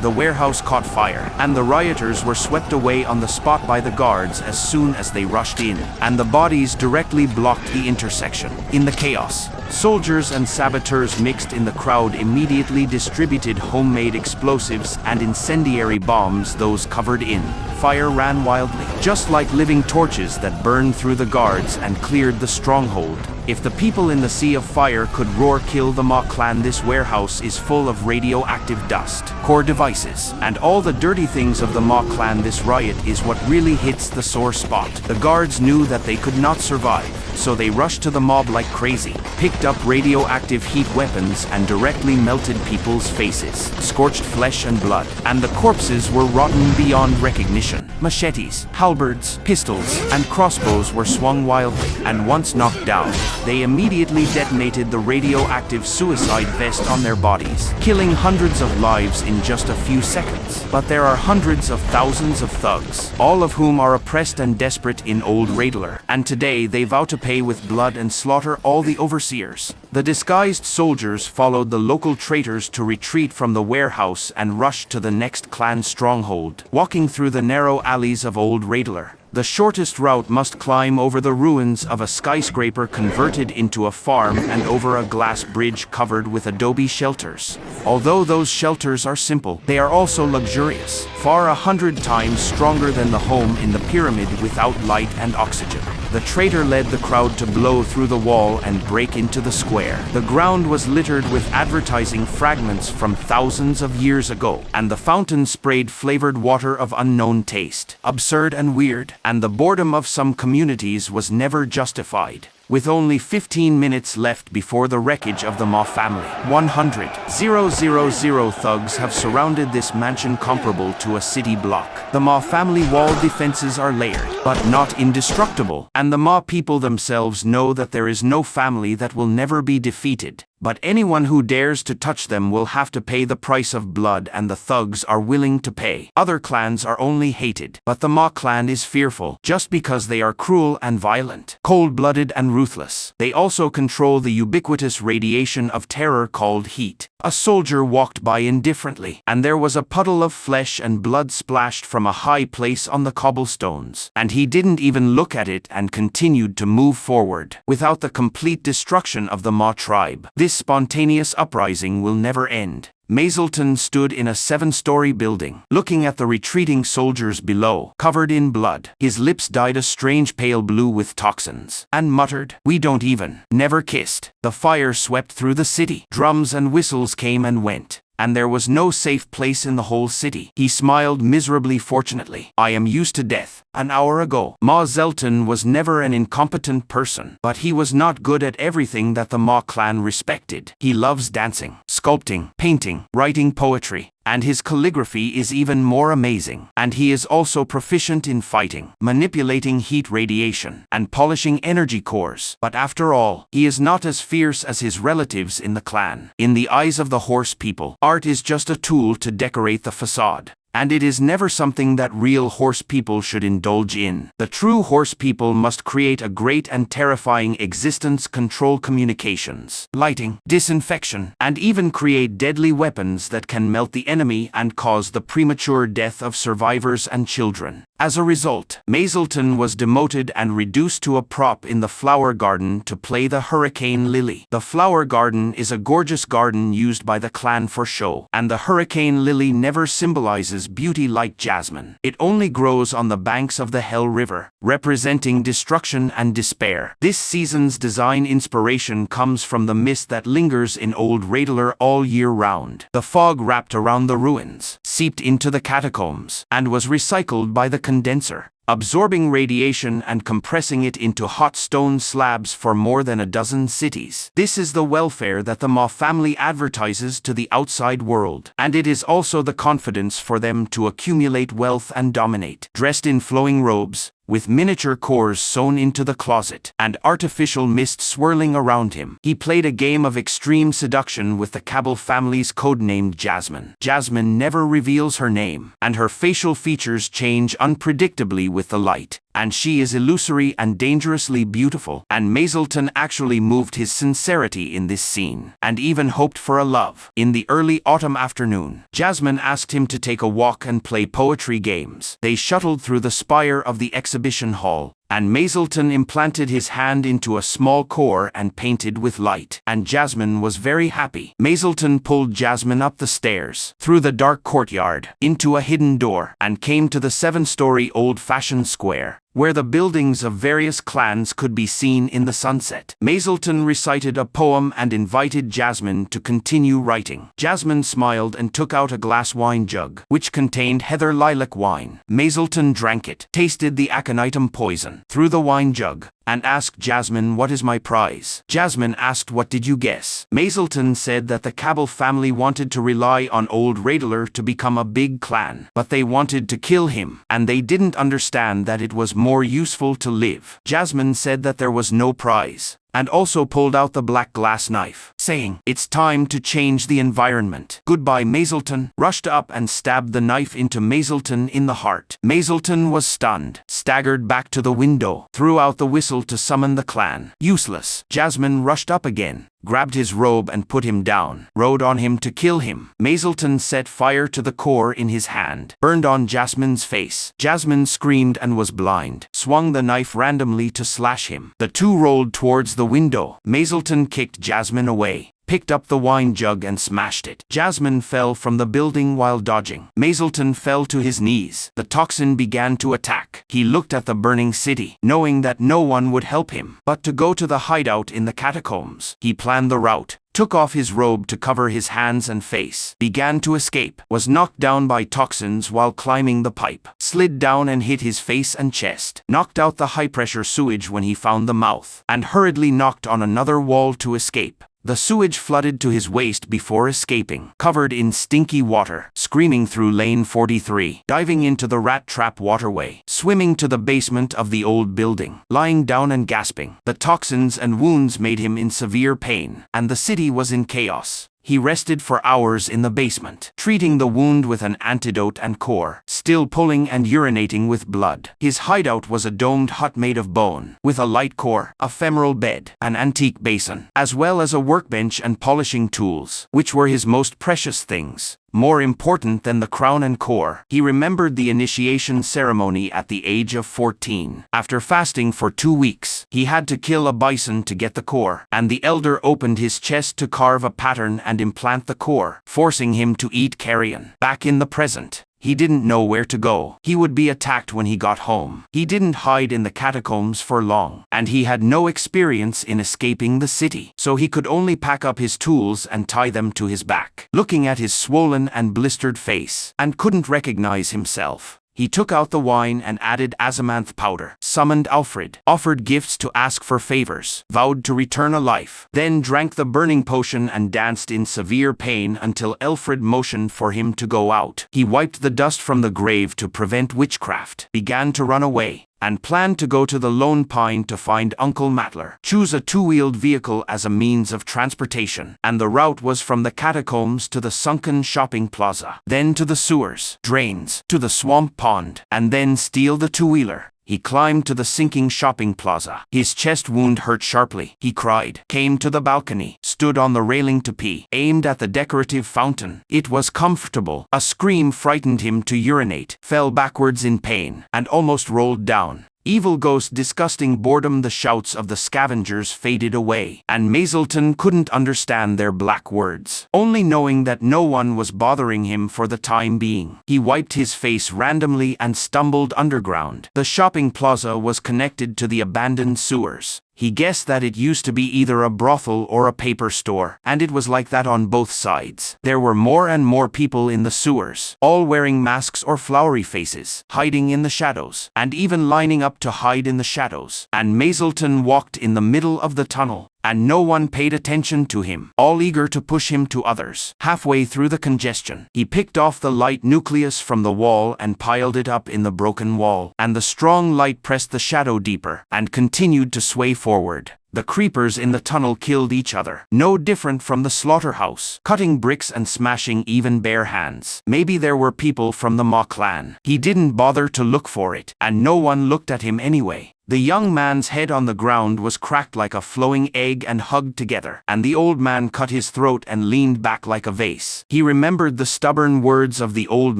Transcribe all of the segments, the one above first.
the warehouse caught fire, and the rioters were swept away on the spot by the guards as soon as they rushed in, and the bodies directly blocked the intersection. In the chaos, soldiers and saboteurs mixed in the crowd immediately distributed homemade explosives and incendiary bombs those covered in. Fire ran wildly, just like living torches that burned through the guards and cleared the stronghold. If the people in the sea of fire could roar kill the Ma clan, this warehouse is full of radioactive dust, core devices, and all the dirty things of the Ma clan. This riot is what really hits the sore spot. The guards knew that they could not survive, so they rushed to the mob like crazy, picked up radioactive heat weapons and directly melted people's faces, scorched flesh and blood, and the corpses were rotten beyond recognition. Machetes, halberds, pistols, and crossbows were swung wildly, and once knocked down, they immediately detonated the radioactive suicide vest on their bodies, killing hundreds of lives in just a few seconds. But there are hundreds of thousands of thugs, all of whom are oppressed and desperate in Old Radler, and today they vow to pay with blood and slaughter all the overseers. The disguised soldiers followed the local traitors to retreat from the warehouse and rushed to the next clan stronghold, walking through the narrow alleys of Old Radler. The shortest route must climb over the ruins of a skyscraper converted into a farm and over a glass bridge covered with adobe shelters. Although those shelters are simple, they are also luxurious, far 100 times stronger than the home in the pyramid without light and oxygen. The traitor led the crowd to blow through the wall and break into the square. The ground was littered with advertising fragments from thousands of years ago, and the fountain sprayed flavored water of unknown taste. Absurd and weird, and the boredom of some communities was never justified. With only 15 minutes left before the wreckage of the Ma family, 100,000 thugs have surrounded this mansion comparable to a city block. The Ma family wall defenses are layered, but not indestructible, and the Ma people themselves know that there is no family that will never be defeated. But anyone who dares to touch them will have to pay the price of blood, and the thugs are willing to pay. Other clans are only hated, but the Ma clan is fearful, just because they are cruel and violent, cold-blooded and ruthless. They also control the ubiquitous radiation of terror called heat. A soldier walked by indifferently, and there was a puddle of flesh and blood splashed from a high place on the cobblestones, and he didn't even look at it and continued to move forward. Without the complete destruction of the Ma tribe, this spontaneous uprising will never end. Mazleton stood in a 7-story building, looking at the retreating soldiers below, covered in blood. His lips dyed a strange pale blue with toxins, and muttered, "We don't even, never kissed." The fire swept through the city. Drums and whistles came and went, and there was no safe place in the whole city. He smiled miserably. Fortunately, I am used to death. An hour ago, Ma Zelton was never an incompetent person, but he was not good at everything that the Ma clan respected. He loves dancing, sculpting, painting, writing poetry, and his calligraphy is even more amazing. And he is also proficient in fighting, manipulating heat radiation, and polishing energy cores. But after all, he is not as fierce as his relatives in the clan. In the eyes of the horse people, art is just a tool to decorate the facade. And it is never something that real horse people should indulge in. The true horse people must create a great and terrifying existence, control communications, lighting, disinfection, and even create deadly weapons that can melt the enemy and cause the premature death of survivors and children. As a result, Mazleton was demoted and reduced to a prop in the flower garden to play the hurricane lily. The flower garden is a gorgeous garden used by the clan for show, and the hurricane lily never symbolizes beauty like jasmine. It only grows on the banks of the Hell River, representing destruction and despair. This season's design inspiration comes from the mist that lingers in Old Radler all year round. The fog wrapped around the ruins, seeped into the catacombs, and was recycled by the condenser, absorbing radiation and compressing it into hot stone slabs for more than a dozen cities. This is the welfare that the Ma family advertises to the outside world, and it is also the confidence for them to accumulate wealth and dominate. Dressed in flowing robes, with miniature cores sewn into the closet, and artificial mist swirling around him, he played a game of extreme seduction with the Cabal family's codenamed Jasmine. Jasmine never reveals her name, and her facial features change unpredictably with the light. and she is illusory and dangerously beautiful, and Mazelton actually moved his sincerity in this scene, and even hoped for a love. In the early autumn afternoon, Jasmine asked him to take a walk and play poetry games. They shuttled through the spire of the exhibition hall, and Mazelton implanted his hand into a small core and painted with light, and Jasmine was very happy. Mazelton pulled Jasmine up the stairs, through the dark courtyard, into a hidden door, and came to the 7-story old-fashioned square, where the buildings of various clans could be seen in the sunset. Mazelton recited a poem and invited Jasmine to continue writing. Jasmine smiled and took out a glass wine jug, which contained heather lilac wine. Mazelton drank it, tasted the aconitum poison through the wine jug, and asked Jasmine, "What is my prize?" Jasmine asked, "What did you guess?" Mazelton said that the Cabell family wanted to rely on old Radler to become a big clan, but they wanted to kill him, and they didn't understand that it was more useful to live. Jasmine said that there was no prize, and also pulled out the black glass knife, saying, "It's time to change the environment." Goodbye. Mazelton rushed up and stabbed the knife into Mazelton in the heart. Mazelton was stunned, staggered back to the window, threw out the whistle to summon the clan. Useless. Jasmine rushed up again, grabbed his robe and put him down, rode on him to kill him. Mazelton set fire to the core in his hand, burned on Jasmine's face. Jasmine screamed and was blind, swung the knife randomly to slash him. The two rolled towards the window. Mazelton kicked Jasmine away, picked up the wine jug and smashed it. Jasmine fell from the building while dodging. Mazelton fell to his knees. The toxin began to attack. He looked at the burning city, knowing that no one would help him but to go to the hideout in the catacombs. He planned the route, took off his robe to cover his hands and face, began to escape, was knocked down by toxins while climbing the pipe, slid down and hit his face and chest, knocked out the high-pressure sewage when he found the mouth, and hurriedly knocked on another wall to escape. The sewage flooded to his waist before escaping, covered in stinky water, screaming through lane 43, diving into the rat trap waterway, swimming to the basement of the old building, lying down and gasping. The toxins and wounds made him in severe pain, and the city was in chaos. He rested for hours in the basement, treating the wound with an antidote and core, still pulling and urinating with blood. His hideout was a domed hut made of bone, with a light core, a femoral bed, an antique basin, as well as a workbench and polishing tools, which were his most precious things. More important than the crown and core, he remembered the initiation ceremony at the age of 14. After fasting for 2 weeks, he had to kill a bison to get the core, and the elder opened his chest to carve a pattern and implant the core, forcing him to eat carrion. Back in the present, he didn't know where to go. He would be attacked when he got home. He didn't hide in the catacombs for long, and he had no experience in escaping the city, so he could only pack up his tools and tie them to his back. Looking at his swollen and blistered face, and couldn't recognize himself, he took out the wine and added azamanth powder, summoned Alfred, offered gifts to ask for favors, vowed to return a life, then drank the burning potion and danced in severe pain until Alfred motioned for him to go out. He wiped the dust from the grave to prevent witchcraft, began to run away, and planned to go to the Lone Pine to find Uncle Matler. Choose a 2-wheeled vehicle as a means of transportation, and the route was from the catacombs to the sunken shopping plaza, then to the sewers, drains, to the swamp pond, and then steal the 2-wheeler. He climbed to the sinking shopping plaza. His chest wound hurt sharply. He cried, came to the balcony, stood on the railing to pee, aimed at the decorative fountain. It was comfortable. A scream frightened him to urinate, fell backwards in pain, and almost rolled down. Evil ghost, disgusting boredom. The shouts of the scavengers faded away, and Mazelton couldn't understand their black words, only knowing that no one was bothering him for the time being. He wiped his face randomly and stumbled underground. The shopping plaza was connected to the abandoned sewers. He guessed that it used to be either a brothel or a paper store, and it was like that on both sides. There were more and more people in the sewers, all wearing masks or flowery faces, hiding in the shadows, and even lining up to hide in the shadows. And Mazelton walked in the middle of the tunnel, and no one paid attention to him, all eager to push him to others. Halfway through the congestion, he picked off the light nucleus from the wall and piled it up in the broken wall, and the strong light pressed the shadow deeper, and continued to sway forward. The creepers in the tunnel killed each other, no different from the slaughterhouse, cutting bricks and smashing even bare hands. Maybe there were people from the Ma clan. He didn't bother to look for it, and no one looked at him anyway. The young man's head on the ground was cracked like a flowing egg and hugged together, and the old man cut his throat and leaned back like a vase. He remembered the stubborn words of the old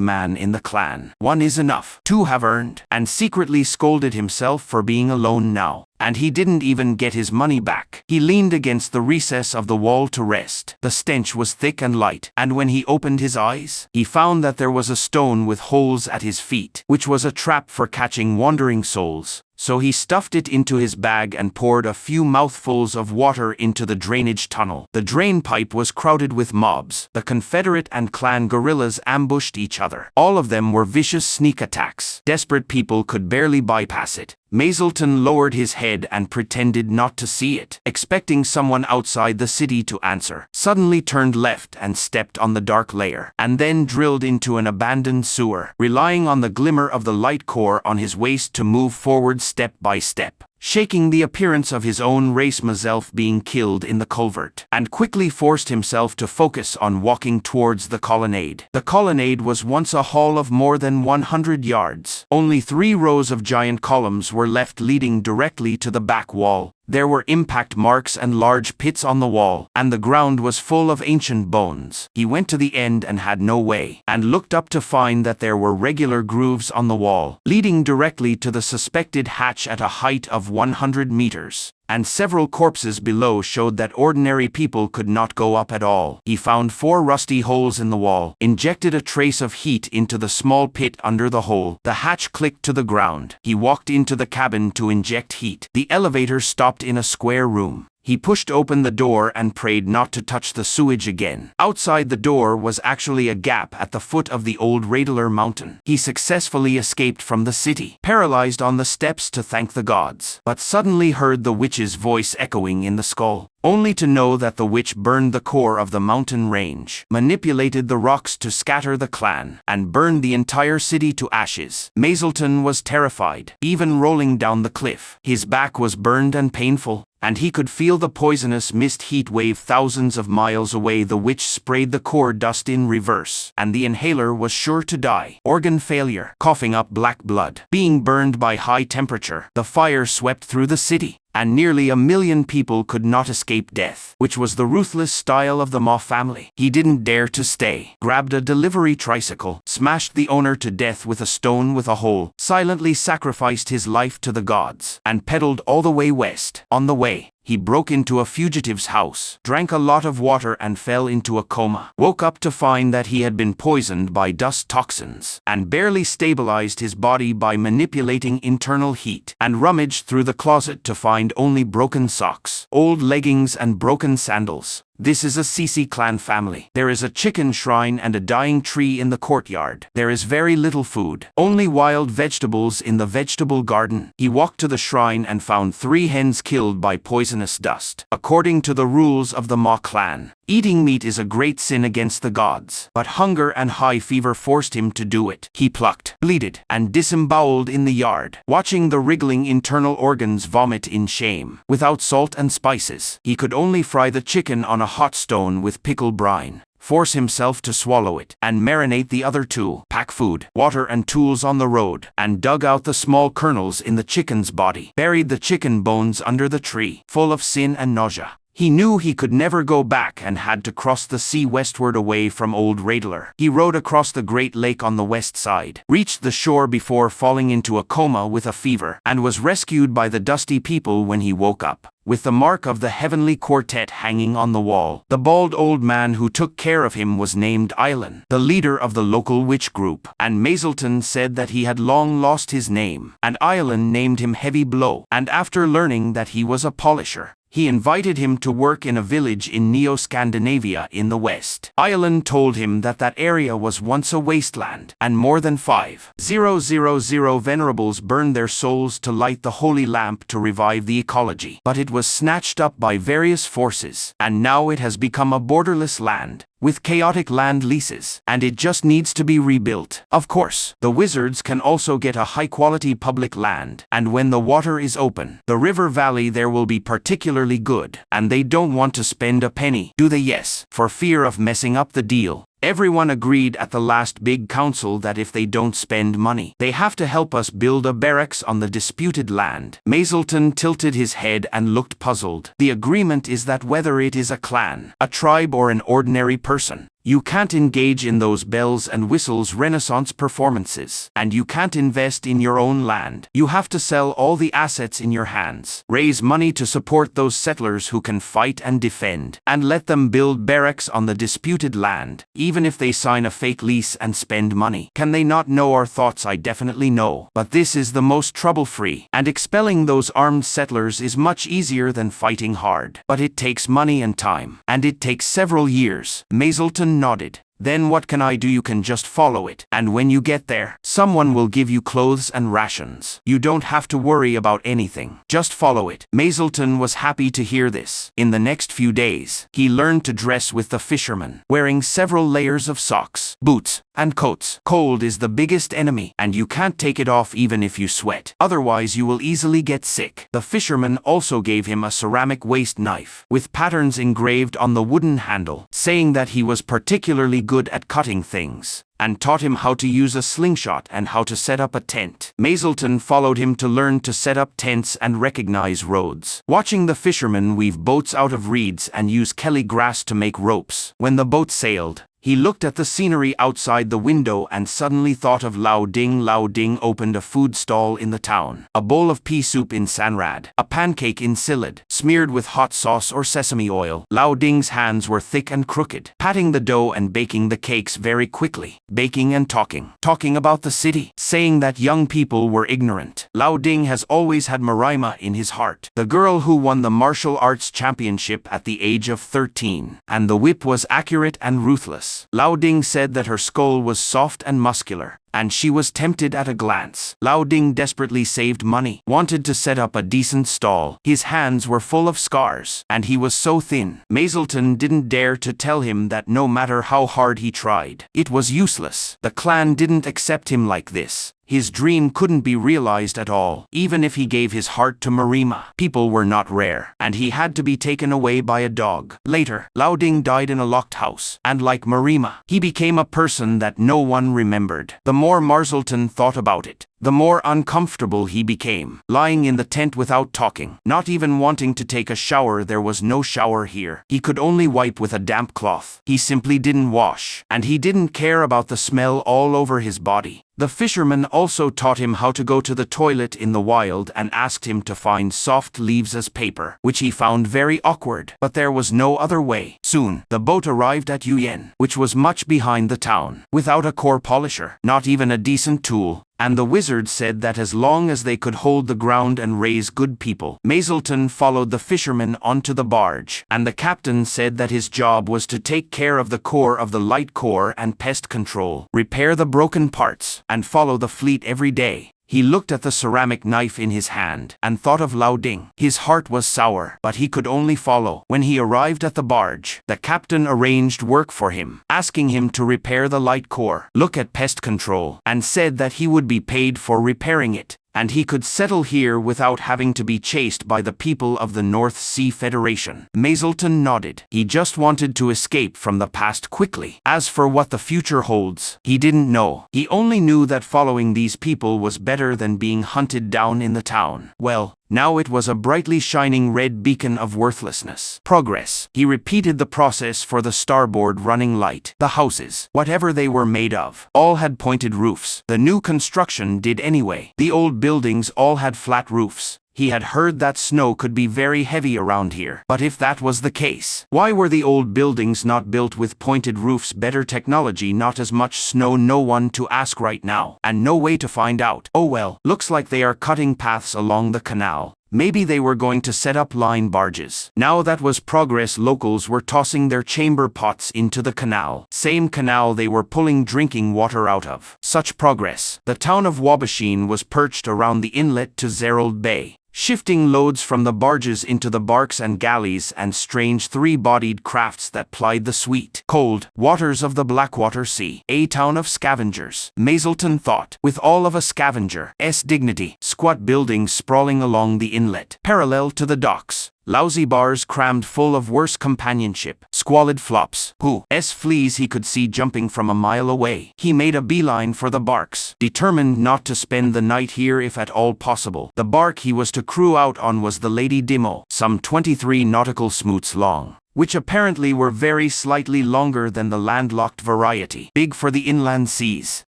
man in the clan. One is enough, two have earned, and secretly scolded himself for being alone now. And he didn't even get his money back. He leaned against the recess of the wall to rest. The stench was thick and light, and when he opened his eyes, he found that there was a stone with holes at his feet, which was a trap for catching wandering souls. So he stuffed it into his bag and poured a few mouthfuls of water into the drainage tunnel. The drain pipe was crowded with mobs. The Confederate and clan guerrillas ambushed each other. All of them were vicious sneak attacks. Desperate people could barely bypass it. Mazelton lowered his head and pretended not to see it, expecting someone outside the city to answer. Suddenly turned left and stepped on the dark layer, and then drilled into an abandoned sewer, relying on the glimmer of the light core on his waist to move forward step by step, shaking the appearance of his own race myself being killed in the culvert, and quickly forced himself to focus on walking towards the colonnade. The colonnade was once a hall of more than 100 yards. Only 3 rows of giant columns were left leading directly to the back wall. There were impact marks and large pits on the wall, and the ground was full of ancient bones. He went to the end and had no way, and looked up to find that there were regular grooves on the wall, leading directly to the suspected hatch at a height of 100 meters. And several corpses below showed that ordinary people could not go up at all. He found 4 rusty holes in the wall, injected a trace of heat into the small pit under the hole. The hatch clicked to the ground. He walked into the cabin to inject heat. The elevator stopped in a square room. He pushed open the door and prayed not to touch the sewage again. Outside the door was actually a gap at the foot of the old Radler mountain. He successfully escaped from the city, paralyzed on the steps to thank the gods, but suddenly heard the witch's voice echoing in the skull, only to know that the witch burned the core of the mountain range, manipulated the rocks to scatter the clan, and burned the entire city to ashes. Mazelton was terrified, even rolling down the cliff. His back was burned and painful, and he could feel the poisonous mist heat wave thousands of miles away. The witch sprayed the core dust in reverse, and the inhaler was sure to die. Organ failure, coughing up black blood, being burned by high temperature. The fire swept through the city, and nearly 1 million people could not escape death, which was the ruthless style of the Ma family. He didn't dare to stay, grabbed a delivery tricycle, smashed the owner to death with a stone with a hole, silently sacrificed his life to the gods, and pedaled all the way west. On the way, he broke into a fugitive's house, drank a lot of water and fell into a coma. Woke up to find that he had been poisoned by dust toxins, and barely stabilized his body by manipulating internal heat, and rummaged through the closet to find only broken socks, old leggings and broken sandals. This is a CC clan family. There is a chicken shrine and a dying tree in the courtyard. There is very little food, only wild vegetables in the vegetable garden. He walked to the shrine and found 3 hens killed by poisonous dust. According to the rules of the Ma clan, eating meat is a great sin against the gods, but hunger and high fever forced him to do it. He plucked, bleated, and disemboweled in the yard, watching the wriggling internal organs vomit in shame. Without salt and spices, he could only fry the chicken on a hot stone with pickle brine, force himself to swallow it, and marinate the other 2, pack food, water and tools on the road, and dug out the small kernels in the chicken's body, buried the chicken bones under the tree, full of sin and nausea. He knew he could never go back and had to cross the sea westward away from old Radler. He rowed across the Great Lake on the west side, reached the shore before falling into a coma with a fever, and was rescued by the dusty people when he woke up, with the mark of the heavenly quartet hanging on the wall. The bald old man who took care of him was named Island, the leader of the local witch group, and Mazelton said that he had long lost his name, and Island named him Heavy Blow, and after learning that he was a polisher, he invited him to work in a village in Neo-Scandinavia in the west. Ireland told him that that area was once a wasteland, and more than 5,000 venerables burned their souls to light the holy lamp to revive the ecology. But it was snatched up by various forces, and now it has become a borderless land, with chaotic land leases, and it just needs to be rebuilt. Of course, the wizards can also get a high-quality public land, and when the water is open, the river valley there will be particularly good, and they don't want to spend a penny, do they? Yes, for fear of messing up the deal. Everyone agreed at the last big council that if they don't spend money, they have to help us build a barracks on the disputed land. Mazelton tilted his head and looked puzzled. The agreement is that whether it is a clan, a tribe, or an ordinary person, you can't engage in those bells and whistles Renaissance performances, and you can't invest in your own land. You have to sell all the assets in your hands, raise money to support those settlers who can fight and defend, and let them build barracks on the disputed land, even if they sign a fake lease and spend money. Can they not know our thoughts? I definitely know. But this is the most trouble-free, and expelling those armed settlers is much easier than fighting hard. But it takes money and time, and it takes several years. Mazelton nodded. Then what can I do? You can just follow it, and when you get there, someone will give you clothes and rations. You don't have to worry about anything. Just follow it. Mazelton was happy to hear this. In the next few days, he learned to dress with the fishermen, wearing several layers of socks, boots, and coats. Cold is the biggest enemy, and you can't take it off even if you sweat. Otherwise you will easily get sick. The fisherman also gave him a ceramic waste knife, with patterns engraved on the wooden handle, saying that he was particularly good at cutting things, and taught him how to use a slingshot and how to set up a tent. Mazelton followed him to learn to set up tents and recognize roads, watching the fishermen weave boats out of reeds and use kelly grass to make ropes. When the boat sailed, he looked at the scenery outside the window and suddenly thought of Lao Ding. Lao Ding opened a food stall in the town. A bowl of pea soup in Sanrad, a pancake in Silad, smeared with hot sauce or sesame oil. Lao Ding's hands were thick and crooked, patting the dough and baking the cakes very quickly, baking and talking about the city, saying that young people were ignorant. Lao Ding has always had Marima in his heart, the girl who won the martial arts championship at the age of 13, and the whip was accurate and ruthless. Lao Ding said that her skull was soft and muscular, and she was tempted at a glance. Lao Ding desperately saved money, wanted to set up a decent stall. His hands were full of scars, and he was so thin. Mazelton didn't dare to tell him that no matter how hard he tried, it was useless. The clan didn't accept him like this. His dream couldn't be realized at all, even if he gave his heart to Marima. People were not rare, and he had to be taken away by a dog. Later, Lao Ding died in a locked house, and like Marima, he became a person that no one remembered. The more Mazelton thought about it, the more uncomfortable he became, lying in the tent without talking, not even wanting to take a shower. There was no shower here. He could only wipe with a damp cloth. He simply didn't wash, and he didn't care about the smell all over his body. The fisherman also taught him how to go to the toilet in the wild and asked him to find soft leaves as paper, which he found very awkward, but there was no other way. Soon, the boat arrived at Yuyen, which was much behind the town, without a core polisher, not even a decent tool. And the wizard said that as long as they could hold the ground and raise good people. Mazelton followed the fishermen onto the barge, and the captain said that his job was to take care of the core of the light core and pest control, repair the broken parts, and follow the fleet every day. He looked at the ceramic knife in his hand and thought of Lao Ding. His heart was sour, but he could only follow. When he arrived at the barge, the captain arranged work for him, asking him to repair the light core, look at pest control, and said that he would be paid for repairing it, and he could settle here without having to be chased by the people of the North Sea Federation. Mazelton nodded. He just wanted to escape from the past quickly. As for what the future holds, he didn't know. He only knew that following these people was better than being hunted down in the town. Well, now it was a brightly shining red beacon of worthlessness. Progress. He repeated the process for the starboard running light. The houses, whatever they were made of, all had pointed roofs. The new construction did anyway. The old buildings all had flat roofs. He had heard that snow could be very heavy around here. But if that was the case, why were the old buildings not built with pointed roofs? Better technology, not as much snow. No one to ask right now, and no way to find out. Oh well, looks like they are cutting paths along the canal. Maybe they were going to set up line barges. Now that was progress. Locals were tossing their chamber pots into the canal. Same canal they were pulling drinking water out of. Such progress. The town of Wabashin was perched around the inlet to Zerald Bay, shifting loads from the barges into the barks and galleys and strange three-bodied crafts that plied the sweet, cold waters of the Blackwater Sea. A town of scavengers, Mazleton thought, with all of a scavenger's dignity. Squat buildings sprawling along the inlet, parallel to the docks. Lousy bars crammed full of worse companionship. Squalid flops, whose fleas he could see jumping from a mile away. He made a beeline for the barks, determined not to spend the night here if at all possible. The bark he was to crew out on was the Lady Dimo, some 23 nautical smoots long, which apparently were very slightly longer than the landlocked variety. Big for the inland seas,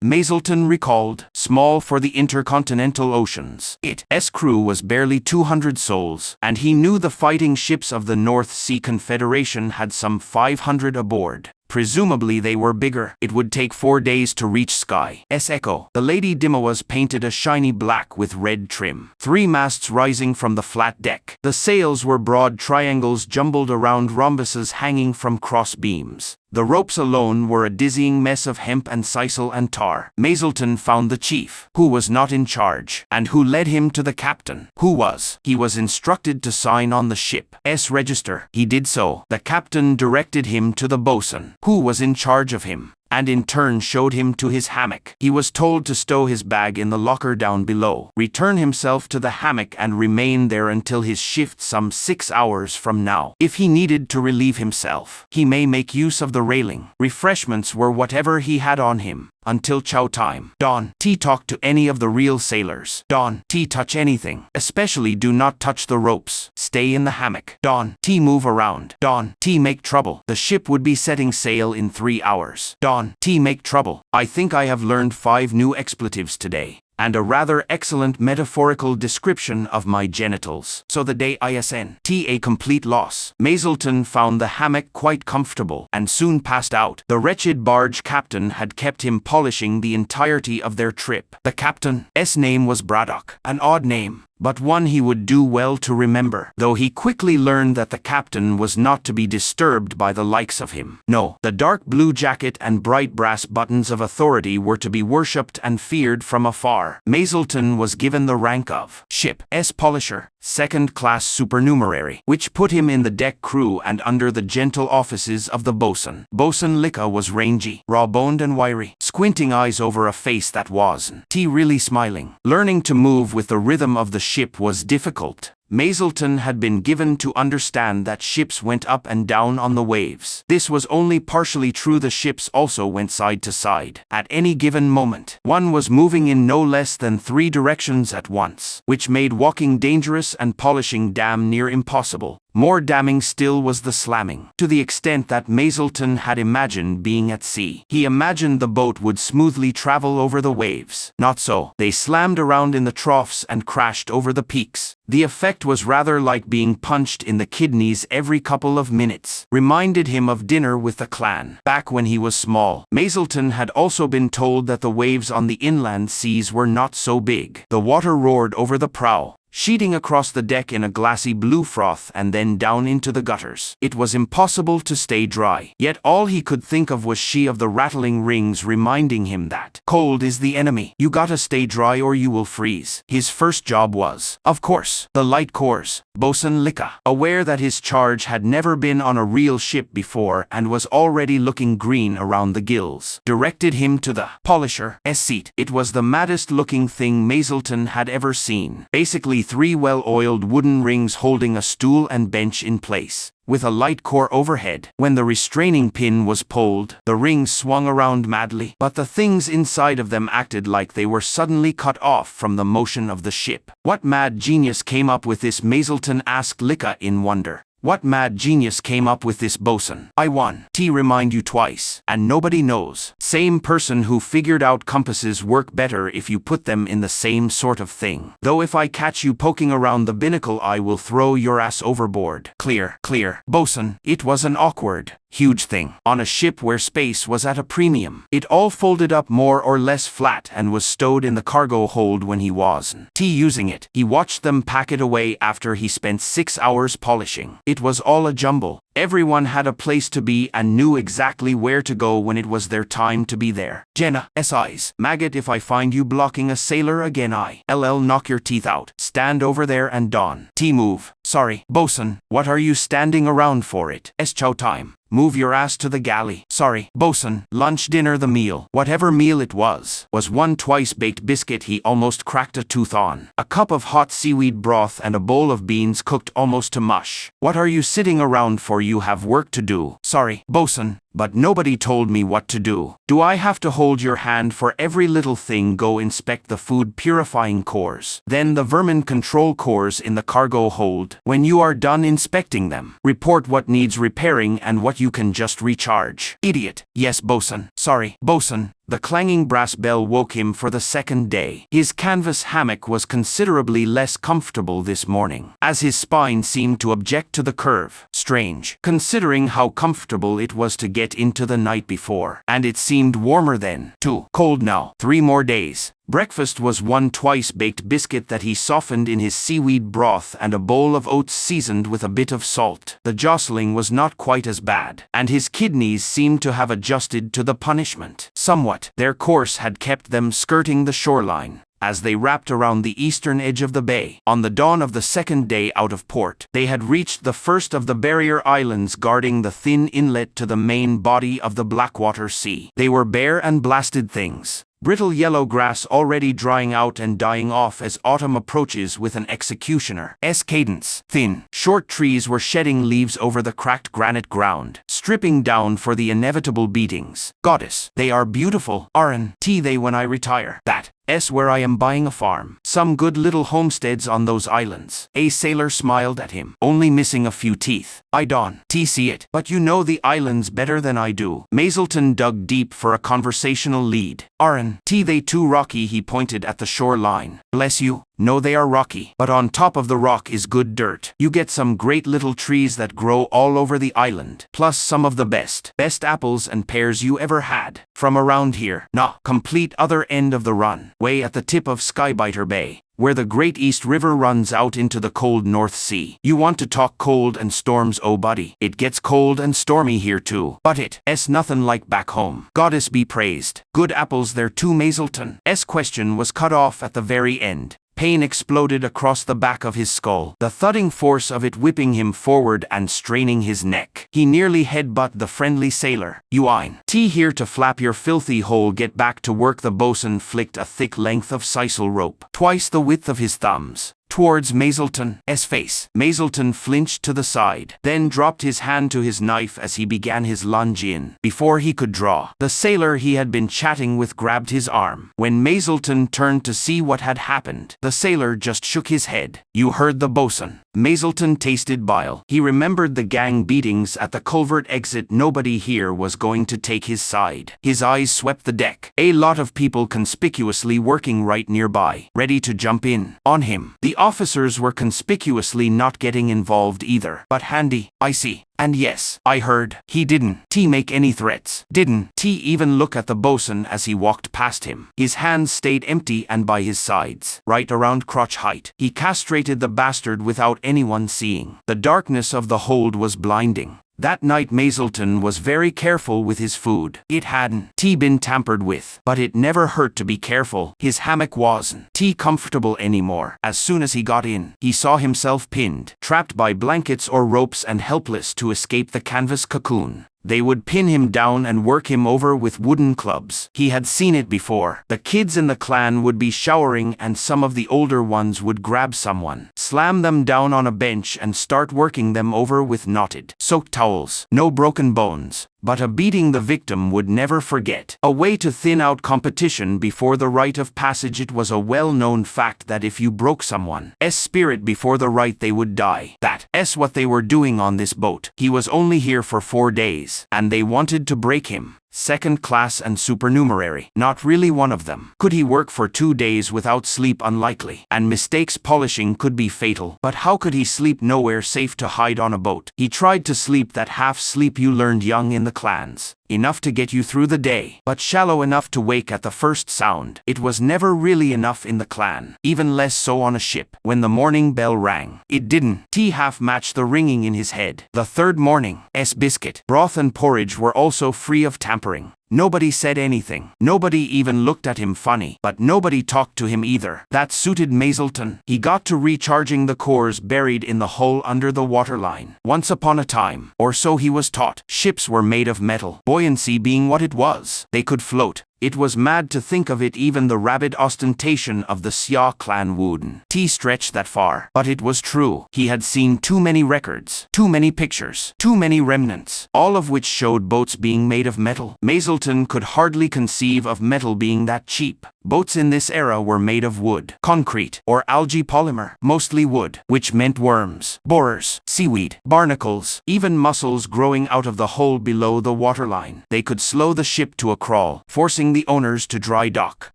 Mazleton recalled, small for the intercontinental oceans. Its crew was barely 200 souls, and he knew the fighting ships of the North Sea Confederation had some 500 aboard. Presumably they were bigger. It would take 4 days to reach Sky's Echo. The Lady Dima was painted a shiny black with red trim. 3 masts rising from the flat deck. The sails were broad triangles jumbled around rhombuses hanging from cross beams. The ropes alone were a dizzying mess of hemp and sisal and tar. Mazleton found the chief, who was not in charge, and who led him to the captain, who was. He was instructed to sign on the ship's register. He did so. The captain directed him to the bosun, who was in charge of him, and in turn showed him to his hammock. He was told to stow his bag in the locker down below, return himself to the hammock and remain there until his shift some 6 hours from now. If he needed to relieve himself, he may make use of the railing. Refreshments were whatever he had on him, until chow time. Don't talk to any of the real sailors. Don't touch anything. Especially do not touch the ropes. Stay in the hammock. Don't move around. Don't make trouble. The ship would be setting sail in 3 hours. Don't make trouble. I think I have learned 5 new expletives today, and a rather excellent metaphorical description of my genitals. So the day isn't a complete loss. Mazleton found the hammock quite comfortable, and soon passed out. The wretched barge captain had kept him polishing the entirety of their trip. The captain's name was Braddock, an odd name, but one he would do well to remember, though he quickly learned that the captain was not to be disturbed by the likes of him. No, the dark blue jacket and bright brass buttons of authority were to be worshipped and feared from afar. Mazleton was given the rank of ship's polisher, second-class supernumerary, which put him in the deck crew and under the gentle offices of the bosun. Bosun Licca was rangy, raw-boned and wiry, squinting eyes over a face that wasn't really smiling. Learning to move with the rhythm of the ship was difficult. Mazleton had been given to understand that ships went up and down on the waves. This was only partially true. The ships also went side to side. At any given moment, one was moving in no less than 3 directions at once, which made walking dangerous and polishing damn near impossible. More damning still was the slamming, to the extent that Mazleton had imagined being at sea. He imagined the boat would smoothly travel over the waves. Not so. They slammed around in the troughs and crashed over the peaks. The effect was rather like being punched in the kidneys every couple of minutes. Reminded him of dinner with the clan, back when he was small. Mazleton had also been told that the waves on the inland seas were not so big. The water roared over the prow, sheeting across the deck in a glassy blue froth and then down into the gutters. It was impossible to stay dry. Yet all he could think of was she of the rattling rings reminding him that cold is the enemy. You gotta stay dry or you will freeze. His first job was, of course, the light corps. Bosun Licca, aware that his charge had never been on a real ship before and was already looking green around the gills, directed him to the polisher's seat. It was the maddest looking thing Mazleton had ever seen. Basically 3 well-oiled wooden rings holding a stool and bench in place, with a light core overhead. When the restraining pin was pulled, the rings swung around madly, but the things inside of them acted like they were suddenly cut off from the motion of the ship. What mad genius came up with this? Mazleton asked Licca in wonder. What mad genius came up with this, bosun? I want to remind you twice, and nobody knows. Same person who figured out compasses work better if you put them in the same sort of thing. Though if I catch you poking around the binnacle I will throw your ass overboard. Clear. Bosun, it was an awkward, huge thing, on a ship where space was at a premium. It all folded up more or less flat and was stowed in the cargo hold when he wasn't using it. He watched them pack it away after he spent 6 hours polishing. It was all a jumble. Everyone had a place to be and knew exactly where to go when it was their time to be there. Jenna, S.I.s. Maggot, if I find you blocking a sailor again, I'll knock your teeth out. Stand over there and Don. T move. Sorry. Bosun, what are you standing around for it? S chow time. Move your ass to the galley. Sorry. Bosun, lunch, dinner, the meal. Whatever meal it was one twice-baked biscuit he almost cracked a tooth on. A cup of hot seaweed broth and a bowl of beans cooked almost to mush. What are you sitting around for? You have work to do. Sorry. Bosun, but nobody told me what to do. Do I have to hold your hand for every little thing? Go inspect the food purifying cores. Then the vermin control cores in the cargo hold. When you are done inspecting them, report what needs repairing and what you can just recharge. Idiot. Yes, Bosun. Sorry. Bosun. The clanging brass bell woke him for the second day. His canvas hammock was considerably less comfortable this morning, as his spine seemed to object to the curve. Strange, considering how comfortable it was to get into the night before. And it seemed warmer then, too. Cold now. 3 more days. Breakfast was one twice-baked biscuit that he softened in his seaweed broth and a bowl of oats seasoned with a bit of salt. The jostling was not quite as bad, and his kidneys seemed to have adjusted to the punishment. Somewhat, their course had kept them skirting the shoreline as they wrapped around the eastern edge of the bay. On the dawn of the second day out of port, they had reached the first of the barrier islands guarding the thin inlet to the main body of the Blackwater Sea. They were bare and blasted things. Brittle yellow grass already drying out and dying off as autumn approaches with an executioner's cadence. Thin, short trees were shedding leaves over the cracked granite ground, stripping down for the inevitable beatings. Goddess, they are beautiful, aren't they? When I retire, that's where I am buying a farm. Some good little homesteads on those islands. A sailor smiled at him, only missing a few teeth. I don't see it, but you know the islands better than I do. Mazelton dug deep for a conversational lead. Aren't they too rocky? He pointed at the shoreline. Bless you. No, they are rocky, but on top of the rock is good dirt. You get some great little trees that grow all over the island, plus some of the best apples and pears you ever had. From around here, complete other end of the run, way at the tip of Skybiter Bay, where the Great East River runs out into the cold North Sea. You want to talk cold and storms? Oh buddy, it gets cold and stormy here too, but it's nothing like back home. Goddess be praised. Good apples there too. Mazelton's question was cut off at the very end. Pain exploded across the back of his skull, the thudding force of it whipping him forward and straining his neck. He nearly headbutted the friendly sailor. You ain't here to flap your filthy hole. Get back to work. The bosun flicked a thick length of sisal rope, twice the width of his thumbs, towards Mazelton's face. Mazelton flinched to the side, then dropped his hand to his knife as he began his lunge in. Before he could draw, the sailor he had been chatting with grabbed his arm. When Mazelton turned to see what had happened, the sailor just shook his head. You heard the bosun. Mazelton tasted bile. He remembered the gang beatings at the culvert exit. Nobody here was going to take his side. His eyes swept the deck. A lot of people conspicuously working right nearby, ready to jump in on him. The officers were conspicuously not getting involved either. But handy, I see. And yes, I heard. He didn't make any threats. Didn't even look at the bosun as he walked past him. His hands stayed empty and by his sides, right around crotch height. He castrated the bastard without anyone seeing. The darkness of the hold was blinding. That night Mazelton was very careful with his food. It hadn't been tampered with, but it never hurt to be careful. His hammock wasn't comfortable anymore. As soon as he got in, he saw himself pinned, trapped by blankets or ropes and helpless to escape the canvas cocoon. They would pin him down and work him over with wooden clubs. He had seen it before. The kids in the clan would be showering and some of the older ones would grab someone, slam them down on a bench and start working them over with knotted, soaked towels. No broken bones, but a beating the victim would never forget. A way to thin out competition before the rite of passage. It was a well-known fact that if you broke someone's spirit before the rite, they would die. That's what they were doing on this boat. He was only here for 4 days, and they wanted to break him. second class and supernumerary. Not really one of them. Could he work for 2 days without sleep? Unlikely. And mistakes polishing could be fatal. But how could he sleep nowhere safe to hide on a boat? He tried to sleep that half sleep you learned young in the clans. Enough to get you through the day, but shallow enough to wake at the first sound. It was never really enough in the clan, even less so on a ship. When the morning bell rang, it didn't. Tea half matched the ringing in his head. The third morning, biscuit, broth and porridge were also free of tampering. Nobody said anything. Nobody even looked at him funny. But nobody talked to him either. That suited Mazelton. He got to recharging the cores buried in the hull under the waterline. Once upon a time, or so he was taught, ships were made of metal. Buoyancy being what it was. They could float. It was mad to think of it. Even the rabid ostentation of the Xia clan wouldn't stretch that far. But it was true. He had seen too many records, too many pictures, too many remnants, all of which showed boats being made of metal. Mazelton could hardly conceive of metal being that cheap. Boats in this era were made of wood, concrete, or algae polymer, mostly wood, which meant worms, borers, seaweed, barnacles, even mussels growing out of the hole below the waterline. They could slow the ship to a crawl, forcing the owners to dry dock,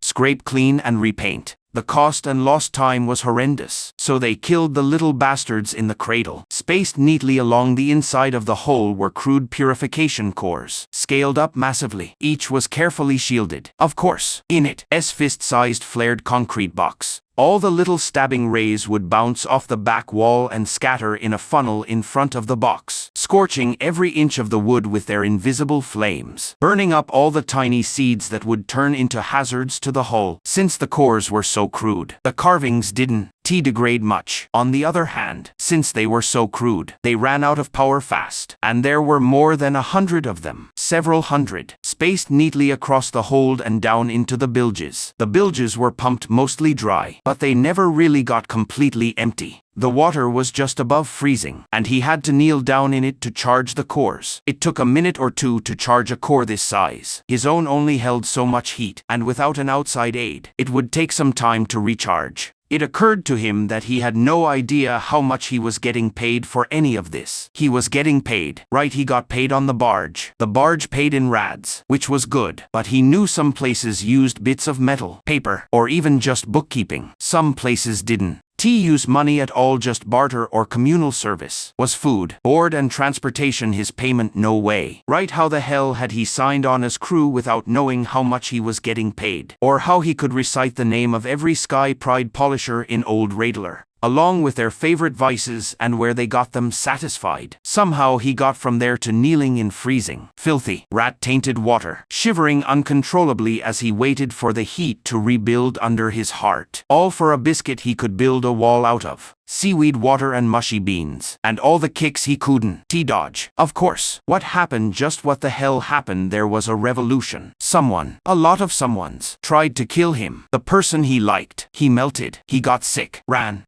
scrape clean and repaint. The cost and lost time was horrendous, so they killed the little bastards in the cradle. Spaced neatly along the inside of the hole were crude purification cores, scaled up massively. Each was carefully shielded. Of course, in it, fist-sized flared concrete box. All the little stabbing rays would bounce off the back wall and scatter in a funnel in front of the box, scorching every inch of the wood with their invisible flames, burning up all the tiny seeds that would turn into hazards to the hull. Since the cores were so crude, the carvings didn't degrade much. On the other hand, since they were so crude, they ran out of power fast, and there were more than 100 of them, several hundred, spaced neatly across the hold and down into the bilges. The bilges were pumped mostly dry, but they never really got completely empty. The water was just above freezing, and he had to kneel down in it to charge the cores. It took a minute or two to charge a core this size. His own only held so much heat, and without an outside aid, it would take some time to recharge. It occurred to him that he had no idea how much he was getting paid for any of this. He was getting paid. Right, he got paid on the barge. The barge paid in rads, which was good. But he knew some places used bits of metal, paper, or even just bookkeeping. Some places didn't. Use money at all, just barter or communal service. Was food, board and transportation his payment? No way. Right, how the hell had he signed on as crew without knowing how much he was getting paid? Or how he could recite the name of every Sky Pride polisher in Old Radler, along with their favorite vices and where they got them satisfied. Somehow he got from there to kneeling in freezing, filthy, rat-tainted water, shivering uncontrollably as he waited for the heat to rebuild under his heart. All for a biscuit he could build a wall out of. Seaweed, water and mushy beans. And all the kicks he couldn't dodge. Of course. What happened? Just what the hell happened? There was a revolution. Someone, a lot of someones, tried to kill him. The person he liked. He melted. He got sick. Ran.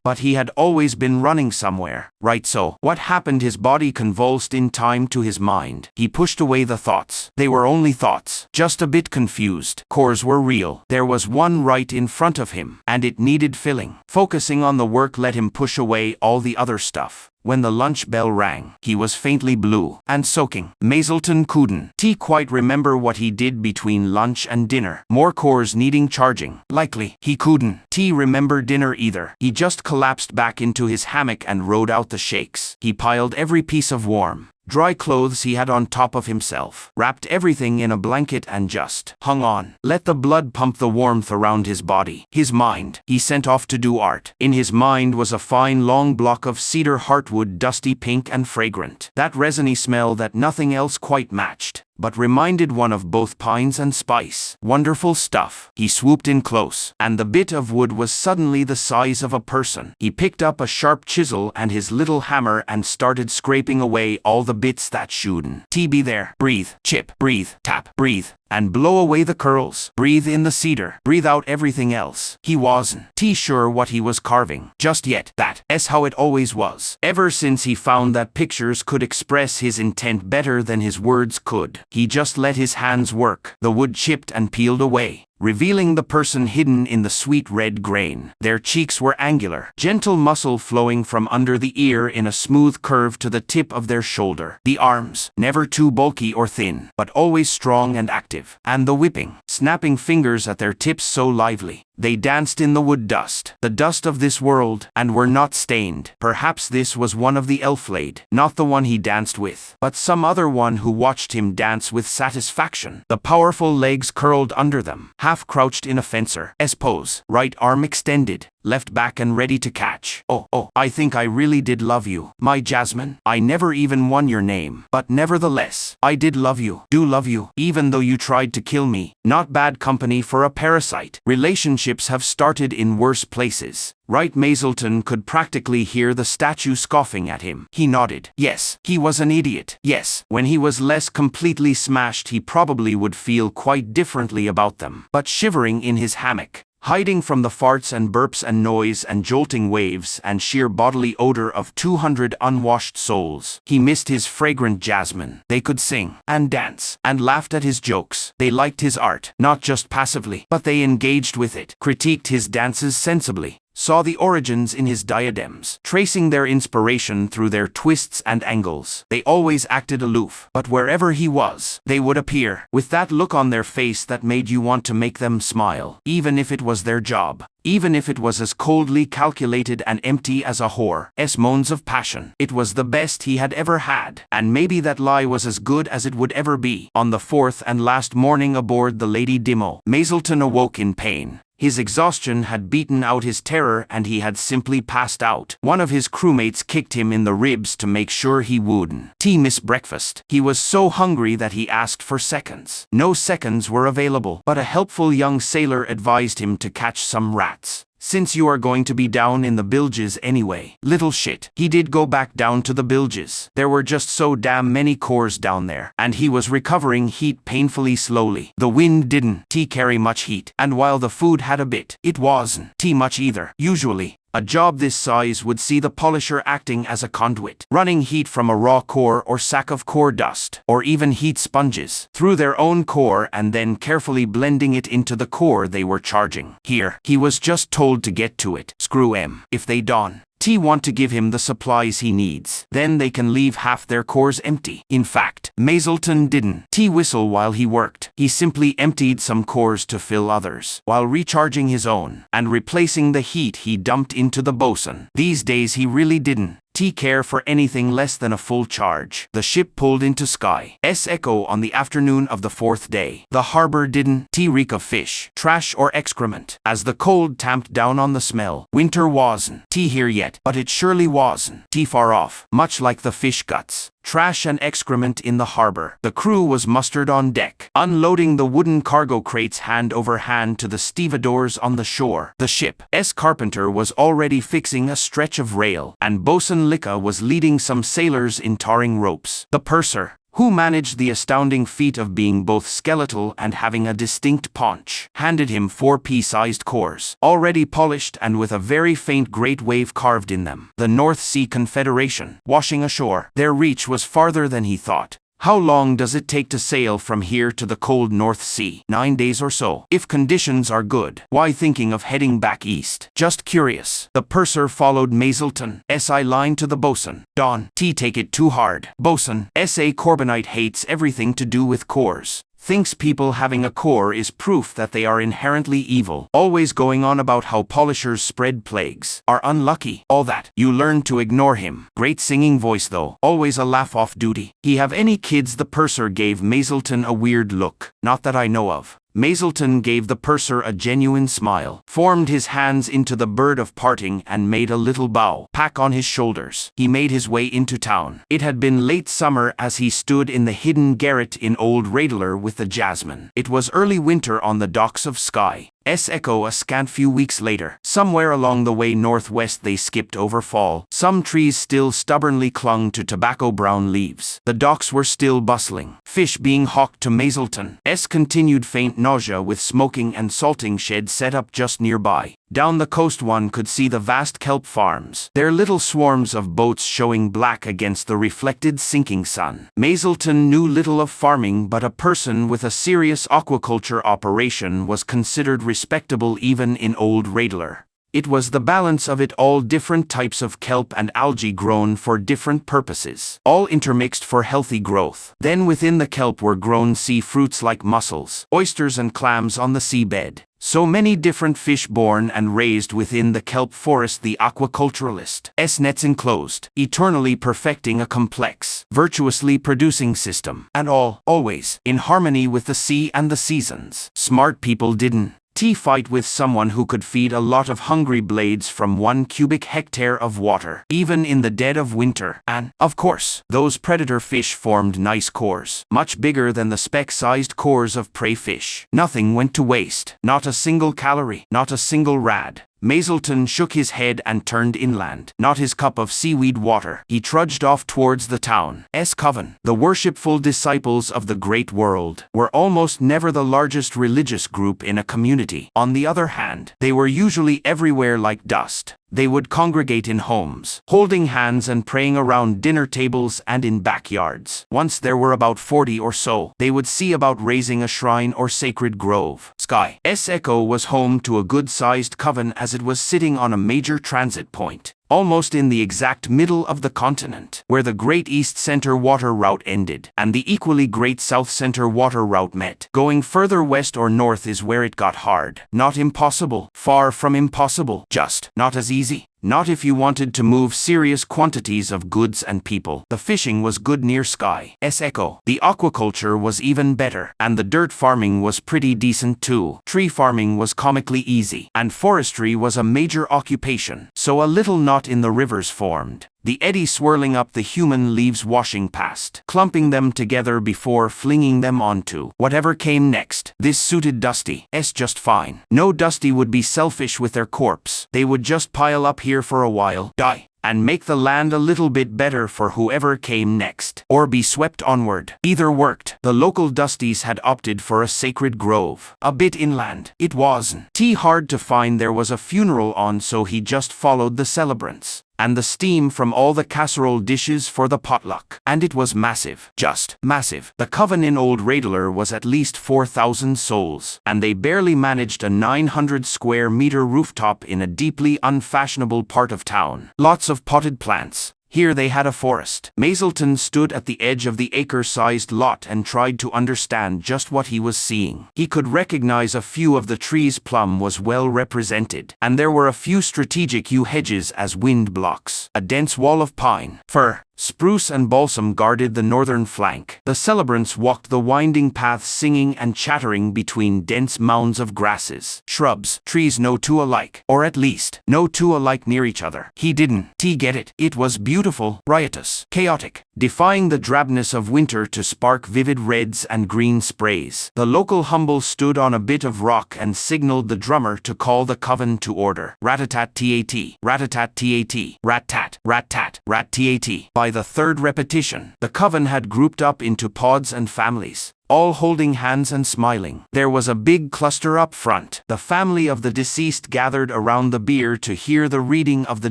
But he had always been running somewhere. Right, so what happened? His body convulsed in time to his mind. He pushed away the thoughts. They were only thoughts. Just a bit confused. Cores were real. There was one right in front of him, and it needed filling. Focusing on the work let him push away all the other stuff. When the lunch bell rang, he was faintly blue and soaking. Mazelton couldn't quite remember what he did between lunch and dinner. More cores needing charging. Likely. He couldn't remember dinner either. He just collapsed back into his hammock and rode out the shakes. He piled every piece of warm, dry clothes he had on top of himself, wrapped everything in a blanket and just hung on. Let the blood pump the warmth around his body. His mind, he sent off to do art. In his mind was a fine long block of cedar heartwood, dusty pink and fragrant. That resiny smell that nothing else quite matched, but reminded one of both pines and spice. Wonderful stuff. He swooped in close, and the bit of wood was suddenly the size of a person. He picked up a sharp chisel and his little hammer and started scraping away all the bits that shouldn't be there. Breathe, chip, breathe, tap, breathe, and blow away the curls. Breathe in the cedar. Breathe out everything else. He wasn't sure what he was carving just yet. That's how it always was. Ever since he found that pictures could express his intent better than his words could. He just let his hands work. The wood chipped and peeled away. revealing the person hidden in the sweet red grain. Their cheeks were angular, gentle muscle flowing from under the ear in a smooth curve to the tip of their shoulder. The arms, never too bulky or thin, but always strong and active. And the whipping, snapping fingers at their tips so lively. They danced in the wood dust, the dust of this world, and were not stained. Perhaps this was one of the elflaid, not the one he danced with, but some other one who watched him dance with satisfaction. The powerful legs curled under them, half crouched in a fencer's pose, right arm extended, left back and ready to catch. Oh, I think I really did love you, my Jasmine. I never even won your name, but nevertheless, I did love you, do love you, even though you tried to kill me. Not bad company for a parasite. Relationships have started in worse places. Right? Mazelton could practically hear the statue scoffing at him. He nodded. Yes, he was an idiot. Yes, when he was less completely smashed he probably would feel quite differently about them. But shivering in his hammock, hiding from the farts and burps and noise and jolting waves and sheer bodily odor of 200 unwashed souls, he missed his fragrant Jasmine. They could sing and dance and laughed at his jokes. They liked his art, not just passively, but they engaged with it, critiqued his dances sensibly, saw the origins in his diadems, tracing their inspiration through their twists and angles. They always acted aloof, but wherever he was, they would appear, with that look on their face that made you want to make them smile, even if it was their job. Even if it was as coldly calculated and empty as a whore's moans of passion. It was the best he had ever had, and maybe that lie was as good as it would ever be. On the fourth and last morning aboard the Lady Dimo, Mazelton awoke in pain. His exhaustion had beaten out his terror and he had simply passed out. One of his crewmates kicked him in the ribs to make sure he wouldn't miss breakfast. He was so hungry that he asked for seconds. No seconds were available, but a helpful young sailor advised him to catch some rats, since you are going to be down in the bilges anyway. Little shit. He did go back down to the bilges. There were just so damn many cores down there, and he was recovering heat painfully slowly. The wind didn't carry much heat, and while the food had a bit, it wasn't much either. Usually, a job this size would see the polisher acting as a conduit, running heat from a raw core or sack of core dust, or even heat sponges, through their own core and then carefully blending it into the core they were charging. Here, he was just told to get to it. Screw 'em. If they don't want to give him the supplies he needs, then they can leave half their cores empty. In fact, Mazelton didn't whistle while he worked. He simply emptied some cores to fill others, while recharging his own, and replacing the heat he dumped into the bosun. These days he really didn't care for anything less than a full charge. The ship pulled into Sky's Echo on the afternoon of the fourth day. The harbor didn't reek of fish, trash or excrement. As the cold tamped down on the smell, winter wasn't here yet, but it surely wasn't far off, much like the fish guts, trash and excrement in the harbor. The crew was mustered on deck, unloading the wooden cargo crates hand over hand to the stevedores on the shore. The ship's carpenter was already fixing a stretch of rail, and Bosun Licka was leading some sailors in tarring ropes. The purser, who managed the astounding feat of being both skeletal and having a distinct paunch, handed him 4 pea-sized cores, already polished and with a very faint great wave carved in them. The North Sea Confederation, washing ashore. Their reach was farther than he thought. How long does it take to sail from here to the cold North Sea? 9 days or so. If conditions are good. Why thinking of heading back east? Just curious. The purser followed Mazelton's line to the bosun. Don, take it too hard. Bosun, S.A. Corbinite hates everything to do with cores. Thinks people having a core is proof that they are inherently evil. Always going on about how polishers spread plagues, are unlucky, all that. You learn to ignore him. Great singing voice though. Always a laugh off duty. He have any kids? The purser gave Mazelton a weird look. Not that I know of. Mazelton gave the purser a genuine smile, formed his hands into the bird of parting and made a little bow, pack on his shoulders. He made his way into town. It had been late summer as he stood in the hidden garret in Old Radler with the Jasmine. It was early winter on the docks of Sky's Echo a scant few weeks later. Somewhere along the way northwest they skipped over fall. Some trees still stubbornly clung to tobacco-brown leaves. The docks were still bustling, fish being hawked to Mazelton's continued faint nausea with smoking and salting sheds set up just nearby. Down the coast one could see the vast kelp farms, their little swarms of boats showing black against the reflected sinking sun. Mazelton knew little of farming, but a person with a serious aquaculture operation was considered respectable even in Old Radler. It was the balance of it all, different types of kelp and algae grown for different purposes, all intermixed for healthy growth. Then within the kelp were grown sea fruits like mussels, oysters and clams on the seabed. So many different fish born and raised within the kelp forest, the aquaculturalist's nets enclosed, eternally perfecting a complex, virtuously producing system, and all, always, in harmony with the sea and the seasons. Smart people didn't fight with someone who could feed a lot of hungry blades from 1 cubic hectare of water, even in the dead of winter. And, of course, those predator fish formed nice cores, much bigger than the speck-sized cores of prey fish. Nothing went to waste, not a single calorie, not a single rad. Mazelton shook his head and turned inland. Not his cup of seaweed water. He trudged off towards the town's coven. The worshipful disciples of the great world were almost never the largest religious group in a community. On the other hand, they were usually everywhere like dust. They would congregate in homes, holding hands and praying around dinner tables and in backyards. Once there were about 40 or so. They would see about raising a shrine or sacred grove. Sky's Echo was home to a good-sized coven, as it was sitting on a major transit point, almost in the exact middle of the continent, where the Great East Center Water Route ended, and the equally great South Center Water Route met. Going further west or north is where it got hard. Not impossible, far from impossible, just not as easy. Not if you wanted to move serious quantities of goods and people. The fishing was good near Sky's Echo. The aquaculture was even better, and the dirt farming was pretty decent too. Tree farming was comically easy, and forestry was a major occupation, so a little knot in the rivers formed. The eddy swirling up the human leaves washing past, clumping them together before flinging them onto whatever came next. This suited Dusty's just fine. No, Dusty would be selfish with their corpse. They would just pile up here for a while, die, and make the land a little bit better for whoever came next, or be swept onward. Either worked. The local Dusties had opted for a sacred grove, a bit inland. It wasn't hard to find. There was a funeral on, so he just followed the celebrants, and the steam from all the casserole dishes for the potluck. And it was massive. Just massive. The coven in Old Radler was at least 4,000 souls, and they barely managed a 900 square meter rooftop in a deeply unfashionable part of town. Lots of potted plants. Here they had a forest. Mazelton stood at the edge of the acre-sized lot and tried to understand just what he was seeing. He could recognize a few of the trees. Plum was well represented, and there were a few strategic yew hedges as wind blocks. A dense wall of pine, fir, spruce and balsam guarded the northern flank. The celebrants walked the winding paths, singing and chattering between dense mounds of grasses, shrubs, trees no two alike, or at least, no two alike near each other. He didn't get it. It was beautiful, riotous, chaotic, defying the drabness of winter to spark vivid reds and green sprays. The local humble stood on a bit of rock and signaled the drummer to call the coven to order. Rat-a-tat-tat, rat-a-tat-tat, rat-tat, rat-tat, rat-tat. By the third repetition, the coven had grouped up into pods and families, all holding hands and smiling. There was a big cluster up front. The family of the deceased gathered around the bier to hear the reading of the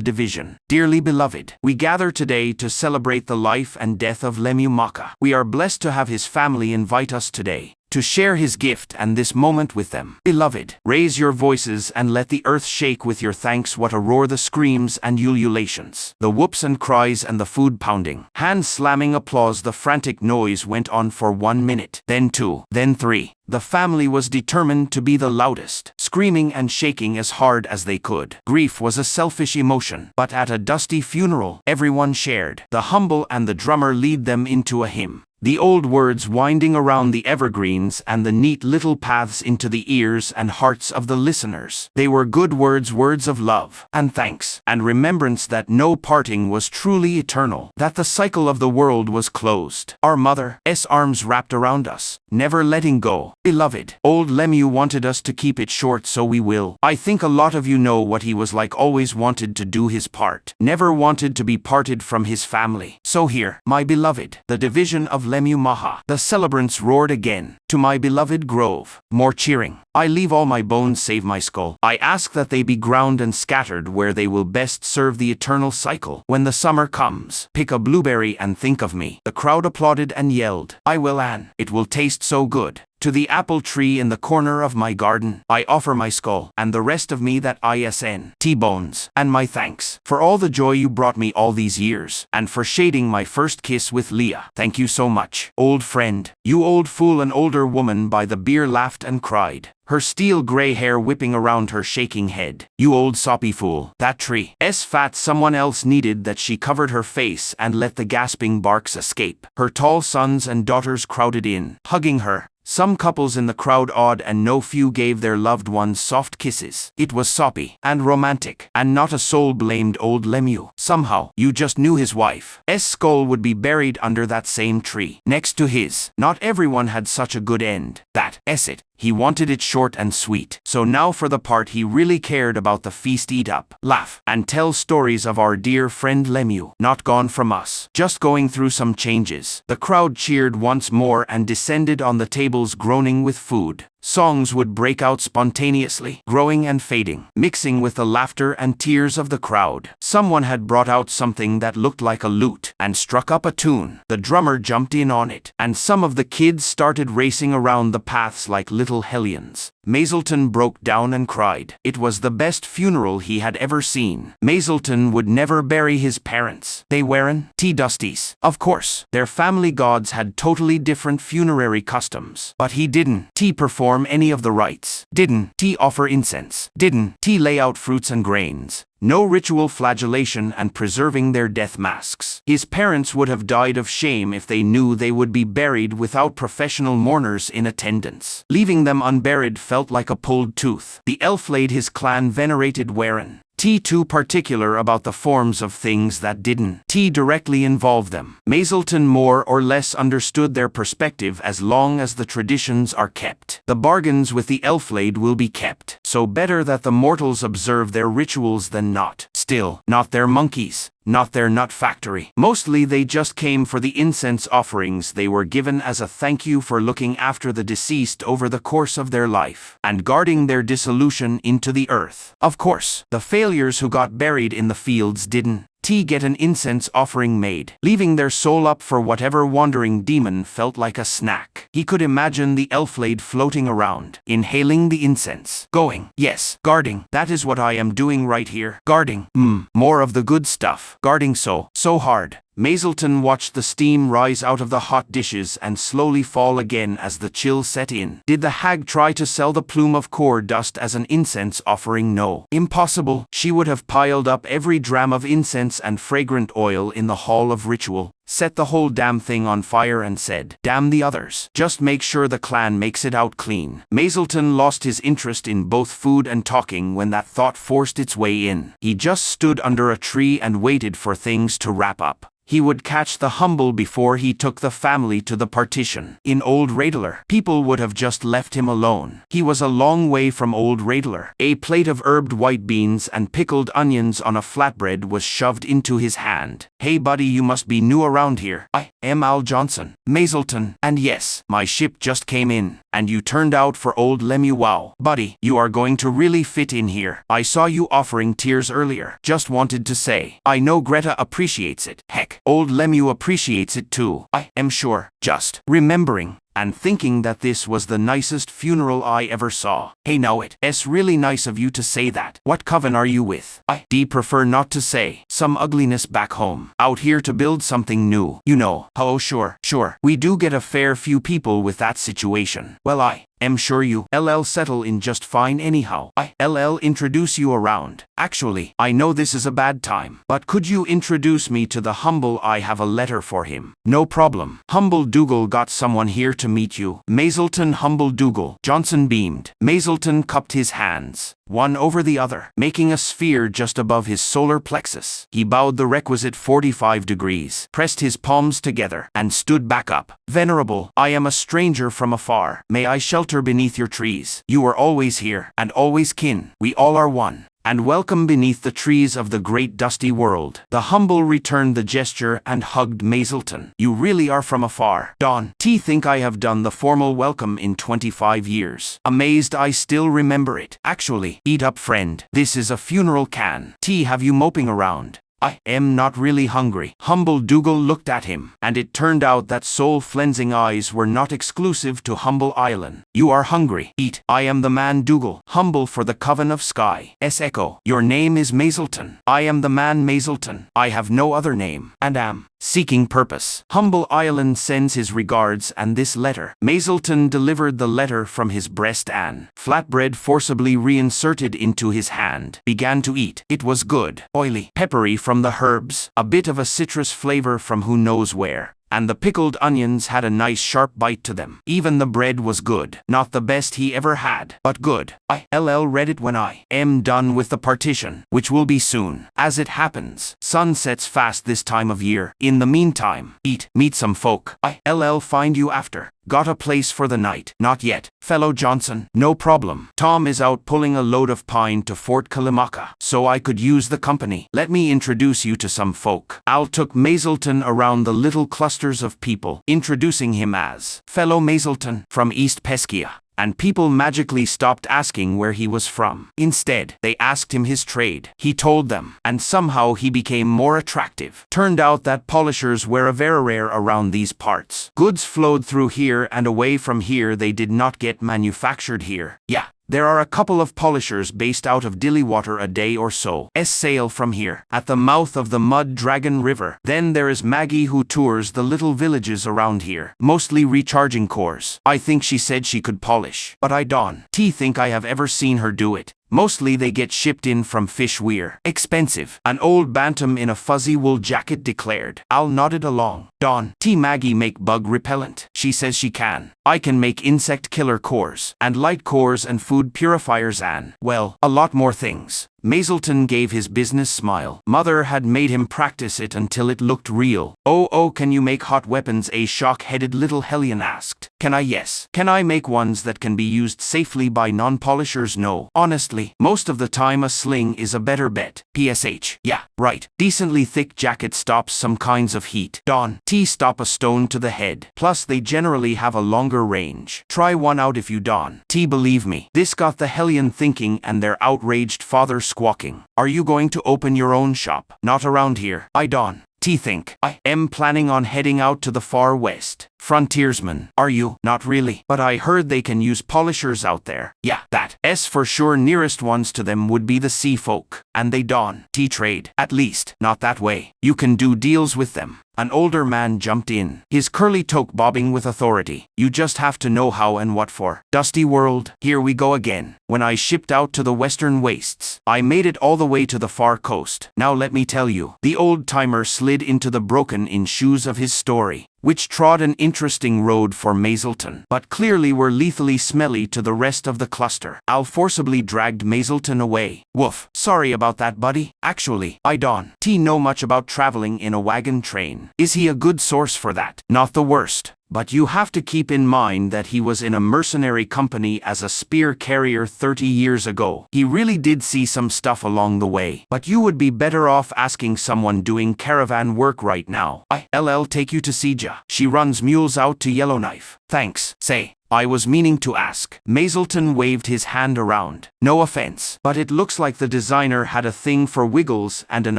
division. Dearly beloved, we gather today to celebrate the life and death of Lemu Maka. We are blessed to have his family invite us today to share his gift and this moment with them. Beloved, raise your voices and let the earth shake with your thanks. What a roar the screams and ululations, the whoops and cries and the food pounding, hand slamming applause. The frantic noise went on for 1 minute, then 2, then 3. The family was determined to be the loudest, screaming and shaking as hard as they could. Grief was a selfish emotion, but at a Dusty funeral, everyone shared. The humble and the drummer lead them into a hymn. The old words winding around the evergreens and the neat little paths into the ears and hearts of the listeners. They were good words, words of love and thanks and remembrance that no parting was truly eternal, that the cycle of the world was closed. Our mother's arms wrapped around us, never letting go. Beloved, old Lemu wanted us to keep it short, so we will. I think a lot of you know what he was like. Always wanted to do his part. Never wanted to be parted from his family. So here, my beloved, the division of Lemu Maha. The celebrants roared again. To my beloved grove. More cheering. I leave all my bones save my skull. I ask that they be ground and scattered where they will best serve the eternal cycle. When the summer comes, pick a blueberry and think of me. The crowd applauded and yelled. I will, Anne. It will taste so good. To the apple tree in the corner of my garden, I offer my skull, and the rest of me that ISN, T-bones, and my thanks, for all the joy you brought me all these years, and for shading my first kiss with Leah. Thank you so much, old friend. You old fool. An older woman by the beer laughed and cried, her steel-gray hair whipping around her shaking head. You old soppy fool. That tree. Fat. Someone else needed that. She covered her face and let the gasping barks escape. Her tall sons and daughters crowded in, hugging her. Some couples in the crowd awed, and no few gave their loved ones soft kisses. It was soppy and romantic, and not a soul blamed old Lemu. Somehow, you just knew his wife's skull would be buried under that same tree, next to his. Not everyone had such a good end. That's it. He wanted it short and sweet. So now for the part he really cared about, the feast. Eat up, laugh, and tell stories of our dear friend Lemu, not gone from us, just going through some changes. The crowd cheered once more and descended on the tables, groaning with food. Songs would break out spontaneously, growing and fading, mixing with the laughter and tears of the crowd. Someone had brought out something that looked like a lute, and struck up a tune. The drummer jumped in on it, and some of the kids started racing around the paths like little hellions. Mazelton broke down and cried. It was the best funeral he had ever seen. Mazelton would never bury his parents. They weren't Dusties. Of course, their family gods had totally different funerary customs. But he didn't perform any of the rites. Didn't offer incense. Didn't lay out fruits and grains. No ritual flagellation and preserving their death masks. His parents would have died of shame if they knew they would be buried without professional mourners in attendance. Leaving them unburied felt like a pulled tooth. The elf laid his clan venerated Warren. Too particular about the forms of things that didn't directly involve them. Mazelton more or less understood their perspective. As long as the traditions are kept, the bargains with the elflaid will be kept. So better that the mortals observe their rituals than not. Still, not their monkeys. Not their nut factory. Mostly they just came for the incense offerings they were given as a thank you for looking after the deceased over the course of their life, and guarding their dissolution into the earth. Of course, the failures who got buried in the fields didn't get an incense offering made, leaving their soul up for whatever wandering demon felt like a snack. He could imagine the elflaid floating around, inhaling the incense, going, yes, guarding, that is what I am doing right here. Guarding, more of the good stuff. Guarding so hard. Mazelton watched the steam rise out of the hot dishes and slowly fall again as the chill set in. Did the hag try to sell the plume of core dust as an incense offering? No. Impossible. She would have piled up every dram of incense and fragrant oil in the hall of ritual, set the whole damn thing on fire, and said, damn the others. Just make sure the clan makes it out clean. Mazelton lost his interest in both food and talking when that thought forced its way in. He just stood under a tree and waited for things to wrap up. He would catch the humble before he took the family to the partition. In Old Radler, people would have just left him alone. He was a long way from Old Radler. A plate of herbed white beans and pickled onions on a flatbread was shoved into his hand. Hey buddy, you must be new around here. I am Al Johnson, Mazelton, and yes, my ship just came in, and you turned out for old Lemu. Wow, buddy, you are going to really fit in here. I saw you offering tears earlier. Just wanted to say, I know Greta appreciates it. Heck, old Lemu appreciates it too. I am sure. Just remembering and thinking that this was the nicest funeral I ever saw. Hey now it's really nice of you to say that. What coven are you with? I prefer not to say. Some ugliness back home. Out here to build something new. You know. Oh sure. We do get a fair few people with that situation. Well, I am sure you settle in just fine anyhow. I introduce you around. Actually, I know this is a bad time, but could you introduce me to the humble? I have a letter for him. No problem. Humble Dougal got someone here to meet you. Mazelton. Humble Dougal. Johnson beamed. Mazelton cupped his hands, one over the other, making a sphere just above his solar plexus. He bowed the requisite 45 degrees, pressed his palms together, and stood back up. Venerable, I am a stranger from afar. May I shelter shelter beneath your trees. You are always here, and always kin. We all are one. And welcome beneath the trees of the great dusty world. The humble returned the gesture and hugged Mazelton. You really are from afar. Dawn. T think I have done the formal welcome in 25 years. Amazed I still remember it. Actually, eat up friend. This is a funeral can. T have you moping around? I am not really hungry. Humble Dougal looked at him, and it turned out that soul-flensing eyes were not exclusive to Humble Island. You are hungry. Eat. I am the man Dougal, humble for the coven of sky. S echo. Your name is Mazelton. I am the man Mazelton. I have no other name, and am seeking purpose. Humble Island sends his regards and this letter. Mazelton delivered the letter from his breast and, flatbread forcibly reinserted into his hand, began to eat. It was good, oily, peppery from the herbs, a bit of a citrus flavor from who knows where. And the pickled onions had a nice sharp bite to them. Even the bread was good. Not the best he ever had, but good. I read it when I am done with the partition, which will be soon. As it happens, sun sets fast this time of year. In the meantime, meet some folk. I'll find you after. Got a place for the night? Not yet. Fellow Johnson, no problem. Tom is out pulling a load of pine to Fort Kalimaka, so I could use the company. Let me introduce you to some folk. Al took Mazelton around the little clusters of people, introducing him as Fellow Mazelton from East Pescia. And people magically stopped asking where he was from. Instead, they asked him his trade. He told them, and somehow he became more attractive. Turned out that polishers were a very rare around these parts. Goods flowed through here and away from here. They did not get manufactured here. Yeah. There are a couple of polishers based out of Dillywater a day or so. Sail from here, at the mouth of the Mud Dragon River. Then there is Maggie who tours the little villages around here, mostly recharging cores. I think she said she could polish, but I don't think I have ever seen her do it. Mostly they get shipped in from Fish Weir. Expensive. An old bantam in a fuzzy wool jacket declared. Al nodded along. Dawn. Maggie make bug repellent. She says she can. I can make insect killer cores, and light cores and food purifiers and, well, a lot more things. Mazelton gave his business smile. Mother had made him practice it until it looked real. Oh, can you make hot weapons? A shock-headed little hellion asked. Can I? Yes. Can I make ones that can be used safely by non-polishers? No. Honestly, most of the time a sling is a better bet. PSH. Yeah, right. Decently thick jacket stops some kinds of heat. Dawn. Stop a stone to the head. Plus they generally have a longer range. Try one out if you don't. Believe me. This got the hellion thinking and their outraged father squawking. Are you going to open your own shop? Not around here. I don't think. I am planning on heading out to the far west. Frontiersman. Are you? Not really. But I heard they can use polishers out there. Yeah, that. For sure nearest ones to them would be the sea folk. And they don't trade. At least, not that way. You can do deals with them. An older man jumped in, his curly toque bobbing with authority. You just have to know how and what for. Dusty world, here we go again. When I shipped out to the western wastes, I made it all the way to the far coast. Now let me tell you, the old-timer slid into the broken-in shoes of his story, which trod an interesting road for Mazelton, but clearly were lethally smelly to the rest of the cluster. Al forcibly dragged Mazelton away. Woof. Sorry about that, buddy. Actually, I don't know much about traveling in a wagon train. Is he a good source for that? Not the worst. But you have to keep in mind that he was in a mercenary company as a spear carrier 30 years ago. He really did see some stuff along the way. But you would be better off asking someone doing caravan work right now. I'll take you to Sija. She runs mules out to Yellowknife. Thanks. Say. I was meaning to ask. Mazelton waved his hand around. No offense, but it looks like the designer had a thing for wiggles and an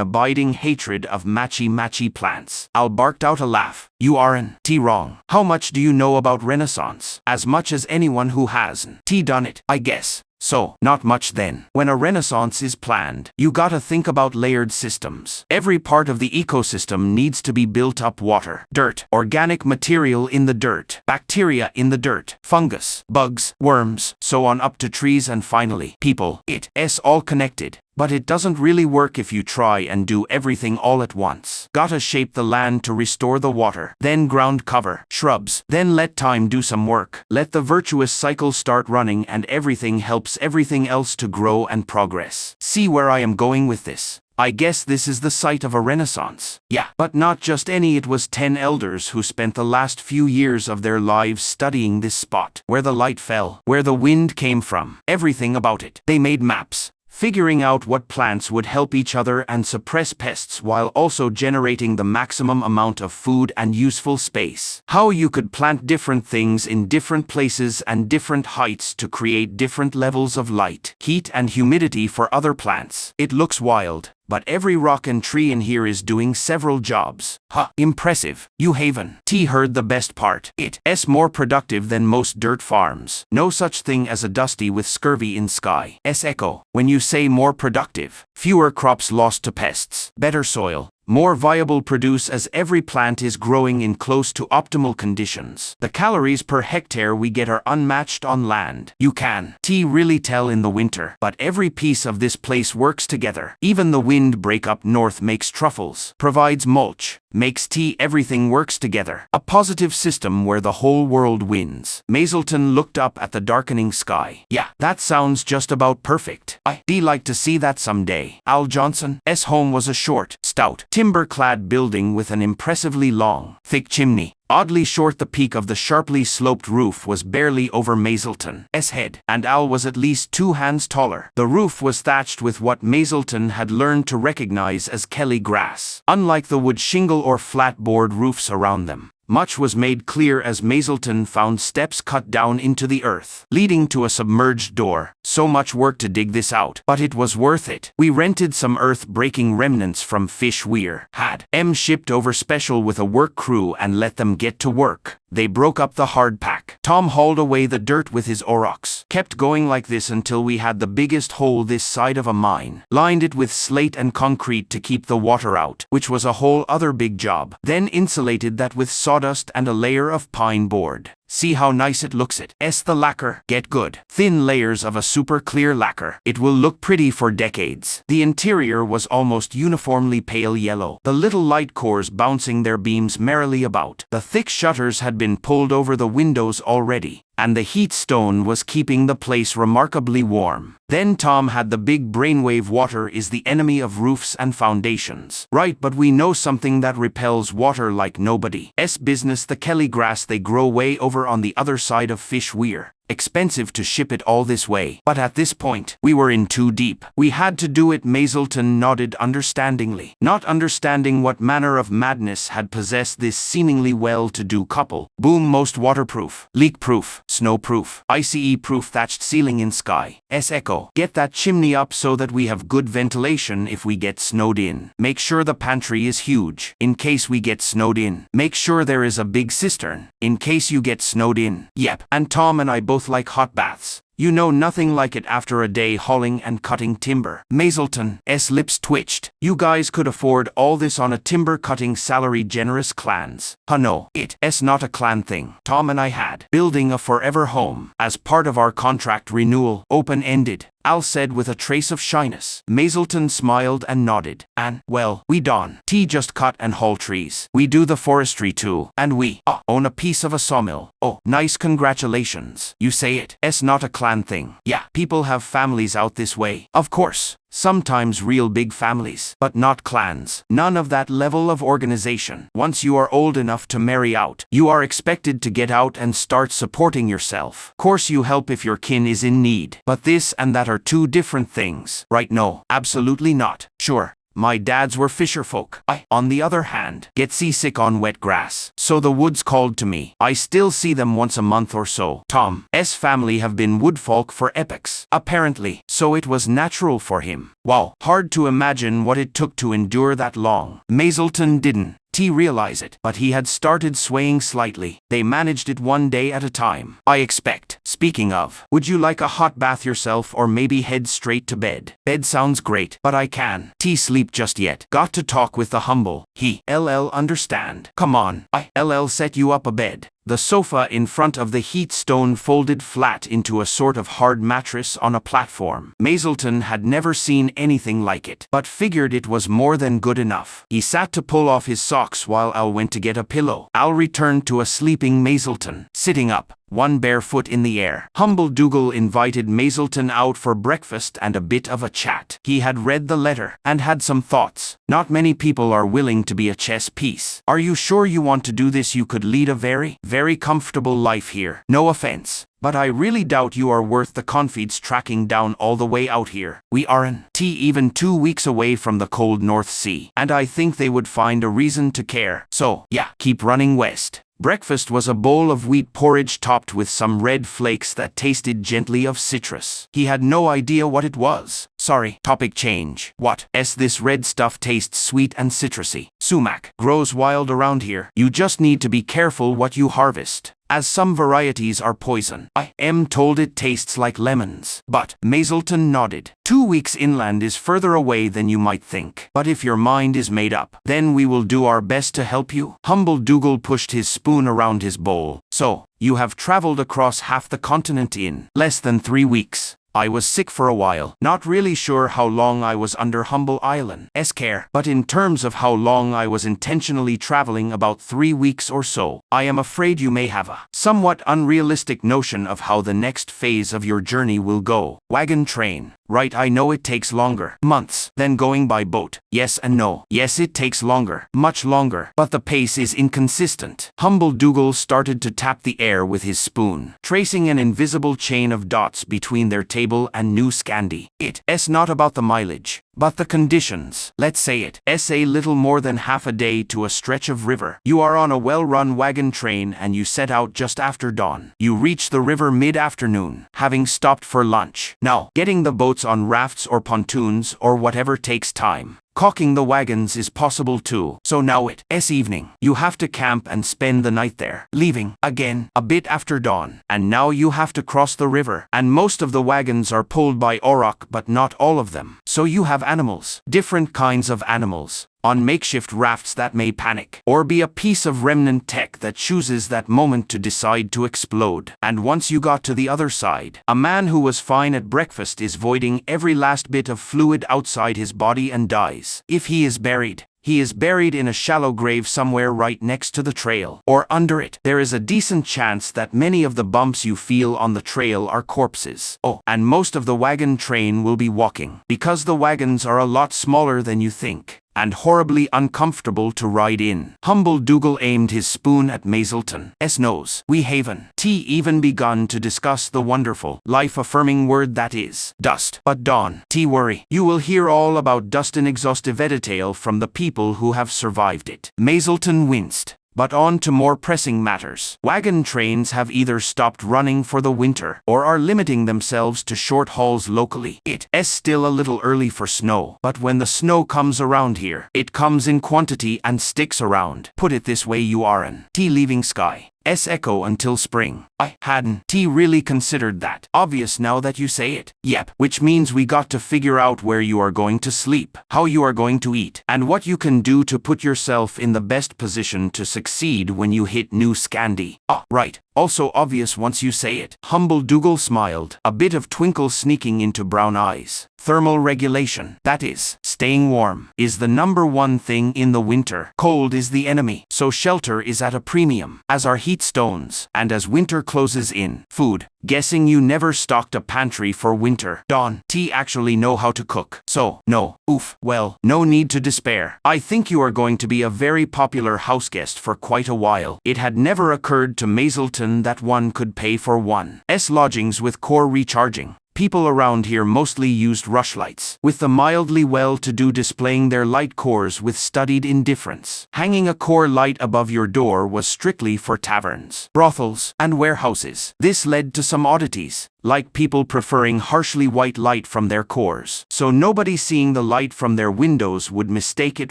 abiding hatred of matchy-matchy plants. Al barked out a laugh. You aren't wrong. How much do you know about Renaissance? As much as anyone who hasn't done it, I guess. So, not much then. When a renaissance is planned, you gotta think about layered systems. Every part of the ecosystem needs to be built up: water, dirt, organic material in the dirt, bacteria in the dirt, fungus, bugs, worms, so on up to trees and finally, people. It's all connected. But it doesn't really work if you try and do everything all at once. Gotta shape the land to restore the water, then ground cover, shrubs, then let time do some work. Let the virtuous cycle start running and everything helps everything else to grow and progress. See where I am going with this? I guess this is the site of a renaissance. Yeah, but not just any, it was 10 elders who spent the last few years of their lives studying this spot, where the light fell, where the wind came from, everything about it. They made maps, figuring out what plants would help each other and suppress pests while also generating the maximum amount of food and useful space. How you could plant different things in different places and different heights to create different levels of light, heat and humidity for other plants. It looks wild, but every rock and tree in here is doing several jobs. Impressive. You haven. T heard the best part. It's more productive than most dirt farms. No such thing as a dusty with scurvy in sky. Echo. When you say more productive, fewer crops lost to pests, better soil, more viable produce as every plant is growing in close to optimal conditions. The calories per hectare we get are unmatched on land. You can really tell in the winter, but every piece of this place works together. Even the wind break up north makes truffles, provides mulch, makes tea, everything works together. A positive system where the whole world wins. Mazelton looked up at the darkening sky. Yeah, that sounds just about perfect. I'd like to see that someday. Al Johnson's home was a short, stout, timber-clad building with an impressively long, thick chimney. Oddly short, the peak of the sharply sloped roof was barely over Mazelton's head, and Al was at least 2 hands taller. The roof was thatched with what Mazelton had learned to recognize as Kelly grass. Unlike the wood shingle or flat board roofs around them, much was made clear as Mazelton found steps cut down into the earth, leading to a submerged door. So much work to dig this out, but it was worth it. We rented some earth-breaking remnants from fish weir had shipped over special with a work crew and let them get to work. They broke up the hard pack. Tom hauled away the dirt with his aurochs. Kept going like this until we had the biggest hole this side of a mine. Lined it with slate and concrete to keep the water out, which was a whole other big job. Then insulated that with sawdust and a layer of pine board. See how nice it looks. The lacquer. Get good. Thin layers of a super clear lacquer. It will look pretty for decades. The interior was almost uniformly pale yellow, the little light cores bouncing their beams merrily about. The thick shutters had been pulled over the windows already, and the heat stone was keeping the place remarkably warm. Then Tom had the big brainwave: water is the enemy of roofs and foundations. Right, but we know something that repels water like nobody's business: the Kelly grass they grow way over on the other side of Fish Weir. Expensive to ship it all this way. But at this point, we were in too deep. We had to do it. Mazelton nodded understandingly, not understanding what manner of madness had possessed this seemingly well-to-do couple. Boom. Most waterproof, leak-proof, snow-proof, ICE-proof thatched ceiling in sky. Echo. Get that chimney up so that we have good ventilation if we get snowed in. Make sure the pantry is huge, in case we get snowed in. Make sure there is a big cistern, in case you get snowed in. Yep. And Tom and I both like hot baths. You know, nothing like it after a day hauling and cutting timber. Mazelton's lips twitched. You guys could afford all this on a timber-cutting salary. Generous clans. No, it's not a clan thing. Tom and I had building a forever home as part of our contract renewal. Open-ended, Al said with a trace of shyness. Mazelton smiled and nodded. And, well, we don't just cut and haul trees. We do the forestry too. And we own a piece of a sawmill. Oh, nice, congratulations. You say it's not a clan thing. Yeah, people have families out this way. Of course. Sometimes real big families, but not clans. None of that level of organization. Once you are old enough to marry out, you are expected to get out and start supporting yourself. Course you help if your kin is in need, but this and that are two different things. Right? No, absolutely not. Sure. My dads were fisherfolk. I, on the other hand, get seasick on wet grass. So the woods called to me. I still see them once a month or so. Tom's family have been woodfolk for epochs, apparently, so it was natural for him. Wow, hard to imagine what it took to endure that long. Mazelton didn't realize it, but he had started swaying slightly. They managed it one day at a time. I expect. Speaking of, would you like a hot bath yourself or maybe head straight to bed? Bed sounds great, but I can sleep just yet. Got to talk with the humble. Understand. Come on. I'll set you up a bed. The sofa in front of the heat stone folded flat into a sort of hard mattress on a platform. Mazelton had never seen anything like it, but figured it was more than good enough. He sat to pull off his socks while Al went to get a pillow. Al returned to a sleeping Mazelton. Sitting up, one bare foot in the air. Humble Dougal invited Mazelton out for breakfast and a bit of a chat. He had read the letter and had some thoughts. Not many people are willing to be a chess piece. Are you sure you want to do this? You could lead a very comfortable life here. No offense, but I really doubt you are worth the confidence tracking down all the way out here. We aren't even 2 weeks away from the cold North Sea, and I think they would find a reason to care. So, yeah, keep running west. Breakfast was a bowl of wheat porridge topped with some red flakes that tasted gently of citrus. He had no idea what it was. Sorry, topic change. What? This red stuff tastes sweet and citrusy. Sumac grows wild around here. You just need to be careful what you harvest, as some varieties are poison. I am told it tastes like lemons. But Mazelton nodded. 2 weeks inland is further away than you might think. But if your mind is made up, then we will do our best to help you. Humble Dougal pushed his spoon around his bowl. So, you have traveled across half the continent in less than 3 weeks. I was sick for a while, not really sure how long I was under Humble Island's care, but in terms of how long I was intentionally traveling, about 3 weeks or so. I am afraid you may have a somewhat unrealistic notion of how the next phase of your journey will go. Wagon train. Right, I know it takes longer, months, than going by boat. Yes and no. Yes, it takes longer, much longer, but the pace is inconsistent. Humble Dougal started to tap the air with his spoon, tracing an invisible chain of dots between their table and New Scandi. It's not about the mileage, but the conditions. Let's say it's a little more than half a day to a stretch of river. You are on a well-run wagon train and you set out just after dawn. You reach the river mid-afternoon, having stopped for lunch. Now, getting the boats on rafts or pontoons or whatever takes time. Caulking the wagons is possible too. So now it's evening. You have to camp and spend the night there, leaving again a bit after dawn. And now you have to cross the river, and most of the wagons are pulled by auroch, but not all of them. So you have animals, different kinds of animals, on makeshift rafts that may panic, or be a piece of remnant tech that chooses that moment to decide to explode. And once you got to the other side, a man who was fine at breakfast is voiding every last bit of fluid outside his body and dies. If he is buried, he is buried in a shallow grave somewhere right next to the trail, or under it. There is a decent chance that many of the bumps you feel on the trail are corpses. Oh, and most of the wagon train will be walking, because the wagons are a lot smaller than you think, and horribly uncomfortable to ride in. Humble Dougal aimed his spoon at Mazelton's nose. We haven't even begun to discuss the wonderful, life-affirming word that is dust. But don't worry, you will hear all about dust in exhaustive detail from the people who have survived it. Mazelton winced. But on to more pressing matters. Wagon trains have either stopped running for the winter, or are limiting themselves to short hauls locally. It's still a little early for snow, but when the snow comes around here, it comes in quantity and sticks around. Put it this way, you aren't leaving Sky Echo until spring. I hadn't really considered that. Obvious now that you say it. Yep, which means we got to figure out where you are going to sleep, how you are going to eat, and what you can do to put yourself in the best position to succeed when you hit New Scandi. Right. Also obvious once you say it. Humble Dougal smiled, a bit of twinkle sneaking into brown eyes. Thermal regulation, that is, staying warm, is the #1 thing in the winter. Cold is the enemy, so shelter is at a premium, as are heat stones. And as winter closes in, food. Guessing you never stocked a pantry for winter. Don't actually know how to cook. So, no. Well, no need to despair. I think you are going to be a very popular houseguest for quite a while. It had never occurred to Mazelton that one could pay for one's lodgings with core recharging. People around here mostly used rushlights, with the mildly well-to-do displaying their light cores with studied indifference. Hanging a core light above your door was strictly for taverns, brothels, and warehouses. This led to some oddities, like people preferring harshly white light from their cores, so nobody seeing the light from their windows would mistake it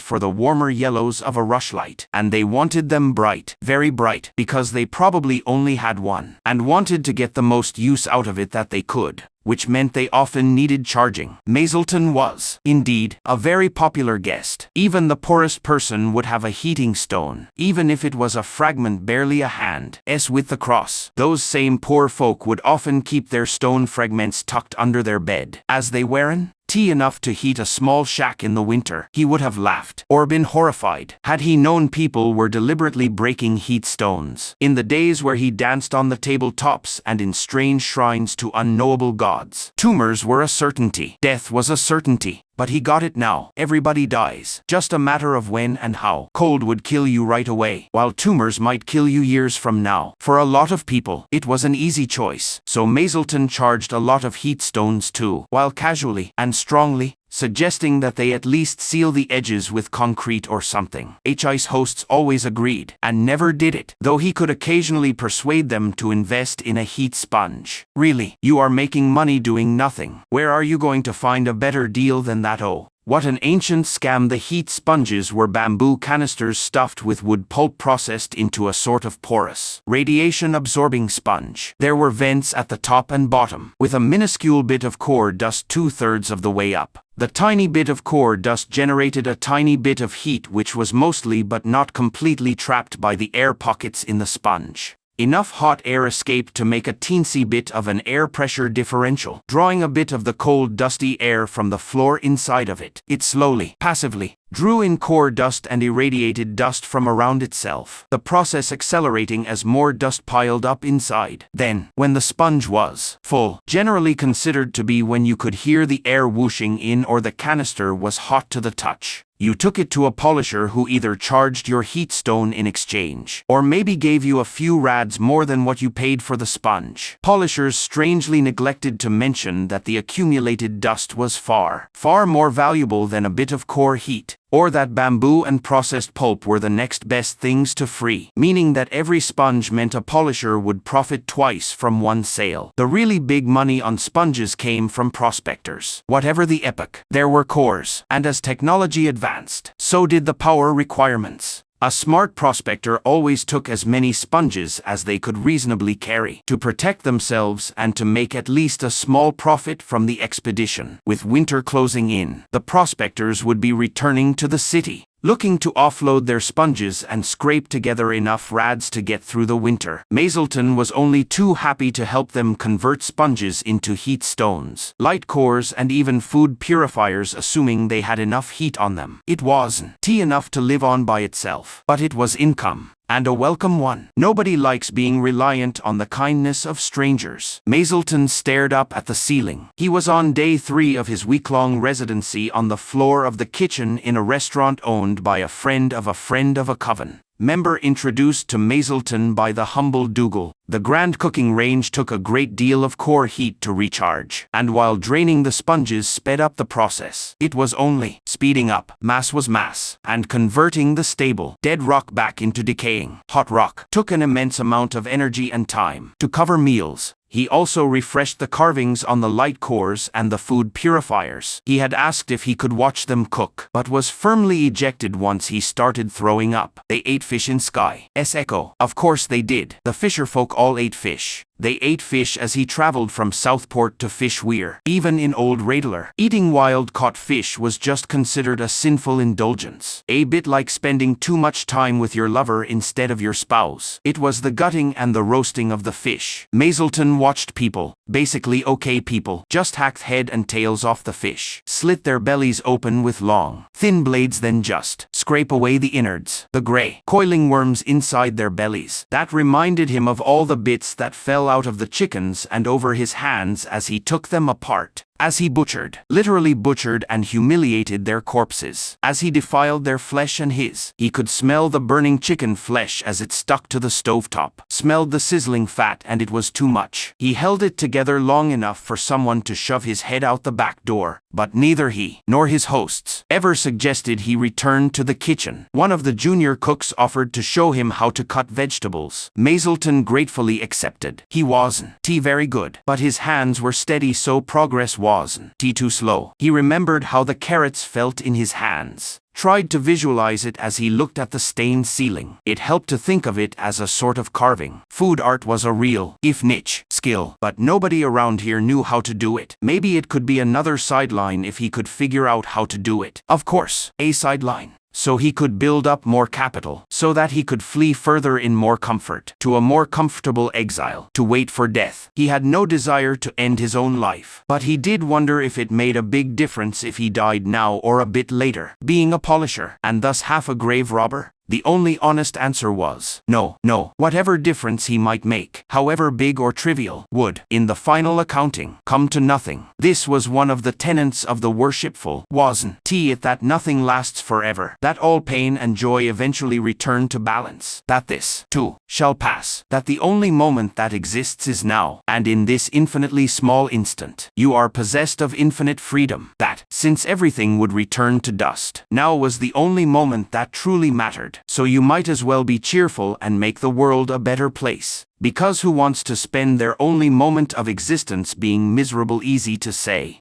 for the warmer yellows of a rushlight. And they wanted them bright, very bright, because they probably only had one, and wanted to get the most use out of it that they could, which meant they often needed charging. Mazelton was, indeed, a very popular guest. Even the poorest person would have a heating stone, even if it was a fragment barely a hand's width across. Those same poor folk would often keep their stone fragments tucked under their bed, as they weren't tea enough to heat a small shack in the winter, he would have laughed or been horrified had he known people were deliberately breaking heat stones. In the days where he danced on the tabletops and in strange shrines to unknowable gods, tumors were a certainty. Death was a certainty. But he got it now. Everybody dies. Just a matter of when and how. Cold would kill you right away, while tumors might kill you years from now. For a lot of people, it was an easy choice. So Mazelton charged a lot of heat stones too, while casually and strongly suggesting that they at least seal the edges with concrete or something. HI's hosts always agreed, and never did it, though he could occasionally persuade them to invest in a heat sponge. Really, you are making money doing nothing. Where are you going to find a better deal than that? Oh, what an ancient scam. The heat sponges were bamboo canisters stuffed with wood pulp processed into a sort of porous, radiation-absorbing sponge. There were vents at the top and bottom, with a minuscule bit of core dust 2/3 of the way up. The tiny bit of core dust generated a tiny bit of heat which was mostly but not completely trapped by the air pockets in the sponge. Enough hot air escaped to make a teensy bit of an air pressure differential, drawing a bit of the cold, dusty air from the floor inside of it. It slowly, passively, drew in core dust and irradiated dust from around itself, the process accelerating as more dust piled up inside. Then, when the sponge was full, generally considered to be when you could hear the air whooshing in or the canister was hot to the touch, you took it to a polisher who either charged your heat stone in exchange, or maybe gave you a few rads more than what you paid for the sponge. Polishers strangely neglected to mention that the accumulated dust was far more valuable than a bit of core heat, or that bamboo and processed pulp were the next best things to free, meaning that every sponge meant a polisher would profit twice from one sale. The really big money on sponges came from prospectors. Whatever the epoch, there were cores, and as technology advanced, so did the power requirements. A smart prospector always took as many sponges as they could reasonably carry, to protect themselves and to make at least a small profit from the expedition. With winter closing in, the prospectors would be returning to the city, looking to offload their sponges and scrape together enough rads to get through the winter. Mazelton was only too happy to help them convert sponges into heat stones, light cores, and even food purifiers, assuming they had enough heat on them. It wasn't enough to live on by itself, but it was income. And a welcome one. Nobody likes being reliant on the kindness of strangers. Mazelton stared up at the ceiling. He was on day 3 of his week-long residency on the floor of the kitchen in a restaurant owned by a friend of a coven member introduced to Mazelton by the humble Dougal. The grand cooking range took a great deal of core heat to recharge, and while draining the sponges sped up the process. It was only speeding up. Mass was mass, and converting the stable, dead rock back into decaying hot rock took an immense amount of energy and time. To cover meals, he also refreshed the carvings on the light cores and the food purifiers. He had asked if he could watch them cook, but was firmly ejected once he started throwing up. They ate fish in Sky's Echo. Of course they did. The fisherfolk all ate fish. They ate fish as he traveled from Southport to Fishweir. Even in Old Radler, eating wild-caught fish was just considered a sinful indulgence. A bit like spending too much time with your lover instead of your spouse. It was the gutting and the roasting of the fish. Mazelton watched people, basically okay people, just hack head and tails off the fish, slit their bellies open with long, thin blades, then just scrape away the innards, the gray, coiling worms inside their bellies. That reminded him of all the bits that fell out of the chickens and over his hands as he took them apart. As he butchered, literally butchered and humiliated their corpses, as he defiled their flesh and his, he could smell the burning chicken flesh as it stuck to the stovetop, smelled the sizzling fat, and it was too much. He held it together long enough for someone to shove his head out the back door, but neither he nor his hosts ever suggested he return to the kitchen. One of the junior cooks offered to show him how to cut vegetables. Mazelton gratefully accepted. He wasn't very good, but his hands were steady, so progress wasn't too slow. He remembered how the carrots felt in his hands, tried to visualize it as he looked at the stained ceiling. It helped to think of it as a sort of carving. Food art was a real, if niche, skill, but nobody around here knew how to do it. Maybe it could be another sideline if he could figure out how to do it. Of course, a sideline. so he could build up more capital, so that he could flee further in more comfort, to a more comfortable exile, to wait for death. He had no desire to end his own life, but he did wonder if it made a big difference if he died now or a bit later, being a polisher, and thus half a grave robber. The only honest answer was, no. Whatever difference he might make, however big or trivial, would, in the final accounting, come to nothing. This was one of the tenets of the worshipful, wasn't it, that nothing lasts forever, that all pain and joy eventually return to balance, that this, too, shall pass, that the only moment that exists is now, and in this infinitely small instant, you are possessed of infinite freedom, that, since everything would return to dust, now was the only moment that truly mattered. So you might as well be cheerful and make the world a better place. Because who wants to spend their only moment of existence being miserable? Easy to say,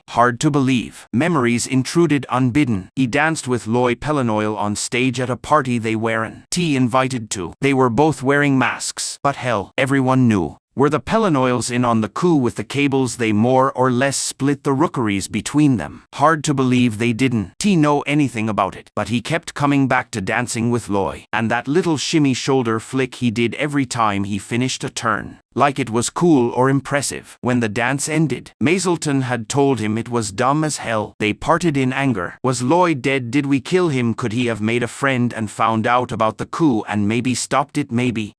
hard to believe. Memories intruded unbidden. He danced with Loy Pelanoil on stage at a party they weren't invited to. They were both wearing masks, but hell, everyone knew. Were the Pelanoils in on the coup with the cables? They more or less split the rookeries between them. Hard to believe they didn't know anything about it, but he kept coming back to dancing with Loy, and that little shimmy shoulder flick he did every time he finished a turn, like it was cool or impressive. When the dance ended, Mazelton had told him it was dumb as hell. They parted in anger. Was Loy dead? Did we kill him? Could he have made a friend and found out about the coup and maybe stopped it? Maybe.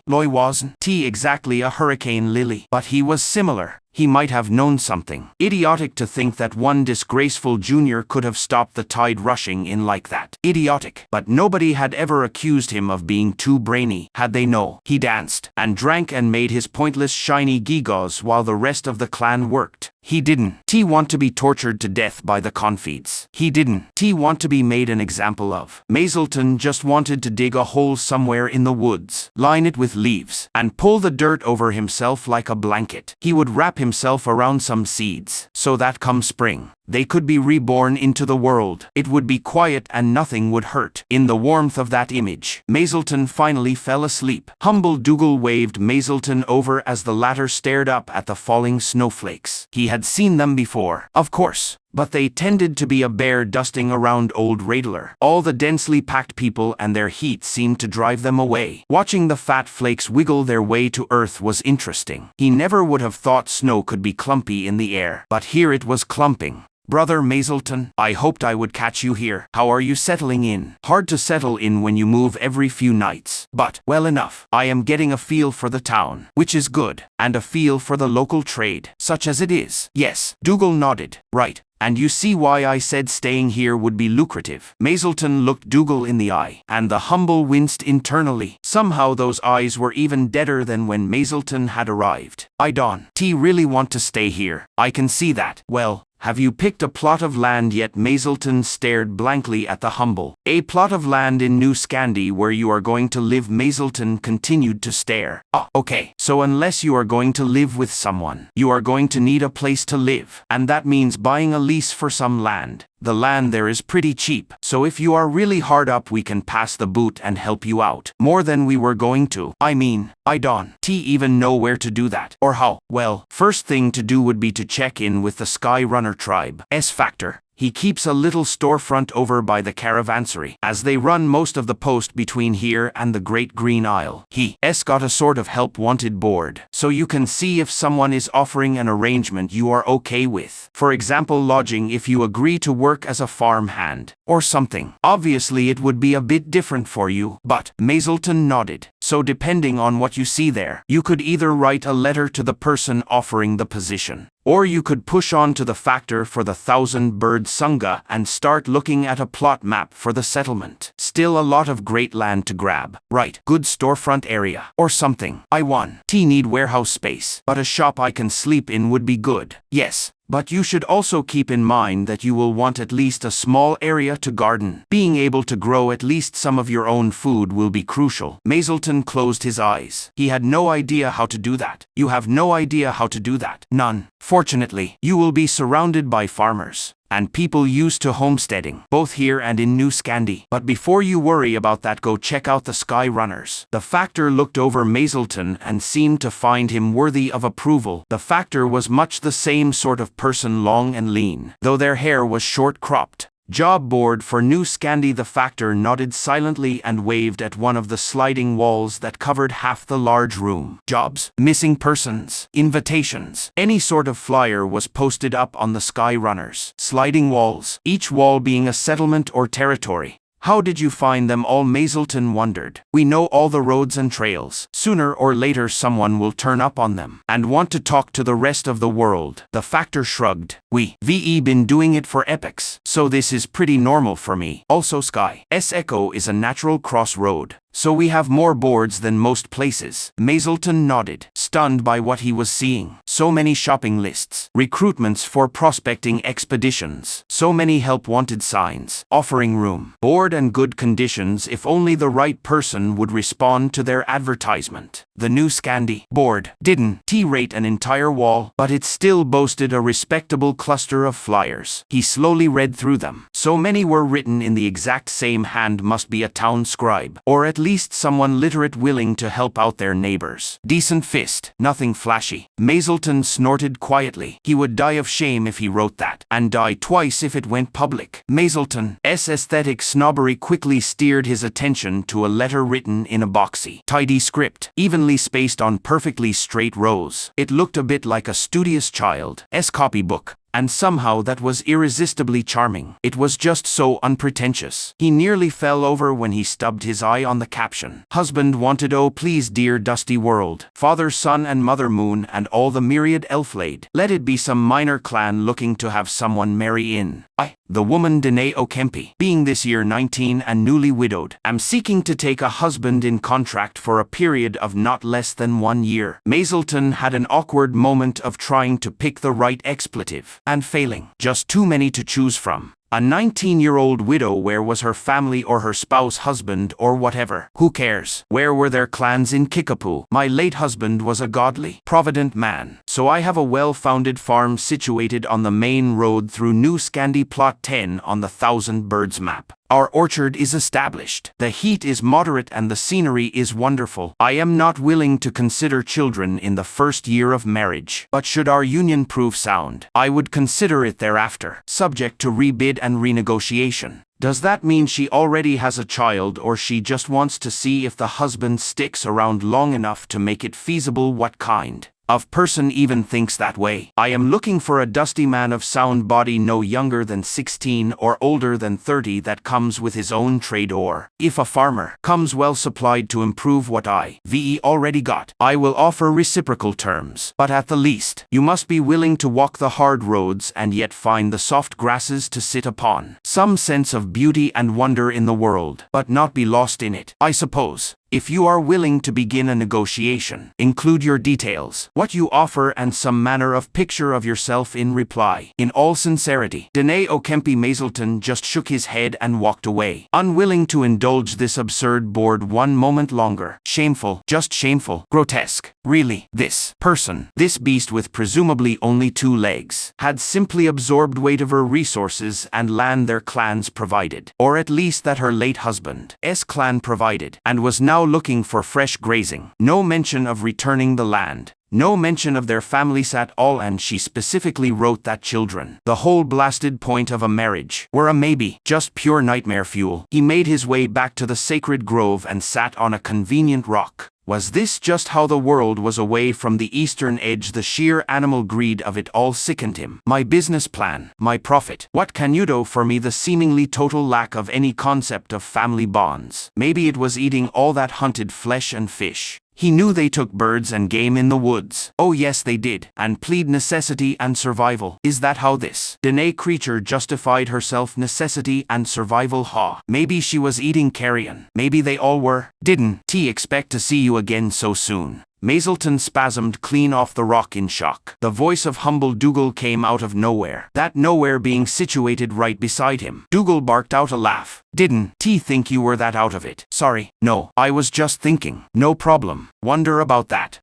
Loy wasn't exactly a hurricane lily, but he was similar. He might have known something. Idiotic to think that one disgraceful junior could have stopped the tide rushing in like that. Idiotic. But nobody had ever accused him of being too brainy, had they? No. He danced, and drank and made his pointless shiny gewgaws while the rest of the clan worked. He didn't want to be tortured to death by the confeeds. He didn't want to be made an example of. Mazelton just wanted to dig a hole somewhere in the woods, line it with leaves, and pull the dirt over himself like a blanket. He would wrap himself around some seeds, so that come spring, they could be reborn into the world. It would be quiet and nothing would hurt. In the warmth of that image, Mazelton finally fell asleep. Humble Dougal waved Mazelton over as the latter stared up at the falling snowflakes. He had seen them before, of course, but they tended to be a bear dusting around Old Radler. All the densely packed people and their heat seemed to drive them away. Watching the fat flakes wiggle their way to earth was interesting. He never would have thought snow could be clumpy in the air, but here it was clumping. Brother Mazelton, I hoped I would catch you here. How are you settling in? Hard to settle in when you move every few nights. But, well enough. I am getting a feel for the town, which is good, and a feel for the local trade, such as it is. Yes, Dougal nodded. Right. And you see why I said staying here would be lucrative. Mazelton looked Dougal in the eye, and the humble winced internally. Somehow those eyes were even deader than when Mazelton had arrived. I don't really want to stay here. I can see that. Well, have you picked a plot of land yet? Mazelton stared blankly at the humble. A plot of land in New Scandi where you are going to live? Mazelton continued to stare. Okay. So unless you are going to live with someone, you are going to need a place to live. And that means buying a lease for some land. The land there is pretty cheap, so if you are really hard up we can pass the boot and help you out. More than we were going to. I mean, I don't even know where to do that. Or how. Well, first thing to do would be to check in with the Sky Runner tribe. S-Factor. He keeps a little storefront over by the caravansary, as they run most of the post between here and the Great Green Isle. He's got a sort of help wanted board, so you can see if someone is offering an arrangement you are okay with. For example, lodging if you agree to work as a farm hand, or something. Obviously it would be a bit different for you, but Mazelton nodded. So depending on what you see there, you could either write a letter to the person offering the position, or you could push on to the factor for the 1,000-bird Sunga and start looking at a plot map for the settlement. Still a lot of great land to grab. Right, good storefront area, or something. I need warehouse space, but a shop I can sleep in would be good. Yes. But you should also keep in mind that you will want at least a small area to garden. Being able to grow at least some of your own food will be crucial. Mazelton closed his eyes. He had no idea how to do that. You have no idea how to do that. None. Fortunately, you will be surrounded by farmers and people used to homesteading, both here and in New Scandi. But before you worry about that, go check out the Sky Runners. The factor looked over Mazelton and seemed to find him worthy of approval. The factor was much the same sort of person, long and lean, though their hair was short-cropped. Job board for new Scandi. The factor nodded silently and waved at one of the sliding walls that covered half the large room. Jobs, missing persons, invitations, any sort of flyer was posted up on the sky runners. Sliding walls, each wall being a settlement or territory. How did you find them all? Mazelton wondered. We know all the roads and trails. Sooner or later someone will turn up on them and want to talk to the rest of the world. The factor shrugged. We've been doing it for epochs, so this is pretty normal for me. Also Sky's Echo is a natural crossroad, so we have more boards than most places. Mazelton nodded, stunned by what he was seeing. So many shopping lists, recruitments for prospecting expeditions, so many help-wanted signs, offering room, board and good conditions if only the right person would respond to their advertisement. The new Scandi board didn't rate an entire wall, but it still boasted a respectable cluster of flyers. He slowly read through them. So many were written in the exact same hand. Must be a town scribe, or at least someone literate willing to help out their neighbors. Decent fist, nothing flashy. Mazelton snorted quietly. He would die of shame if he wrote that, and die twice if it went public. Mazelton's aesthetic snobbery quickly steered his attention to a letter written in a boxy, tidy script, evenly spaced on perfectly straight rows. It looked a bit like a studious child's copybook, and somehow that was irresistibly charming. It was just so unpretentious. He nearly fell over when he stubbed his eye on the caption. Husband wanted, oh please dear dusty world. Father, sun and mother moon and all the myriad elflade. Let it be some minor clan looking to have someone marry in. The woman Danae Okempi, being this year 19 and newly widowed, am seeking to take a husband in contract for a period of not less than 1 year. Mazelton had an awkward moment of trying to pick the right expletive, and failing. Just too many to choose from. A 19-year-old widow, where was her family or her spouse, husband, or whatever? Who cares? Where were their clans in Kickapoo? My late husband was a godly, provident man, so I have a well-founded farm situated on the main road through New Scandi Plot 10 on the 1,000 Birds map. Our orchard is established. The heat is moderate and the scenery is wonderful. I am not willing to consider children in the first year of marriage, but should our union prove sound, I would consider it thereafter, subject to rebid and renegotiation. Does that mean she already has a child, or she just wants to see if the husband sticks around long enough to make it feasible? What kind of person even thinks that way? I am looking for a dusty man of sound body, no younger than 16 or older than 30, that comes with his own trade, or, if a farmer, comes well supplied to improve what I already got. I will offer reciprocal terms, but at the least, you must be willing to walk the hard roads and yet find the soft grasses to sit upon. Some sense of beauty and wonder in the world, but not be lost in it, I suppose. If you are willing to begin a negotiation, include your details, what you offer, and some manner of picture of yourself in reply. In all sincerity, Danae Okempi. Mazelton just shook his head and walked away, unwilling to indulge this absurd board 1 moment longer. Shameful, just shameful, grotesque. Really, this person, this beast with presumably only 2 legs, had simply absorbed whatever resources and land their clans provided, or at least that her late husband's clan provided, and was now looking for fresh grazing. No mention of returning the land. No mention of their families at all, and she specifically wrote that children, the whole blasted point of a marriage, were a maybe, just pure nightmare fuel. He made his way back to the sacred grove and sat on a convenient rock. Was this just how the world was away from the eastern edge? The sheer animal greed of it all sickened him. My business plan, my profit. What can you do for me? The seemingly total lack of any concept of family bonds. Maybe it was eating all that hunted flesh and fish. He knew they took birds and game in the woods. Oh yes, they did. And plead necessity and survival. Is that how this Danae creature justified herself? Necessity and survival, ha. Maybe she was eating carrion. Maybe they all were. Didn't expect to see you again so soon. Mazelton spasmed clean off the rock in shock. The voice of humble Dougal came out of nowhere, that nowhere being situated right beside him. Dougal barked out a laugh. Didn't think you were that out of it? Sorry, no, I was just thinking. No problem. Wonder about that.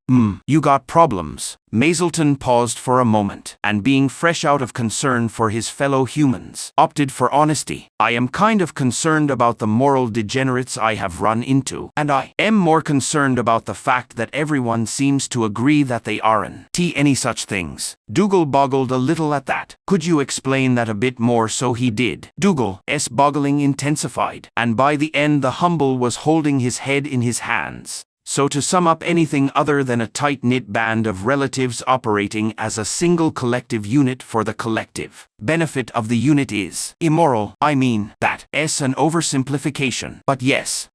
You got problems? Mazelton paused for a moment, and being fresh out of concern for his fellow humans, opted for honesty. I am kind of concerned about the moral degenerates I have run into, and I am more concerned about the fact that everyone seems to agree that they aren't any such things. Dougal boggled a little at that. Could you explain that a bit more? So he did. Dougal's boggling intensified, and by the end the humble was holding his head in his hands. So to sum up, anything other than a tight-knit band of relatives operating as a single collective unit for the collective benefit of the unit is immoral. I mean, that's an oversimplification. But yes,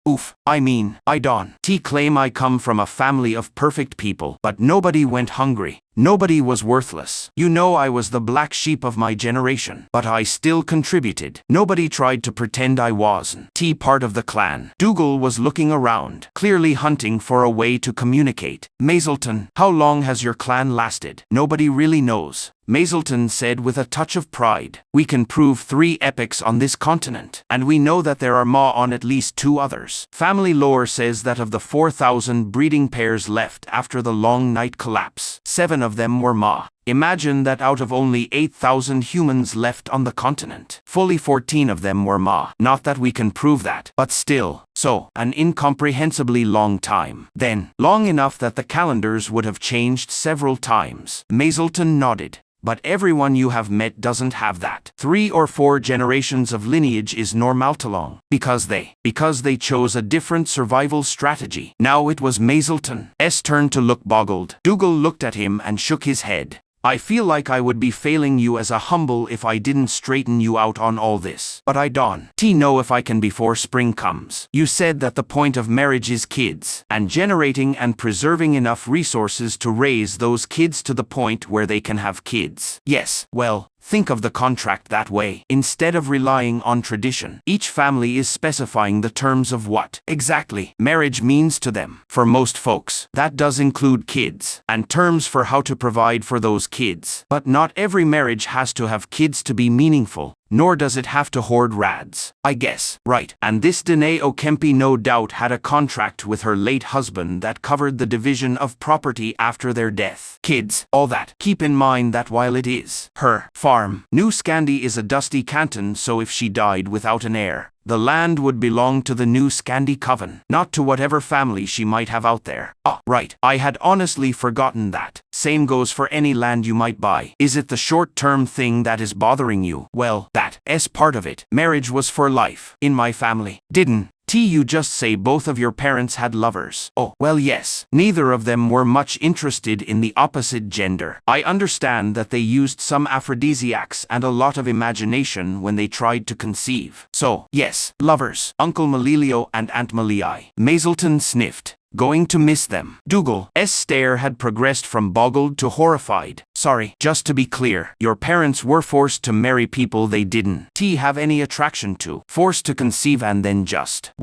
I don't claim I come from a family of perfect people, but nobody went hungry. Nobody was worthless. You know, I was the black sheep of my generation, but I still contributed. Nobody tried to pretend I wasn't part of the clan. Dougal was looking around, clearly hunting for a way to communicate. Mazelton, how long has your clan lasted? Nobody really knows. Mazelton said with a touch of pride. We can prove 3 epochs on this continent, and we know that there are ma on at least 2 others. Family lore says that of the 4,000 breeding pairs left after the long night collapse, 7 of them were ma. Imagine that out of only 8,000 humans left on the continent, fully 14 of them were ma. Not that we can prove that, but still, so, an incomprehensibly long time. Then, long enough that the calendars would have changed several times. Mazelton nodded. But everyone you have met doesn't have that. 3 or 4 generations of lineage is normaltalong. Because they chose a different survival strategy. Now it was Mazelton's turn to look boggled. Dougal looked at him and shook his head. I feel like I would be failing you as a humble if I didn't straighten you out on all this. But I don't know if I can before spring comes. You said that the point of marriage is kids, and generating and preserving enough resources to raise those kids to the point where they can have kids. Yes, well, think of the contract that way. Instead of relying on tradition, each family is specifying the terms of what exactly marriage means to them. For most folks, that does include kids, and terms for how to provide for those kids. But not every marriage has to have kids to be meaningful. Nor does it have to hoard rads, I guess. Right. And this Danae O'Kempi no doubt had a contract with her late husband that covered the division of property after their death. Kids, all that. Keep in mind that while it is her farm, New Scandi is a dusty canton, so if she died without an heir, the land would belong to the New Scandi Coven, not to whatever family she might have out there. Right. I had honestly forgotten that. Same goes for any land you might buy. Is it the short-term thing that is bothering you? Well, that's part of it. Marriage was for life. In my family. Didn't you just say both of your parents had lovers? Oh, well, yes. Neither of them were much interested in the opposite gender. I understand that they used some aphrodisiacs and a lot of imagination when they tried to conceive. So, yes, lovers. Uncle Malilio and Aunt Malii. Mazelton sniffed. Going to miss them. Dougal's stare had progressed from boggled to horrified. Sorry, just to be clear, your parents were forced to marry people they didn't have any attraction to. Forced to conceive and then just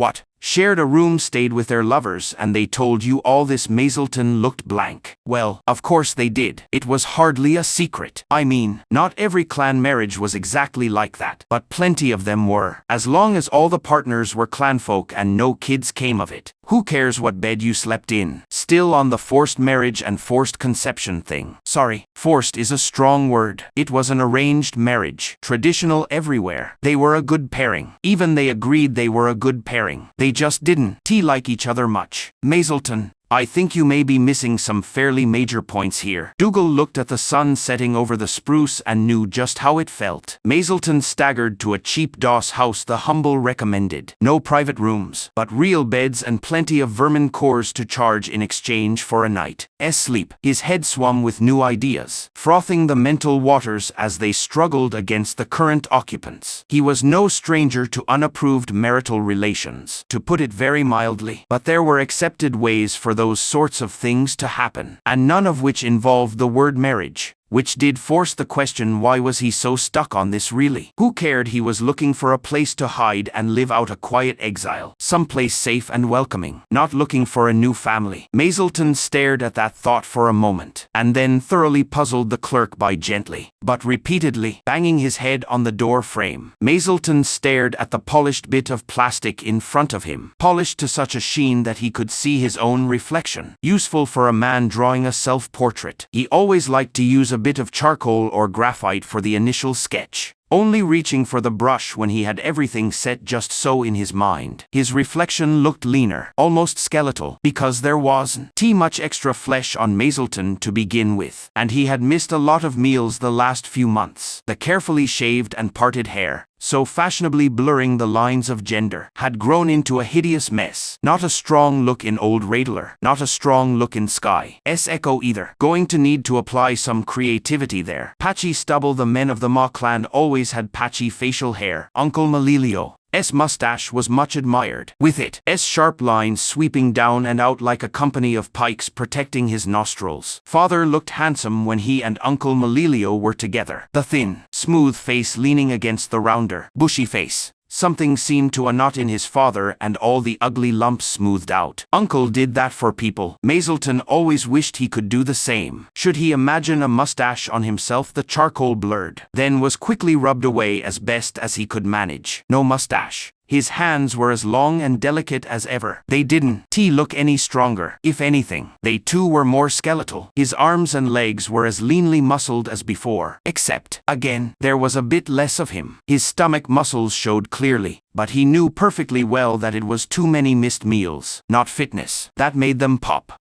shared a room, stayed with their lovers, and they told you all this? Mazelton looked blank. Well, of course they did. It was hardly a secret. I mean, not every clan marriage was exactly like that, but plenty of them were. As long as all the partners were clanfolk and no kids came of it. Who cares what bed you slept in? Still on the forced marriage and forced conception thing. Sorry, forced is a strong word. It was an arranged marriage. Traditional everywhere. They were a good pairing. Even they agreed they were a good pairing. They just didn't like each other much. Mazelton, I think you may be missing some fairly major points here. Dougal looked at the sun setting over the spruce and knew just how it felt. Mazelton staggered to a cheap doss house the humble recommended. No private rooms, but real beds and plenty of vermin cores to charge in exchange for a night's sleep. His head swam with new ideas, frothing the mental waters as they struggled against the current occupants. He was no stranger to unapproved marital relations, to put it very mildly, but there were accepted ways for those sorts of things to happen, and none of which involved the word marriage. which did force the question, why was he so stuck on this really? Who cared? He was looking for a place to hide and live out a quiet exile, someplace safe and welcoming, not looking for a new family. Mazelton stared at that thought for a moment, and then thoroughly puzzled the clerk by gently, but repeatedly, banging his head on the door frame. Mazelton stared at the polished bit of plastic in front of him, polished to such a sheen that he could see his own reflection. Useful for a man drawing a self-portrait. He always liked to use a bit of charcoal or graphite for the initial sketch, only reaching for the brush when he had everything set just so in his mind. His reflection looked leaner, almost skeletal, because there wasn't much extra flesh on Mazelton to begin with, and he had missed a lot of meals the last few months. The carefully shaved and parted hair, so fashionably blurring the lines of gender, had grown into a hideous mess. Not a strong look in Old Radler, not a strong look in Sky's Echo either. Going to need to apply some creativity there. Patchy stubble. The men of the Ma clan always had patchy facial hair. Uncle Malilio's mustache was much admired, with its sharp lines sweeping down and out like a company of pikes protecting his nostrils. Father looked handsome when he and Uncle Malilio were together. The thin, smooth face leaning against the rounder, bushy face. Something seemed to knot in his father, and all the ugly lumps smoothed out. Uncle did that for people. Mazelton always wished he could do the same. Should he imagine a mustache on himself? The charcoal blurred, then was quickly rubbed away as best as he could manage. No mustache. His hands were as long and delicate as ever. They didn't look any stronger. If anything, they too were more skeletal. His arms and legs were as leanly muscled as before, except, again, there was a bit less of him. His stomach muscles showed clearly, but he knew perfectly well that it was too many missed meals, not fitness, that made them pop.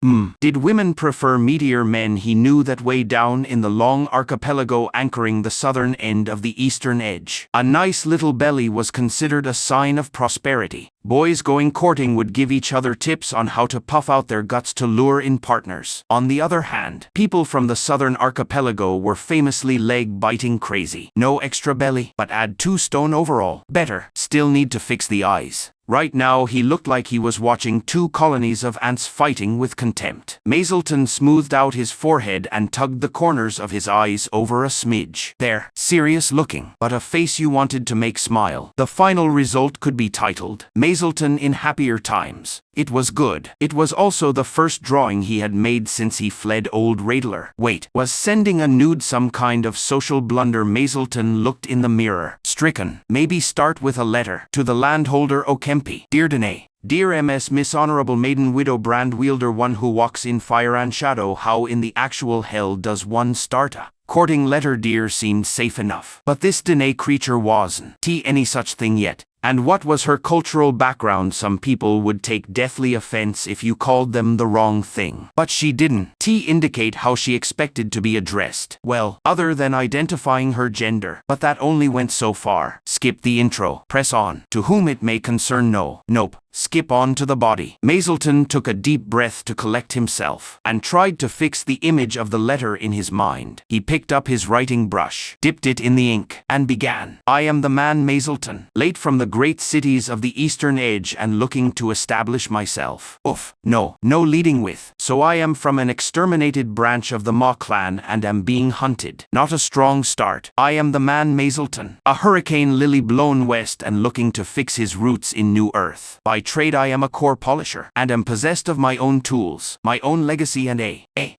Did women prefer meatier men? He knew that way down in the long archipelago anchoring the southern end of the eastern edge, a nice little belly was considered a sign of prosperity. Boys going courting would give each other tips on how to puff out their guts to lure in partners. On the other hand, people from the southern archipelago were famously leg-biting crazy. No extra belly, but add 2 stone overall. Better, still need to fix the eyes. Right now he looked like he was watching 2 colonies of ants fighting with contempt. Mazelton smoothed out his forehead and tugged the corners of his eyes over a smidge. There, serious looking, but a face you wanted to make smile. The final result could be titled, Mazelton in Happier Times. It was good. It was also the first drawing he had made since he fled Old Radler. Wait, was sending a nude some kind of social blunder? Mazelton looked in the mirror, stricken. Maybe start with a letter. To the landholder Okempi. Dear Danae. Dear Miss Honorable Maiden Widow Brand Wielder, one who walks in fire and shadow, how in the actual hell does one start a courting letter? Dear seemed safe enough, but this Danae creature wasn't any such thing yet. And what was her cultural background? Some people would take deathly offense if you called them the wrong thing. But she didn't indicate how she expected to be addressed. Well, other than identifying her gender. But that only went so far. Skip the intro. Press on. To whom it may concern. Nope. Skip on to the body. Mazelton took a deep breath to collect himself, and tried to fix the image of the letter in his mind. He picked up his writing brush, dipped it in the ink, and began. I am the man Mazelton, late from the great cities of the eastern edge and looking to establish myself. No leading with. So I am from an exterminated branch of the Ma clan and am being hunted. Not a strong start. I am the man Mazelton, a hurricane lily blown west and looking to fix his roots in New Earth. By trade I am a core polisher, and am possessed of my own tools, my own legacy and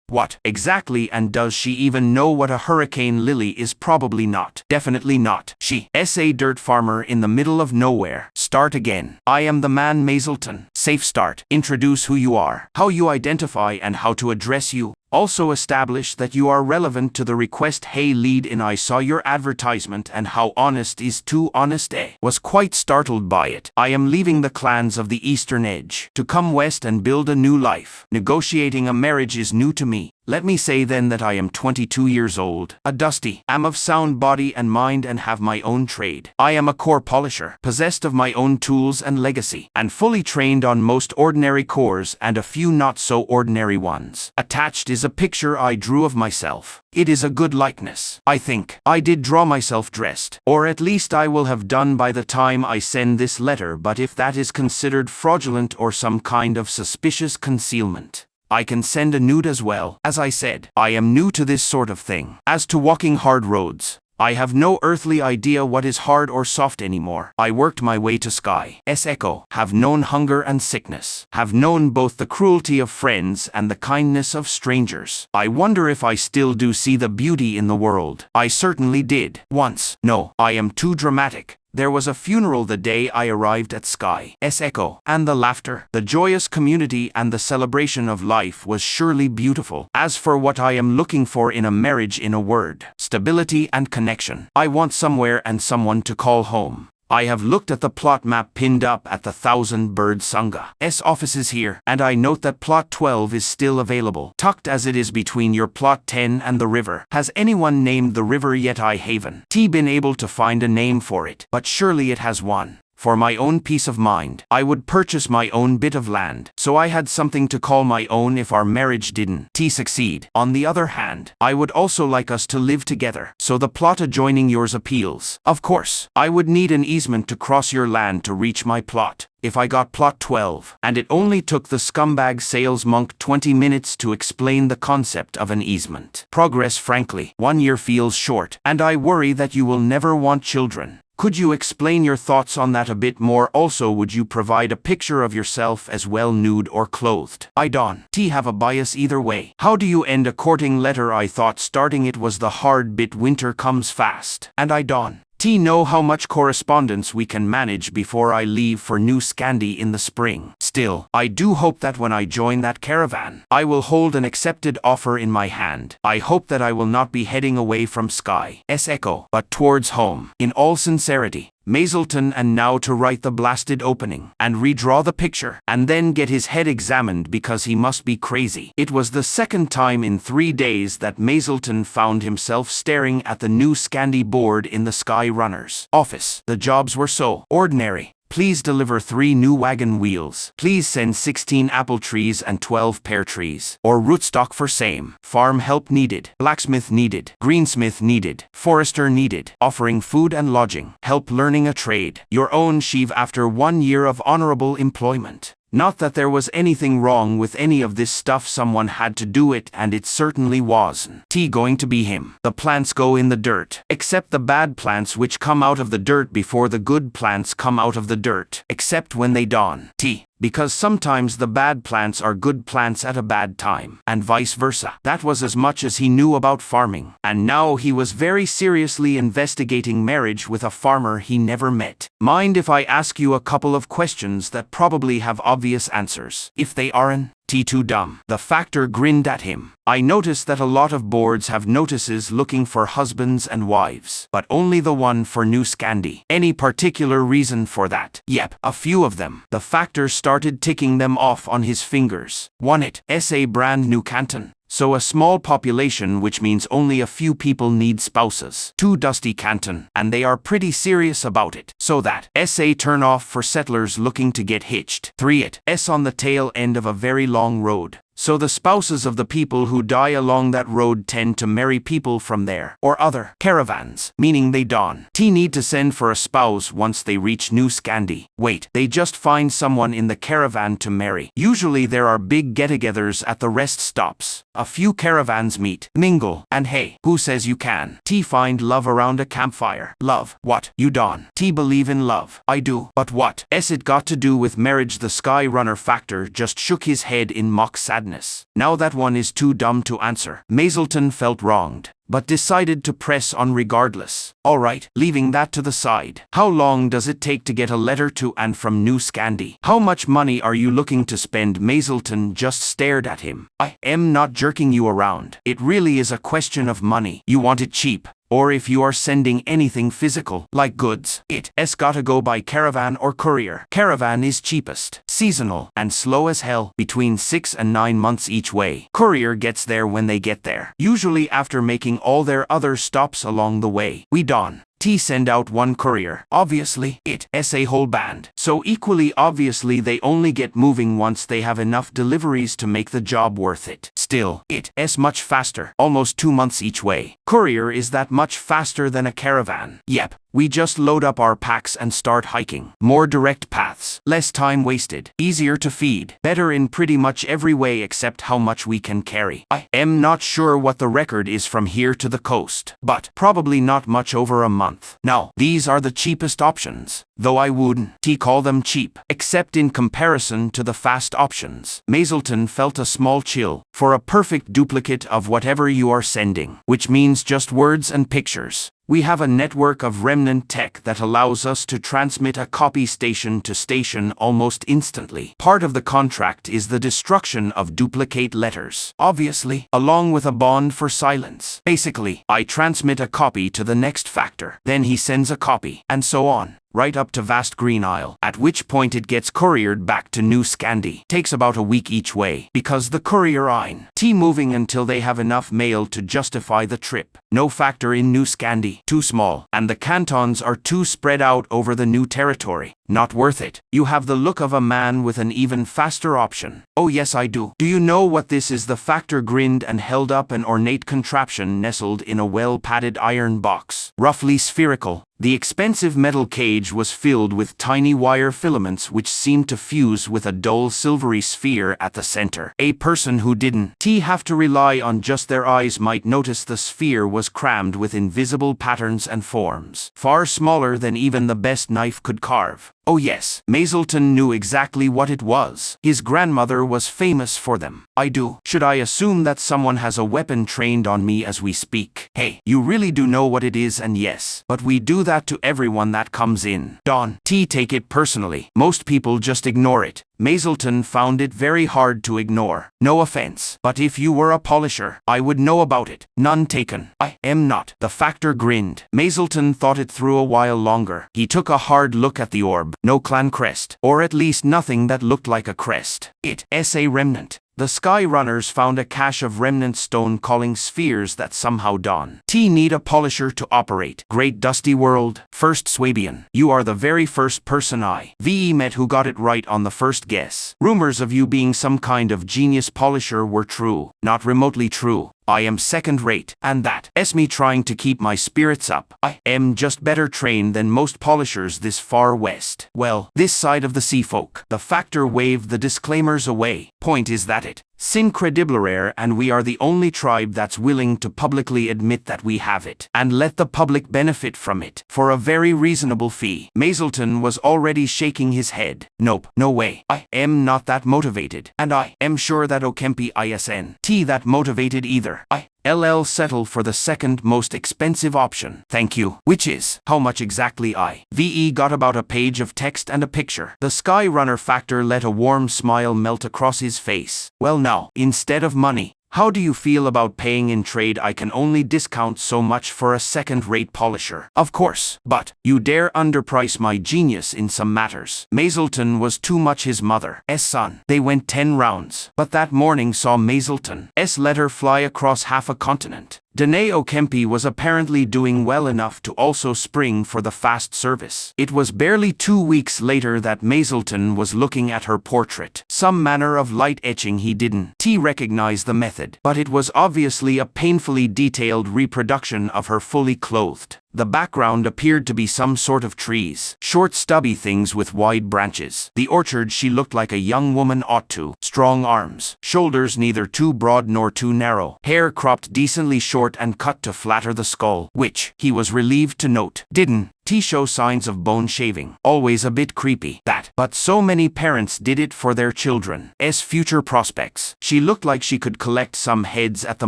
what exactly, and does she even know what a hurricane lily is? Probably not. Definitely not. She is a dirt farmer in the middle of nowhere. Start again. I am the man Mazelton. Safe start. Introduce who you are, how you identify and how to address you. Also establish that you are relevant to the request. Hey, lead in. I saw your advertisement and how honest is too honest. Was quite startled by it. I am leaving the clans of the eastern edge to come west and build a new life. Negotiating a marriage is new to me. Let me say then that I am 22 years old, a dusty, am of sound body and mind and have my own trade. I am a core polisher, possessed of my own tools and legacy, and fully trained on most ordinary cores and a few not so ordinary ones. Attached is a picture I drew of myself. It is a good likeness. I think I did draw myself dressed, or at least I will have done by the time I send this letter, but if that is considered fraudulent or some kind of suspicious concealment, I can send a nude as well. As I said, I am new to this sort of thing. As to walking hard roads, I have no earthly idea what is hard or soft anymore. I worked my way to sky. Echo, have known hunger and sickness. Have known both the cruelty of friends and the kindness of strangers. I wonder if I still do see the beauty in the world. I certainly did. Once. No, I am too dramatic. There was a funeral the day I arrived at Sky. Echo, and the laughter, the joyous community and the celebration of life was surely beautiful. As for what I am looking for in a marriage, in a word, stability and connection. I want somewhere and someone to call home. I have looked at the plot map pinned up at the Thousand Bird Sanga's offices here, and I note that plot 12 is still available, tucked as it is between your plot 10 and the river. Has anyone named the river yet? I haven't been able to find a name for it, but surely it has one. For my own peace of mind, I would purchase my own bit of land, so I had something to call my own if our marriage didn't succeed. On the other hand, I would also like us to live together, so the plot adjoining yours appeals. Of course, I would need an easement to cross your land to reach my plot. If I got plot 12, and it only took the scumbag sales monk 20 minutes to explain the concept of an easement. Progress, frankly, 1 year feels short, and I worry that you will never want children. Could you explain your thoughts on that a bit more? Also, would you provide a picture of yourself as well, nude or clothed? I don't have a bias either way. How do you end a courting letter? I thought starting it was the hard bit. Winter comes fast, and I don't know how much correspondence we can manage before I leave for New Scandi in the spring. Still, I do hope that when I join that caravan, I will hold an accepted offer in my hand. I hope that I will not be heading away from Sky's Echo, but towards home. In all sincerity, Mazelton. And now to write the blasted opening, and redraw the picture, and then get his head examined because he must be crazy. It was the second time in 3 days that Mazelton found himself staring at the New Scandi board in the Sky Runner's office. The jobs were so ordinary. Please deliver 3 new wagon wheels. Please send 16 apple trees and 12 pear trees. Or rootstock for same. Farm help needed. Blacksmith needed. Greensmith needed. Forester needed. Offering food and lodging. Help learning a trade. Your own sheave after 1 year of honorable employment. Not that there was anything wrong with any of this stuff, someone had to do it, and it certainly wasn't going to be him. The plants go in the dirt, except the bad plants which come out of the dirt before the good plants come out of the dirt, except when they don't. Because sometimes the bad plants are good plants at a bad time, and vice versa. That was as much as he knew about farming, and now he was very seriously investigating marriage with a farmer he never met. Mind if I ask you a couple of questions that probably have obvious answers? If they aren't too dumb. The factor grinned at him. I noticed that a lot of boards have notices looking for husbands and wives, but only the one for New Scandi. Any particular reason for that? Yep, a few of them. The factor started ticking them off on his fingers. 1. SA brand new canton. So a small population, which means only a few people need spouses. 2. Dusty canton, and they are pretty serious about it. So that SA turn off for settlers looking to get hitched. 3. S on the tail end of a very long road. So the spouses of the people who die along that road tend to marry people from there, or other caravans, meaning they don't need to send for a spouse once they reach New Scandi. Wait, they just find someone in the caravan to marry. Usually there are big get-togethers at the rest stops. A few caravans meet, mingle, and hey, who says you can find love around a campfire? Love? What? You don't believe in love? I do. But what it got to do with marriage? The Sky Runner factor just shook his head in mock sadness. Now that one is too dumb to answer. Mazelton felt wronged, but decided to press on regardless. All right, leaving that to the side. How long does it take to get a letter to and from New Scandi? How much money are you looking to spend? Mazelton just stared at him. I am not jerking you around. It really is a question of money. You want it cheap. Or if you are sending anything physical, like goods, it's gotta go by caravan or courier. Caravan is cheapest, seasonal, and slow as hell, between 6 and 9 months each way. Courier gets there when they get there, usually after making all their other stops along the way. We don't T send out one courier. Obviously, it s a whole band. So equally obviously they only get moving once they have enough deliveries to make the job worth it. Still, it s much faster, almost 2 months each way. Courier is that much faster than a caravan. Yep. We just load up our packs and start hiking. More direct paths, less time wasted, easier to feed, better in pretty much every way except how much we can carry. I am not sure what the record is from here to the coast, but probably not much over a month. Now, these are the cheapest options, though I wouldn't call them cheap, except in comparison to the fast options. Mazleton felt a small chill for a perfect duplicate of whatever you are sending, which means just words and pictures. We have a network of remnant tech that allows us to transmit a copy station to station almost instantly. Part of the contract is the destruction of duplicate letters, obviously, along with a bond for silence. Basically, I transmit a copy to the next factor, then he sends a copy, and so on, right up to Vast Green Isle, at which point it gets couriered back to New Scandi. Takes about a week each way, because the courier ein T moving until they have enough mail to justify the trip. No factor in New Scandi, too small, and the cantons are too spread out over the new territory. Not worth it. You have the look of a man with an even faster option. Oh yes I do. Do you know what this is? The factor grinned and held up an ornate contraption nestled in a well-padded iron box. Roughly spherical, the expensive metal cage was filled with tiny wire filaments which seemed to fuse with a dull silvery sphere at the center. A person who didn't have to rely on just their eyes might notice the sphere was crammed with invisible patterns and forms, far smaller than even the best knife could carve. Oh yes, Mazleton knew exactly what it was. His grandmother was famous for them. I do. Should I assume that someone has a weapon trained on me as we speak? Hey, you really do know what it is, and yes, but we do that to everyone that comes in. Don take it personally. Most people just ignore it. Mazleton found it very hard to ignore. No offense, but if you were a polisher, I would know about it. None taken. I am not. The factor grinned. Mazleton thought it through a while longer. He took a hard look at the orb. No clan crest, or at least nothing that looked like a crest. It's a remnant. The Sky Runners found a cache of remnant stone calling spheres that somehow Don need a polisher to operate. Great Dusty World. First Swabian. You are the very first person I met who got it right on the first guess. Rumors of you being some kind of genius polisher were true. Not remotely true. I am second-rate, and that's me trying to keep my spirits up. I am just better trained than most polishers this far west. Well, this side of the sea folk. The factor waved the disclaimers away. Point is that it Syncredibleraire, and we are the only tribe that's willing to publicly admit that we have it, and let the public benefit from it, for a very reasonable fee. Mazleton was already shaking his head. Nope, no way. I am not that motivated, and I am sure that Okempi isn't that motivated either. I'll settle for the second most expensive option. Thank you. Which is, how much exactly? VE got about a page of text and a picture. The Sky Runner factor let a warm smile melt across his face. Well now, instead of money, how do you feel about paying in trade? I can only discount so much for a second-rate polisher. Of course, but you dare underprice my genius in some matters. Mazleton was too much his mother's son. They went 10 rounds, but that morning saw Mazleton's letter fly across half a continent. Danae Okempi was apparently doing well enough to also spring for the fast service. It was barely 2 weeks later that Mazleton was looking at her portrait. Some manner of light etching. He didn't recognize the method, but it was obviously a painfully detailed reproduction of her fully clothed. The background appeared to be some sort of trees, short stubby things with wide branches. The orchard. She looked like a young woman ought to. Strong arms, shoulders neither too broad nor too narrow, hair cropped decently short and cut to flatter the skull, which, he was relieved to note, didn't show signs of bone shaving. Always a bit creepy, that. But so many parents did it for their children's future prospects. She looked like she could collect some heads at the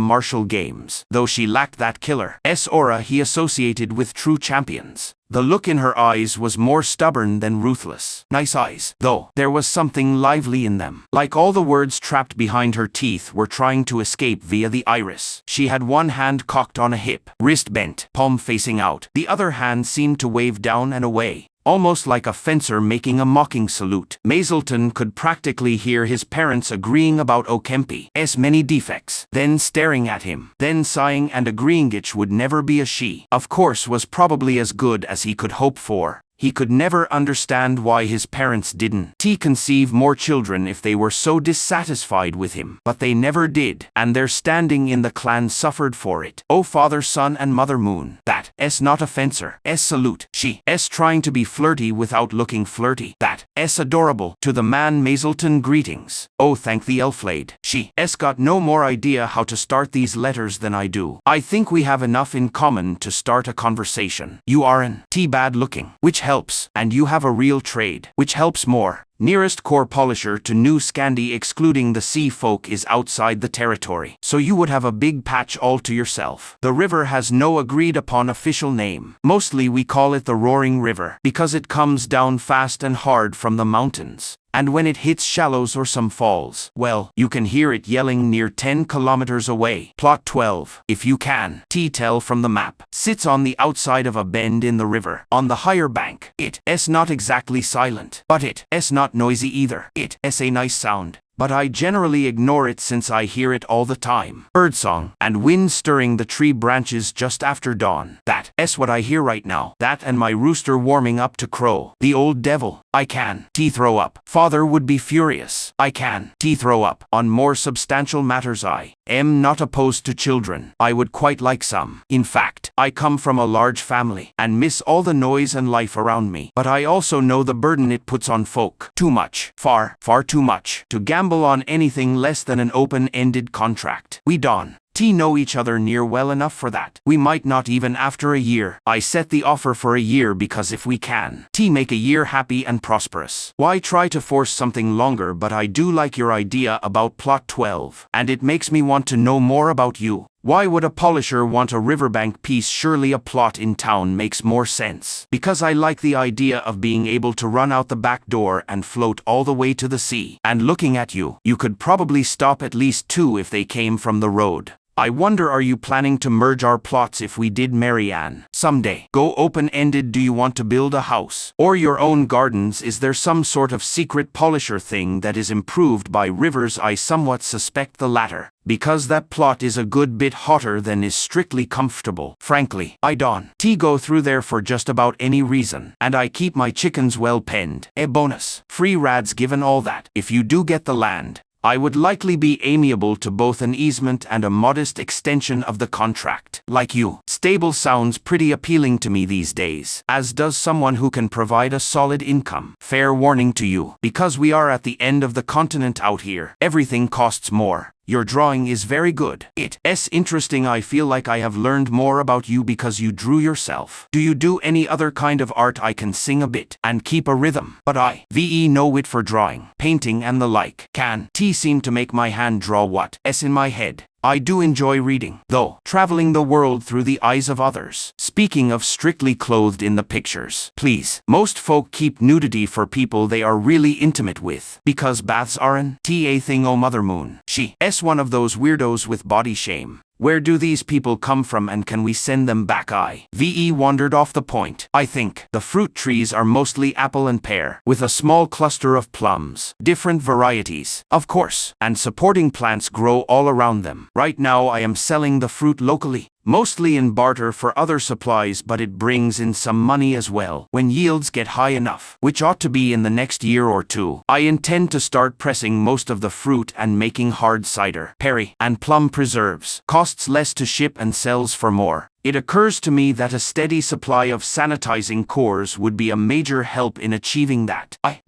martial games, though she lacked that killer's aura he associated with true champions. The look in her eyes was more stubborn than ruthless. Nice eyes, though. There was something lively in them. Like all the words trapped behind her teeth were trying to escape via the iris. She had one hand cocked on a hip, wrist bent, palm facing out. The other hand seemed to wave down and away. almost like a fencer making a mocking salute. Mazelton could practically hear his parents agreeing about Okempi's many defects, then staring at him, then sighing and agreeing it would never be a she. Of course was probably as good as he could hope for. He could never understand why his parents didn't conceive more children if they were so dissatisfied with him. But they never did, and their standing in the clan suffered for it. Oh father, son and mother moon. That's not a fencer. Salute. She's trying to be flirty without looking flirty. That's adorable. To the man Mazelton greetings. Oh thank the Elflade. She's got no more idea how to start these letters than I do. I think we have enough in common to start a conversation. You aren't bad looking, which helps, and you have a real trade, which helps more. Nearest core polisher to New Scandi excluding the sea folk is outside the territory, so you would have a big patch all to yourself. The river has no agreed upon official name. Mostly we call it the Roaring River, because it comes down fast and hard from the mountains. And when it hits shallows or some falls, well, you can hear it yelling near 10 kilometers away. Plot 12. If you can tell from the map, sits on the outside of a bend in the river, on the higher bank. It's not exactly silent, but it's not noisy either. It's a nice sound, but I generally ignore it since I hear it all the time. Birdsong, and wind stirring the tree branches just after dawn. That's what I hear right now. That and my rooster warming up to crow. The old devil. I can throw up. Father would be furious. I can throw up. On more substantial matters I am not opposed to children. I would quite like some. In fact, I come from a large family, and miss all the noise and life around me. But I also know the burden it puts on folk. Too much. Far too much. To gamble on anything less than an open-ended contract. We don't know each other near well enough for that. We might not even after a year. I set the offer for a year because if we can make a year happy and prosperous, why try to force something longer? But I do like your idea about plot 12, and it makes me want to know more about you. Why would a polisher want a riverbank piece? Surely a plot in town makes more sense. Because I like the idea of being able to run out the back door and float all the way to the sea. And looking at you, you could probably stop at least 2 if they came from the road. I wonder, are you planning to merge our plots if we did Marianne someday? Go open-ended. Do you want to build a house or your own gardens? Is there some sort of secret polisher thing that is improved by rivers? I somewhat suspect the latter, because that plot is a good bit hotter than is strictly comfortable. Frankly, I don't go through there for just about any reason, and I keep my chickens well penned. A bonus. Free rads given all that. If you do get the land, I would likely be amiable to both an easement and a modest extension of the contract. Like you. Stable sounds pretty appealing to me these days, as does someone who can provide a solid income. Fair warning to you, because we are at the end of the continent out here, everything costs more. Your drawing is very good. It's interesting. I feel like I have learned more about you because you drew yourself. Do you do any other kind of art? I can sing a bit and keep a rhythm, but I no wit for drawing, painting and the like. Can seem to make my hand draw what's in my head. I do enjoy reading, though, traveling the world through the eyes of others. Speaking of strictly clothed in the pictures, please. Most folk keep nudity for people they are really intimate with, because baths aren't a thing. Oh mother moon. She's one of those weirdos with body shame. Where do these people come from, and can we send them back? I wandered off the point. I think the fruit trees are mostly apple and pear, with a small cluster of plums, different varieties, of course, and supporting plants grow all around them. Right now I am selling the fruit locally, mostly in barter for other supplies, but it brings in some money as well when yields get high enough, which ought to be in the next year or 2. I intend to start pressing most of the fruit and making hard cider, perry, and plum preserves. Costs less to ship and sells for more. It occurs to me that a steady supply of sanitizing cores would be a major help in achieving that. I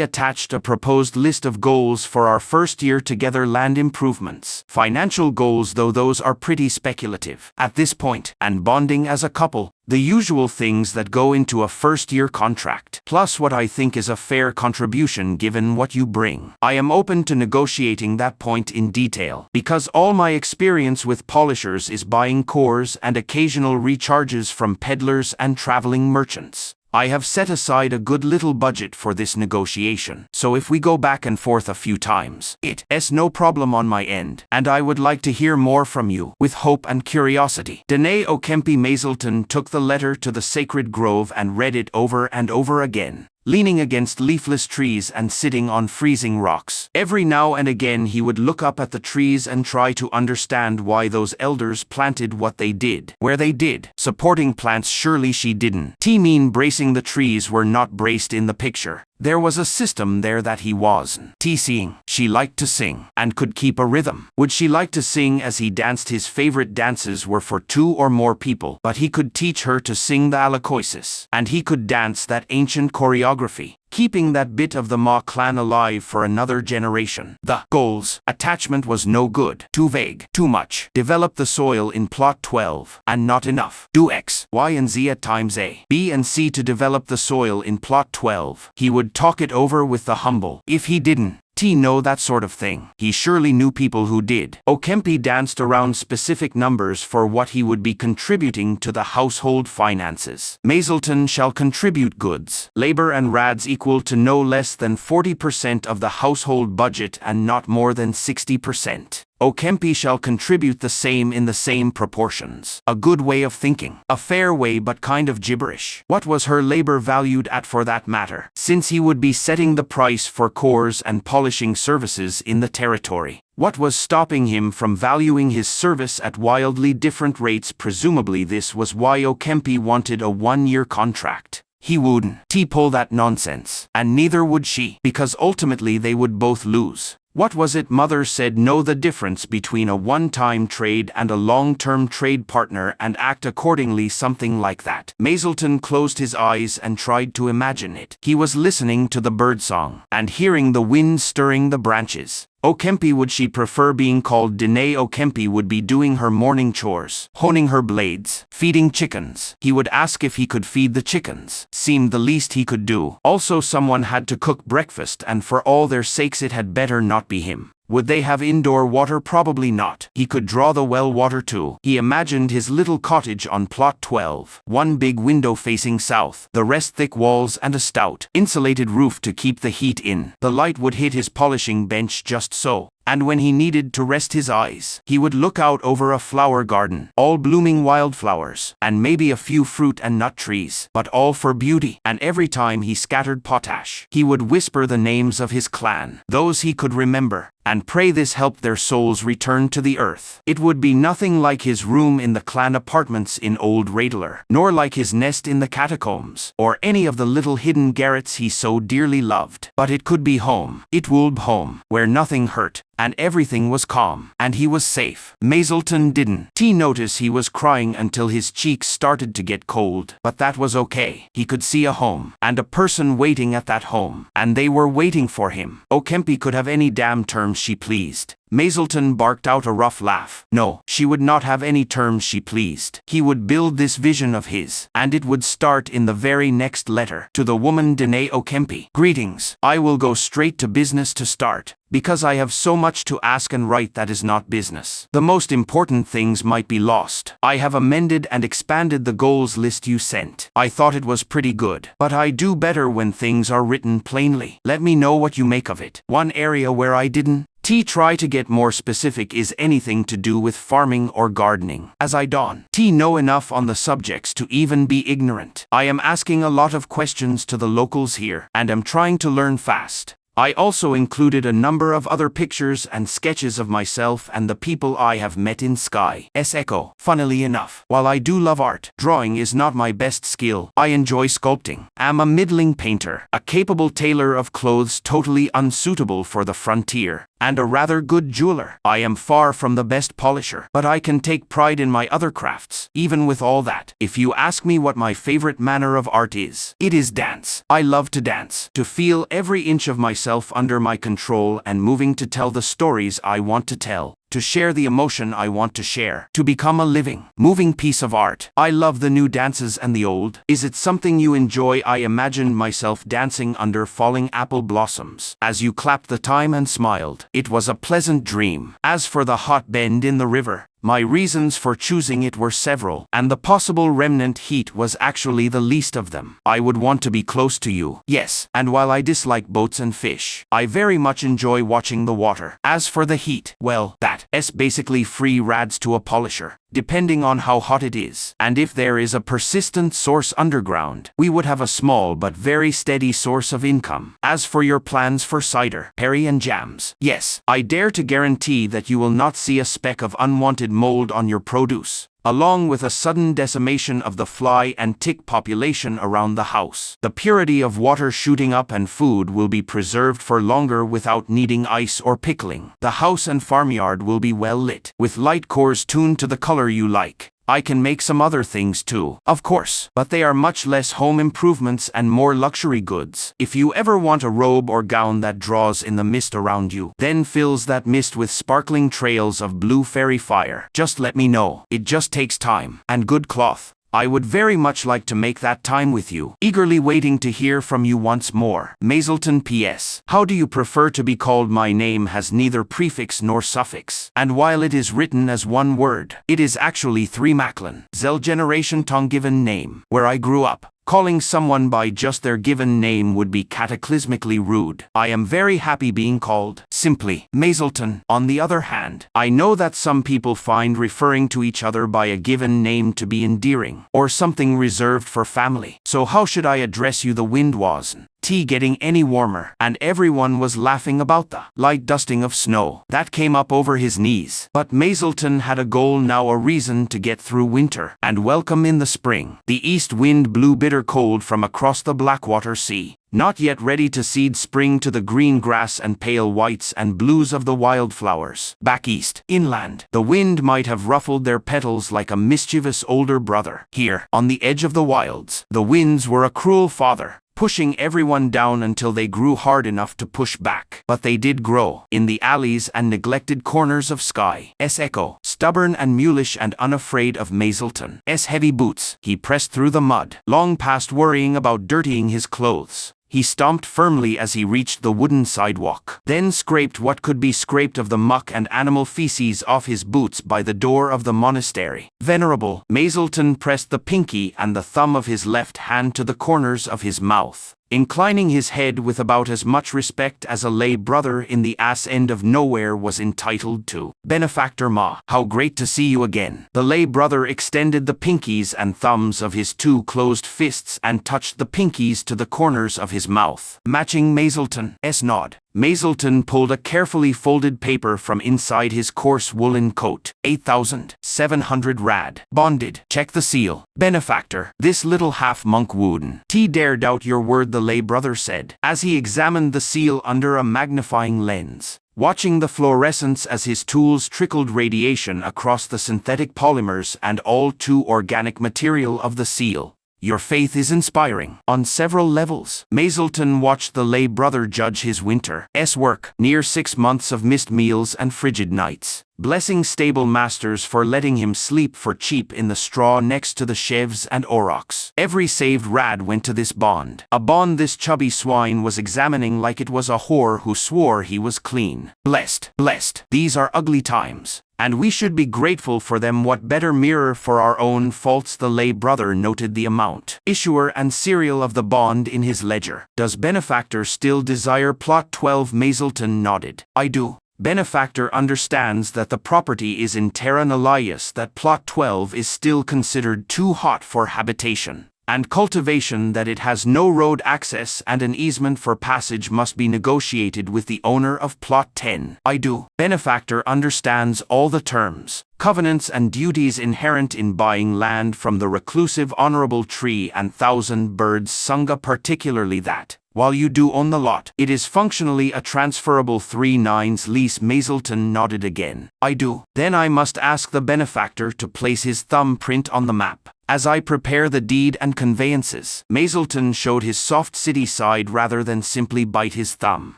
attached a proposed list of goals for our first year together. Land improvements. Financial goals, though those are pretty speculative at this point, and bonding as a couple. The usual things that go into a first-year contract, plus what I think is a fair contribution given what you bring. I am open to negotiating that point in detail, because all my experience with polishers is buying cores and occasional recharges from peddlers and traveling merchants. I have set aside a good little budget for this negotiation, so if we go back and forth a few times, it's no problem on my end, and I would like to hear more from you, with hope and curiosity. Danae Okempi Mazleton took the letter to the sacred grove and read it over and over again, leaning against leafless trees and sitting on freezing rocks. Every now and again he would look up at the trees and try to understand why those elders planted what they did, where they did. Supporting plants surely she didn't. Mean bracing the trees were not braced in the picture. There was a system there that he wasn't seeing. She liked to sing, and could keep a rhythm. Would she like to sing as he danced? His favorite dances were for 2 or more people, but he could teach her to sing the alakoisis, and he could dance that ancient choreography, keeping that bit of the Ma clan alive for another generation. The goals attachment was no good, too vague, too much. Develop the soil in plot 12, and not enough. Do X, Y and Z at times A, B and C to develop the soil in plot 12. He would talk it over with the humble. If he didn't know that sort of thing, he surely knew people who did. Okempi danced around specific numbers for what he would be contributing to the household finances. Mazleton shall contribute goods, labor and rads equal to no less than 40% of the household budget and not more than 60%. Okempi shall contribute the same in the same proportions. A good way of thinking. A fair way, but kind of gibberish. What was her labor valued at, for that matter, since he would be setting the price for cores and polishing services in the territory? What was stopping him from valuing his service at wildly different rates? Presumably this was why Okempi wanted a 1-year contract. He wouldn't pull that nonsense, and neither would she, because ultimately they would both lose. What was it Mother said? Know the difference between a one-time trade and a long-term trade partner and act accordingly, something like that. Mazleton closed his eyes and tried to imagine it. He was listening to the birdsong and hearing the wind stirring the branches. Okempi would she prefer being called Danae Okempi would be doing her morning chores, honing her blades, feeding chickens. He would ask if he could feed the chickens. Seemed the least he could do. Also someone had to cook breakfast, and for all their sakes it had better not be him. Would they have indoor water? Probably not. He could draw the well water too. He imagined his little cottage on plot 12. 1 big window facing south, the rest thick walls and a stout, insulated roof to keep the heat in. The light would hit his polishing bench just so, and when he needed to rest his eyes, he would look out over a flower garden, all blooming wildflowers, and maybe a few fruit and nut trees, but all for beauty. And every time he scattered potash, he would whisper the names of his clan, those he could remember, and pray this helped their souls return to the earth. It would be nothing like his room in the clan apartments in Old Radler, nor like his nest in the catacombs, or any of the little hidden garrets he so dearly loved. But it could be home. It would home, where nothing hurt, and everything was calm, and he was safe. Mazleton didn't notice he was crying until his cheeks started to get cold, but that was okay. He could see a home, and a person waiting at that home, and they were waiting for him. Okempi could have any damn terms she pleased. Mazleton barked out a rough laugh. No, she would not have any terms she pleased. He would build this vision of his, and it would start in the very next letter. To the woman Danae Okempi. Greetings. I will go straight to business to start, because I have so much to ask and write that is not business. The most important things might be lost. I have amended and expanded the goals list you sent. I thought it was pretty good, but I do better when things are written plainly. Let me know what you make of it. One area where I didn't try to get more specific is anything to do with farming or gardening, as I don't know enough on the subjects to even be ignorant. I am asking a lot of questions to the locals here, and am trying to learn fast. I also included a number of other pictures and sketches of myself and the people I have met in Sky's Echo. Funnily enough, while I do love art, drawing is not my best skill. I enjoy sculpting. Am a middling painter, a capable tailor of clothes totally unsuitable for the frontier, and a rather good jeweler. I am far from the best polisher, but I can take pride in my other crafts. Even with all that, if you ask me what my favorite manner of art is, it is dance. I love to dance, to feel every inch of myself under my control and moving, to tell the stories I want to tell, to share the emotion I want to share, to become a living, moving piece of art. I love the new dances and the old. Is it something you enjoy? I imagined myself dancing under falling apple blossoms, as you clapped the time and smiled. It was a pleasant dream. As for the hot bend in the river, My reasons for choosing it were several, and the possible remnant heat was actually the least of them. I would want to be close to you. Yes, and while I dislike boats and fish, I very much enjoy watching the water. As for the heat, well, that's basically free rads to a polisher, depending on how hot it is. And if there is a persistent source underground, we would have a small but very steady source of income. As for your plans for cider, perry and jams, yes, I dare to guarantee that you will not see a speck of unwanted mold on your produce, along with a sudden decimation of the fly and tick population around the house. The purity of water shooting up and food will be preserved for longer without needing ice or pickling. The house and farmyard will be well lit, with light cores tuned to the color you like. I can make some other things too, of course, but they are much less home improvements and more luxury goods. If you ever want a robe or gown that draws in the mist around you, then fills that mist with sparkling trails of blue fairy fire, just let me know. It just takes time and good cloth. I would very much like to make that time with you. Eagerly waiting to hear from you once more. Mazleton PS. How do you prefer to be called? My name has neither prefix nor suffix, and while it is written as one word, it is actually 3 Macklin. Zel generation tong given name. Where I grew up, calling someone by just their given name would be cataclysmically rude. I am very happy being called simply Mazleton. On the other hand, I know that some people find referring to each other by a given name to be endearing, or something reserved for family. So how should I address you? The wind wasn't getting any warmer, and everyone was laughing about the light dusting of snow that came up over his knees. But Mazleton had a goal now, a reason to get through winter and welcome in the spring. The east wind blew bitter cold from across the Blackwater Sea, not yet ready to seed spring to the green grass and pale whites and blues of the wildflowers. Back east, inland, the wind might have ruffled their petals like a mischievous older brother. Here, on the edge of the wilds, the winds were a cruel father, pushing everyone down until they grew hard enough to push back. But they did grow. In the alleys and neglected corners of Sky's echo, stubborn and mulish and unafraid of Mazleton's heavy boots, he pressed through the mud, long past worrying about dirtying his clothes. He stomped firmly as he reached the wooden sidewalk, then scraped what could be scraped of the muck and animal feces off his boots by the door of the monastery. Venerable Mazleton pressed the pinky and the thumb of his left hand to the corners of his mouth, inclining his head with about as much respect as a lay brother in the ass end of nowhere was entitled to. Benefactor Ma, how great to see you again. The lay brother extended the pinkies and thumbs of his 2 closed fists and touched the pinkies to the corners of his mouth, matching Mazleton's nod. Mazleton pulled a carefully folded paper from inside his coarse woolen coat. 8,700 rad. Bonded. Check the seal. Benefactor, this little half-monk wouldn't dare doubt your word, the lay brother said, as he examined the seal under a magnifying lens, watching the fluorescence as his tools trickled radiation across the synthetic polymers and all too organic material of the seal. Your faith is inspiring. On several levels, Mazleton watched the lay brother judge his winter's work, near 6 months of missed meals and frigid nights, blessing stable masters for letting him sleep for cheap in the straw next to the chevs and aurochs. Every saved rad went to this bond, a bond this chubby swine was examining like it was a whore who swore he was clean. Blessed, these are ugly times, and we should be grateful for them. What better mirror for our own faults? The lay brother noted the amount, issuer and serial of the bond in his ledger. Does Benefactor still desire plot 12? Mazleton nodded. I do. Benefactor understands that the property is in terra nullius, that plot 12 is still considered too hot for habitation and cultivation, that it has no road access, and an easement for passage must be negotiated with the owner of plot 10. I do. Benefactor understands all the terms, covenants and duties inherent in buying land from the reclusive Honorable Tree and Thousand Birds Sangha, particularly that, while you do own the lot, it is functionally a transferable 3/9 lease. Mazleton nodded again. I do. Then I must ask the benefactor to place his thumbprint on the map as I prepare the deed and conveyances. Mazleton showed his soft city side rather than simply bite his thumb.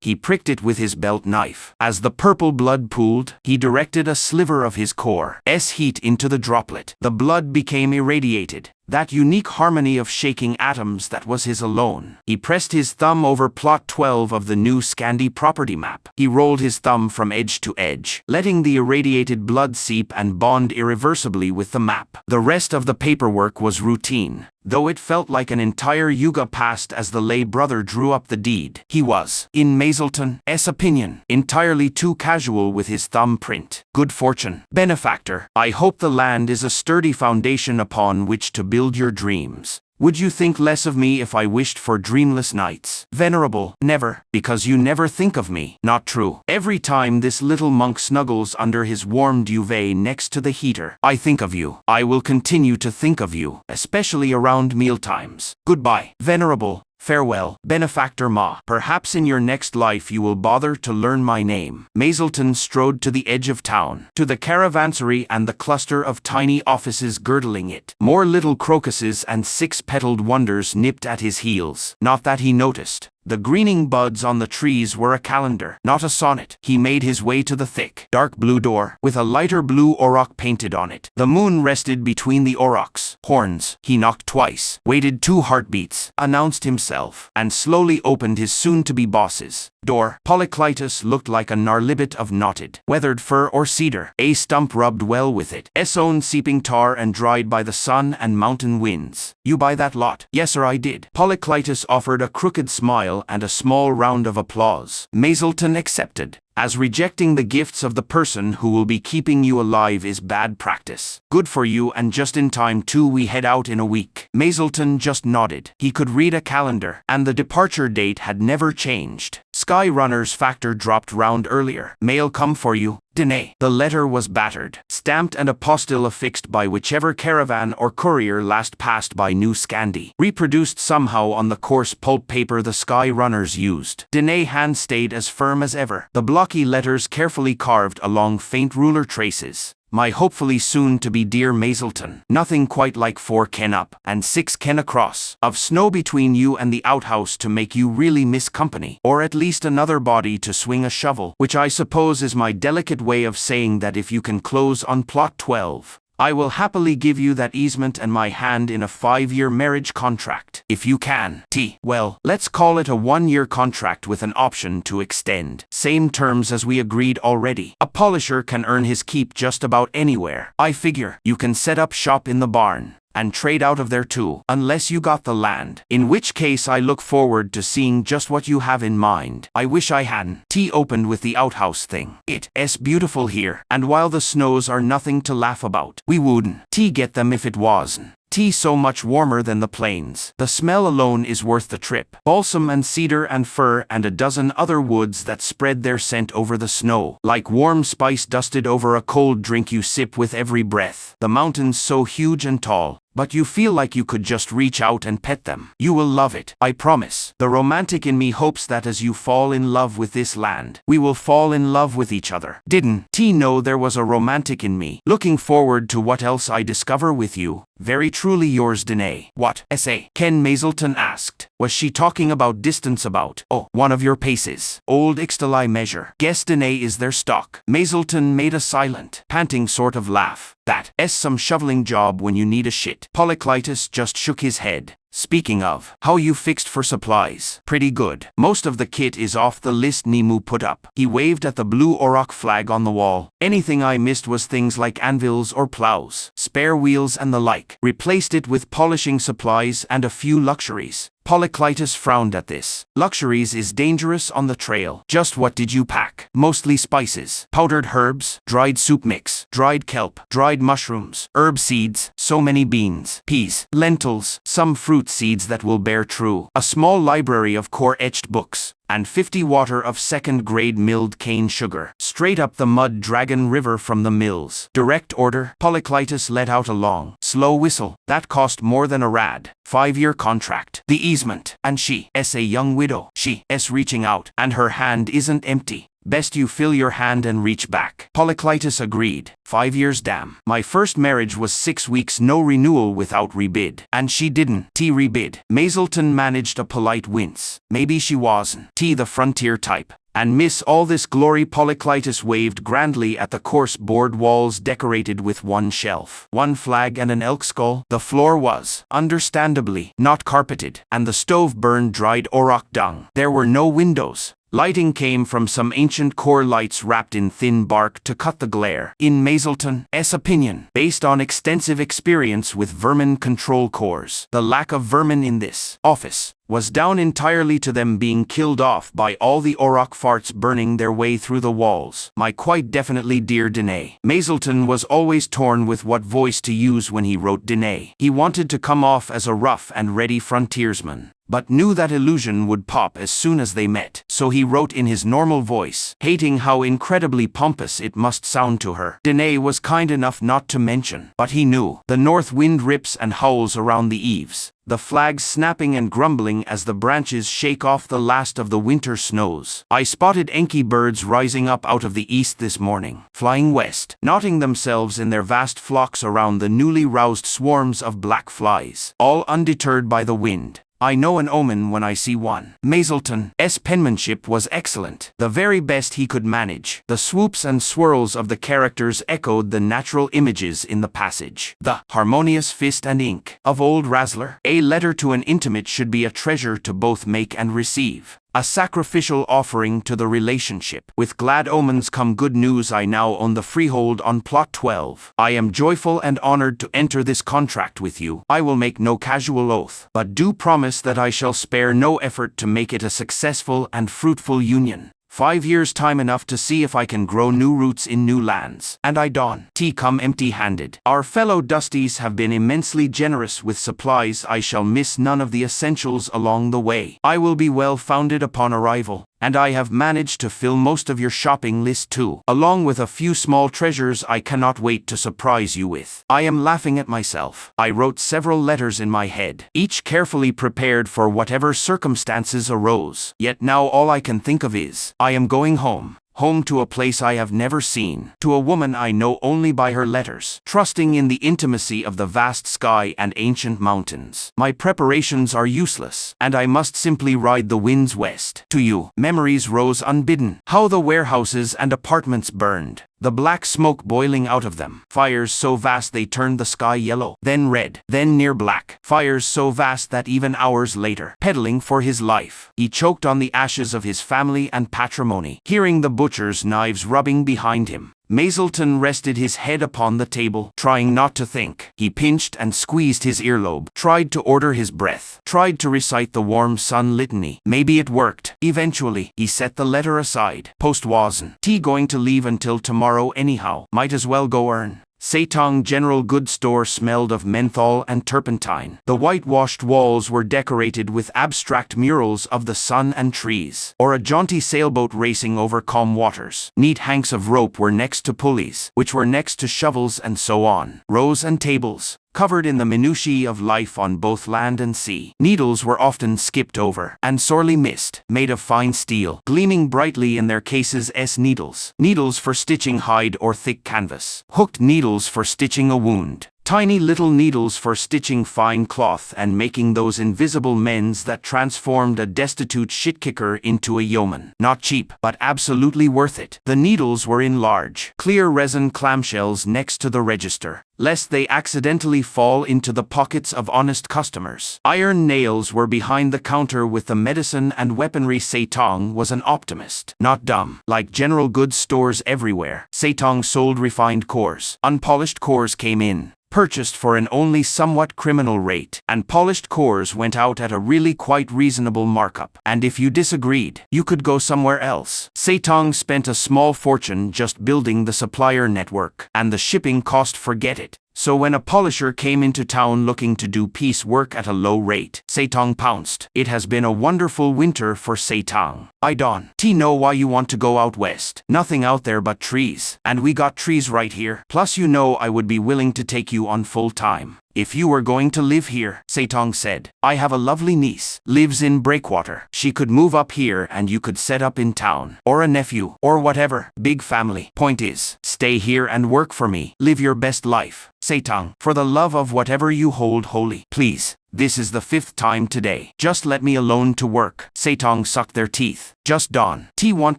He pricked it with his belt knife. As the purple blood pooled, he directed a sliver of his core's heat into the droplet. The blood became irradiated, That unique harmony of shaking atoms that was his alone. He pressed his thumb over plot 12 of the new Scandi property map. He rolled his thumb from edge to edge, letting the irradiated blood seep and bond irreversibly with the map. The rest of the paperwork was routine, though it felt like an entire yuga passed as the lay brother drew up the deed. He was, in Mazelton's opinion, entirely too casual with his thumbprint. Good fortune, benefactor. I hope the land is a sturdy foundation upon which to build your dreams. Would you think less of me if I wished for dreamless nights? Venerable, never, because you never think of me. Not true. Every time this little monk snuggles under his warm duvet next to the heater, I think of you. I will continue to think of you, especially around mealtimes. Goodbye, Venerable. Farewell, Benefactor Ma. Perhaps in your next life you will bother to learn my name. Mazelton strode to the edge of town, to the caravansary and the cluster of tiny offices girdling it. More little crocuses and six-petaled wonders nipped at his heels. Not that he noticed. The greening buds on the trees were a calendar, not a sonnet. He made his way to the thick, dark blue door, with a lighter blue auroch painted on it. The moon rested between the aurochs' horns. He knocked twice, waited 2 heartbeats, announced himself, and slowly opened his soon-to-be boss's door. Polyclitus looked like a narlibit of knotted, weathered fir or cedar. A stump rubbed well with it, own seeping tar and dried by the sun and mountain winds. You buy that lot? Yes, sir, I did. Polyclitus offered a crooked smile and a small round of applause. Mazelton accepted, as rejecting the gifts of the person who will be keeping you alive is bad practice. Good for you, and just in time too. We head out in a week. Mazelton just nodded. He could read a calendar, and the departure date had never changed. Skyrunner's factor dropped round earlier. Mail come for you, Dene. The letter was battered, stamped and apostille affixed by whichever caravan or courier last passed by New Scandi, reproduced somehow on the coarse pulp paper the Skyrunners used. Dene's hand stayed as firm as ever, the blocky letters carefully carved along faint ruler traces. My hopefully soon-to-be dear Mazelton. Nothing quite like 4 ken up, and 6 ken across, of snow between you and the outhouse to make you really miss company, or at least another body to swing a shovel, which I suppose is my delicate way of saying that if you can close on plot 12, I will happily give you that easement and my hand in a 5-year marriage contract. If you can. Well, let's call it a 1-year contract with an option to extend. Same terms as we agreed already. A polisher can earn his keep just about anywhere. I figure you can set up shop in the barn and trade out of there too, unless you got the land. In which case I look forward to seeing just what you have in mind. I wish I hadn't. Opened with the outhouse thing. It's beautiful here, and while the snows are nothing to laugh about, we wouldn't get them if it wasn't. So much warmer than the plains. The smell alone is worth the trip. Balsam and cedar and fir and a dozen other woods that spread their scent over the snow, like warm spice dusted over a cold drink you sip with every breath. The mountains so huge and tall, but you feel like you could just reach out and pet them. You will love it, I promise. The romantic in me hopes that as you fall in love with this land, we will fall in love with each other. Didn't know there was a romantic in me. Looking forward to what else I discover with you. Very truly yours, Dene. What? S.A. Ken Mazelton asked. Was she talking about distance about? Oh, 1 of your paces. Old Ixtali measure. Guess Dene is their stock. Mazelton made a silent, panting sort of laugh. That's some shoveling job when you need a shit. Polyclitus just shook his head. Speaking of, how you fixed for supplies? Pretty good. Most of the kit is off the list Nemu put up. He waved at the blue auroch flag on the wall. Anything I missed was things like anvils or plows, spare wheels and the like. Replaced it with polishing supplies and a few luxuries. Polyclitus frowned at this. Luxuries is dangerous on the trail. Just what did you pack? Mostly spices, powdered herbs, dried soup mix, dried kelp, dried mushrooms, herb seeds, so many beans, peas, lentils, some fruit seeds that will bear true, a small library of core-etched books, and 50 water of 2nd-grade milled cane sugar, straight up the Mud Dragon River from the mills. Direct order. Polyclitus let out a long, slow whistle. That cost more than a rad. 5-year contract. The easement. And she's a young widow. She's reaching out, and her hand isn't empty. Best you fill your hand and reach back. Polyclitus agreed. 5 years, damn. My first marriage was 6 weeks, no renewal without rebid. And she didn't rebid. Mazelton managed a polite wince. Maybe she wasn't the frontier type. And miss all this glory. Polyclitus waved grandly at the coarse board walls decorated with one shelf, one flag and an elk skull. The floor was, understandably, not carpeted, and the stove burned dried auroch dung. There were no windows. Lighting came from some ancient core lights wrapped in thin bark to cut the glare. In Mazelton's opinion, based on extensive experience with vermin control cores, the lack of vermin in this office was down entirely to them being killed off by all the auroch farts burning their way through the walls. My quite definitely dear Danae. Mazelton was always torn with what voice to use when he wrote Danae. He wanted to come off as a rough and ready frontiersman, but knew that illusion would pop as soon as they met. So he wrote in his normal voice, hating how incredibly pompous it must sound to her. Danae was kind enough not to mention, but he knew. The north wind rips and howls around the eaves, the flags snapping and grumbling as the branches shake off the last of the winter snows. I spotted Enki birds rising up out of the east this morning, flying west, knotting themselves in their vast flocks around the newly roused swarms of black flies, all undeterred by the wind. I know an omen when I see one. Mazelton's penmanship was excellent, the very best he could manage. The swoops and swirls of the characters echoed the natural images in the passage. The harmonious fist and ink of old Razzler. A letter to an intimate should be a treasure to both make and receive. A sacrificial offering to the relationship. With glad omens come good news. I now own the freehold on plot 12. I am joyful and honored to enter this contract with you. I will make no casual oath, but do promise that I shall spare no effort to make it a successful and fruitful union. 5 years time enough to see if I can grow new roots in new lands. And I don't come empty-handed. Our fellow Dusties have been immensely generous with supplies. I shall miss none of the essentials along the way. I will be well founded upon arrival. And I have managed to fill most of your shopping list too, along with a few small treasures I cannot wait to surprise you with. I am laughing at myself. I wrote several letters in my head, each carefully prepared for whatever circumstances arose. Yet now all I can think of is, I am going home. Home to a place I have never seen, to a woman I know only by her letters, trusting in the intimacy of the vast sky and ancient mountains. My preparations are useless, and I must simply ride the winds west. To you, memories rose unbidden. How the warehouses and apartments burned, the black smoke boiling out of them. Fires so vast they turned the sky yellow, then red, then near black. Fires so vast that even hours later, peddling for his life, he choked on the ashes of his family and patrimony. Hearing the butcher's knives rubbing behind him, Mazelton rested his head upon the table, trying not to think. He pinched and squeezed his earlobe, tried to order his breath, tried to recite the warm sun litany. Maybe it worked. Eventually, he set the letter aside. Post wasn't going to leave until tomorrow anyhow. Might as well go earn. Setong General Goods Store smelled of menthol and turpentine. The whitewashed walls were decorated with abstract murals of the sun and trees, or a jaunty sailboat racing over calm waters. Neat hanks of rope were next to pulleys, which were next to shovels, and so on. Rows and tables, covered in the minutiae of life on both land and sea. Needles were often skipped over, and sorely missed, made of fine steel, gleaming brightly in their cases. Needles. Needles for stitching hide or thick canvas. Hooked needles for stitching a wound. Tiny little needles for stitching fine cloth and making those invisible mends that transformed a destitute shitkicker into a yeoman. Not cheap, but absolutely worth it. The needles were in large, clear resin clamshells next to the register, lest they accidentally fall into the pockets of honest customers. Iron nails were behind the counter with the medicine and weaponry. Setong was an optimist, not dumb. Like general goods stores everywhere, Setong sold refined cores. Unpolished cores came in, purchased for an only somewhat criminal rate, and polished cores went out at a really quite reasonable markup. And if you disagreed, you could go somewhere else. Setong spent a small fortune just building the supplier network, and the shipping cost, forget it. So when a polisher came into town looking to do piece work at a low rate, Setong pounced. It has been a wonderful winter for Setong. I don't know why you want to go out west. Nothing out there but trees. And we got trees right here. Plus you know I would be willing to take you on full time if you were going to live here, Setong said. I have a lovely niece, lives in Breakwater. She could move up here and you could set up in town. Or a nephew, or whatever. Big family. Point is, stay here and work for me. Live your best life. Setong, for the love of whatever you hold holy, please. This is the 5th time today. Just let me alone to work. Setong sucked their teeth. Just dawn. T want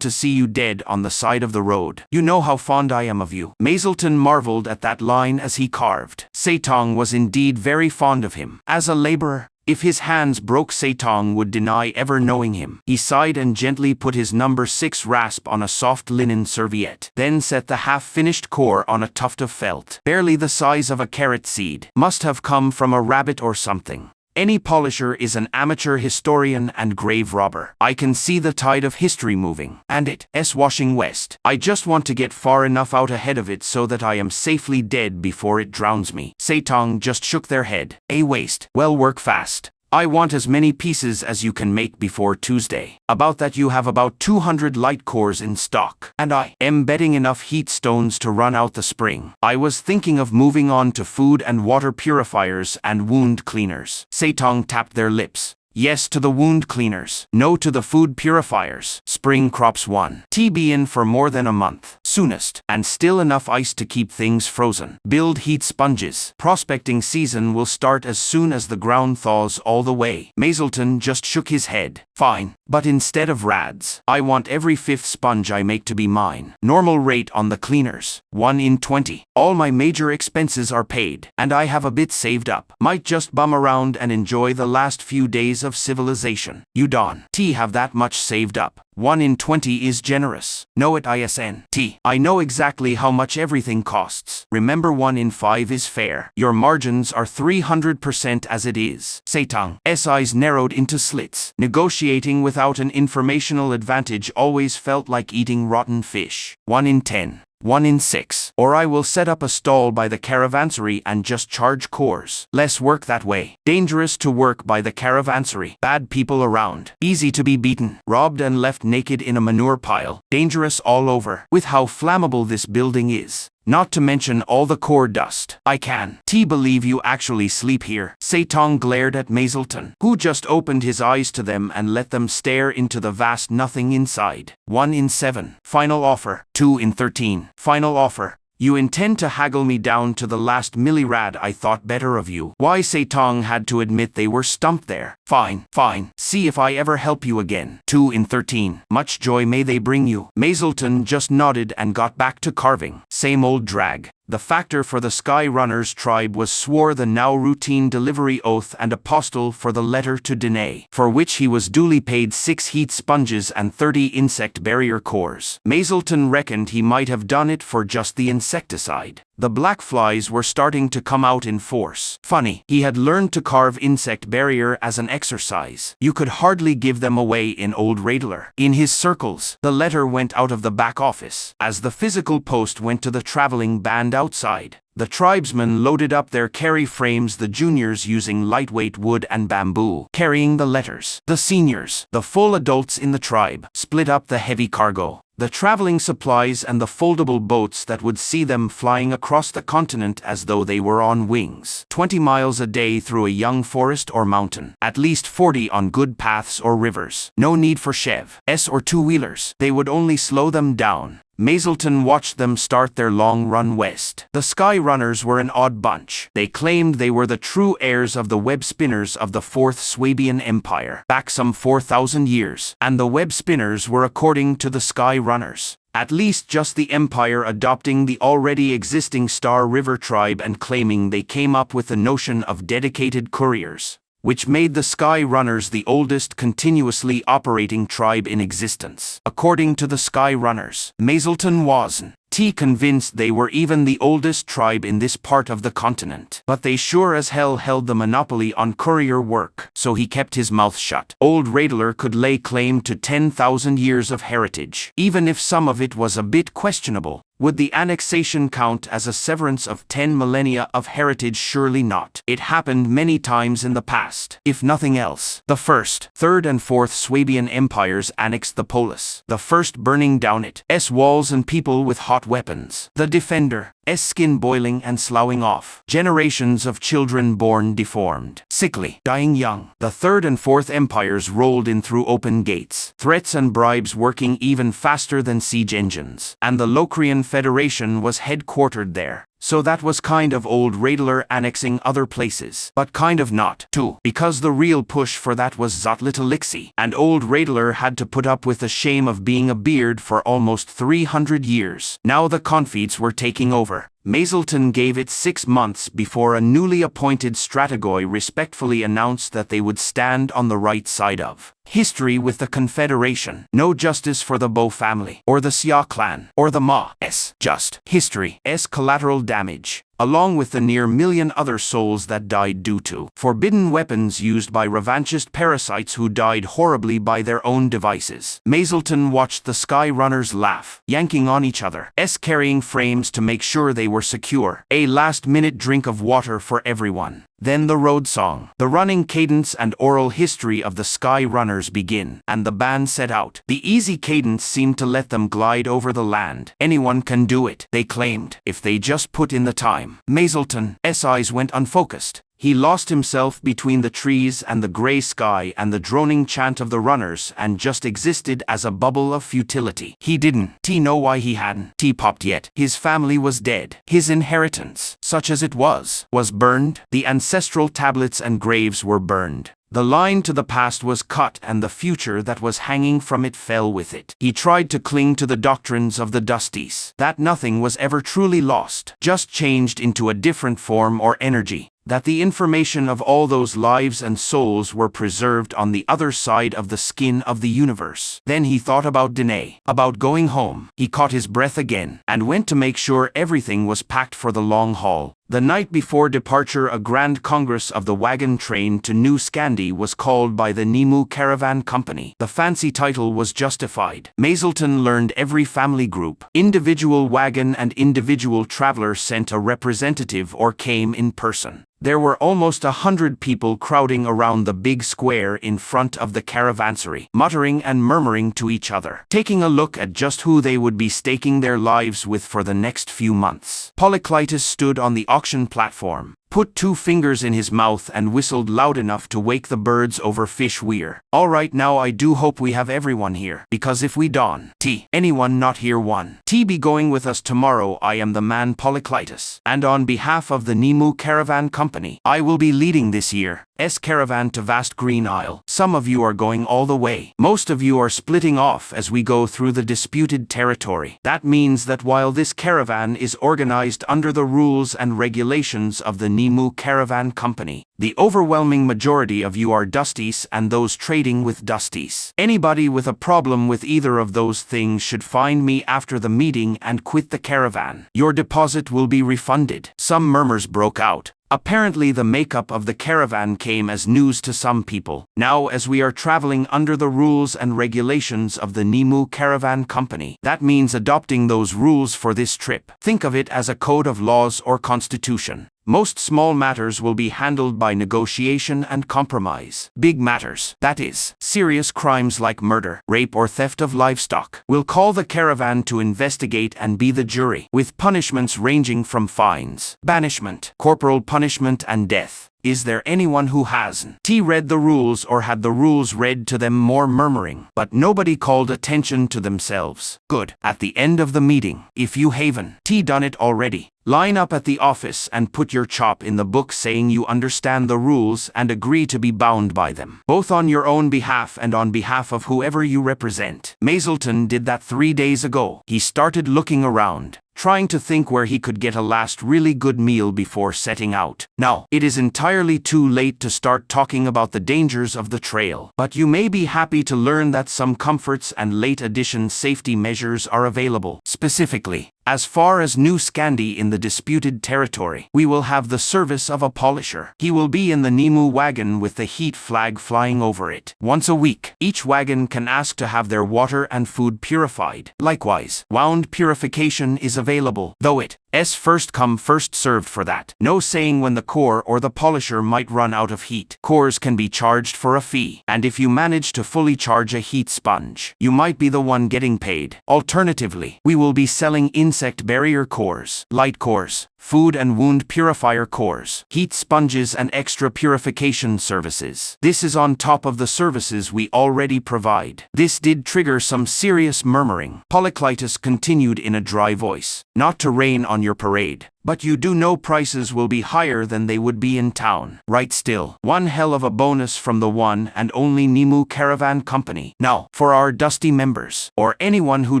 to see you dead on the side of the road. You know how fond I am of you. Mazelton marveled at that line as he carved. Setong was indeed very fond of him. As a laborer, if his hands broke, Setong would deny ever knowing him. He sighed and gently put his number 6 rasp on a soft linen serviette, then set the half-finished core on a tuft of felt, barely the size of a carrot seed. Must have come from a rabbit or something. Any polisher is an amateur historian and grave robber. I can see the tide of history moving, and it's washing west. I just want to get far enough out ahead of it so that I am safely dead before it drowns me. Setong just shook their head. A waste. Well, work fast. I want as many pieces as you can make before Tuesday. About that, you have about 200 light cores in stock. And I am betting enough heat stones to run out the spring. I was thinking of moving on to food and water purifiers and wound cleaners. Setong tapped their lips. Yes to the wound cleaners. No to the food purifiers. Spring crops 1. TB in for more than a month. Soonest. And still enough ice to keep things frozen. Build heat sponges. Prospecting season will start as soon as the ground thaws all the way. Mazelton just shook his head. Fine. But instead of rads, I want every 5th sponge I make to be mine. Normal rate on the cleaners. 1 in 20. All my major expenses are paid. And I have a bit saved up. Might just bum around and enjoy the last few days of civilization. You don't have that much saved up. 1 in 20 is generous. Know it, ISN. I know exactly how much everything costs. Remember, 1 in 5 is fair. Your margins are 300% as it is. Setong's eyes narrowed into slits. Negotiating without an informational advantage always felt like eating rotten fish. 1 in 10. 1 in 6. Or I will set up a stall by the caravansary and just charge cores. Less work that way. Dangerous to work by the caravansary. Bad people around. Easy to be beaten. Robbed and left naked in a manure pile. Dangerous all over. With how flammable this building is. Not to mention all the core dust. I can believe you actually sleep here. Setong glared at Mazelton, who just opened his eyes to them and let them stare into the vast nothing inside. 1 in 7. Final offer. 2 in 13. Final offer. You intend to haggle me down to the last millirad. I thought better of you. Why? Setong had to admit they were stumped there. Fine. See if I ever help you again. 2 in 13. Much joy may they bring you. Mazelton just nodded and got back to carving. Same old drag. The factor for the Sky Runners tribe was swore the now routine delivery oath and apostle for the letter to Dene, for which he was duly paid 6 heat sponges and 30 insect barrier cores. Mazelton reckoned he might have done it for just the insecticide. The black flies were starting to come out in force. Funny, he had learned to carve insect barrier as an exercise. You could hardly give them away in Old Radler. In his circles, the letter went out of the back office, as the physical post went to the traveling band outside. The tribesmen loaded up their carry frames, the juniors using lightweight wood and bamboo, carrying the letters. The seniors, the full adults in the tribe, split up the heavy cargo. The traveling supplies and the foldable boats that would see them flying across the continent as though they were on wings. 20 miles a day through a young forest or mountain. At least 40 on good paths or rivers. No need for Chev's or two-wheelers. They would only slow them down. Mazelton watched them start their long run west. The Sky Runners were an odd bunch. They claimed they were the true heirs of the web spinners of the 4th Swabian Empire, back some 4,000 years, and the web spinners were, according to the Sky Runners, at least just the Empire adopting the already existing Star River tribe and claiming they came up with the notion of dedicated couriers, which made the Sky Runners the oldest continuously operating tribe in existence. According to the Sky Runners, Mazelton wasn't convinced they were even the oldest tribe in this part of the continent. But they sure as hell held the monopoly on courier work, so he kept his mouth shut. Old Radler could lay claim to 10,000 years of heritage, even if some of it was a bit questionable. Would the annexation count as a severance of 10 millennia of heritage? Surely not. It happened many times in the past. If nothing else, the 1st, 3rd and 4th Swabian empires annexed the polis, the first burning down its walls and people with hot weapons. The Defender's skin boiling and sloughing off. Generations of children born deformed, sickly, dying young. The 3rd and 4th empires rolled in through open gates, threats and bribes working even faster than siege engines. And the Locrian Federation was headquartered there. So that was kind of old Radler annexing other places. But kind of not, too. Because the real push for that was Zotlitalixi. And old Radler had to put up with the shame of being a beard for almost 300 years. Now the Confeeds were taking over. Mazelton gave it 6 months before a newly appointed Strategoi respectfully announced that they would stand on the right side of history with the Confederation. No justice for the Bo family, or the Xia clan, or the Ma.'s. Just history's collateral damage, along with the near million other souls that died due to forbidden weapons used by revanchist parasites who died horribly by their own devices. Mazelton watched the Sky Runners laugh, yanking on each other, carrying frames to make sure they were secure. A last-minute drink of water for everyone. Then the road song, the running cadence and oral history of the Sky Runners begin, and the band set out. The easy cadence seemed to let them glide over the land. Anyone can do it, they claimed, if they just put in the time. Mazelton's eyes went unfocused. He lost himself between the trees and the gray sky and the droning chant of the runners and just existed as a bubble of futility. He didn't know why he hadn't popped yet. His family was dead. His inheritance, such as it was burned. The ancestral tablets and graves were burned. The line to the past was cut and the future that was hanging from it fell with it. He tried to cling to the doctrines of the Dusties, that nothing was ever truly lost, just changed into a different form or energy, that the information of all those lives and souls were preserved on the other side of the skin of the universe. Then he thought about Danae, about going home. He caught his breath again, and went to make sure everything was packed for the long haul. The night before departure, a grand congress of the wagon train to New Scandi was called by the Nemu Caravan Company. The fancy title was justified. Mazelton learned every family group, individual wagon and individual traveler sent a representative or came in person. There were almost 100 people crowding around the big square in front of the caravansary, muttering and murmuring to each other, taking a look at just who they would be staking their lives with for the next few months. Polykleitos stood on the auction platform, put 2 fingers in his mouth and whistled loud enough to wake the birds over Fish Weir. All right, now I do hope we have everyone here, because if we don't, anyone not here won. Be going with us tomorrow. I am the man Polykleitos, and on behalf of the Nemu Caravan Company, I will be leading this year's caravan to Vast Green Isle. Some of you are going all the way. Most of you are splitting off as we go through the disputed territory. That means that while this caravan is organized under the rules and regulations of the Nemu Caravan Company, the overwhelming majority of you are Dusties and those trading with Dusties. Anybody with a problem with either of those things should find me after the meeting and quit the caravan. Your deposit will be refunded. Some murmurs broke out. Apparently the makeup of the caravan came as news to some people. Now, as we are traveling under the rules and regulations of the Nemu Caravan Company, that means adopting those rules for this trip. Think of it as a code of laws or constitution. Most small matters will be handled by negotiation and compromise. Big matters, that is, serious crimes like murder, rape or theft of livestock, will call the caravan to investigate and be the jury, with punishments ranging from fines, banishment, corporal punishment and death. Is there anyone who hasn't read the rules or had the rules read to them? More murmuring, but nobody called attention to themselves. Good. At the end of the meeting, if you haven't done it already, line up at the office and put your chop in the book saying you understand the rules and agree to be bound by them, both on your own behalf and on behalf of whoever you represent. Mazelton did that 3 days ago. He started looking around, trying to think where he could get a last really good meal before setting out. Now, it is entirely too late to start talking about the dangers of the trail, but you may be happy to learn that some comforts and late edition safety measures are available. Specifically, as far as New Scandi in the disputed territory, we will have the service of a polisher. He will be in the Nemu wagon with the heat flag flying over it. Once a week, each wagon can ask to have their water and food purified. Likewise, wound purification is available, though it's first come first served for that. No saying when the core or the polisher might run out of heat. Cores can be charged for a fee, and if you manage to fully charge a heat sponge, you might be the one getting paid. Alternatively, we will be selling insect barrier cores, light cores, food and wound purifier cores, heat sponges and extra purification services. This is on top of the services we already provide. This did trigger some serious murmuring. Polykleitos continued in a dry voice. Not to rain on your parade, But you do know prices will be higher than they would be in town. Right still. One hell of a bonus from the one and only Nimu Caravan Company. Now, for our dusty members, or anyone who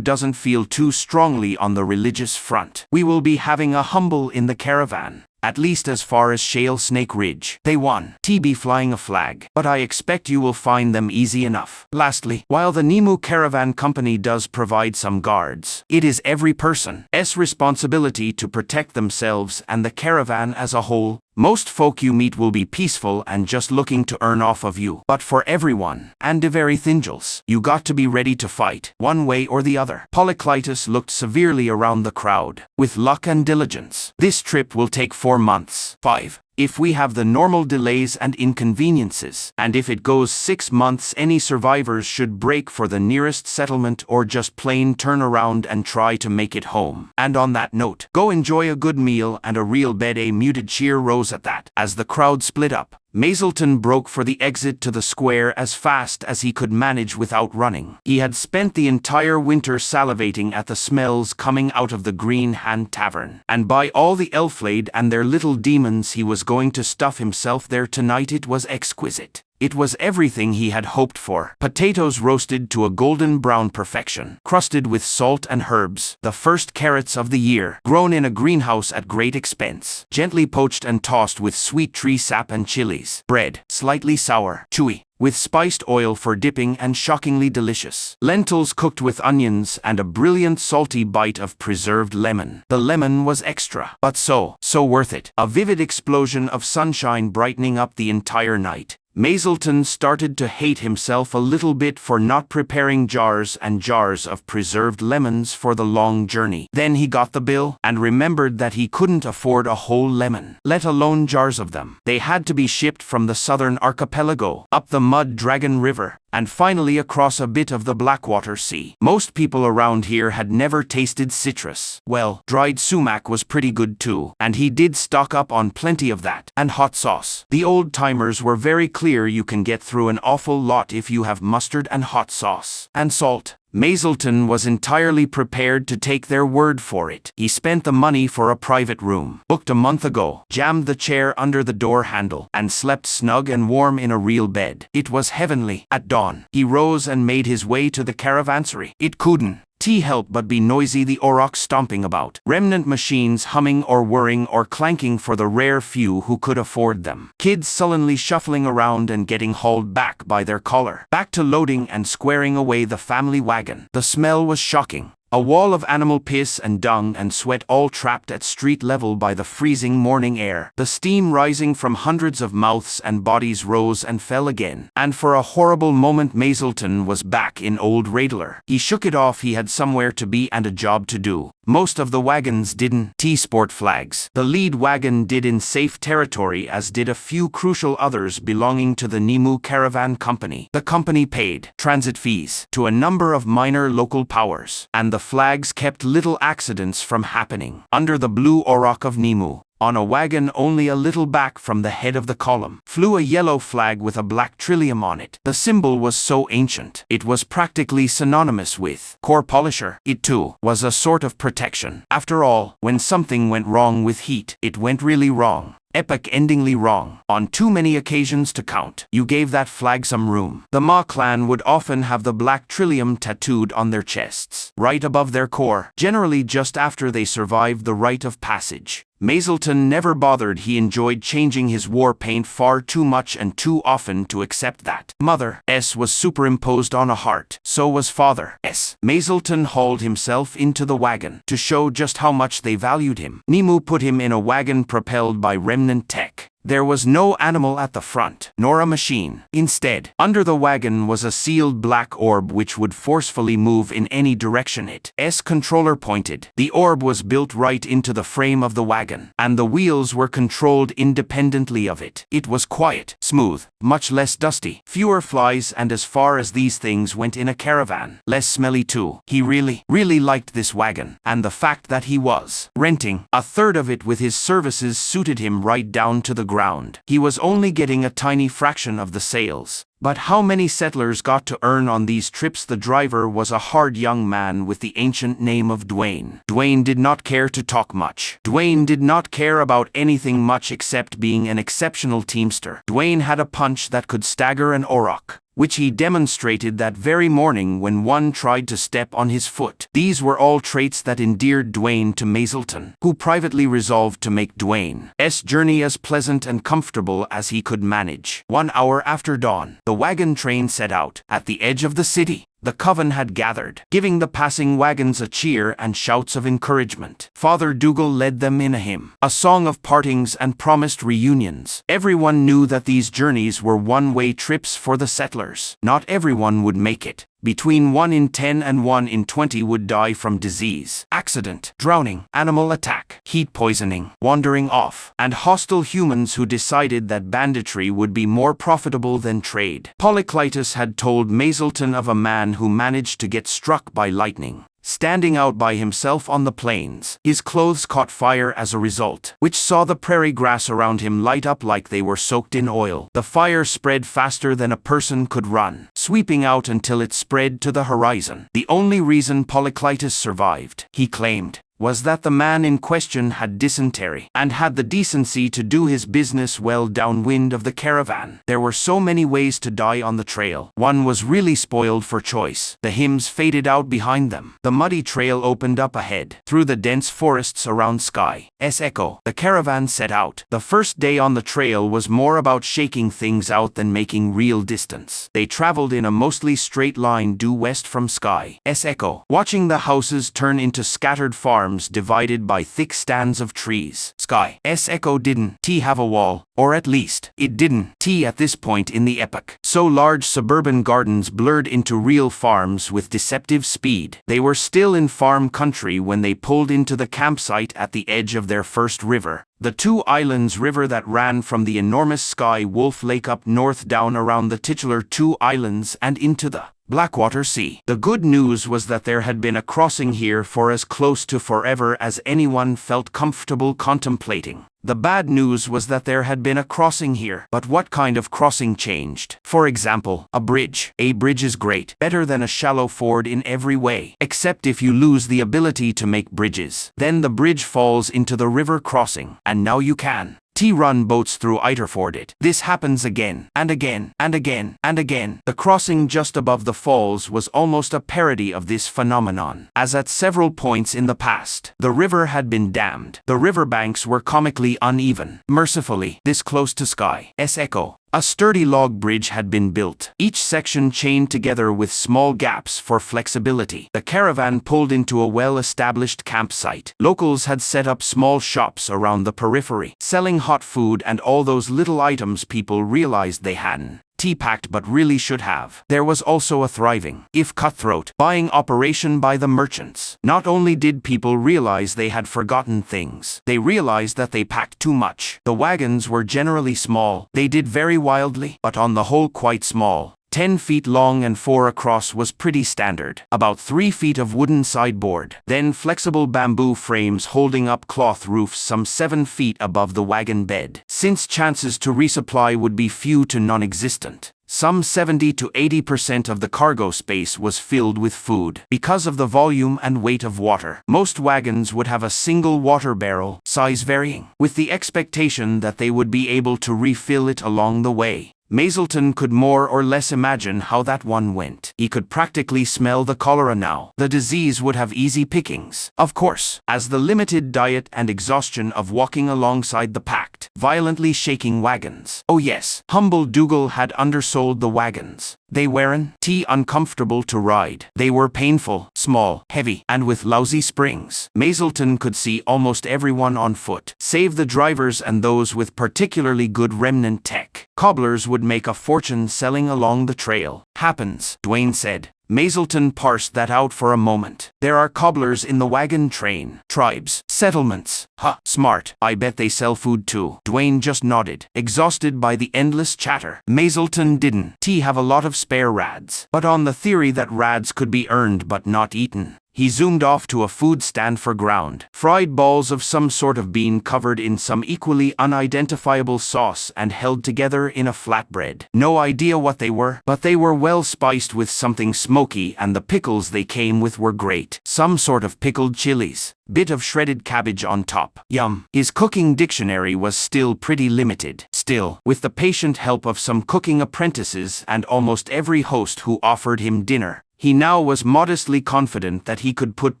doesn't feel too strongly on the religious front, we will be having a humble in the caravan. At least as far as Shale Snake Ridge. They won. TB flying a flag. But I expect you will find them easy enough. Lastly, while the Nimu Caravan Company does provide some guards, it is every person's responsibility to protect themselves and the caravan as a whole. Most folk you meet will be peaceful and just looking to earn off of you. But for everyone, and the very thingels, you got to be ready to fight, one way or the other. Polyclitus looked severely around the crowd. With luck and diligence, this trip will take 4 months. 5. If we have the normal delays and inconveniences, and if it goes 6 months, any survivors should break for the nearest settlement or just plain turn around and try to make it home. And on that note, go enjoy a good meal and a real bed. A muted cheer rose at that. As the crowd split up, Mazelton broke for the exit to the square as fast as he could manage without running. He had spent the entire winter salivating at the smells coming out of the Green Hand Tavern. And by all the Elflade and their little demons, he was going to stuff himself there tonight. It was exquisite. It was everything he had hoped for. Potatoes roasted to a golden brown perfection, crusted with salt and herbs, the first carrots of the year, grown in a greenhouse at great expense, gently poached and tossed with sweet tree sap and chilies. Bread, slightly sour, chewy, with spiced oil for dipping and shockingly delicious. Lentils cooked with onions and a brilliant salty bite of preserved lemon. The lemon was extra, but so worth it. A vivid explosion of sunshine brightening up the entire night. Mazelton started to hate himself a little bit for not preparing jars and jars of preserved lemons for the long journey. Then he got the bill and remembered that he couldn't afford a whole lemon, let alone jars of them. They had to be shipped from the southern archipelago, up the Mud Dragon River, and finally across a bit of the Blackwater Sea. Most people around here had never tasted citrus. Well, dried sumac was pretty good too, and he did stock up on plenty of that. And hot sauce. The old-timers were very clear you can get through an awful lot if you have mustard and hot sauce. And salt. Mazelton was entirely prepared to take their word for it. He spent the money for a private room, booked a month ago, jammed the chair under the door handle, and slept snug and warm in a real bed. It was heavenly. At dawn, he rose and made his way to the caravansary. It couldn't help but be noisy, the aurochs stomping about, remnant machines humming or whirring or clanking for the rare few who could afford them, kids sullenly shuffling around and getting hauled back by their collar, back to loading and squaring away the family wagon. The smell was shocking. A wall of animal piss and dung and sweat, all trapped at street level by the freezing morning air. The steam rising from hundreds of mouths and bodies rose and fell again. And for a horrible moment Mazelton was back in Old Radler. He shook it off. He had somewhere to be and a job to do. Most of the wagons didn't. T-sport flags. The lead wagon did in safe territory, as did a few crucial others belonging to the Nimu Caravan Company. The company paid transit fees to a number of minor local powers, and the flags kept little accidents from happening. Under the blue auroch of Nimu, on a wagon only a little back from the head of the column, flew a yellow flag with a black trillium on it. The symbol was so ancient, it was practically synonymous with core polisher. It too was a sort of protection. After all, when something went wrong with heat, it went really wrong. Epic-endingly wrong. On too many occasions to count. You gave that flag some room. The Ma clan would often have the black trillium tattooed on their chests, right above their core, generally just after they survived the rite of passage. Mazelton never bothered. He enjoyed changing his war paint far too much and too often to accept that. Mother S was superimposed on a heart. So was Father S. Mazelton hauled himself into the wagon to show just how much they valued him. Nimu put him in a wagon propelled by remnant tech. There was no animal at the front, nor a machine. Instead, under the wagon was a sealed black orb which would forcefully move in any direction its controller pointed. The orb was built right into the frame of the wagon, and the wheels were controlled independently of it. It was quiet, smooth, much less dusty, fewer flies, and as far as these things went in a caravan, less smelly too. He really liked this wagon, and the fact that he was renting a third of it with his services suited him right down to the ground. He was only getting a tiny fraction of the sales, But how many settlers got to earn on these trips? The driver was a hard young man with the ancient name of Dwayne. Dwayne did not care to talk much. Dwayne did not care about anything much except being an exceptional teamster. Dwayne had a punch that could stagger an auroch, which he demonstrated that very morning when one tried to step on his foot. These were all traits that endeared Dwayne to Mazelton, who privately resolved to make Dwayne's journey as pleasant and comfortable as he could manage. 1 hour after dawn, the wagon train set out. At the edge of the city, the coven had gathered, giving the passing wagons a cheer and shouts of encouragement. Father Dougal led them in a hymn, a song of partings and promised reunions. Everyone knew that these journeys were one-way trips for the settlers. Not everyone would make it. Between 1 in 10 and 1 in 20 would die from disease, accident, drowning, animal attack, heat poisoning, wandering off, and hostile humans who decided that banditry would be more profitable than trade. Polyclitus had told Mazelton of a man who managed to get struck by lightning, standing out by himself on the plains. His clothes caught fire as a result, which saw the prairie grass around him light up like they were soaked in oil. The fire spread faster than a person could run, sweeping out until it spread to the horizon. The only reason Polyclitus survived, he claimed, was that the man in question had dysentery and had the decency to do his business well downwind of the caravan. There were so many ways to die on the trail. One was really spoiled for choice. The hymns faded out behind them. The muddy trail opened up ahead, through the dense forests around Sky's Echo. The caravan set out. The first day on the trail was more about shaking things out than making real distance. They traveled in a mostly straight line due west from Sky's Echo, watching the houses turn into scattered farms divided by thick stands of trees. Sky's Echo didn't have a wall, or at least, it didn't at this point in the epoch. So large suburban gardens blurred into real farms with deceptive speed. They were still in farm country when they pulled into the campsite at the edge of their first river, the Two Islands River that ran from the enormous Sky Wolf Lake up north down around the titular Two Islands and into the Blackwater Sea. The good news was that there had been a crossing here for as close to forever as anyone felt comfortable contemplating. The bad news was that there had been a crossing here. But what kind of crossing changed? For example, a bridge. A bridge is great, better than a shallow ford in every way, except if you lose the ability to make bridges. Then the bridge falls into the river crossing, and now you can run boats through it. This happens again, and again, and again, and again. The crossing just above the falls was almost a parody of this phenomenon, as at several points in the past, the river had been dammed. The riverbanks were comically uneven. Mercifully, this close to Sky's Echo, a sturdy log bridge had been built, each section chained together with small gaps for flexibility. The caravan pulled into a well-established campsite. Locals had set up small shops around the periphery, selling hot food and all those little items people realized they hadn't packed but really should have. There was also a thriving, if cutthroat, buying operation by the merchants. Not only did people realize they had forgotten things, they realized that they packed too much. The wagons were generally small. They did vary wildly, but on the whole quite small. 10 feet long and 4 across was pretty standard. About 3 feet of wooden sideboard. Then flexible bamboo frames holding up cloth roofs some 7 feet above the wagon bed. Since chances to resupply would be few to non-existent, some 70 to 80% of the cargo space was filled with food. Because of the volume and weight of water, most wagons would have a single water barrel, size varying, with the expectation that they would be able to refill it along the way. Mazelton could more or less imagine how that one went. He could practically smell the cholera now. The disease would have easy pickings, of course, as the limited diet and exhaustion of walking alongside the packed, violently shaking wagons. Oh yes, humble Dougal had undersold the wagons. They weren't uncomfortable to ride. They were painful, small, heavy, and with lousy springs. Mazelton could see almost everyone on foot, save the drivers and those with particularly good remnant tech. Cobblers would make a fortune selling along the trail. Happens, Dwayne said. Mazelton parsed that out for a moment. There are cobblers in the wagon train. Tribes. Settlements. Smart. I bet they sell food too. Dwayne just nodded, exhausted by the endless chatter. Mazelton didn't have a lot of spare rads, but on the theory that rads could be earned but not eaten, He zoomed off to a food stand for ground fried balls of some sort of bean covered in some equally unidentifiable sauce and held together in a flatbread. No idea what they were, but they were well spiced with something smoky, and the pickles they came with were great. Some sort of pickled chilies. Bit of shredded cabbage on top. Yum. His cooking dictionary was still pretty limited. Still, with the patient help of some cooking apprentices and almost every host who offered him dinner, he now was modestly confident that he could put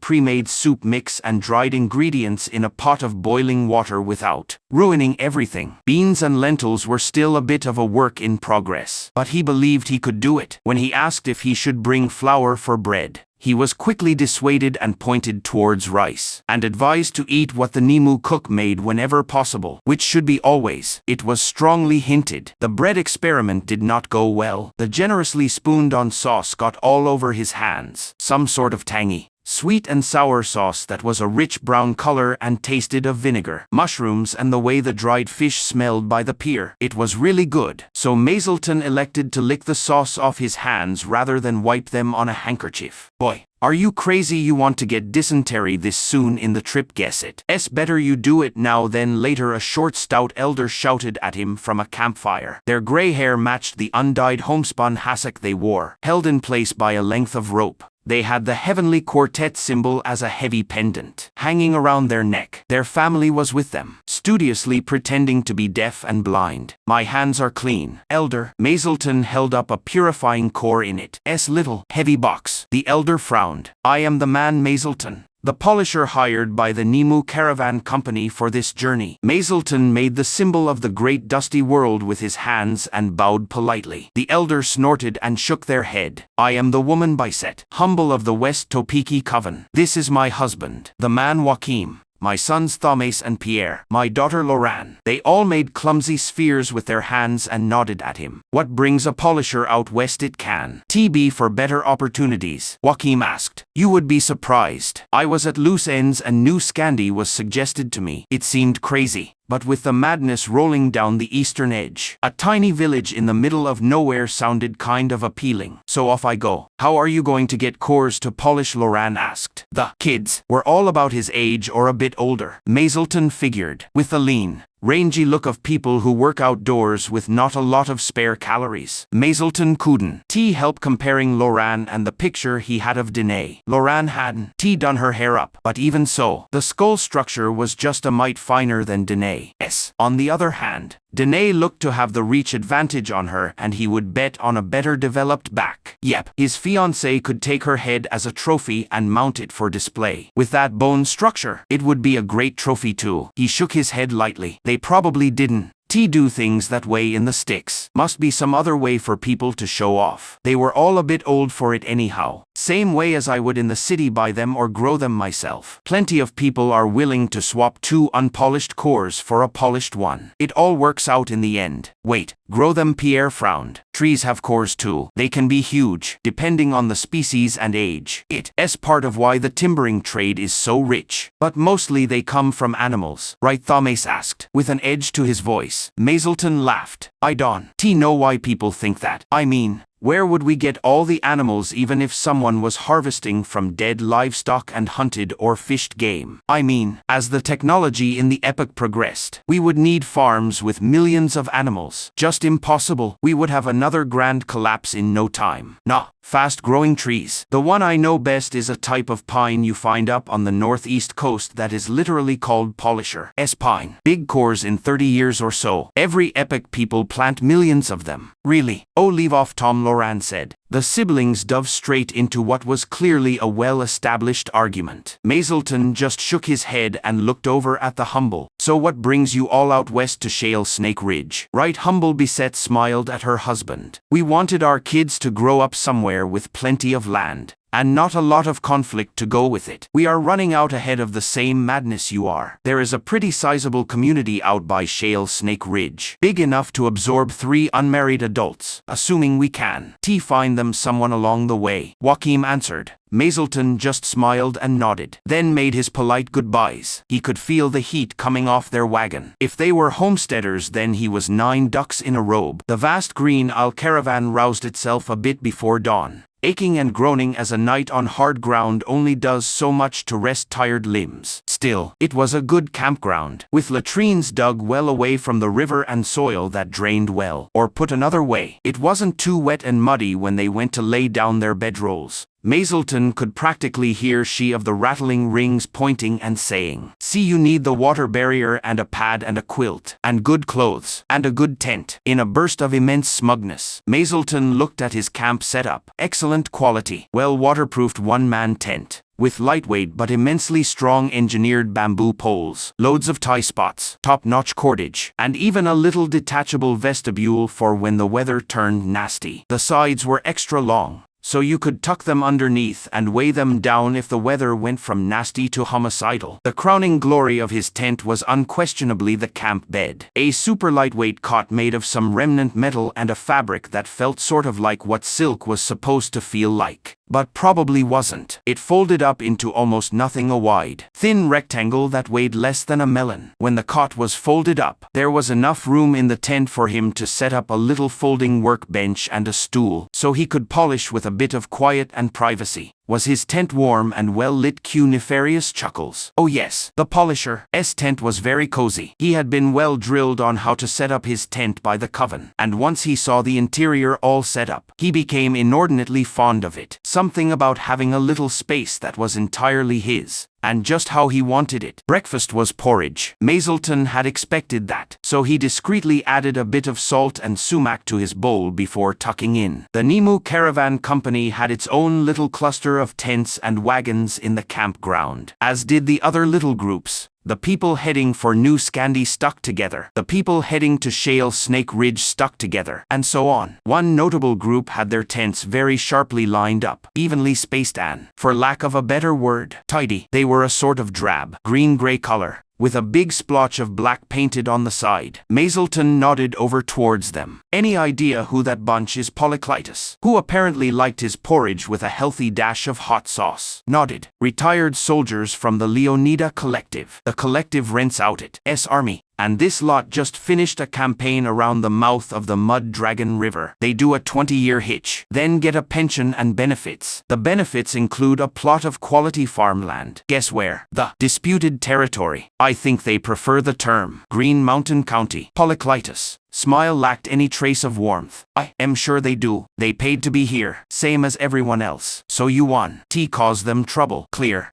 pre-made soup mix and dried ingredients in a pot of boiling water without ruining everything. Beans and lentils were still a bit of a work in progress, but he believed he could do it. When he asked if he should bring flour for bread, he was quickly dissuaded and pointed towards rice, and advised to eat what the Nemu cook made whenever possible, which should be always, it was strongly hinted. The bread experiment did not go well. The generously spooned-on sauce got all over his hands, some sort of tangy, sweet and sour sauce that was a rich brown color and tasted of vinegar, mushrooms, and the way the dried fish smelled by the pier. It was really good, so Mazelton elected to lick the sauce off his hands rather than wipe them on a handkerchief. Boy, are you crazy? You want to get dysentery this soon in the trip? Guess it. Better you do it now than later, a short stout elder shouted at him from a campfire. Their gray hair matched the undyed homespun hassock they wore, held in place by a length of rope. They had the heavenly quartet symbol as a heavy pendant hanging around their neck. Their family was with them, studiously pretending to be deaf and blind. My hands are clean, elder. Mazelton held up a purifying core in its little, heavy box. The elder frowned. I am the man Mazelton, the polisher hired by the Nemu Caravan Company for this journey. Mazelton made the symbol of the great dusty world with his hands and bowed politely. The elder snorted and shook their head. I am the woman Biset, humble of the West Topeki Coven. This is my husband, the man Joachim. My sons Thomas and Pierre, my daughter Lorraine. They all made clumsy spheres with their hands and nodded at him. What brings a polisher out west? It can TB for better opportunities, Joachim asked. You would be surprised. I was at loose ends and New Scandi was suggested to me. It seemed crazy, but with the madness rolling down the eastern edge, a tiny village in the middle of nowhere sounded kind of appealing. So off I go. How are you going to get cores to polish? Lorraine asked. The kids were all about his age or a bit older, Mazelton figured, with a lean, rangy look of people who work outdoors with not a lot of spare calories. Mazelton couldn't help comparing Lorraine and the picture he had of Danae. Lorraine hadn't done her hair up, but even so, the skull structure was just a mite finer than Danae's. On the other hand, Danae looked to have the reach advantage on her, and he would bet on a better developed back. Yep, his fiancée could take her head as a trophy and mount it for display. With that bone structure, it would be a great trophy tool. He shook his head lightly. They probably didn't do things that way in the sticks. Must be some other way for people to show off. They were all a bit old for it anyhow. Same way as I would in the city buy them or grow them myself. Plenty of people are willing to swap two unpolished cores for a polished one. It all works out in the end. Wait, grow them? Pierre frowned. Trees have cores too. They can be huge, depending on the species and age. It's part of why the timbering trade is so rich. But mostly they come from animals, right? Thomas asked, with an edge to his voice. Mazelton laughed. I don't know why people think that. I mean, where would we get all the animals even if someone was harvesting from dead livestock and hunted or fished game? I mean, as the technology in the epoch progressed, we would need farms with millions of animals. Just impossible. We would have another grand collapse in no time. Nah. Fast-growing trees. The one I know best is a type of pine you find up on the northeast coast that is literally called polisher pine. Big cores in 30 years or so. Every epoch people plant millions of them. Really? Oh, leave off, Tom, Lorraine said. The siblings dove straight into what was clearly a well-established argument. Mazelton just shook his head and looked over at the humble. So what brings you all out west to Shale Snake Ridge? Right? Humble Bisette smiled at her husband. We wanted our kids to grow up somewhere with plenty of land, and not a lot of conflict to go with it. We are running out ahead of the same madness you are. There is a pretty sizable community out by Shale Snake Ridge, big enough to absorb 3 unmarried adults, assuming we can find them someone along the way, Joachim answered. Mazelton just smiled and nodded, then made his polite goodbyes. He could feel the heat coming off their wagon. If they were homesteaders, then he was 9 ducks in a robe. The vast green Isle caravan roused itself a bit before dawn. aching and groaning as a knight on hard ground only does so much to rest tired limbs. Still, it was a good campground, with latrines dug well away from the river and soil that drained well. Or put another way, it wasn't too wet and muddy when they went to lay down their bedrolls. Mazelton could practically hear she of the rattling rings pointing and saying, "See, you need the water barrier and a pad and a quilt, and good clothes, and a good tent." In a burst of immense smugness, Mazelton looked at his camp setup. Excellent quality, well waterproofed one-man tent, with lightweight but immensely strong engineered bamboo poles, loads of tie spots, top-notch cordage, and even a little detachable vestibule for when the weather turned nasty. The sides were extra long, so you could tuck them underneath and weigh them down if the weather went from nasty to homicidal. The crowning glory of his tent was unquestionably the camp bed. A super lightweight cot made of some remnant metal and a fabric that felt sort of like what silk was supposed to feel like, but probably wasn't. It folded up into almost nothing, a wide, thin rectangle that weighed less than a melon. When the cot was folded up, there was enough room in the tent for him to set up a little folding workbench and a stool, so he could polish with a bit of quiet and privacy. Was his tent warm and well lit? Cue nefarious chuckles. Oh yes, the polisher's tent was very cozy. He had been well drilled on how to set up his tent by the coven, and once he saw the interior all set up, he became inordinately fond of it. Something about having a little space that was entirely his, and just how he wanted it. Breakfast was porridge. Mazelton had expected that, so he discreetly added a bit of salt and sumac to his bowl before tucking in. The Nemu Caravan Company had its own little cluster of tents and wagons in the campground, as did the other little groups. The people heading for New Scandi stuck together. The people heading to Shale Snake Ridge stuck together, and so on. One notable group had their tents very sharply lined up, evenly spaced and, for lack of a better word, tidy. They were a sort of drab, green-gray color, with a big splotch of black painted on the side. Mazelton nodded over towards them. "Any idea who that bunch is, Polyclitus, who apparently liked his porridge with a healthy dash of hot sauce?" Nodded. "Retired soldiers from the Leonida Collective. The collective rents out its army, and this lot just finished a campaign around the mouth of the Mud Dragon River. They do a 20-year hitch, then get a pension and benefits. The benefits include a plot of quality farmland. Guess where? The disputed territory. I think they prefer the term Green Mountain County." Polyclitus' smile lacked any trace of warmth. "I am sure they do. They paid to be here, same as everyone else. So you won. T cause them trouble. Clear.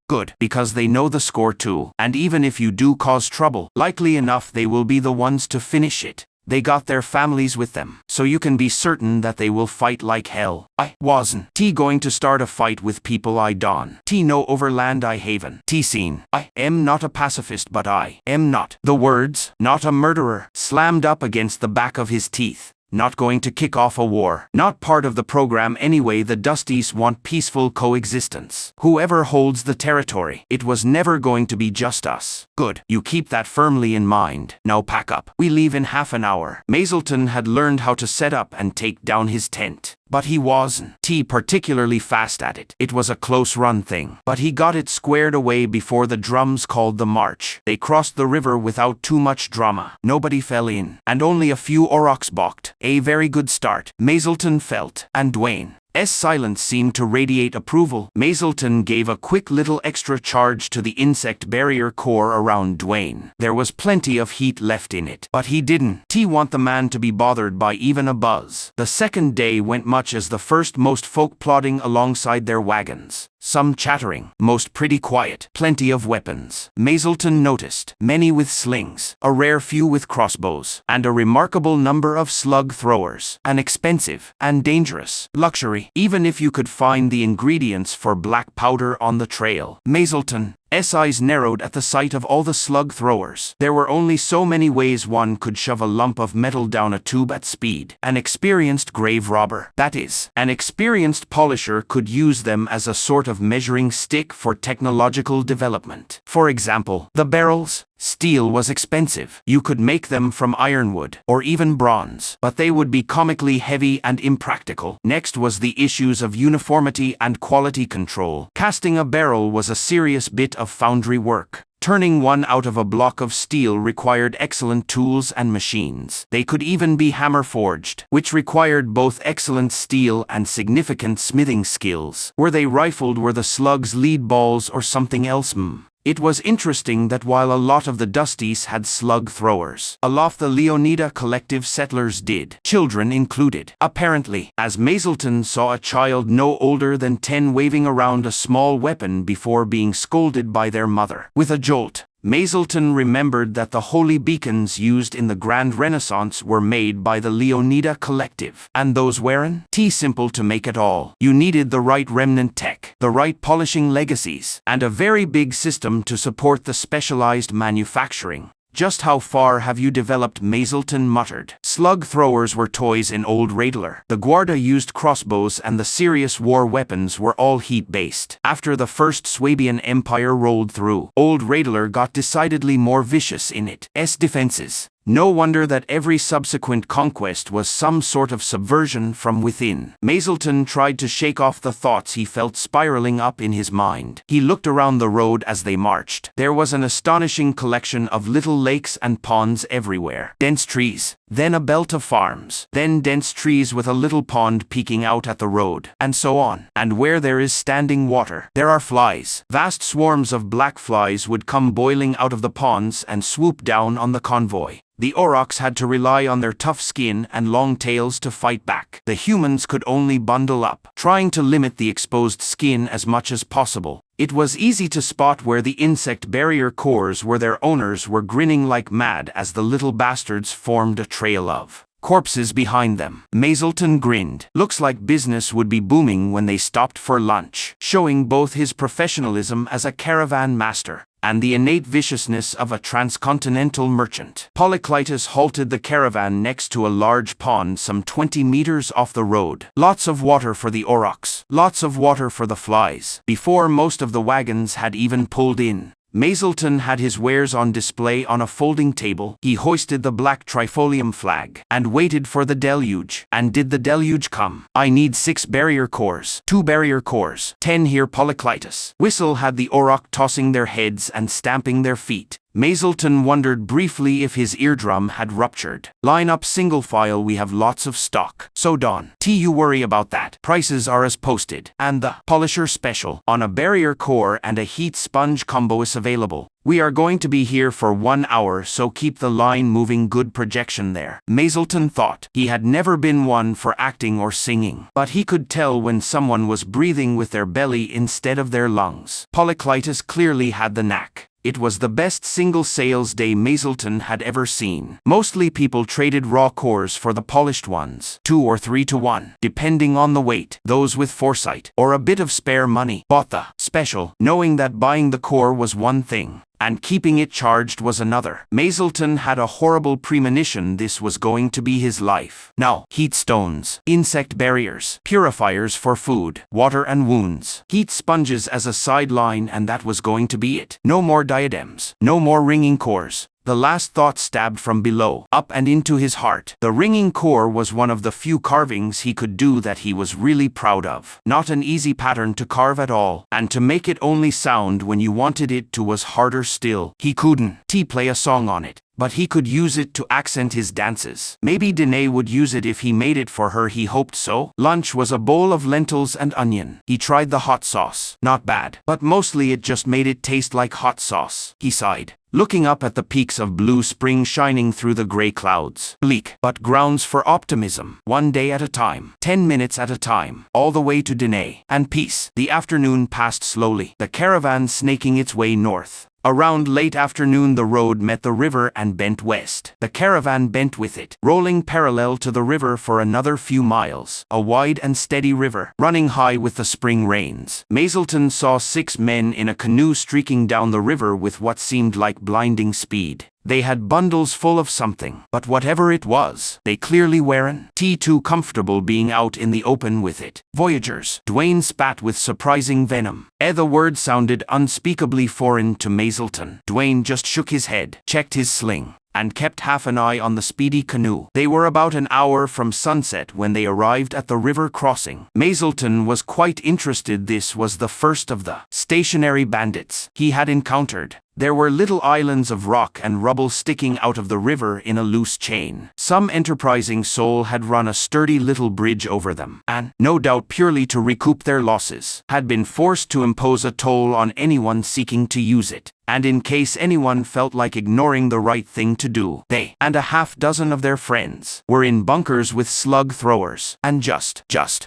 Good. Because they know the score too. And even if you do cause trouble, likely enough they will be the ones to finish it. They got their families with them, so you can be certain that they will fight like hell. I wasn't T going to start a fight with people I don. T no overland I haven. T scene. I am not a pacifist, but I am not." The words, "not a murderer," slammed up against the back of his teeth. Not going to kick off a war. Not part of the program anyway. The Dusties want peaceful coexistence. Whoever holds the territory, it was never going to be just us. Good. You keep that firmly in mind. Now pack up. We leave in half an hour. Mazelton had learned how to set up and take down his tent, but he wasn't particularly fast at it. It was a close run thing, but he got it squared away before the drums called the march. They crossed the river without too much drama. Nobody fell in, and only a few aurochs balked. A very good start, Mazelton felt, and Dwayne's silence seemed to radiate approval. Mazelton gave a quick little extra charge to the insect barrier core around Dwayne. There was plenty of heat left in it, but he didn't want the man to be bothered by even a buzz. The second day went much as the first, most folk plodding alongside their wagons. Some chattering, most pretty quiet, plenty of weapons. Mazelton noticed, many with slings, a rare few with crossbows, and a remarkable number of slug throwers. An expensive and dangerous luxury, even if you could find the ingredients for black powder on the trail. Mazelton's eyes narrowed at the sight of all the slug throwers. There were only so many ways one could shove a lump of metal down a tube at speed. An experienced grave robber, that is, an experienced polisher, could use them as a sort of measuring stick for technological development. For example, the barrels. Steel was expensive. You could make them from ironwood, or even bronze, but they would be comically heavy and impractical. Next was the issues of uniformity and quality control. Casting a barrel was a serious bit of foundry work. Turning one out of a block of steel required excellent tools and machines. They could even be hammer-forged, which required both excellent steel and significant smithing skills. Were they rifled? Were the slugs lead balls or something else? It was interesting that while a lot of the Dusties had slug throwers, a lot of the Leonida collective settlers did, children included. Apparently, as Mazelton saw a child no older than 10 waving around a small weapon before being scolded by their mother. With a jolt, Mazelton remembered that the holy beacons used in the Grand Renaissance were made by the Leonida collective. And those weren't simple to make at all. You needed the right remnant tech, the right polishing legacies, and a very big system to support the specialized manufacturing. Just how far have you developed? Mazelton muttered. Slug throwers were toys in Old Radler. The Guarda used crossbows and the serious war weapons were all heat-based. After the First Swabian Empire rolled through, Old Radler got decidedly more vicious in its defenses. No wonder that every subsequent conquest was some sort of subversion from within. Mazelton tried to shake off the thoughts he felt spiraling up in his mind. He looked around the road as they marched. There was an astonishing collection of little lakes and ponds everywhere. Dense trees, then a belt of farms, then dense trees with a little pond peeking out at the road, and so on. And where there is standing water, there are flies. Vast swarms of black flies would come boiling out of the ponds and swoop down on the convoy. The aurochs had to rely on their tough skin and long tails to fight back. The humans could only bundle up, trying to limit the exposed skin as much as possible. It was easy to spot where the insect barrier cores were. Their owners were grinning like mad as the little bastards formed a trail of corpses behind them. Mazelton grinned. Looks like business would be booming when they stopped for lunch, showing both his professionalism as a caravan master and the innate viciousness of a transcontinental merchant. Polyclitus halted the caravan next to a large pond some 20 meters off the road. Lots of water for the aurochs, lots of water for the flies. Before most of the wagons had even pulled in, Mazelton had his wares on display on a folding table. He hoisted the black trifolium flag and waited for the deluge. And did the deluge come? I need 6 barrier cores. 2 barrier cores. 10 here. Polyclitus. Whistle had the auroch tossing their heads and stamping their feet. Mazelton wondered briefly if his eardrum had ruptured. Line up single file, we have lots of stock. So Don, you worry about that. Prices are as posted. And the polisher special on a barrier core and a heat sponge combo is available. We are going to be here for 1 hour, so keep the line moving. Good projection there. Mazelton thought. He had never been one for acting or singing, but he could tell when someone was breathing with their belly instead of their lungs. Polyclitus clearly had the knack. It was the best single sales day Mazelton had ever seen. Mostly people traded raw cores for the polished ones, 2 or 3 to 1, depending on the weight. Those with foresight or a bit of spare money bought the special, knowing that buying the core was one thing and keeping it charged was another. Mazelton had a horrible premonition this was going to be his life. Now, heat stones, insect barriers, purifiers for food, water and wounds, heat sponges as a sideline, and that was going to be it. No more diadems, no more ringing cores. The last thought stabbed from below, up and into his heart. The ringing core was one of the few carvings he could do that he was really proud of. Not an easy pattern to carve at all, and to make it only sound when you wanted it to was harder still. He couldn't play a song on it, but he could use it to accent his dances. Maybe Danae would use it if he made it for her. He hoped so. Lunch was a bowl of lentils and onion. He tried the hot sauce. Not bad, but mostly it just made it taste like hot sauce. He sighed, looking up at the peaks of blue spring shining through the gray clouds. Bleak, but grounds for optimism. 1 day at a time, 10 minutes at a time, all the way to Danae and peace. The afternoon passed slowly, the caravan snaking its way north. Around late afternoon the road met the river and bent west. The caravan bent with it, rolling parallel to the river for another few miles. A wide and steady river, running high with the spring rains. Mazelton saw 6 men in a canoe streaking down the river with what seemed like blinding speed. They had bundles full of something, but whatever it was, they clearly weren't too comfortable being out in the open with it. Voyagers. Dwayne spat with surprising venom. The word sounded unspeakably foreign to Mazelton. Dwayne just shook his head, checked his sling, and kept half an eye on the speedy canoe. They were about an hour from sunset when they arrived at the river crossing. Mazelton was quite interested. This was the first of the stationary bandits he had encountered. There were little islands of rock and rubble sticking out of the river in a loose chain. Some enterprising soul had run a sturdy little bridge over them, and, no doubt purely to recoup their losses, had been forced to impose a toll on anyone seeking to use it. And in case anyone felt like ignoring the right thing to do, they and a half dozen of their friends were in bunkers with slug throwers. And just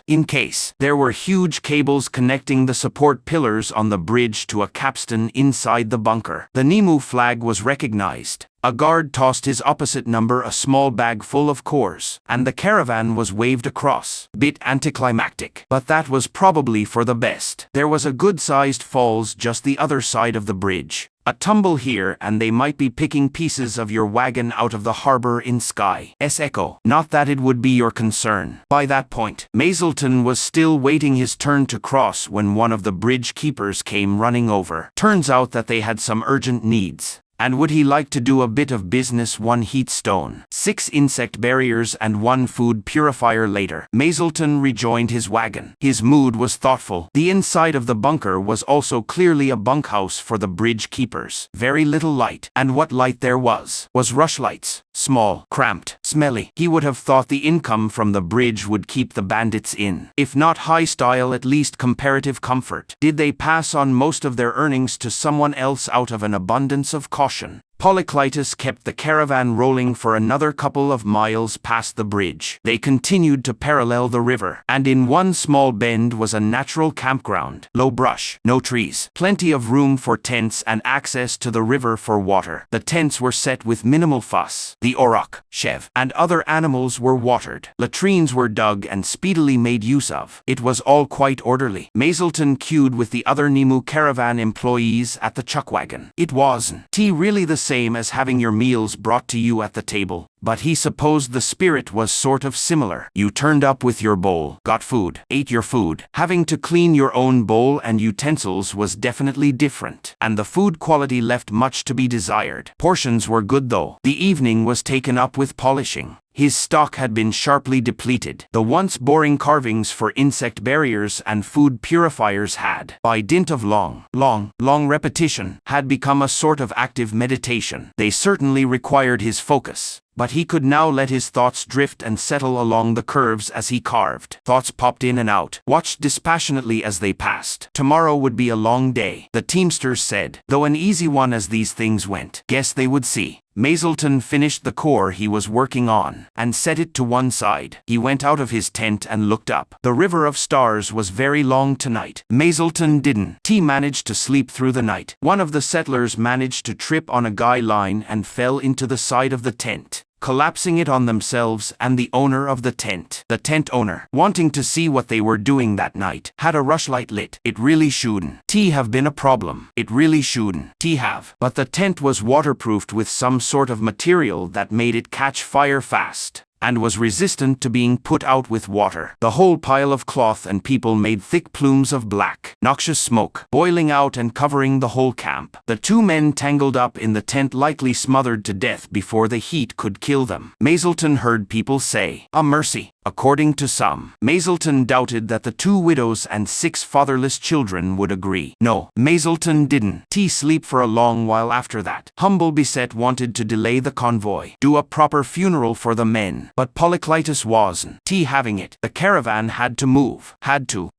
in case, there were huge cables connecting the support pillars on the bridge to a capstan inside the bunker. The Nemu flag was recognized. A guard tossed his opposite number a small bag full of cores, and the caravan was waved across. Bit anticlimactic, but that was probably for the best. There was a good-sized falls just the other side of the bridge. A tumble here and they might be picking pieces of your wagon out of the harbor in Sky's Echo. Not that it would be your concern. By that point, Mazelton was still waiting his turn to cross when one of the bridge keepers came running over. Turns out that they had some urgent needs. And would he like to do a bit of business? 1 heat stone, 6 insect barriers and 1 food purifier later, Mazelton rejoined his wagon. His mood was thoughtful. The inside of the bunker was also clearly a bunkhouse for the bridge keepers. Very little light, and what light there was rushlights. Small, cramped, smelly. He would have thought the income from the bridge would keep the bandits in. If not high style, at least comparative comfort. Did they pass on most of their earnings to someone else out of an abundance of caution? Polyclitus kept the caravan rolling for another couple of miles past the bridge. They continued to parallel the river, and in one small bend was a natural campground. Low brush, no trees, plenty of room for tents and access to the river for water. The tents were set with minimal fuss. The auroch, chev, and other animals were watered. Latrines were dug and speedily made use of. It was all quite orderly. Mazelton queued with the other Nemu caravan employees at the chuckwagon. It wasn't really the same as having your meals brought to you at the table, but he supposed the spirit was sort of similar. You turned up with your bowl, got food, ate your food. Having to clean your own bowl and utensils was definitely different, and the food quality left much to be desired. Portions were good though. The evening was taken up with polishing. His stock had been sharply depleted. The once boring carvings for insect barriers and food purifiers had, by dint of long repetition, had become a sort of active meditation. They certainly required his focus. But he could now let his thoughts drift and settle along the curves as he carved. Thoughts popped in and out, watched dispassionately as they passed. Tomorrow would be a long day, the teamsters said, though an easy one as these things went. Guess they would see. Mazelton finished the core he was working on, and set it to one side. He went out of his tent and looked up. The river of stars was very long tonight. Mazelton didn't. He managed to sleep through the night. One of the settlers managed to trip on a guy line and fell into the side of the tent, collapsing it on themselves and the owner of the tent. The tent owner, wanting to see what they were doing that night, had a rushlight lit. It really shouldn't have been a problem. It really shouldn't have. But the tent was waterproofed with some sort of material that made it catch fire fast, and was resistant to being put out with water. The whole pile of cloth and people made thick plumes of black, noxious smoke, boiling out and covering the whole camp. The 2 men tangled up in the tent likely smothered to death before the heat could kill them. Mazelton heard people say, "A mercy." According to some, Mazelton doubted that the 2 widows and 6 fatherless children would agree. No, Mazelton didn't sleep for a long while after that. Humble Beset wanted to delay the convoy, do a proper funeral for the men, but Polyclitus wasn't having it. The caravan had to move.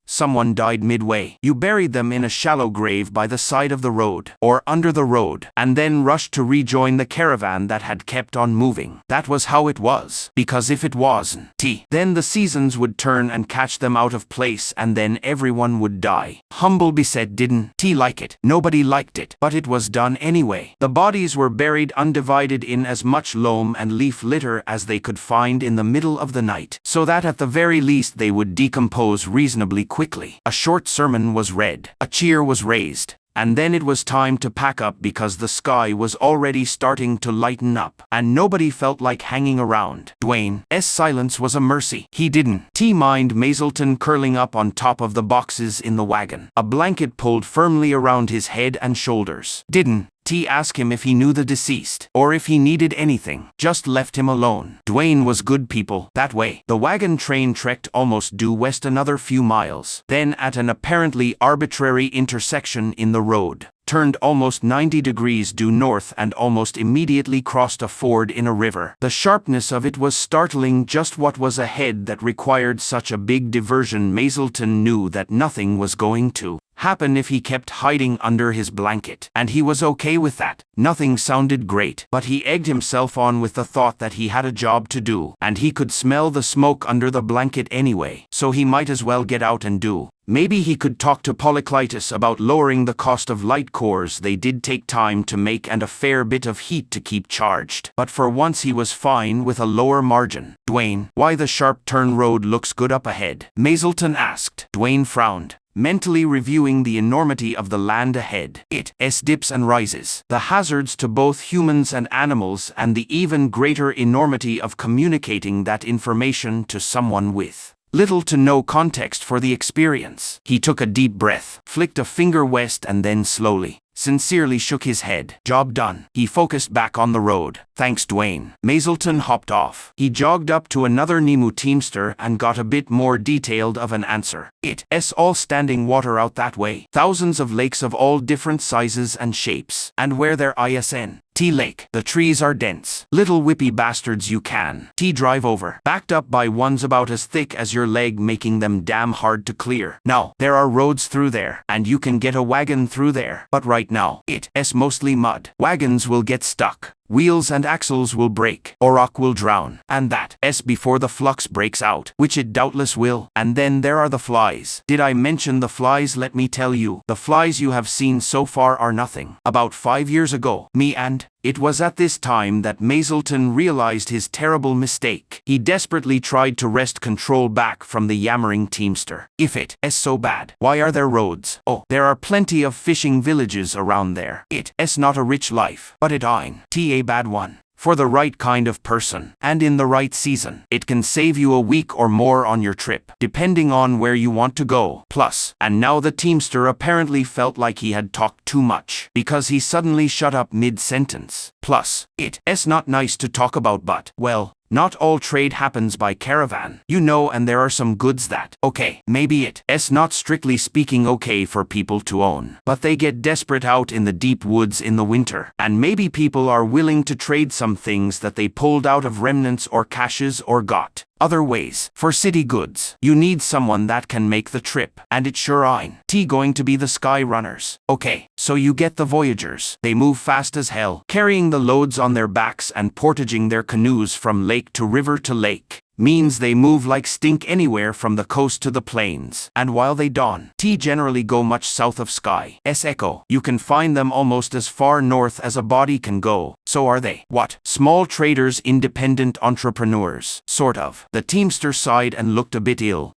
Someone died midway. You buried them in a shallow grave by the side of the road, or under the road, and then rushed to rejoin the caravan that had kept on moving. That was how it was. Because if it wasn't, then the seasons would turn and catch them out of place and then everyone would die. Humble Beset didn't like it. Nobody liked it. But it was done anyway. The bodies were buried undivided in as much loam and leaf litter as they could find in the middle of the night, so that at the very least they would decompose reasonably quickly. A short sermon was read. A cheer was raised. And then it was time to pack up because the sky was already starting to lighten up, and nobody felt like hanging around. Dwayne's silence was a mercy. He didn't mind Mazelton curling up on top of the boxes in the wagon. A blanket pulled firmly around his head and shoulders. Didn't ask him if he knew the deceased, or if he needed anything. Just left him alone. Dwayne was good people that way. The wagon train trekked almost due west another few miles. Then at an apparently arbitrary intersection in the road, turned almost 90 degrees due north and almost immediately crossed a ford in a river. The sharpness of it was startling. Just what was ahead that required such a big diversion? Mazelton knew that nothing was going to happen if he kept hiding under his blanket, and he was okay with that. Nothing sounded great, but he egged himself on with the thought that he had a job to do, and he could smell the smoke under the blanket anyway, so he might as well get out and do. Maybe he could talk to Polyclitus about lowering the cost of light cores. They did take time to make and a fair bit of heat to keep charged, but for once he was fine with a lower margin. Dwayne, why the sharp turn road looks good up ahead? Mazelton asked. Dwayne frowned, mentally reviewing the enormity of the land ahead. It dips and rises, the hazards to both humans and animals, and the even greater enormity of communicating that information to someone with little to no context for the experience. He took a deep breath, flicked a finger west, and then slowly, sincerely shook his head. Job done. He focused back on the road. Thanks, Dwayne. Mazelton hopped off. He jogged up to another Nemu teamster and got a bit more detailed of an answer. It's all standing water out that way. Thousands of lakes of all different sizes and shapes. And where their ISN. T Lake. The trees are dense. Little whippy bastards you can drive over. Backed up by ones about as thick as your leg, making them damn hard to clear. Now, there are roads through there, and you can get a wagon through there. But right now, it's mostly mud. Wagons will get stuck. Wheels and axles will break. Auroch will drown. And that's before the flux breaks out, which it doubtless will. And then there are the flies. Did I mention the flies? Let me tell you, the flies you have seen so far are nothing. About 5 years ago, it was at this time that Mazelton realized his terrible mistake. He desperately tried to wrest control back from the yammering teamster. If it's so bad, why are there roads? Oh, there are plenty of fishing villages around there. It's not a rich life, but it ain't a bad one. For the right kind of person, and in the right season, it can save you a week or more on your trip, depending on where you want to go. Plus, and now the teamster apparently felt like he had talked too much, because he suddenly shut up mid-sentence. Plus, it's not nice to talk about, but, well, not all trade happens by caravan, and there are some goods that, okay, maybe it's not strictly speaking okay for people to own, but they get desperate out in the deep woods in the winter, and maybe people are willing to trade some things that they pulled out of remnants or caches or got other ways. For city goods, you need someone that can make the trip, and it sure ain't going to be the Sky Runners. Okay, so you get the Voyagers. They move fast as hell, carrying the loads on their backs and portaging their canoes from lake to river to lake. Means they move like stink anywhere from the coast to the plains. And while they generally go much south of Sky's Echo, you can find them almost as far north as a body can go. So are they. What? Small traders, independent entrepreneurs. Sort of. The teamster sighed and looked a bit ill.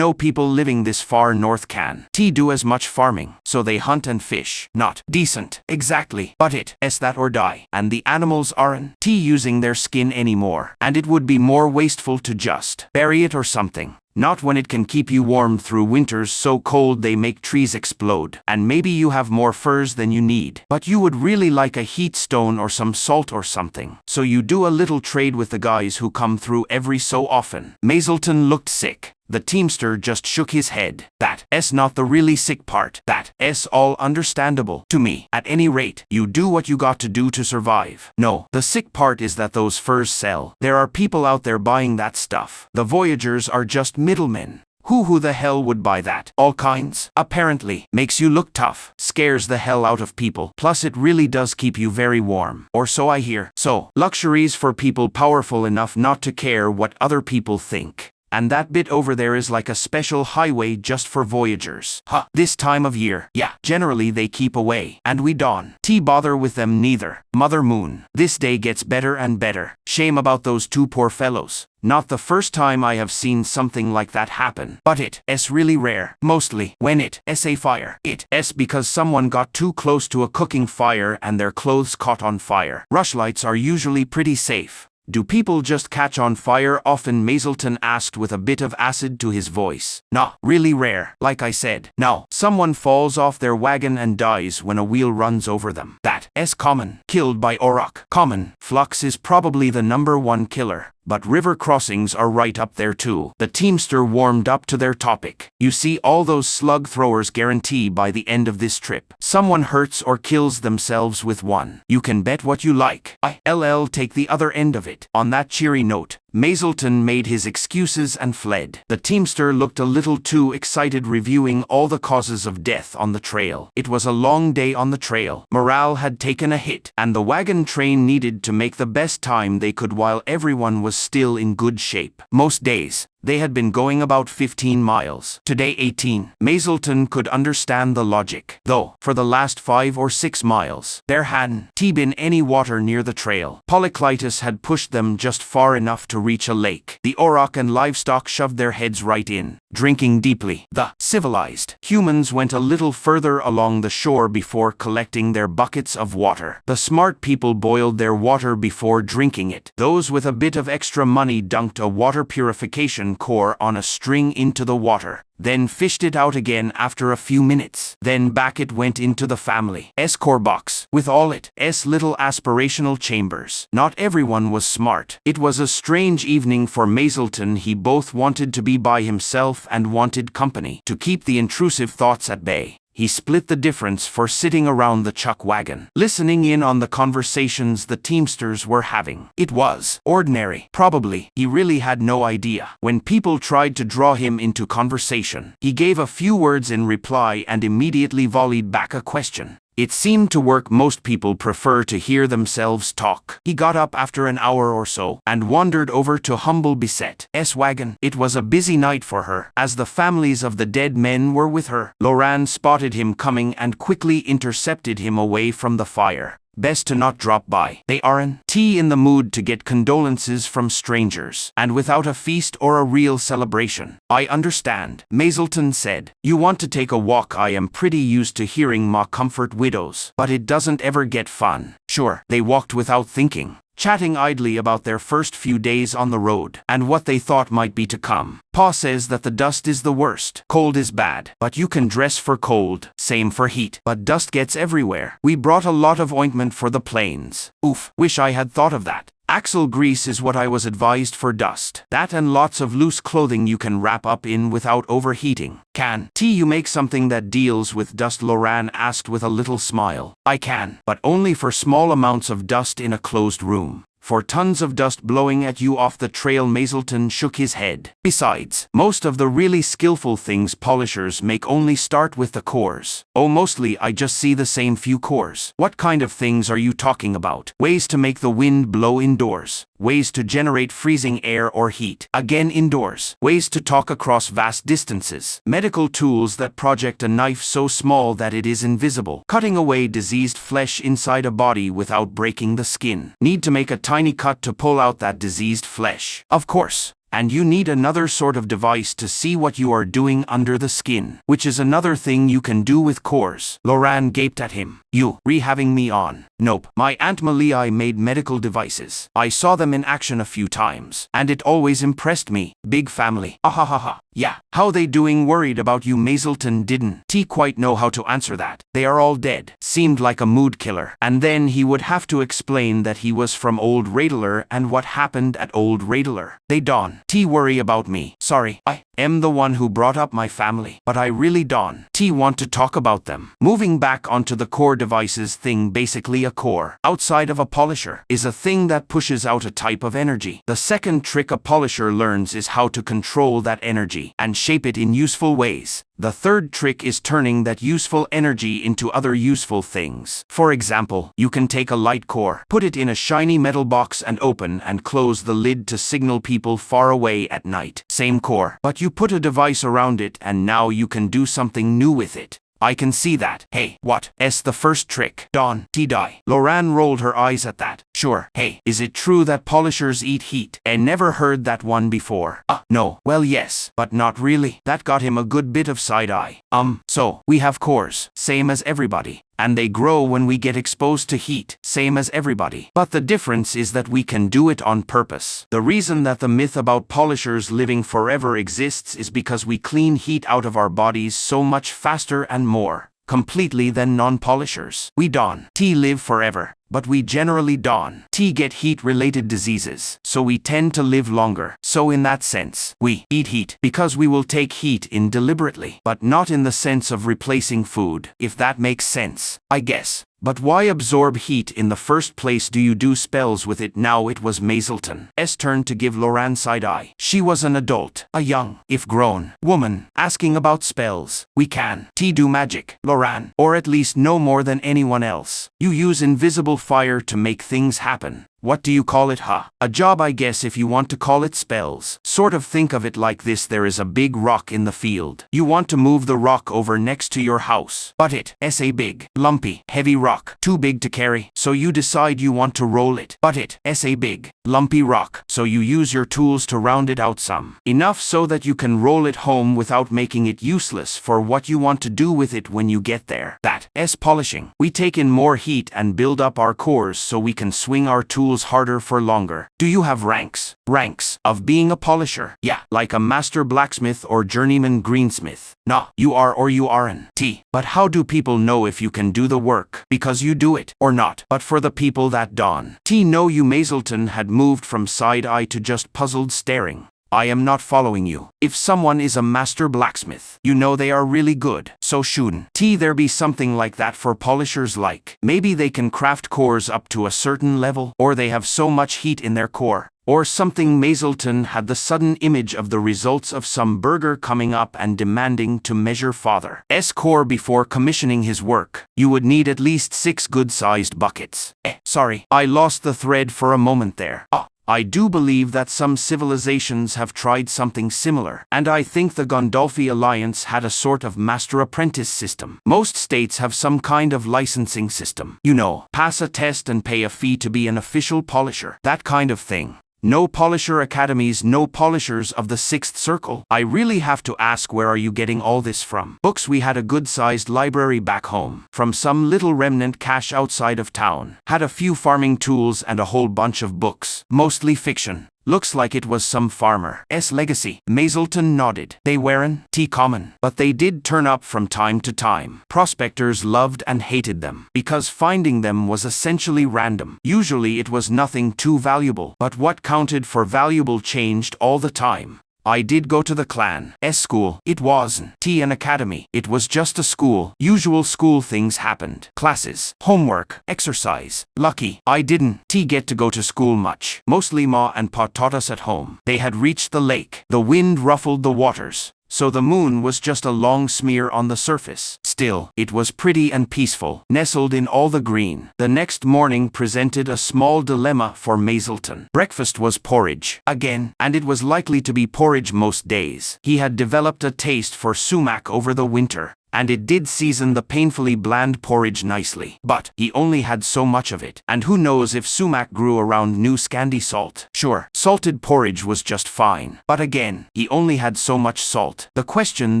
People living this far north can do as much farming, so they hunt and fish. Not decent, exactly, but it's that or die. And the animals aren't using their skin anymore, and it would be more wasteful to just bury it or something. Not when it can keep you warm through winters so cold they make trees explode. And maybe you have more furs than you need, but you would really like a heat stone or some salt or something. So you do a little trade with the guys who come through every so often. Mazelton looked sick. The teamster just shook his head. That's not the really sick part. That's all understandable to me. At any rate, you do what you got to do to survive. No, the sick part is that those furs sell. There are people out there buying that stuff. The Voyagers are just middlemen. Who the hell would buy that? All kinds. Apparently. Makes you look tough. Scares the hell out of people. Plus it really does keep you very warm. Or so I hear. So, luxuries for people powerful enough not to care what other people think. And that bit over there is like a special highway just for Voyagers. This time of year. Yeah, generally they keep away. And we don't bother with them neither. Mother Moon. This day gets better and better. Shame about those two poor fellows. Not the first time I have seen something like that happen. But it's really rare. Mostly when it's a fire. It's because someone got too close to a cooking fire and their clothes caught on fire. Rushlights are usually pretty safe. Do people just catch on fire often? Mazelton asked with a bit of acid to his voice. Nah, really rare, like I said. Now, someone falls off their wagon and dies when a wheel runs over them. That's common. Killed by Auroch. Common. Flux is probably the #1 killer. but river crossings are right up there too. The teamster warmed up to their topic. You see, all those slug throwers guarantee by the end of this trip, someone hurts or kills themselves with one. You can bet what you like. I'll take the other end of it. On that cheery note, Mazelton made his excuses and fled. The teamster looked a little too excited reviewing all the causes of death on the trail. It was a long day on the trail. Morale had taken a hit, and the wagon train needed to make the best time they could while everyone was still in good shape. Most days, they had been going about 15 miles. Today 18. Mazelton could understand the logic, though, for the last 5 or 6 miles, there hadn't been any water near the trail. Polyclitus had pushed them just far enough to reach a lake. The auroch and livestock shoved their heads right in, drinking deeply. The civilized humans went a little further along the shore before collecting their buckets of water. The smart people boiled their water before drinking it. Those with a bit of extra money dunked a water purification core on a string into the water, then fished it out again after a few minutes. Then back it went into the family core box, with all its little aspirational chambers. Not everyone was smart. It was a strange evening for Mazelton. He both wanted to be by himself and wanted company. To keep the intrusive thoughts at bay, he split the difference for sitting around the chuck wagon, listening in on the conversations the teamsters were having. It was ordinary. Probably, he really had no idea. When people tried to draw him into conversation, he gave a few words in reply and immediately volleyed back a question. It seemed to work. Most people prefer to hear themselves talk. He got up after an hour or so and wandered over to Humble Biset's wagon. It was a busy night for her, as the families of the dead men were with her. Loran spotted him coming and quickly intercepted him away from the fire. Best to not drop by. They aren't in the mood to get condolences from strangers, and without a feast or a real celebration. I understand, Mazelton said. You want to take a walk. I am pretty used to hearing ma comfort widows, but it doesn't ever get fun. Sure, they walked without thinking, chatting idly about their first few days on the road and what they thought might be to come. Pa says that the dust is the worst. Cold is bad, but you can dress for cold. Same for heat, but dust gets everywhere. We brought a lot of ointment for the plains. Oof, wish I had thought of that. Axle grease is what I was advised for dust. That and lots of loose clothing you can wrap up in without overheating. Can you make something that deals with dust? Loran asked with a little smile. I can, but only for small amounts of dust in a closed room. For tons of dust blowing at you off the trail, Mazelton shook his head. Besides, most of the really skillful things polishers make only start with the cores. Oh, mostly I just see the same few cores. What kind of things are you talking about? Ways to make the wind blow indoors. Ways to generate freezing air or heat, again indoors. Ways to talk across vast distances. Medical tools that project a knife so small that it is invisible. Cutting away diseased flesh inside a body without breaking the skin. Need to make a tiny cut to pull out that diseased flesh. Of course. And you need another sort of device to see what you are doing under the skin, which is another thing you can do with cores. Loran gaped at him. You having me on? Nope. My Aunt Malii made medical devices. I saw them in action a few times, and it always impressed me. Big family. Ahahaha. Yeah. How they doing? Worried about you. Mazelton didn't quite know how to answer that. They are all dead. Seemed like a mood killer. And then he would have to explain that he was from Old Radler and what happened at Old Radler. They don't worry about me. Sorry, I am the one who brought up my family, but I really don't want to talk about them. Moving back onto the core devices thing, basically a core, outside of a polisher, is a thing that pushes out a type of energy. The second trick a polisher learns is how to control that energy and shape it in useful ways. The third trick is turning that useful energy into other useful things. For example, you can take a light core, put it in a shiny metal box and open and close the lid to signal people far away at night. Same core, but you put a device around it and now you can do something new with it. I can see that. Hey, what's the first trick? Dawn, die. Loran rolled her eyes at that. Sure. Hey, is it true that polishers eat heat? I never heard that one before. No. Well, yes, but not really. That got him a good bit of side eye. So, we have cores, same as everybody. And they grow when we get exposed to heat, same as everybody. But the difference is that we can do it on purpose. The reason that the myth about polishers living forever exists is because we clean heat out of our bodies so much faster and more completely than non-polishers. We don't live forever. but we generally don't get heat-related diseases, so we tend to live longer. So in that sense, we eat heat because we will take heat in deliberately, but not in the sense of replacing food, if that makes sense, I guess. But why absorb heat in the first place? Do you do spells with it? Now it was Maiselton's turn to give Loran side-eye. She was an adult, a young, if grown, woman, asking about spells. We can do magic, Loran, or at least no more than anyone else. You use invisible fire to make things happen. What do you call it, huh? A job, I guess, if you want to call it spells. Sort of think of it like this: there is a big rock in the field. You want to move the rock over next to your house, but it's a big, lumpy, heavy rock, too big to carry, so you decide you want to roll it. But it's a big, lumpy rock, so you use your tools to round it out some. Enough so that you can roll it home without making it useless for what you want to do with it when you get there. That's polishing. We take in more heat and build up our cores so we can swing our tools harder for longer. Do you have ranks? Ranks of being a polisher? Yeah, like a master blacksmith or journeyman greensmith. Nah, you are or you aren't. But how do people know if you can do the work? Because you do it, or not. But for the people that don't know you, Maiselton had moved from side-eye to just puzzled staring. I am not following you. If someone is a master blacksmith, you know they are really good. So shouldn't there be something like that for polishers? Like, maybe they can craft cores up to a certain level, or they have so much heat in their core, or something. Maiselton had the sudden image of the results of some burger coming up and demanding to measure father's core before commissioning his work. You would need at least 6 good-sized buckets. Sorry, I lost the thread for a moment there. I do believe that some civilizations have tried something similar, and I think the Gondolfi Alliance had a sort of master-apprentice system. Most states have some kind of licensing system. You know, pass a test and pay a fee to be an official polisher. That kind of thing. No polisher academies, no polishers of the 6th circle. I really have to ask, where are you getting all this from? Books. We had a good-sized library back home, from some little remnant cache outside of town. Had a few farming tools and a whole bunch of books, mostly fiction. Looks like it was some farmer's legacy. Maiselton nodded. They weren't common, but they did turn up from time to time. Prospectors loved and hated them, because finding them was essentially random. Usually it was nothing too valuable, but what counted for valuable changed all the time. I did go to the clan's school. It wasn't an academy. It was just a school. Usual school things happened. Classes, homework, exercise. Lucky I didn't get to go to school much. Mostly Ma and Pa taught us at home. They had reached the lake. The wind ruffled the waters, so the moon was just a long smear on the surface. Still, it was pretty and peaceful, nestled in all the green. The next morning presented a small dilemma for Maiselton. Breakfast was porridge, again, and it was likely to be porridge most days. He had developed a taste for sumac over the winter, and it did season the painfully bland porridge nicely. But he only had so much of it, and who knows if sumac grew around New Scandi salt. Sure, salted porridge was just fine, but again, he only had so much salt. The question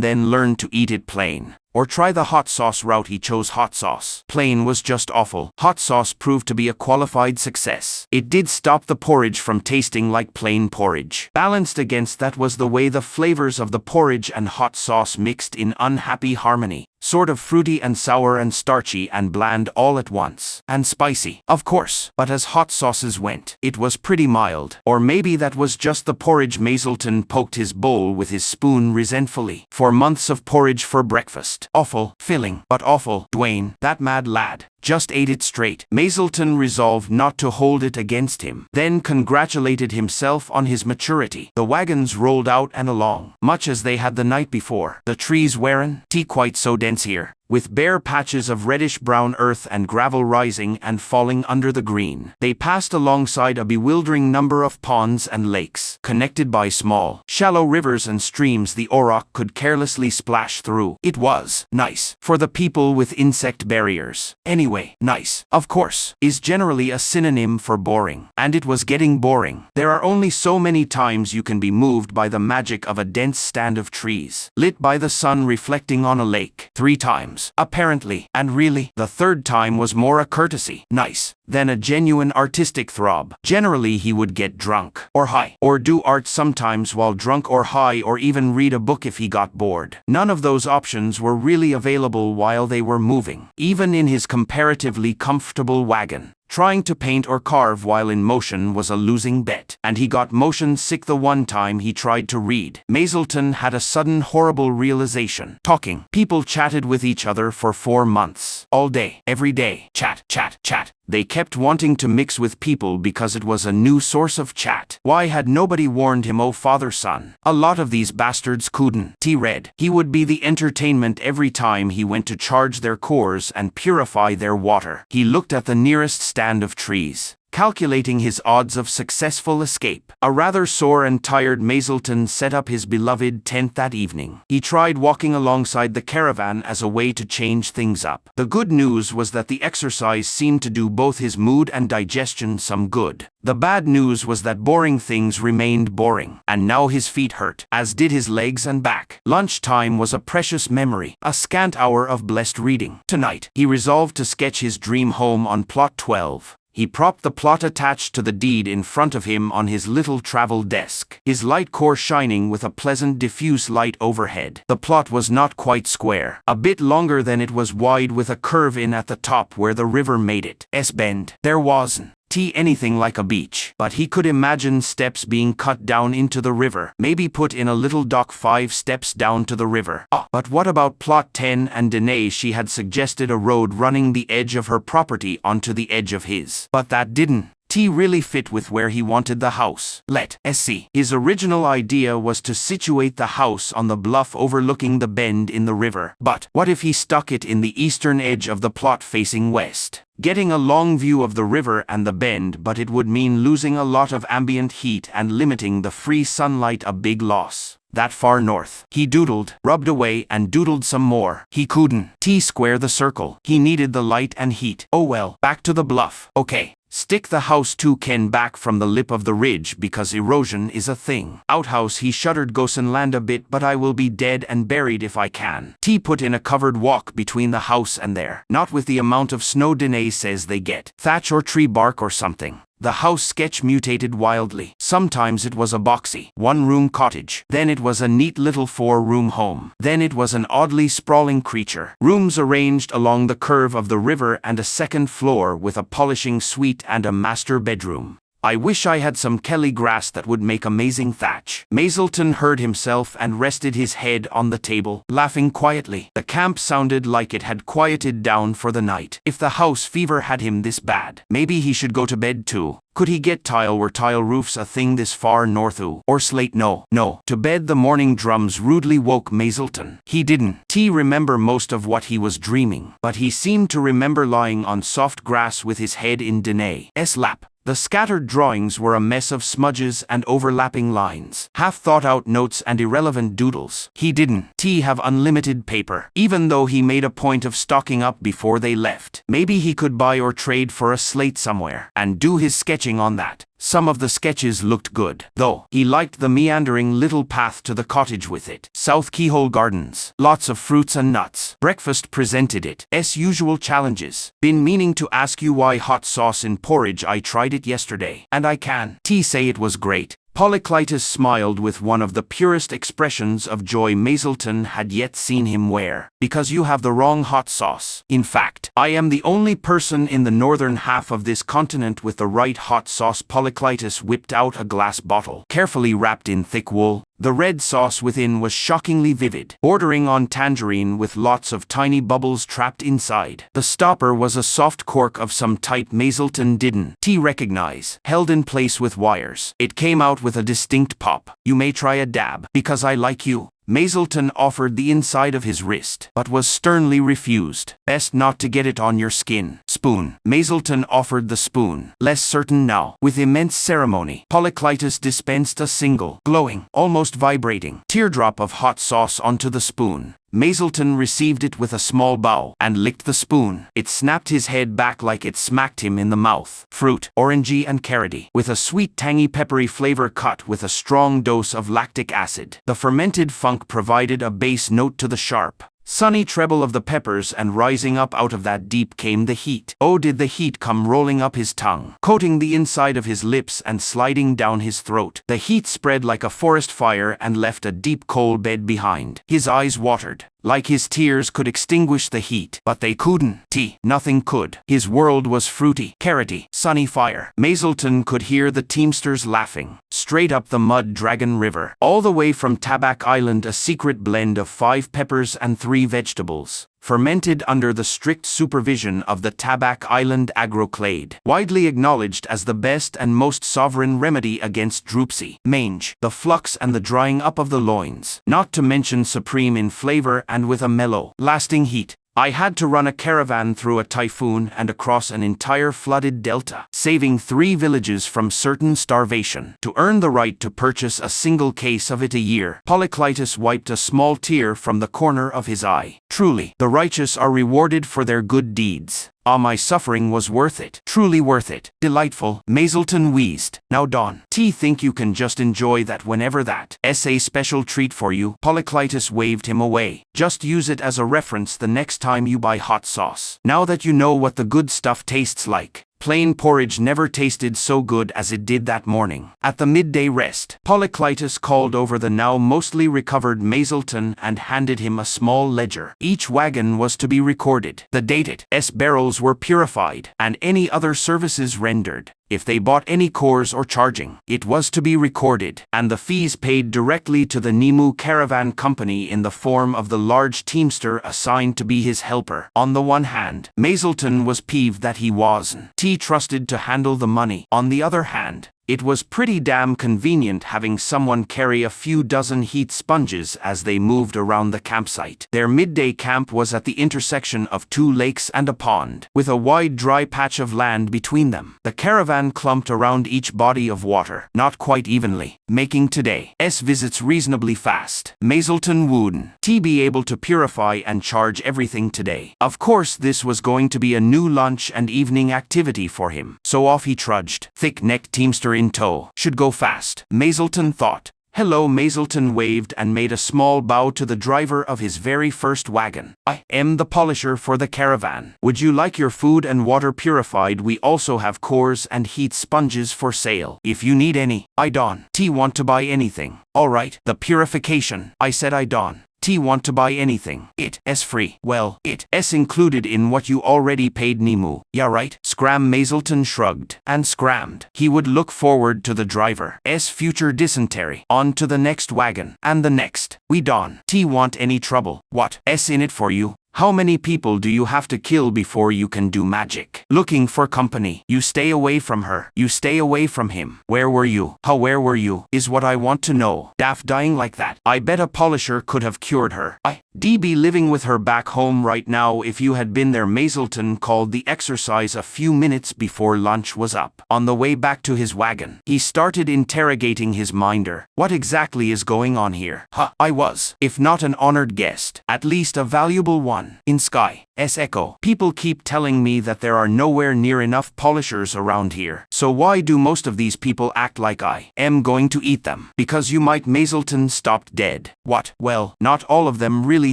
then: learn to eat it plain, or try the hot sauce route. He chose hot sauce. Plain was just awful. Hot sauce proved to be a qualified success. It did stop the porridge from tasting like plain porridge. Balanced against that was the way the flavors of the porridge and hot sauce mixed in unhappy harmony. Sort of fruity and sour and starchy and bland all at once. And spicy, of course. But as hot sauces went, it was pretty mild. Or maybe that was just the porridge. Maiselton poked his bowl with his spoon resentfully. 4 months of porridge for breakfast. Awful, filling, but awful. Dwayne, that mad lad, just ate it straight. Maiselton resolved not to hold it against him, then congratulated himself on his maturity. The wagons rolled out and along, much as they had the night before. The trees weren't quite so dense here, with bare patches of reddish-brown earth and gravel rising and falling under the green. They passed alongside a bewildering number of ponds and lakes, connected by small, shallow rivers and streams the auroch could carelessly splash through. It was nice for the people with insect barriers. Anyway, nice, of course, is generally a synonym for boring, and it was getting boring. There are only so many times you can be moved by the magic of a dense stand of trees, lit by the sun reflecting on a lake. 3 times, apparently, and really, the 3rd time was more a courtesy, nice, than a genuine artistic throb. Generally he would get drunk, or high, or do art sometimes while drunk or high, or even read a book if he got bored. None of those options were really available while they were moving. Even in his comparatively comfortable wagon, Trying to paint or carve while in motion was a losing bet, and he got motion sick the one time he tried to read. Mazelton had a sudden horrible realization. Talking. People chatted with each other for 4 months. All day. Every day. Chat, chat, chat. They kept wanting to mix with people because it was a new source of chat. Why had nobody warned him, oh father son? A lot of these bastards couldn't. He read. He would be the entertainment every time he went to charge their cores and purify their water. He looked at the nearest stand of trees, calculating his odds of successful escape. A rather sore and tired Mazelton set up his beloved tent that evening. He tried walking alongside the caravan as a way to change things up. The good news was that the exercise seemed to do both his mood and digestion some good. The bad news was that boring things remained boring, and now his feet hurt, as did his legs and back. Lunchtime was a precious memory, a scant hour of blessed reading. Tonight, he resolved to sketch his dream home on plot 12. He propped the plot attached to the deed in front of him on his little travel desk, his light core shining with a pleasant diffuse light overhead. The plot was not quite square, a bit longer than it was wide, with a curve in at the top where the river made its bend. There wasn't anything like a beach, but he could imagine steps being cut down into the river, maybe put in a little dock 5 steps down to the river. But what about plot 10 and Danae? She had suggested a road running the edge of her property onto the edge of his. But that didn't really fit with where he wanted the house. Let's see. His original idea was to situate the house on the bluff overlooking the bend in the river. But what if he stuck it in the eastern edge of the plot facing west? Getting a long view of the river and the bend, but it would mean losing a lot of ambient heat and limiting the free sunlight, a big loss. That far north. He doodled, rubbed away, and doodled some more. He couldn't square the circle. He needed the light and heat. Oh well, back to the bluff. Okay. Stick the house 2 ken back from the lip of the ridge because erosion is a thing. Outhouse, he shuddered, Gosen land a bit, but I will be dead and buried if I can. Put in a covered walk between the house and there. Not with the amount of snow Danae says they get. Thatch or tree bark or something. The house sketch mutated wildly. Sometimes it was a boxy 1-room cottage. Then it was a neat little 4-room home. Then it was an oddly sprawling creature. Rooms arranged along the curve of the river and a second floor with a polishing suite and a master bedroom. I wish I had some Kelly grass that would make amazing thatch. Mazelton heard himself and rested his head on the table, laughing quietly. The camp sounded like it had quieted down for the night. If the house fever had him this bad, maybe he should go to bed too. Could he get tile? Were tile roofs a thing this far north? Or slate? No. To bed. The morning drums rudely woke Mazelton. He didn't remember most of what he was dreaming, but he seemed to remember lying on soft grass with his head in Danae's lap. The scattered drawings were a mess of smudges and overlapping lines, half-thought-out notes and irrelevant doodles. He didn't have unlimited paper, even though he made a point of stocking up before they left. Maybe he could buy or trade for a slate somewhere, and do his sketching on that. Some of the sketches looked good, though. He liked the meandering little path to the cottage with it. South Keyhole Gardens. Lots of fruits and nuts. Breakfast presented its usual challenges. Been meaning to ask you why hot sauce in porridge. I tried it yesterday, and I can say it was great. Polyclitus smiled with one of the purest expressions of joy Mazelton had yet seen him wear. Because you have the wrong hot sauce. In fact, I am the only person in the northern half of this continent with the right hot sauce. Polyclitus whipped out a glass bottle, carefully wrapped in thick wool. The red sauce within was shockingly vivid, bordering on tangerine with lots of tiny bubbles trapped inside. The stopper was a soft cork of some type Mazelton didn't recognize, held in place with wires. It came out with a distinct pop. You may try a dab, because I like you. Mazelton offered the inside of his wrist, but was sternly refused. Best not to get it on your skin. Spoon. Mazelton offered the spoon, less certain now. With immense ceremony, Polyclitus dispensed a single, glowing, almost vibrating, teardrop of hot sauce onto the spoon. Mazelton received it with a small bow and licked the spoon. It snapped his head back like it smacked him in the mouth. Fruit, orangey and carroty, with a sweet tangy peppery flavor cut with a strong dose of lactic acid. The fermented funk provided a bass note to the sharp, sunny treble of the peppers, and rising up out of that deep came the heat. Oh, did the heat come rolling up his tongue, coating the inside of his lips and sliding down his throat. The heat spread like a forest fire and left a deep coal bed behind. His eyes watered. like his tears could extinguish the heat. But they couldn't. Nothing could. His world was fruity, carroty, sunny fire. Mazelton could hear the teamsters laughing. Straight up the Mud Dragon River. All the way from Tabak Island, a secret blend of 5 peppers and 3 vegetables. Fermented under the strict supervision of the Tabak Island agroclade, widely acknowledged as the best and most sovereign remedy against dropsy, mange, the flux and the drying up of the loins, not to mention supreme in flavor and with a mellow, lasting heat. I had to run a caravan through a typhoon and across an entire flooded delta, saving 3 villages from certain starvation, to earn the right to purchase a single case of it a year. Polyclitus wiped a small tear from the corner of his eye. Truly, the righteous are rewarded for their good deeds. Ah, my suffering was worth it. Truly worth it. Delightful. Mazelton wheezed. Now Don. Think you can just enjoy that whenever that. A special treat for you. Polyclitus waved him away. Just use it as a reference the next time you buy hot sauce. Now that you know what the good stuff tastes like. Plain porridge never tasted so good as it did that morning. At the midday rest, Polyclitus called over the now mostly recovered Mazelton and handed him a small ledger. Each wagon was to be recorded. The dated barrels were purified, and any other services rendered. If they bought any cores or charging, it was to be recorded, and the fees paid directly to the Nemu Caravan Company in the form of the large teamster assigned to be his helper. On the one hand, Mazelton was peeved that he wasn't trusted to handle the money. On the other hand, it was pretty damn convenient having someone carry a few dozen heat sponges as they moved around the campsite. Their midday camp was at the intersection of 2 lakes and a pond, with a wide dry patch of land between them. The caravan clumped around each body of water, not quite evenly, making today's visits reasonably fast. Mazelton wouldn't be able to purify and charge everything today. Of course, this was going to be a new lunch and evening activity for him, so off he trudged, thick-necked teamster in tow. Should go fast, Mazelton thought. Hello. Mazelton waved and made a small bow to the driver of his very first wagon. I am the polisher for the caravan. Would you like your food and water purified? We also have cores and heat sponges for sale. If you need any. I don't want to buy anything. Alright, the purification. I said I don't want to buy anything. It's free. Well, it's included in what you already paid Nemu. Yeah, right? Scram. Mazelton shrugged and scrammed. He would look forward to the driver's future dysentery. On to the next wagon. And the next. We don't want any trouble. What's in it for you? How many people do you have to kill before you can do magic? Looking for company. You stay away from her. You stay away from him. Where were you? Where were you? Is what I want to know. Daft dying like that. I bet a polisher could have cured her. I'd be living with her back home right now if you had been there. Mazelton called the exercise a few minutes before lunch was up. On the way back to his wagon, he started interrogating his minder. What exactly is going on here? I was, if not an honored guest, at least a valuable one. In Sky's Echo. People keep telling me that there are nowhere near enough polishers around here. So why do most of these people act like I am going to eat them? Because you might. Mazelton stopped dead. What? Well, not all of them really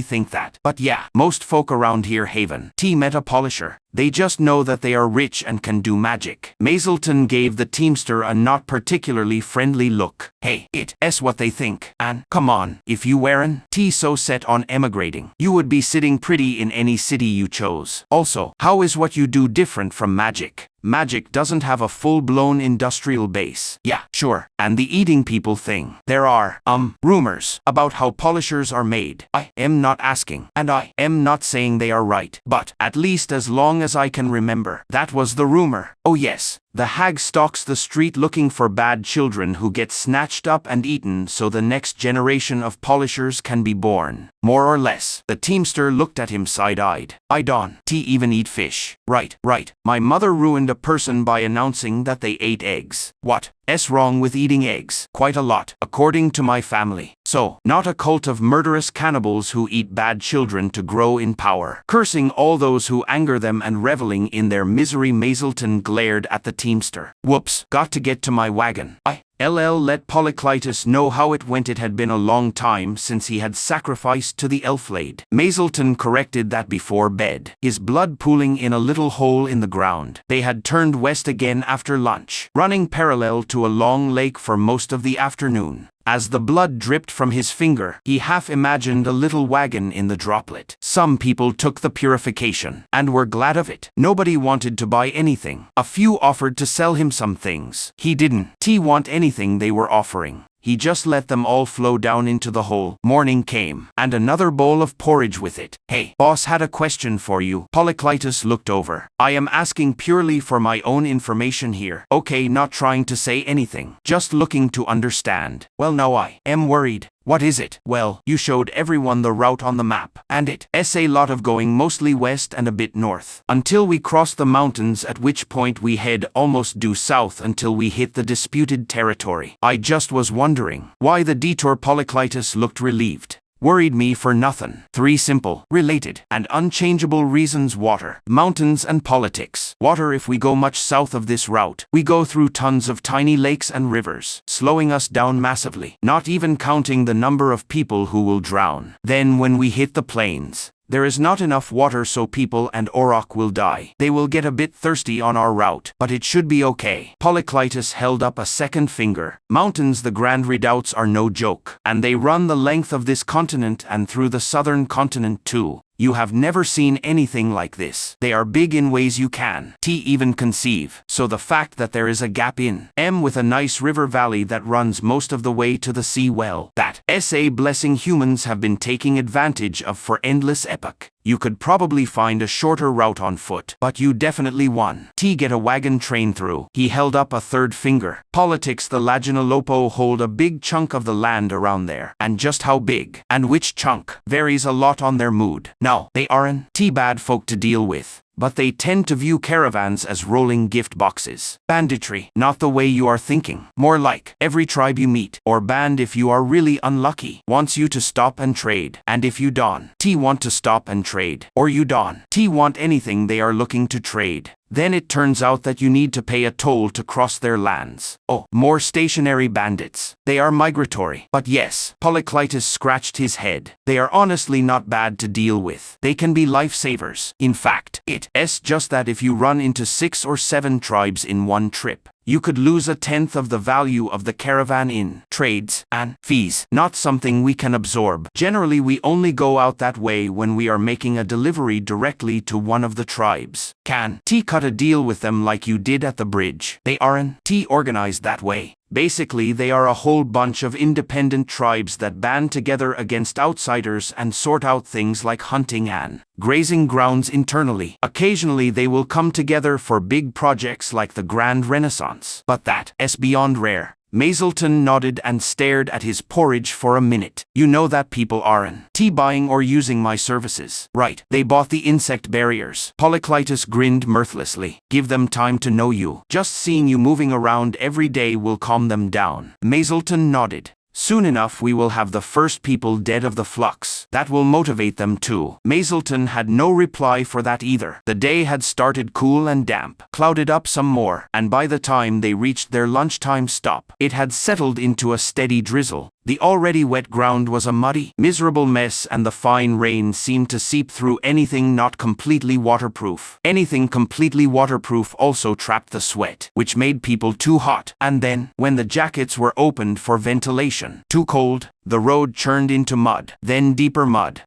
think that. But yeah, most folk around here haven't met a polisher. They just know that they are rich and can do magic. Mazelton gave the teamster a not particularly friendly look. Hey, it's what they think. And, come on, if you weren't so set on emigrating, you would be sitting pretty in any city you chose. Also, how is what you do different from magic? Magic doesn't have a full-blown industrial base. Yeah, sure. And the eating people thing. There are, rumors about how polishers are made. I am not asking, and I am not saying they are right. But, at least as long as I can remember, that was the rumor. Oh yes. The hag stalks the street looking for bad children who get snatched up and eaten so the next generation of polishers can be born. More or less. The teamster looked at him side-eyed. I don't even eat fish. Right. My mother ruined a person by announcing that they ate eggs. What's wrong with eating eggs? Quite a lot, according to my family. So, not a cult of murderous cannibals who eat bad children to grow in power. Cursing all those who anger them and reveling in their misery, Mazelton glared at the teamster. Whoops, got to get to my wagon. LL let Polyclitus know how it went. It had been a long time since he had sacrificed to the elflade. Mazelton corrected that before bed, his blood pooling in a little hole in the ground. They had turned west again after lunch, running parallel to a long lake for most of the afternoon. As the blood dripped from his finger, he half imagined a little wagon in the droplet. Some people took the purification, and were glad of it. Nobody wanted to buy anything. A few offered to sell him some things. He didn't want anything they were offering. He just let them all flow down into the hole. Morning came, and another bowl of porridge with it. Hey, boss had a question for you. Polyclitus looked over. I am asking purely for my own information here. Okay, not trying to say anything. Just looking to understand. Well, now I am worried. What is it? Well, you showed everyone the route on the map, and it's a lot of going mostly west and a bit north, until we cross the mountains, at which point we head almost due south until we hit the disputed territory. I just was wondering why the detour. Polyclitus looked relieved. Worried me for nothing. 3 simple, related, and unchangeable reasons: water, mountains, and politics. Water: if we go much south of this route, we go through tons of tiny lakes and rivers, slowing us down massively, not even counting the number of people who will drown. Then when we hit the plains, there is not enough water, so people and Auroch will die. They will get a bit thirsty on our route, but it should be okay. Polyclitus held up a second finger. Mountains: the Grand Redoubts are no joke, and they run the length of this continent and through the southern continent too. You have never seen anything like this. They are big in ways you can't even conceive. So the fact that there is a gap in with a nice river valley that runs most of the way to the sea, well, that's a blessing humans have been taking advantage of for endless epoch. You could probably find a shorter route on foot, but you definitely want to get a wagon train through. He held up a third finger. Politics: the Laginalopo hold a big chunk of the land around there, and just how big and which chunk varies a lot on their mood. Now, they aren't bad folk to deal with, but they tend to view caravans as rolling gift boxes. Banditry: not the way you are thinking. More like every tribe you meet, or band if you are really unlucky, wants you to stop and trade. And if you don't want to stop and trade, or you don't want anything they are looking to trade, then it turns out that you need to pay a toll to cross their lands. Oh, more stationary bandits. They are migratory. But yes, Polyclitus scratched his head. They are honestly not bad to deal with. They can be lifesavers. In fact, it's just that if you run into 6 or 7 tribes in one trip, you could lose 1/10 of the value of the caravan in trades and fees. Not something we can absorb. Generally, we only go out that way when we are making a delivery directly to one of the tribes. Can cut a deal with them like you did at the bridge. They aren't organized that way. Basically, they are a whole bunch of independent tribes that band together against outsiders and sort out things like hunting and grazing grounds internally. Occasionally, they will come together for big projects like the Grand Renaissance, but that's beyond rare. Mazelton nodded and stared at his porridge for a minute. You know that people aren't buying or using my services, right? They bought the insect barriers. Polyclitus grinned mirthlessly. Give them time to know you. Just seeing you moving around every day will calm them down. Mazelton nodded. Soon enough we will have the first people dead of the flux. That will motivate them too. Mazelton had no reply for that either. The day had started cool and damp, clouded up some more, and by the time they reached their lunchtime stop, it had settled into a steady drizzle. The already wet ground was a muddy, miserable mess, and the fine rain seemed to seep through anything not completely waterproof. Anything completely waterproof also trapped the sweat, which made people too hot. And then, when the jackets were opened for ventilation, too cold, the road churned into mud, then deeper mud,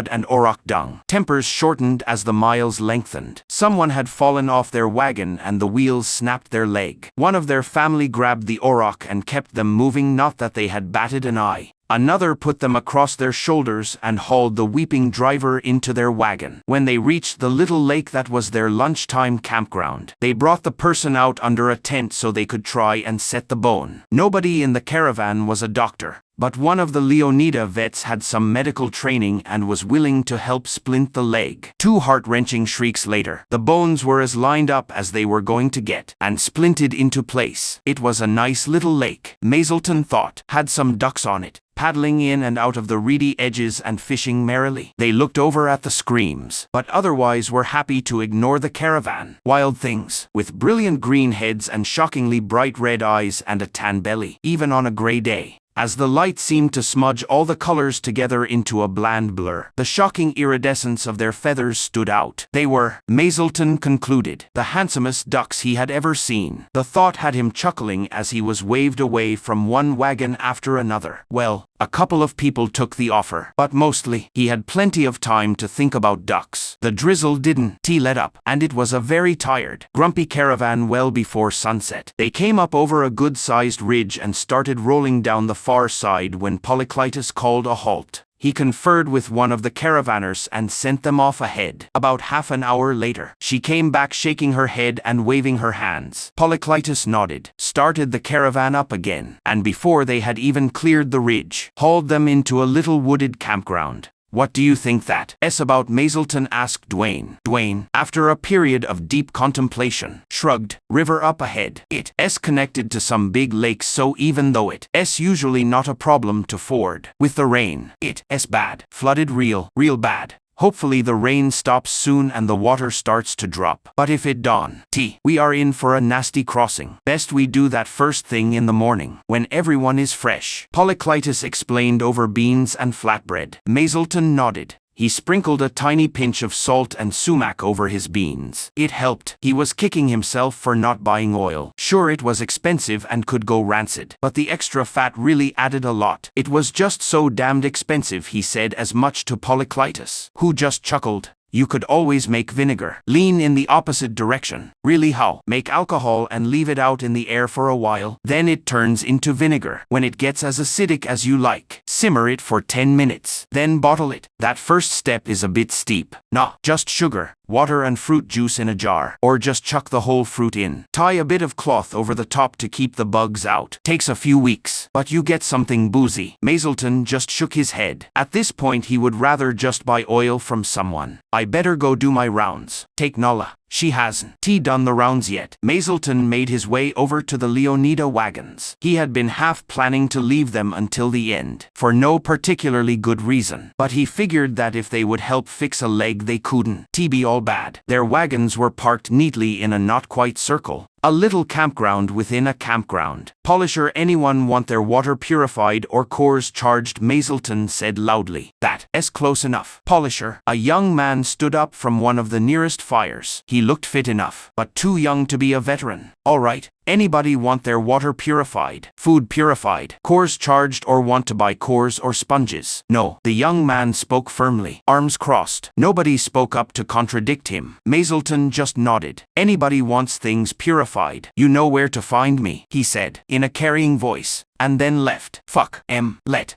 and Auroch dung. Tempers shortened as the miles lengthened. Someone had fallen off their wagon and the wheels snapped their leg. One of their family grabbed the Auroch and kept them moving, not that they had batted an eye. Another put them across their shoulders and hauled the weeping driver into their wagon. When they reached the little lake that was their lunchtime campground, they brought the person out under a tent so they could try and set the bone. Nobody in the caravan was a doctor. But one of the Leonida vets had some medical training and was willing to help splint the leg. 2 heart-wrenching shrieks later, the bones were as lined up as they were going to get, and splinted into place. It was a nice little lake, Mazelton thought, had some ducks on it, paddling in and out of the reedy edges and fishing merrily. They looked over at the screams, but otherwise were happy to ignore the caravan. Wild things, with brilliant green heads and shockingly bright red eyes and a tan belly, even on a gray day. As the light seemed to smudge all the colors together into a bland blur, the shocking iridescence of their feathers stood out. They were, Mazelton concluded, the handsomest ducks he had ever seen. The thought had him chuckling as he was waved away from one wagon after another. Well, a couple of people took the offer, but mostly, he had plenty of time to think about ducks. The drizzle didn't let up, and it was a very tired, grumpy caravan well before sunset. They came up over a good-sized ridge and started rolling down the far side when Polyclitus called a halt. He conferred with one of the caravanners and sent them off ahead. About half an hour later, she came back shaking her head and waving her hands. Polyclitus nodded, started the caravan up again, and before they had even cleared the ridge, hauled them into a little wooded campground. "What do you think that's about?" Mazelton asked Dwayne. Dwayne, after a period of deep contemplation, shrugged. "River up ahead. It's connected to some big lakes, so even though it's usually not a problem to ford, with the rain, it's bad. Flooded real bad. Hopefully the rain stops soon and the water starts to drop. But if it don't, we are in for a nasty crossing. Best we do that first thing in the morning, when everyone is fresh." Polyclitus explained over beans and flatbread. Mazelton nodded. He sprinkled a tiny pinch of salt and sumac over his beans. It helped. He was kicking himself for not buying oil. Sure, it was expensive and could go rancid, but the extra fat really added a lot. It was just so damned expensive, he said as much to Polyclitus, who just chuckled. "You could always make vinegar. Lean in the opposite direction." "Really, how?" "Make alcohol and leave it out in the air for a while. Then it turns into vinegar. When it gets as acidic as you like, simmer it for 10 minutes. Then bottle it. That first step is a bit steep. Nah, just sugar, water and fruit juice in a jar. Or just chuck the whole fruit in. Tie a bit of cloth over the top to keep the bugs out. Takes a few weeks, but you get something boozy." Mazelton just shook his head. At this point he would rather just buy oil from someone. "I better go do my rounds. Take Nala. She hasn't done the rounds yet." Mazelton made his way over to the Leonida wagons. He had been half planning to leave them until the end, for no particularly good reason. But he figured that if they would help fix a leg they couldn't be all bad. Their wagons were parked neatly in a not-quite circle. A little campground within a campground. "Polisher, anyone want their water purified or cores charged?" Mazelton said loudly. "That's close enough." "Polisher." A young man stood up from one of the nearest fires. He looked fit enough, but too young to be a veteran. "All right. Anybody want their water purified? Food purified? Cores charged or want to buy cores or sponges?" "No." The young man spoke firmly, arms crossed. Nobody spoke up to contradict him. Mazelton just nodded. "Anybody wants things purified? You know where to find me," he said, in a carrying voice. And then left.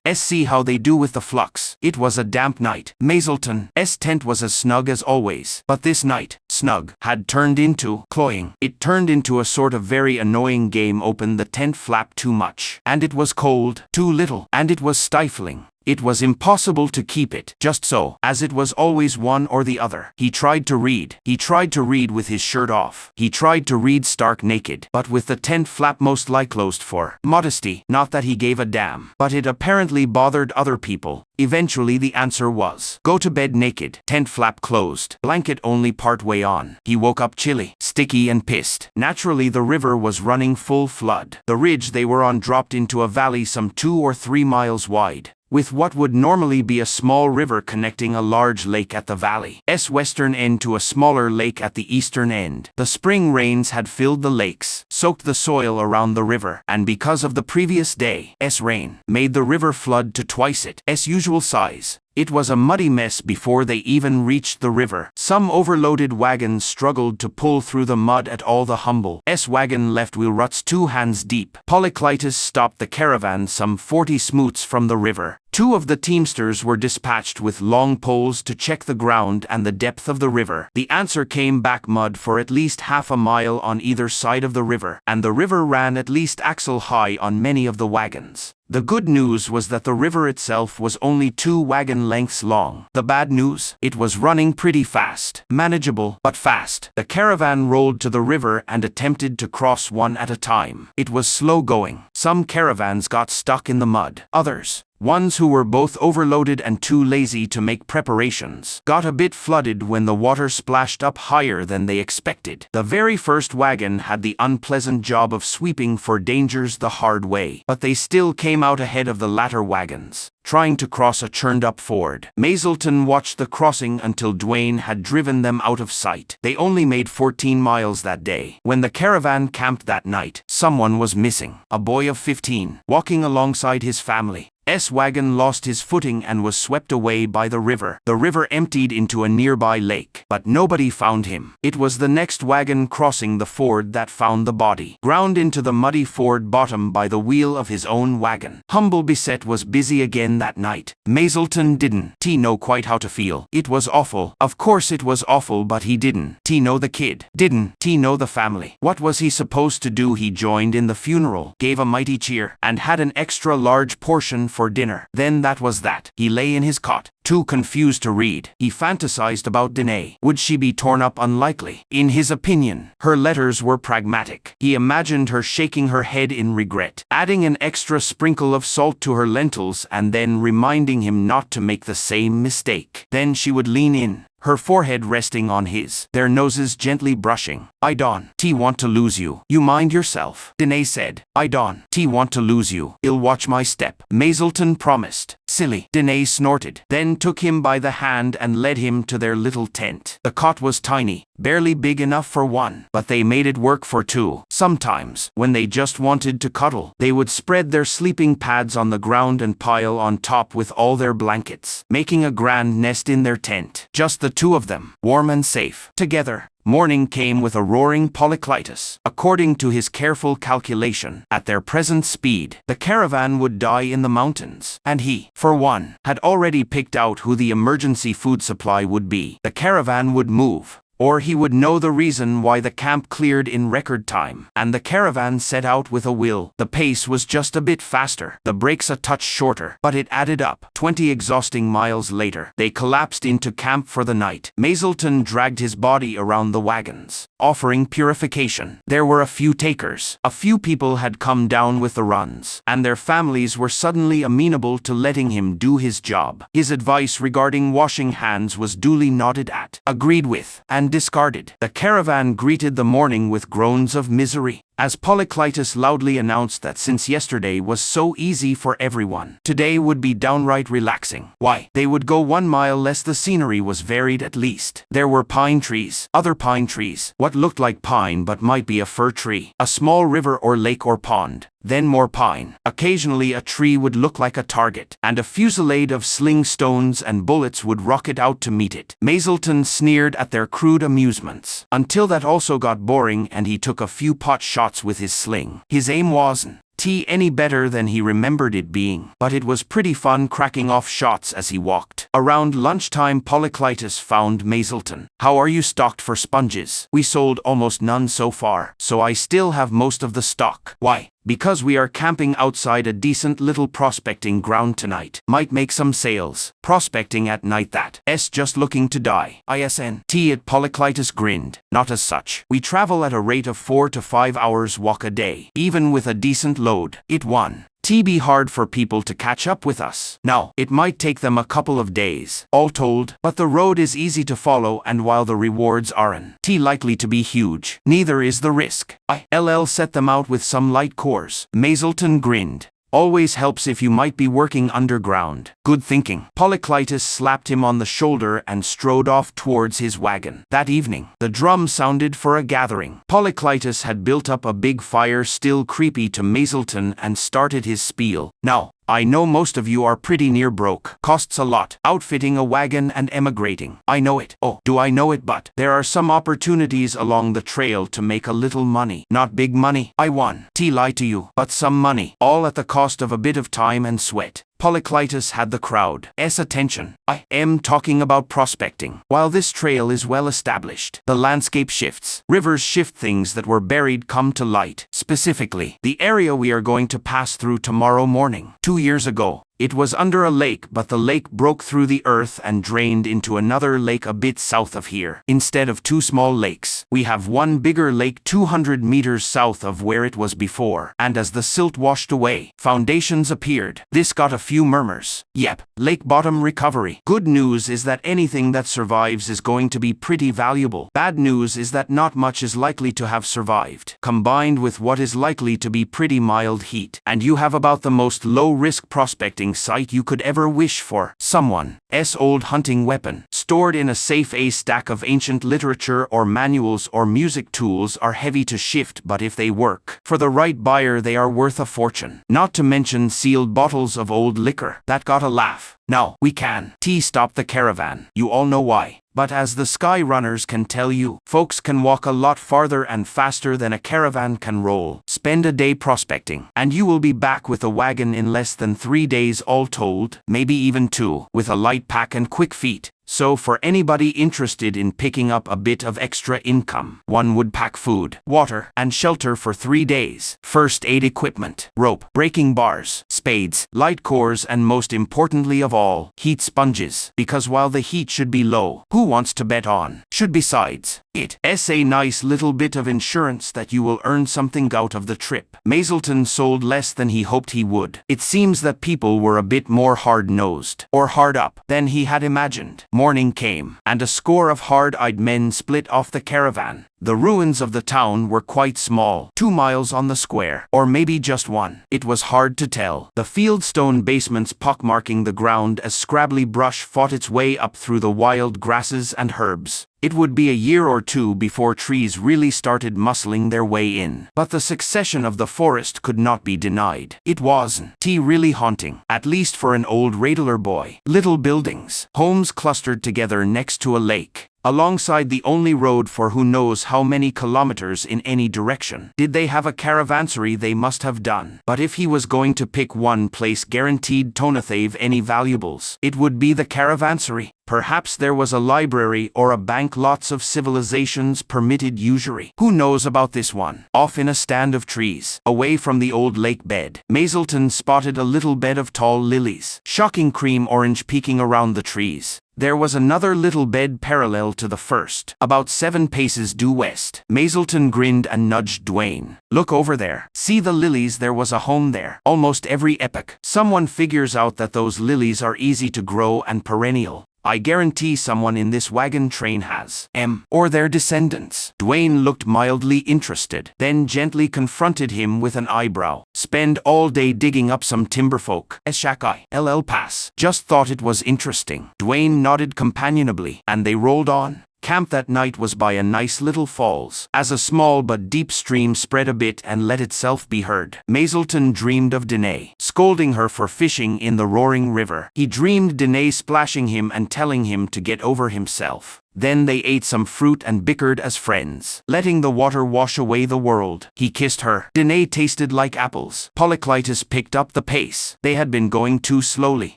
Let's see how they do with the flux. It was a damp night. Mazelton's tent was as snug as always, but this night, snug, had turned into cloying. It turned into a sort of very annoying game. Open the tent flap too much, and it was cold. Too little, and it was stifling. It was impossible to keep it just so, as it was always one or the other. He tried to read. He tried to read with his shirt off. He tried to read stark naked, but with the tent flap mostly closed for modesty. Not that he gave a damn, but it apparently bothered other people. Eventually the answer was, go to bed naked, tent flap closed, blanket only part way on. He woke up chilly, sticky and pissed. Naturally the river was running full flood. The ridge they were on dropped into a valley some 2 or 3 miles wide, with what would normally be a small river connecting a large lake at the valley's western end to a smaller lake at the eastern end. The spring rains had filled the lakes, soaked the soil around the river, and because of the previous day's rain, made the river flood to twice its usual size. It was a muddy mess before they even reached the river. Some overloaded wagons struggled to pull through the mud at all. The humble wagon left wheel ruts 2 hands deep. Polyclitus stopped the caravan some 40 smoots from the river. 2 of the teamsters were dispatched with long poles to check the ground and the depth of the river. The answer came back: mud for at least half a mile on either side of the river, and the river ran at least axle high on many of the wagons. The good news was that the river itself was only 2 wagon lengths long. The bad news? It was running pretty fast. Manageable, but fast. The caravan rolled to the river and attempted to cross one at a time. It was slow going. Some caravans got stuck in the mud. Others, ones who were both overloaded and too lazy to make preparations, got a bit flooded when the water splashed up higher than they expected. The very first wagon had the unpleasant job of sweeping for dangers the hard way, but they still came out ahead of the latter wagons, trying to cross a churned-up ford. Mazelton watched the crossing until Dwayne had driven them out of sight. They only made 14 miles that day. When the caravan camped that night, someone was missing. A boy of 15, walking alongside his family. Wagon lost his footing and was swept away by the river. The river emptied into a nearby lake, but nobody found him. It was the next wagon crossing the ford that found the body, ground into the muddy ford bottom by the wheel of his own wagon. Humble Bissett was busy again that night. Mazelton didn't know quite how to feel. It was awful. Of course it was awful, but he didn't know the kid. Didn't know the family. What was he supposed to do? He joined in the funeral, gave a mighty cheer, and had an extra large portion for dinner. Then that was that. He lay in his cot, too confused to read. He fantasized about Danae. Would she be torn up? Unlikely. In his opinion, her letters were pragmatic. He imagined her shaking her head in regret, adding an extra sprinkle of salt to her lentils and then reminding him not to make the same mistake. Then she would lean in, her forehead resting on his, their noses gently brushing. I don't want to lose you. You mind yourself, Danae said. I don't want to lose you. I'll watch my step, Mazelton promised. Silly, Danae snorted, then took him by the hand and led him to their little tent. The cot was tiny, barely big enough for one, but they made it work for two. Sometimes, when they just wanted to cuddle, they would spread their sleeping pads on the ground and pile on top with all their blankets, making a grand nest in their tent. Just the two of them, warm and safe, together. Morning came with a roaring polyclitus. According to his careful calculation, at their present speed, the caravan would die in the mountains. And he, for one, had already picked out who the emergency food supply would be. The caravan would move, or he would know the reason why the camp cleared in record time. And the caravan set out with a will. The pace was just a bit faster, the brakes a touch shorter, but it added up. 20 exhausting miles later, they collapsed into camp for the night. Mazelton dragged his body around the wagons, offering purification. There were a few takers. A few people had come down with the runs, and their families were suddenly amenable to letting him do his job. His advice regarding washing hands was duly nodded at, agreed with, and discarded. The caravan greeted the morning with groans of misery, as Polyclitus loudly announced that since yesterday was so easy for everyone, today would be downright relaxing. Why? They would go 1 mile less. The scenery was varied at least. There were pine trees, other pine trees, what looked like pine but might be a fir tree, a small river or lake or pond, then more pine. Occasionally a tree would look like a target, and a fusillade of sling stones and bullets would rocket out to meet it. Mazelton sneered at their crude amusements, until that also got boring and he took a few pot shots with his sling. His aim wasn't any better than he remembered it being, but it was pretty fun cracking off shots as he walked. Around lunchtime, Polyclitus found Mazelton. How are you stocked for sponges? We sold almost none so far, so I still have most of the stock. Why? Because we are camping outside a decent little prospecting ground tonight. Might make some sales. Prospecting at night, that's just looking to die. ISN. At Polyclitus grinned. Not as such. We travel at a rate of 4 to 5 hours walk a day. Even with a decent load, it won. Be hard for people to catch up with us. Now, it might take them a couple of days, all told, but the road is easy to follow, and while the rewards aren't likely to be huge, neither is the risk. I'll set them out with some light cores. Mazelton grinned. Always helps if you might be working underground. Good thinking. Polyclitus slapped him on the shoulder and strode off towards his wagon. That evening, the drum sounded for a gathering. Polyclitus had built up a big fire still creepy to Mazelton and started his spiel. Now, I know most of you are pretty near broke. Costs a lot, outfitting a wagon and emigrating. I know it. Oh, do I know it? But there are some opportunities along the trail to make a little money. Not big money. I won't lie to you, but some money. All at the cost of a bit of time and sweat. Polyclitus had the crowd's attention. I am talking about prospecting. While this trail is well established, the landscape shifts. Rivers shift, things that were buried come to light. Specifically, the area we are going to pass through tomorrow morning. 2 years ago, it was under a lake, but the lake broke through the earth and drained into another lake a bit south of here. Instead of 2 small lakes, we have one bigger lake 200 meters south of where it was before. And as the silt washed away, foundations appeared. This got a few murmurs. Yep, lake bottom recovery. Good news is that anything that survives is going to be pretty valuable. Bad news is that not much is likely to have survived. Combined with what is likely to be pretty mild heat, and you have about the most low-risk prospecting site you could ever wish for. Someone's old hunting weapon, stored in a safe. A stack of ancient literature or manuals or music tools are heavy to shift, but if they work for the right buyer, they are worth a fortune. Not to mention sealed bottles of old liquor. That got a laugh. Now, we can stop the caravan. You all know why. But as the sky runners can tell you, folks can walk a lot farther and faster than a caravan can roll. Spend a day prospecting, and you will be back with a wagon in less than 3 days all told, maybe even 2, with a light pack and quick feet. So for anybody interested in picking up a bit of extra income, one would pack food, water, and shelter for 3 days. First aid equipment, rope, breaking bars, spades, light cores, and most importantly of all, heat sponges. Because while the heat should be low, who wants to bet on should besides it's a nice little bit of insurance that you will earn something out of the trip. Mazleton sold less than he hoped he would. It seems that people were a bit more hard-nosed, or hard up, than he had imagined. Morning came, and a score of hard-eyed men split off the caravan. The ruins of the town were quite small, 2 miles on the square, or maybe just 1. It was hard to tell. The fieldstone basements pockmarking the ground as scrabbly brush fought its way up through the wild grasses and herbs. It would be a year or 2 before trees really started muscling their way in. But the succession of the forest could not be denied. It wasn't really haunting, at least for an old Radler boy. Little buildings, homes clustered together next to a lake, alongside the only road for who knows how many kilometers in any direction. Did they have a caravansary? They must have done. But if he was going to pick one place guaranteed to save any valuables, it would be the caravansary. Perhaps there was a library or a bank. Lots of civilizations permitted usury. Who knows about this one? Off in a stand of trees, away from the old lake bed, Mazleton spotted a little bed of tall lilies, shocking cream orange peeking around the trees. There was another little bed parallel to the first, about 7 paces due west. Mazleton grinned and nudged Dwayne. Look over there. See the lilies? There was a home there. Almost every epoch, someone figures out that those lilies are easy to grow and perennial. I guarantee someone in this wagon train has or their descendants. Dwayne looked mildly interested, then gently confronted him with an eyebrow. Spend all day digging up some timberfolk. Shakai. LL Pass. Just thought it was interesting. Dwayne nodded companionably, and they rolled on. Camp that night was by a nice little falls, as a small but deep stream spread a bit and let itself be heard. Mazleton dreamed of Danae, scolding her for fishing in the roaring river. He dreamed Danae splashing him and telling him to get over himself. Then they ate some fruit and bickered as friends, letting the water wash away the world. He kissed her. Danae tasted like apples. Polyclitus picked up the pace. They had been going too slowly.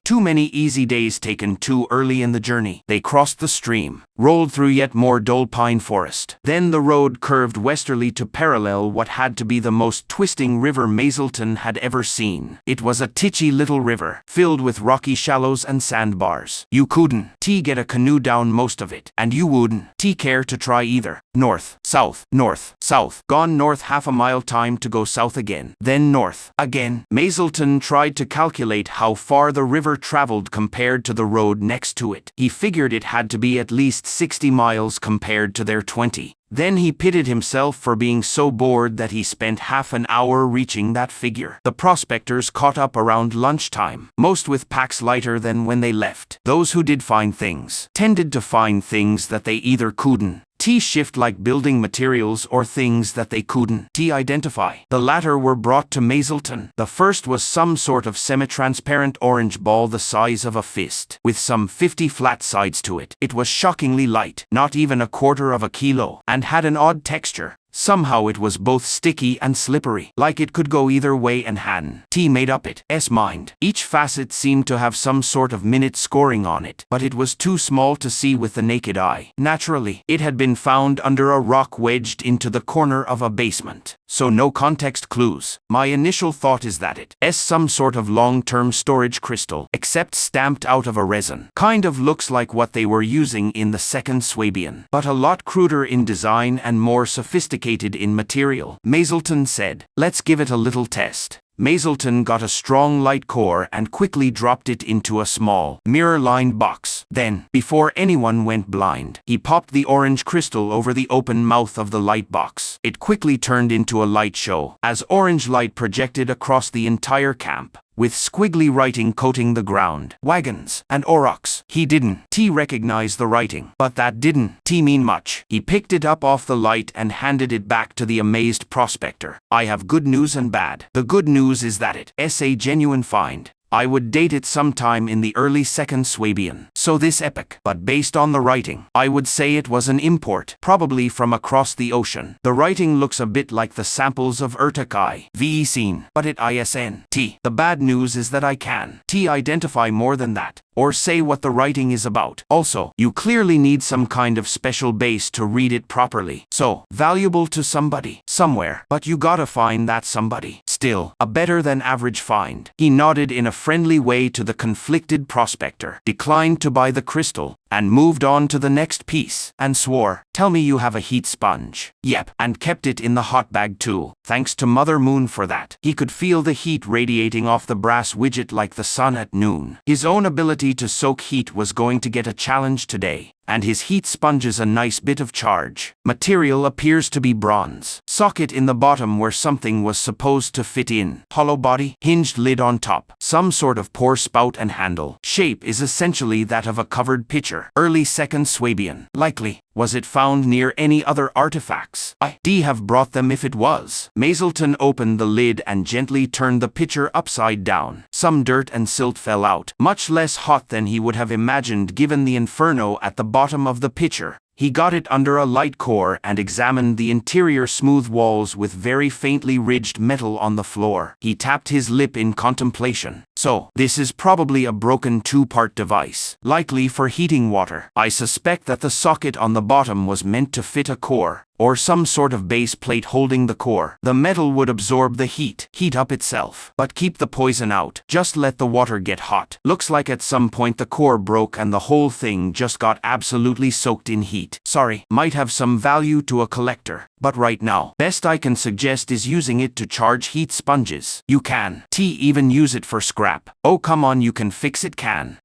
Too many easy days taken too early in the journey. They crossed the stream, rolled through yet more dull pine forest. Then the road curved westerly to parallel what had to be the most twisting river Mazleton had ever seen. It was a titchy little river, filled with rocky shallows and sandbars. You couldn't get a canoe down most of it, and you wouldn't care to try either. North, south, north, south. Gone north half a mile, time to go south again. Then north again. Mazleton tried to calculate how far the river traveled compared to the road next to it. He figured it had to be at least 60 miles compared to their 20. Then he pitted himself for being so bored that he spent half an hour reaching that figure. The prospectors caught up around lunchtime, most with packs lighter than when they left. Those who did find things tended to find things that they either couldn't shift, like building materials, or things that they couldn't identify. The latter were brought to Mazleton. The first was some sort of semi-transparent orange ball the size of a fist, with some 50 flat sides to it. It was shockingly light, not even 1/4 of a kilo, and had an odd texture. Somehow it was both sticky and slippery, like it could go either way and hadn't. T made up its mind. Each facet seemed to have some sort of minute scoring on it, but it was too small to see with the naked eye. Naturally, it had been found under a rock wedged into the corner of a basement, so no context clues. My initial thought is that it's some sort of long-term storage crystal, except stamped out of a resin. Kind of looks like what they were using in the second Swabian, but a lot cruder in design and more sophisticated in material. Mazelton said, "Let's give it a little test." Mazelton got a strong light core and quickly dropped it into a small, mirror-lined box. Then, before anyone went blind, he popped the orange crystal over the open mouth of the light box. It quickly turned into a light show, as orange light projected across the entire camp, with squiggly writing coating the ground. Wagons and aurochs. He didn't recognize the writing, but that didn't mean much. He picked it up off the light and handed it back to the amazed prospector. "I have good news and bad. The good news is that it's a genuine find. I would date it sometime in the early second Swabian. So this epic, but based on the writing, I would say it was an import, probably from across the ocean. The writing looks a bit like the samples of Urtakai VE scene, but it isn't. The bad news is that I can identify more than that, or say what the writing is about. Also, you clearly need some kind of special base to read it properly. So, valuable to somebody, somewhere, but you gotta find that somebody. Still, a better than average find." He nodded in a friendly way to the conflicted prospector, declined to buy the crystal, and moved on to the next piece, and swore, "Tell me you have a heat sponge." Yep, and kept it in the hot bag too. Thanks to Mother Moon for that. He could feel the heat radiating off the brass widget like the sun at noon. His own ability to soak heat was going to get a challenge today, and his heat sponge is a nice bit of charge. Material appears to be bronze. Socket in the bottom where something was supposed to fit in. Hollow body, hinged lid on top. Some sort of pour spout and handle. Shape is essentially that of a covered pitcher. Early second Swabian. Likely. Was it found near any other artifacts? I'd have brought them if it was. Mazelton opened the lid and gently turned the pitcher upside down. Some dirt and silt fell out, much less hot than he would have imagined given the inferno at the bottom of the pitcher. He got it under a light core and examined the interior smooth walls with very faintly ridged metal on the floor. He tapped his lip in contemplation. So, this is probably a broken two-part device, likely for heating water. I suspect that the socket on the bottom was meant to fit a core, or some sort of base plate holding the core. The metal would absorb the heat up itself, but keep the poison out. Just let the water get hot. Looks like at some point the core broke and the whole thing just got absolutely soaked in heat. Sorry, might have some value to a collector, but right now, best I can suggest is using it to charge heat sponges. You can even use it for scrap. Oh come on, you can fix it, can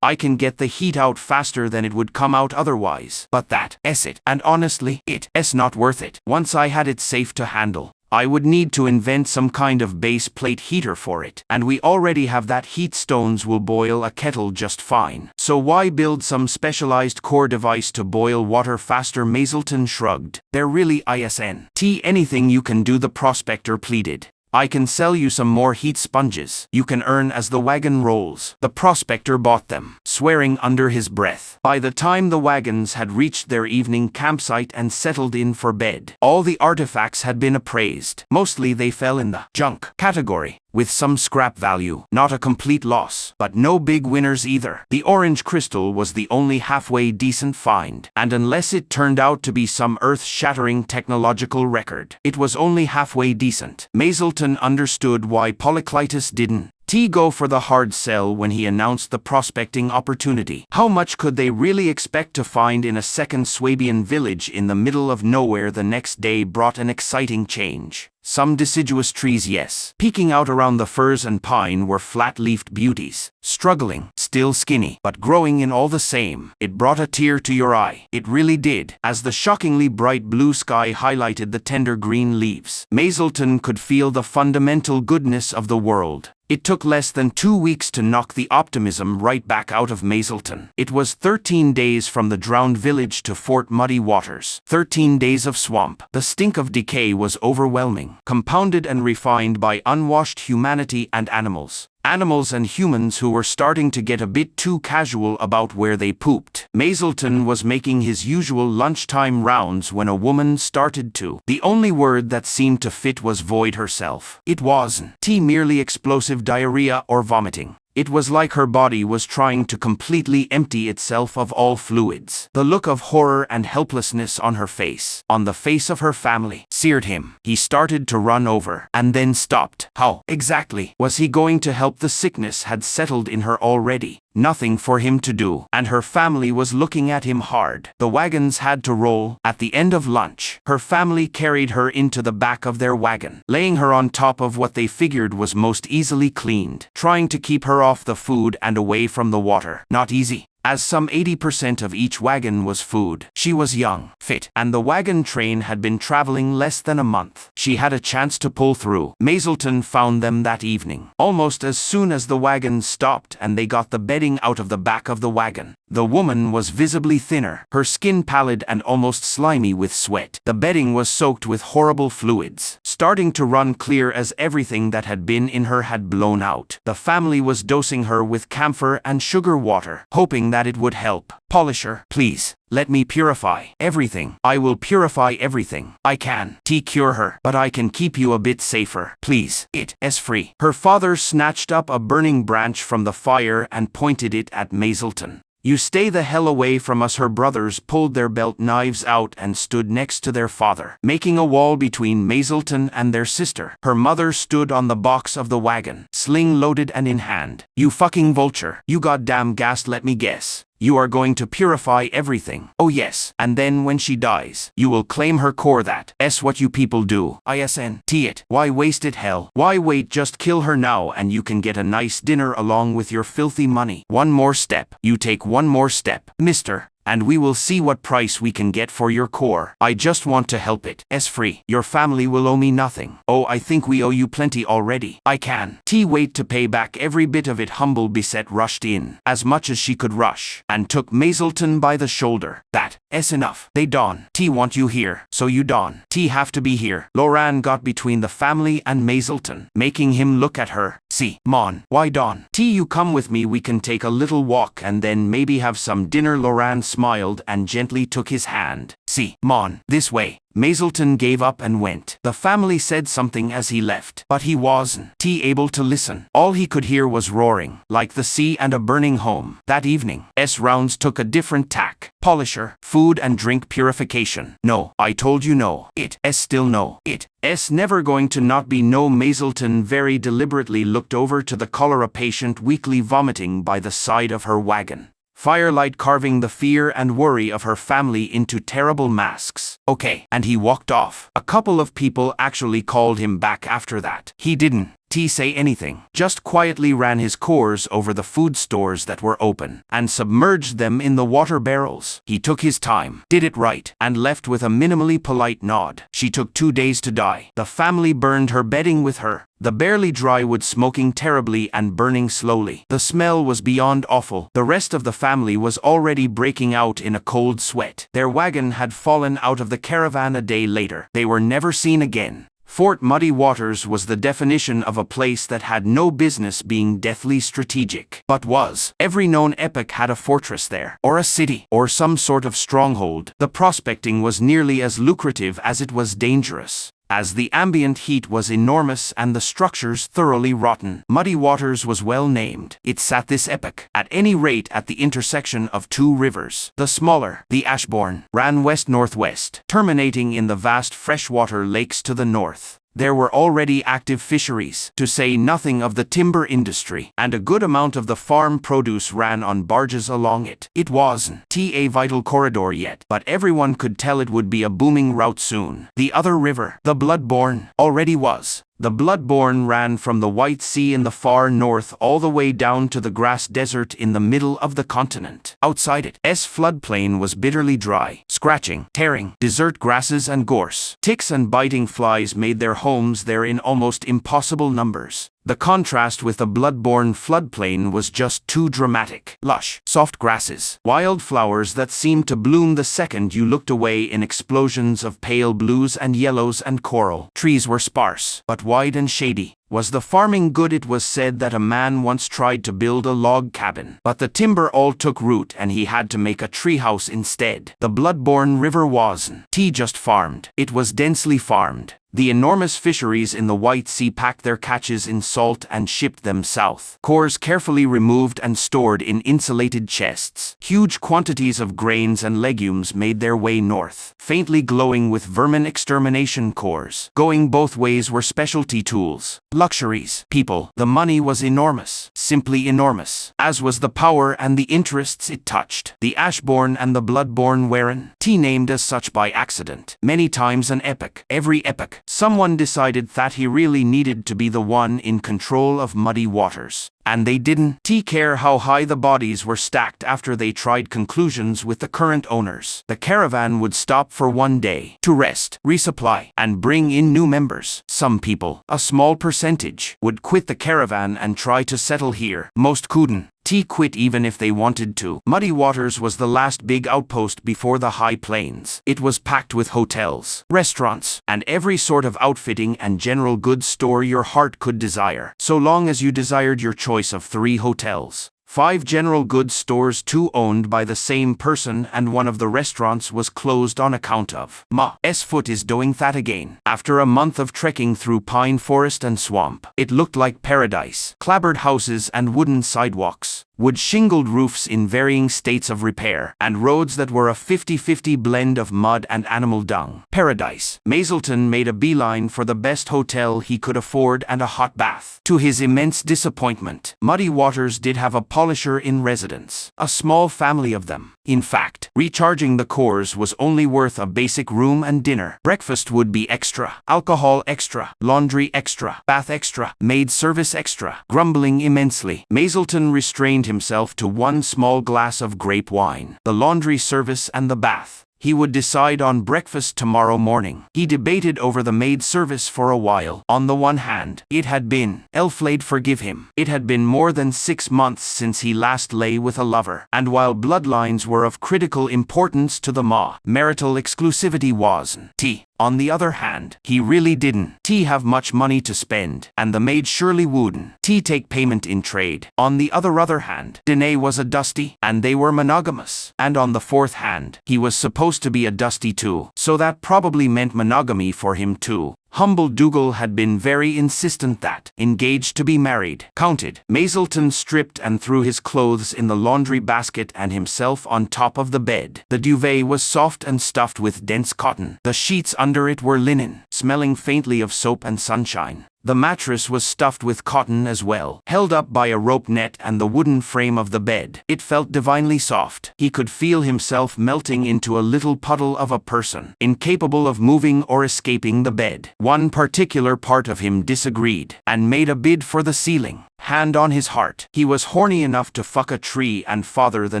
I can get the heat out faster than it would come out otherwise. But that's it. And honestly, it's not worth it. Once I had it safe to handle, I would need to invent some kind of base plate heater for it, and we already have that. Heat stones will boil a kettle just fine. So why build some specialized core device to boil water faster? Mazelton shrugged. There really isn't anything you can do, the prospector pleaded. I can sell you some more heat sponges. You can earn as the wagon rolls. The prospector bought them, swearing under his breath. By the time the wagons had reached their evening campsite and settled in for bed, all the artifacts had been appraised. Mostly they fell in the junk category, with some scrap value. Not a complete loss, but no big winners either. The orange crystal was the only halfway decent find, and unless it turned out to be some earth-shattering technological record, it was only halfway decent. Mazelton understood why Polyclitus didn't go for the hard sell when he announced the prospecting opportunity. How much could they really expect to find in a second Swabian village in the middle of nowhere? The next day brought an exciting change. Some deciduous trees, yes. Peeking out around the firs and pine were flat-leafed beauties, struggling, still skinny, but growing in all the same. It brought a tear to your eye. It really did, as the shockingly bright blue sky highlighted the tender green leaves. Mazelton could feel the fundamental goodness of the world. It took less than 2 weeks to knock the optimism right back out of Mazelton. It was 13 days from the drowned village to Fort Muddy Waters. 13 days of swamp. The stink of decay was overwhelming, compounded and refined by unwashed humanity and animals. Animals and humans who were starting to get a bit too casual about where they pooped. Mazelton was making his usual lunchtime rounds when a woman started to. The only word that seemed to fit was void herself. It wasn't merely explosive diarrhea or vomiting. It was like her body was trying to completely empty itself of all fluids. The look of horror and helplessness on her face, on the face of her family, seared him. He started to run over, and then stopped. How exactly was he going to help? The sickness had settled in her already. Nothing for him to do, and her family was looking at him hard. The wagons had to roll. At the end of lunch, her family carried her into the back of their wagon, laying her on top of what they figured was most easily cleaned, trying to keep her off the food and away from the water. Not easy, as some 80% of each wagon was food. She was young, fit, and the wagon train had been traveling less than a month. She had a chance to pull through. Mazelton found them that evening, almost as soon as the wagon stopped and they got the bedding out of the back of the wagon. The woman was visibly thinner, her skin pallid and almost slimy with sweat. The bedding was soaked with horrible fluids, starting to run clear as everything that had been in her had blown out. The family was dosing her with camphor and sugar water, hoping that it would help. Polisher, please, let me purify everything. I will purify everything I can. Cure her, but I can keep you a bit safer. Please, it's free. Her father snatched up a burning branch from the fire and pointed it at Mazelton. You stay the hell away from us. Her brothers pulled their belt knives out and stood next to their father, making a wall between Mazelton and their sister. Her mother stood on the box of the wagon, sling loaded and in hand. You fucking vulture. You goddamn ghast. Let me guess. You are going to purify everything. Oh yes. And then when she dies, you will claim her core. That's what you people do. ISN. It. Why waste it? Hell. Why wait? Just kill her now and you can get a nice dinner along with your filthy money. One more step. You take one more step, mister, and we will see what price we can get for your core. I just want to help it. It's free. Your family will owe me nothing. Oh, I think we owe you plenty already. I can wait to pay back every bit of it. Humble Bisette rushed in, as much as she could rush, and took Mazelton by the shoulder. That's enough. They don't want you here, so you don't have to be here. Loran got between the family and Mazelton, making him look at her. See, Mon, why don't you come with me? We can take a little walk and then maybe have some dinner. Loran smiled and gently took his hand. See, Mon, this way. Mazelton gave up and went. The family said something as he left, but he wasn't able to listen. All he could hear was roaring, like the sea and a burning home. That evening, rounds took a different tack. Polisher, food and drink purification. No, I told you no. It's still no. It's never going to not be no. Mazelton very deliberately looked over to the cholera patient weakly vomiting by the side of her wagon. Firelight carving the fear and worry of her family into terrible masks. Okay, and he walked off. A couple of people actually called him back after that. He didn't say anything, just quietly ran his cores over the food stores that were open, and submerged them in the water barrels. He took his time, did it right, and left with a minimally polite nod. She took 2 days to die. The family burned her bedding with her, the barely dry wood smoking terribly and burning slowly. The smell was beyond awful. The rest of the family was already breaking out in a cold sweat. Their wagon had fallen out of the caravan a day later. They were never seen again. Fort Muddy Waters was the definition of a place that had no business being deathly strategic, but was. Every known epoch had a fortress there, or a city, or some sort of stronghold. The prospecting was nearly as lucrative as it was dangerous, as the ambient heat was enormous and the structures thoroughly rotten. Muddy Waters was well named. It sat this epoch, at any rate, at the intersection of 2 rivers. The smaller, the Ashbourne, ran west-northwest, terminating in the vast freshwater lakes to the north. There were already active fisheries, to say nothing of the timber industry, and a good amount of the farm produce ran on barges along it. It wasn't a vital corridor yet, but everyone could tell it would be a booming route soon. The other river, the Bloodbourne, already was. The Bloodbourne ran from the White Sea in the far north all the way down to the grass desert in the middle of the continent. Outside its floodplain was bitterly dry, scratching, tearing, desert grasses and gorse. Ticks and biting flies made their homes there in almost impossible numbers. The contrast with the Bloodbourne floodplain was just too dramatic. Lush, soft grasses, wildflowers that seemed to bloom the second you looked away in explosions of pale blues and yellows and coral. Trees were sparse, but wide and shady. Was the farming good? It was said that a man once tried to build a log cabin, but the timber all took root and he had to make a treehouse instead. The blood-borne river wasn't just farmed. It was densely farmed. The enormous fisheries in the White Sea packed their catches in salt and shipped them south. Cores carefully removed and stored in insulated chests. Huge quantities of grains and legumes made their way north, faintly glowing with vermin extermination cores. Going both ways were specialty tools, luxuries, people. The money was enormous, simply enormous, as was the power and the interests it touched. The Ashborn and the Bloodborne weren't named as such by accident. Many times an epoch, every epoch, someone decided that he really needed to be the one in control of muddy waters. And they didn't care how high the bodies were stacked after they tried conclusions with the current owners. The caravan would stop for one day to rest, resupply, and bring in new members. Some people, a small percentage, would quit the caravan and try to settle here. Most couldn't quit even if they wanted to. Muddy Waters was the last big outpost before the High Plains. It was packed with hotels, restaurants, and every sort of outfitting and general goods store your heart could desire, so long as you desired your choice of 3 hotels. 5 general goods stores, 2 owned by the same person, and one of the restaurants was closed on account of Ma's foot is doing that again. After a month of trekking through pine forest and swamp, it looked like paradise. Clapboard houses and wooden sidewalks, wood shingled roofs in varying states of repair, and roads that were a 50-50 blend of mud and animal dung. Paradise. Mazelton made a beeline for the best hotel he could afford and a hot bath. To his immense disappointment, Muddy Waters did have a polisher in residence, a small family of them. In fact, recharging the cores was only worth a basic room and dinner. Breakfast would be extra, alcohol extra, laundry extra, bath extra, maid service extra. Grumbling immensely, Mazelton restrained himself to 1 small glass of grape wine. The laundry service and the bath. He would decide on breakfast tomorrow morning. He debated over the maid service for a while. On the one hand, it had been, Elflade forgive him, it had been more than 6 months since he last lay with a lover, and while bloodlines were of critical importance to the Ma, marital exclusivity wasn't. On the other hand, he really didn't have much money to spend, and the maid surely wouldn't take payment in trade. On the other hand, Danae was a dusty, and they were monogamous. And on the fourth hand, he was supposed to be a dusty too, so that probably meant monogamy for him too. Humble Dougal had been very insistent that, engaged to be married, counted. Mazelton stripped and threw his clothes in the laundry basket and himself on top of the bed. The duvet was soft and stuffed with dense cotton. The sheets under it were linen, smelling faintly of soap and sunshine. The mattress was stuffed with cotton as well, held up by a rope net and the wooden frame of the bed. It felt divinely soft. He could feel himself melting into a little puddle of a person, incapable of moving or escaping the bed. One particular part of him disagreed, and made a bid for the ceiling. Hand on his heart, he was horny enough to fuck a tree and father the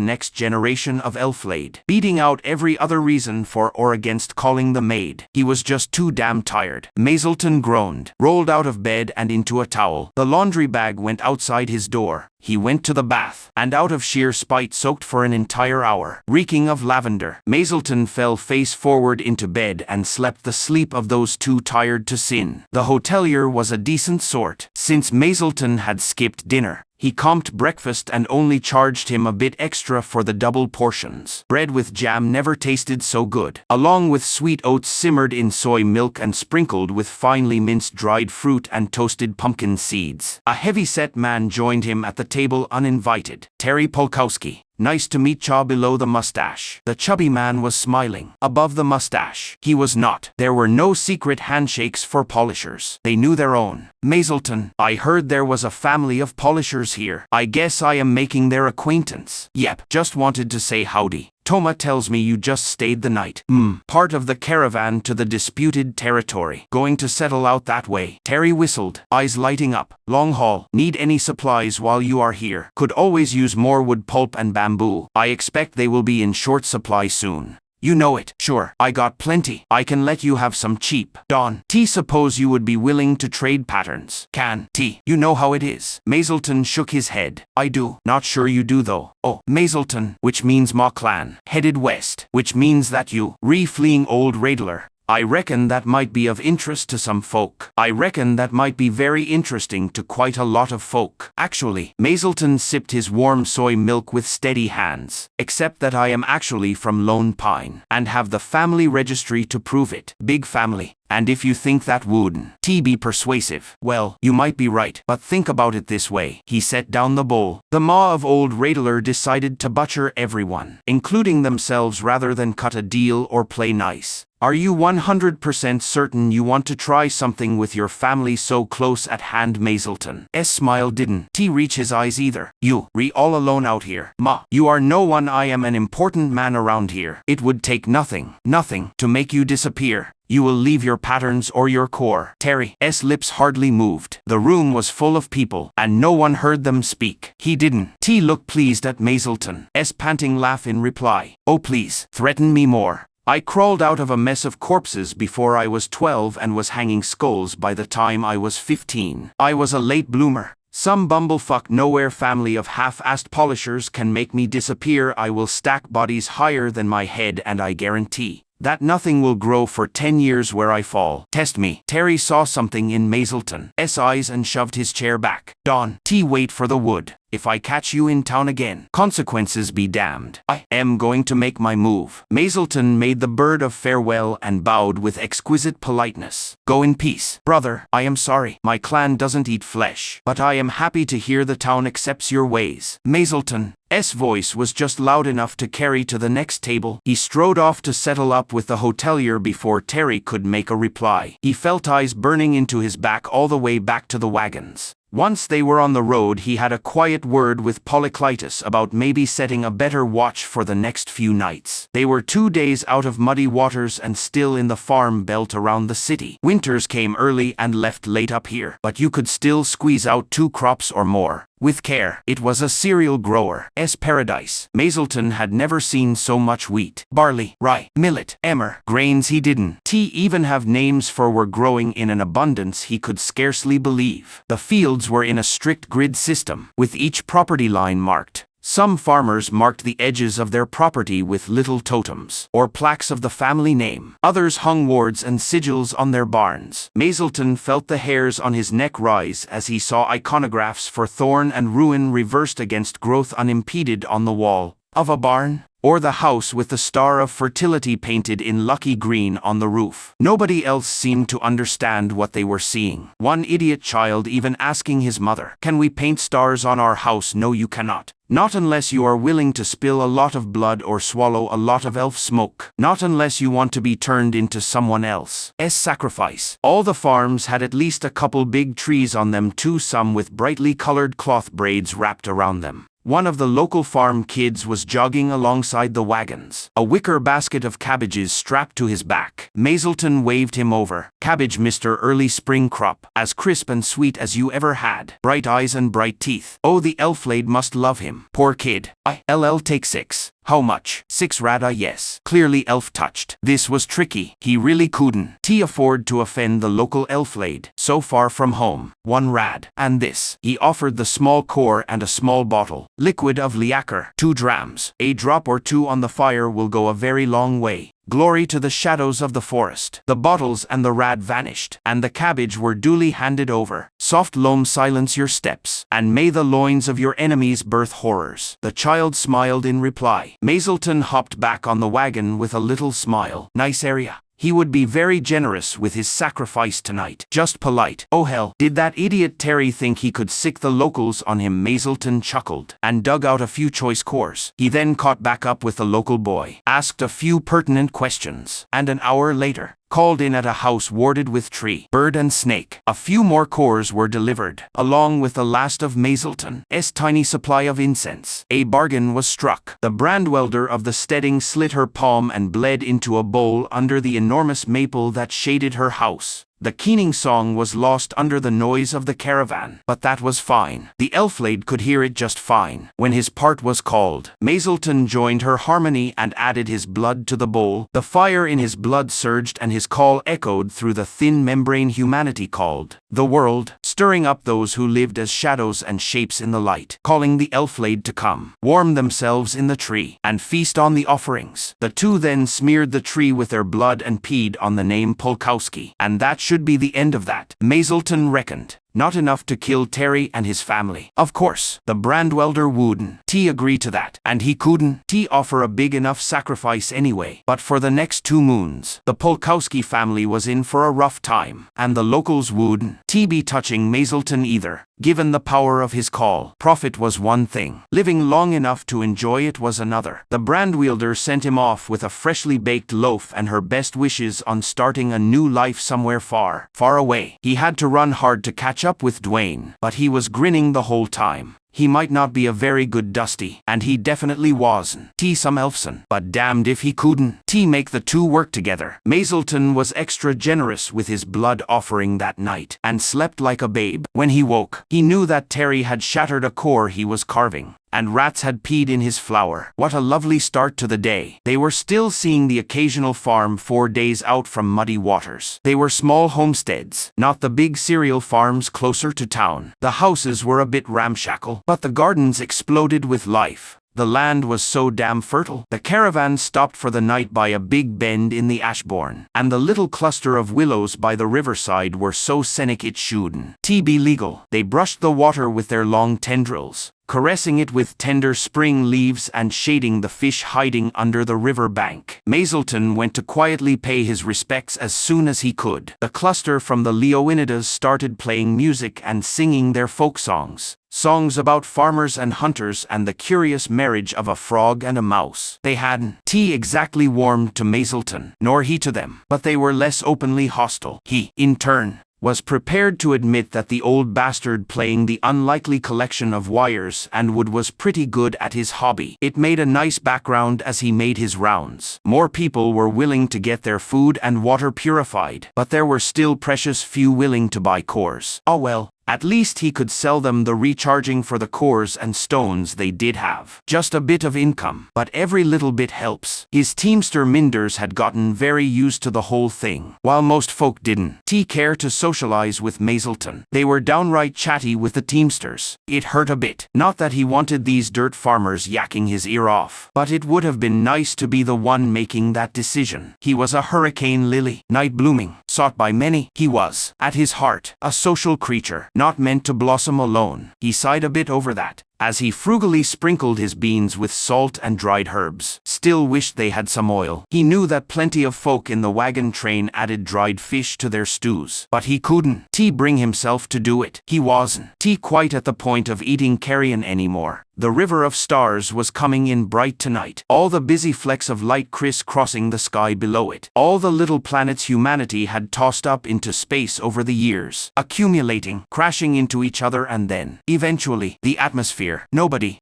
next generation of Elflade, beating out every other reason for or against calling the maid. He was just too damn tired. Mazelton groaned, rolled out of bed and into a towel. The laundry bag went outside his door. He went to the bath, and out of sheer spite soaked for an entire hour, reeking of lavender. Mazelton fell face forward into bed and slept the sleep of those too tired to sin. The hotelier was a decent sort. Since Mazelton had skipped dinner, he comped breakfast and only charged him a bit extra for the double portions. Bread with jam never tasted so good, along with sweet oats simmered in soy milk and sprinkled with finely minced dried fruit and toasted pumpkin seeds. A heavy-set man joined him at the table uninvited. Terry Polkowski. Nice to meet ya below the mustache. The chubby man was smiling. Above the mustache, he was not. There were no secret handshakes for polishers. They knew their own. Mazelton, I heard there was a family of polishers here. I guess I am making their acquaintance. Yep, just wanted to say howdy. Toma tells me you just stayed the night. Part of the caravan to the disputed territory. Going to settle out that way. Terry whistled, eyes lighting up. Long haul. Need any supplies while you are here. Could always use more wood pulp and bamboo. I expect they will be in short supply soon. You know it. Sure, I got plenty. I can let you have some cheap. Don. Suppose you would be willing to trade patterns. Can. You know how it is. Mazelton shook his head. I do. Not sure you do though. Oh, Mazelton, which means Ma clan, headed west, which means that you, fleeing old Raidler. I reckon that might be of interest to some folk. I reckon that might be very interesting to quite a lot of folk. Actually, Mazelton sipped his warm soy milk with steady hands. Except that I am actually from Lone Pine, and have the family registry to prove it. Big family. And if you think that wouldn't be persuasive, well, you might be right. But think about it this way. He set down the bowl. The maw of old Radler decided to butcher everyone, including themselves, rather than cut a deal or play nice. Are you 100% certain you want to try something with your family so close at hand? Mazelton's smile didn't reach his eyes either. You, all alone out here. Ma, you are no one. I am an important man around here. It would take nothing to make you disappear. You will leave your patterns or your core. Terry's lips hardly moved. The room was full of people, and no one heard them speak. He didn't look pleased at Mazelton's panting laugh in reply. Oh please, threaten me more. I crawled out of a mess of corpses before I was 12 and was hanging skulls by the time I was 15. I was a late bloomer. Some bumblefuck nowhere family of half-assed polishers can make me disappear. I will stack bodies higher than my head, and I guarantee that nothing will grow for 10 years where I fall. Test me. Terry saw something in Mazelton's eyes and shoved his chair back. Don, wait for the wood. If I catch you in town again, consequences be damned. I am going to make my move. Mazelton made the bird of farewell and bowed with exquisite politeness. Go in peace. Brother, I am sorry. My clan doesn't eat flesh, but I am happy to hear the town accepts your ways. Mazelton's voice was just loud enough to carry to the next table. He strode off to settle up with the hotelier before Terry could make a reply. He felt eyes burning into his back all the way back to the wagons. Once they were on the road, he had a quiet word with Polyclitus about maybe setting a better watch for the next few nights. They were 2 days out of muddy waters and still in the farm belt around the city. Winters came early and left late up here, but you could still squeeze out 2 crops or more. With care. It was a cereal grower's paradise. Mazelton had never seen so much wheat, barley, rye, millet, emmer, grains he didn't even have names for were growing in an abundance he could scarcely believe. The fields were in a strict grid system, with each property line marked. Some farmers marked the edges of their property with little totems, or plaques of the family name. Others hung wards and sigils on their barns. Mazelton felt the hairs on his neck rise as he saw iconographs for thorn and ruin reversed against growth unimpeded on the wall of a barn, or the house with the star of fertility painted in lucky green on the roof. Nobody else seemed to understand what they were seeing. One idiot child even asking his mother, "Can we paint stars on our house?" "No, you cannot. Not unless you are willing to spill a lot of blood or swallow a lot of elf smoke. Not unless you want to be turned into someone else's sacrifice." All the farms had at least a couple big trees on them too, some with brightly colored cloth braids wrapped around them. One of the local farm kids was jogging alongside the wagons, a wicker basket of cabbages strapped to his back. Mazelton waved him over. "Cabbage, Mr. Early Spring Crop, as crisp and sweet as you ever had. Bright eyes and bright teeth. Oh, the elflaid must love him. Poor kid. I'll take 6. How much?" 6 rada, yes. Clearly elf touched. This was tricky. He really couldn't afford to offend the local elflaid, so far from home. 1 rad. And this. He offered the small core and a small bottle. Liquid of liaquor. 2 drams. A drop or 2 on the fire will go a very long way. Glory to the shadows of the forest. The bottles and the rad vanished, and the cabbage were duly handed over. Soft loam, silence your steps, and may the loins of your enemies birth horrors. The child smiled in reply. Mazelton hopped back on the wagon with a little smile. Nice area. He would be very generous with his sacrifice tonight. Just polite. Oh hell, did that idiot Terry think he could sick the locals on him? Mazelton chuckled, and dug out a few choice cores. He then caught back up with the local boy, asked a few pertinent questions, and an hour later, called in at a house warded with tree, bird and snake. A few more cores were delivered, along with the last of Mazelton's tiny supply of incense. A bargain was struck. The brandwelder of the steading slit her palm and bled into a bowl under the enormous maple that shaded her house. The keening song was lost under the noise of the caravan, but that was fine. The elflaid could hear it just fine. When his part was called, Mazelton joined her harmony and added his blood to the bowl. The fire in his blood surged and his call echoed through the thin membrane humanity called the world. stirring up those who lived as shadows and shapes in the light, calling the elflaid to come, warm themselves in the tree, and feast on the offerings. The two then smeared the tree with their blood and peed on the name Polkowski, and that should be the end of that, Mazelton reckoned. Not enough to kill Terry and his family. Of course, the Brandwelder wouldn't agree to that, and he couldn't offer a big enough sacrifice anyway. But for the next 2 moons, the Polkowski family was in for a rough time, and the locals wouldn't be touching Mazelton either. Given the power of his call, profit was one thing. Living long enough to enjoy it was another. The Brandwielder sent him off with a freshly baked loaf and her best wishes on starting a new life somewhere far, far away. He had to run hard to catch up with Dwayne, but he was grinning the whole time. He might not be a very good Dusty, and he definitely wasn't some Elfson, but damned if he couldn't make the two work together. Mazelton was extra generous with his blood offering that night, and slept like a babe. When he woke, he knew that Terry had shattered a core he was carving, and rats had peed in his flour. What a lovely start to the day. They were still seeing the occasional farm 4 days out from Muddy Waters. They were small homesteads, not the big cereal farms closer to town. The houses were a bit ramshackle, but the gardens exploded with life. The land was so damn fertile. The caravan stopped for the night by a big bend in the Ashbourne, and the little cluster of willows by the riverside were so scenic it shouldn't be legal. They brushed the water with their long tendrils, caressing it with tender spring leaves and shading the fish hiding under the river bank. Mazelton went to quietly pay his respects as soon as he could. The cluster from the Leonidas started playing music and singing their folk songs. Songs about farmers and hunters and the curious marriage of a frog and a mouse. They hadn't exactly warmed to Mazelton, nor he to them, but they were less openly hostile. He, in turn, was prepared to admit that the old bastard playing the unlikely collection of wires and wood was pretty good at his hobby. It made a nice background as he made his rounds. More people were willing to get their food and water purified, but there were still precious few willing to buy cores. Oh well. At least he could sell them the recharging for the cores and stones they did have. Just a bit of income, but every little bit helps. His teamster Minders had gotten very used to the whole thing, while most folk didn't care to socialize with Mazelton. They were downright chatty with the teamsters. It hurt a bit. Not that he wanted these dirt farmers yakking his ear off, but it would have been nice to be the one making that decision. He was a hurricane lily, night blooming, sought by many. He was, at his heart, a social creature, not meant to blossom alone. He sighed a bit over that, as he frugally sprinkled his beans with salt and dried herbs. Still wished they had some oil. He knew that plenty of folk in the wagon train added dried fish to their stews, but he couldn't bring himself to do it. He wasn't quite at the point of eating carrion anymore. The river of stars was coming in bright tonight. All the busy flecks of light criss-crossing the sky below it. All the little planets humanity had tossed up into space over the years, accumulating, crashing into each other, and then, eventually, the atmosphere. Nobody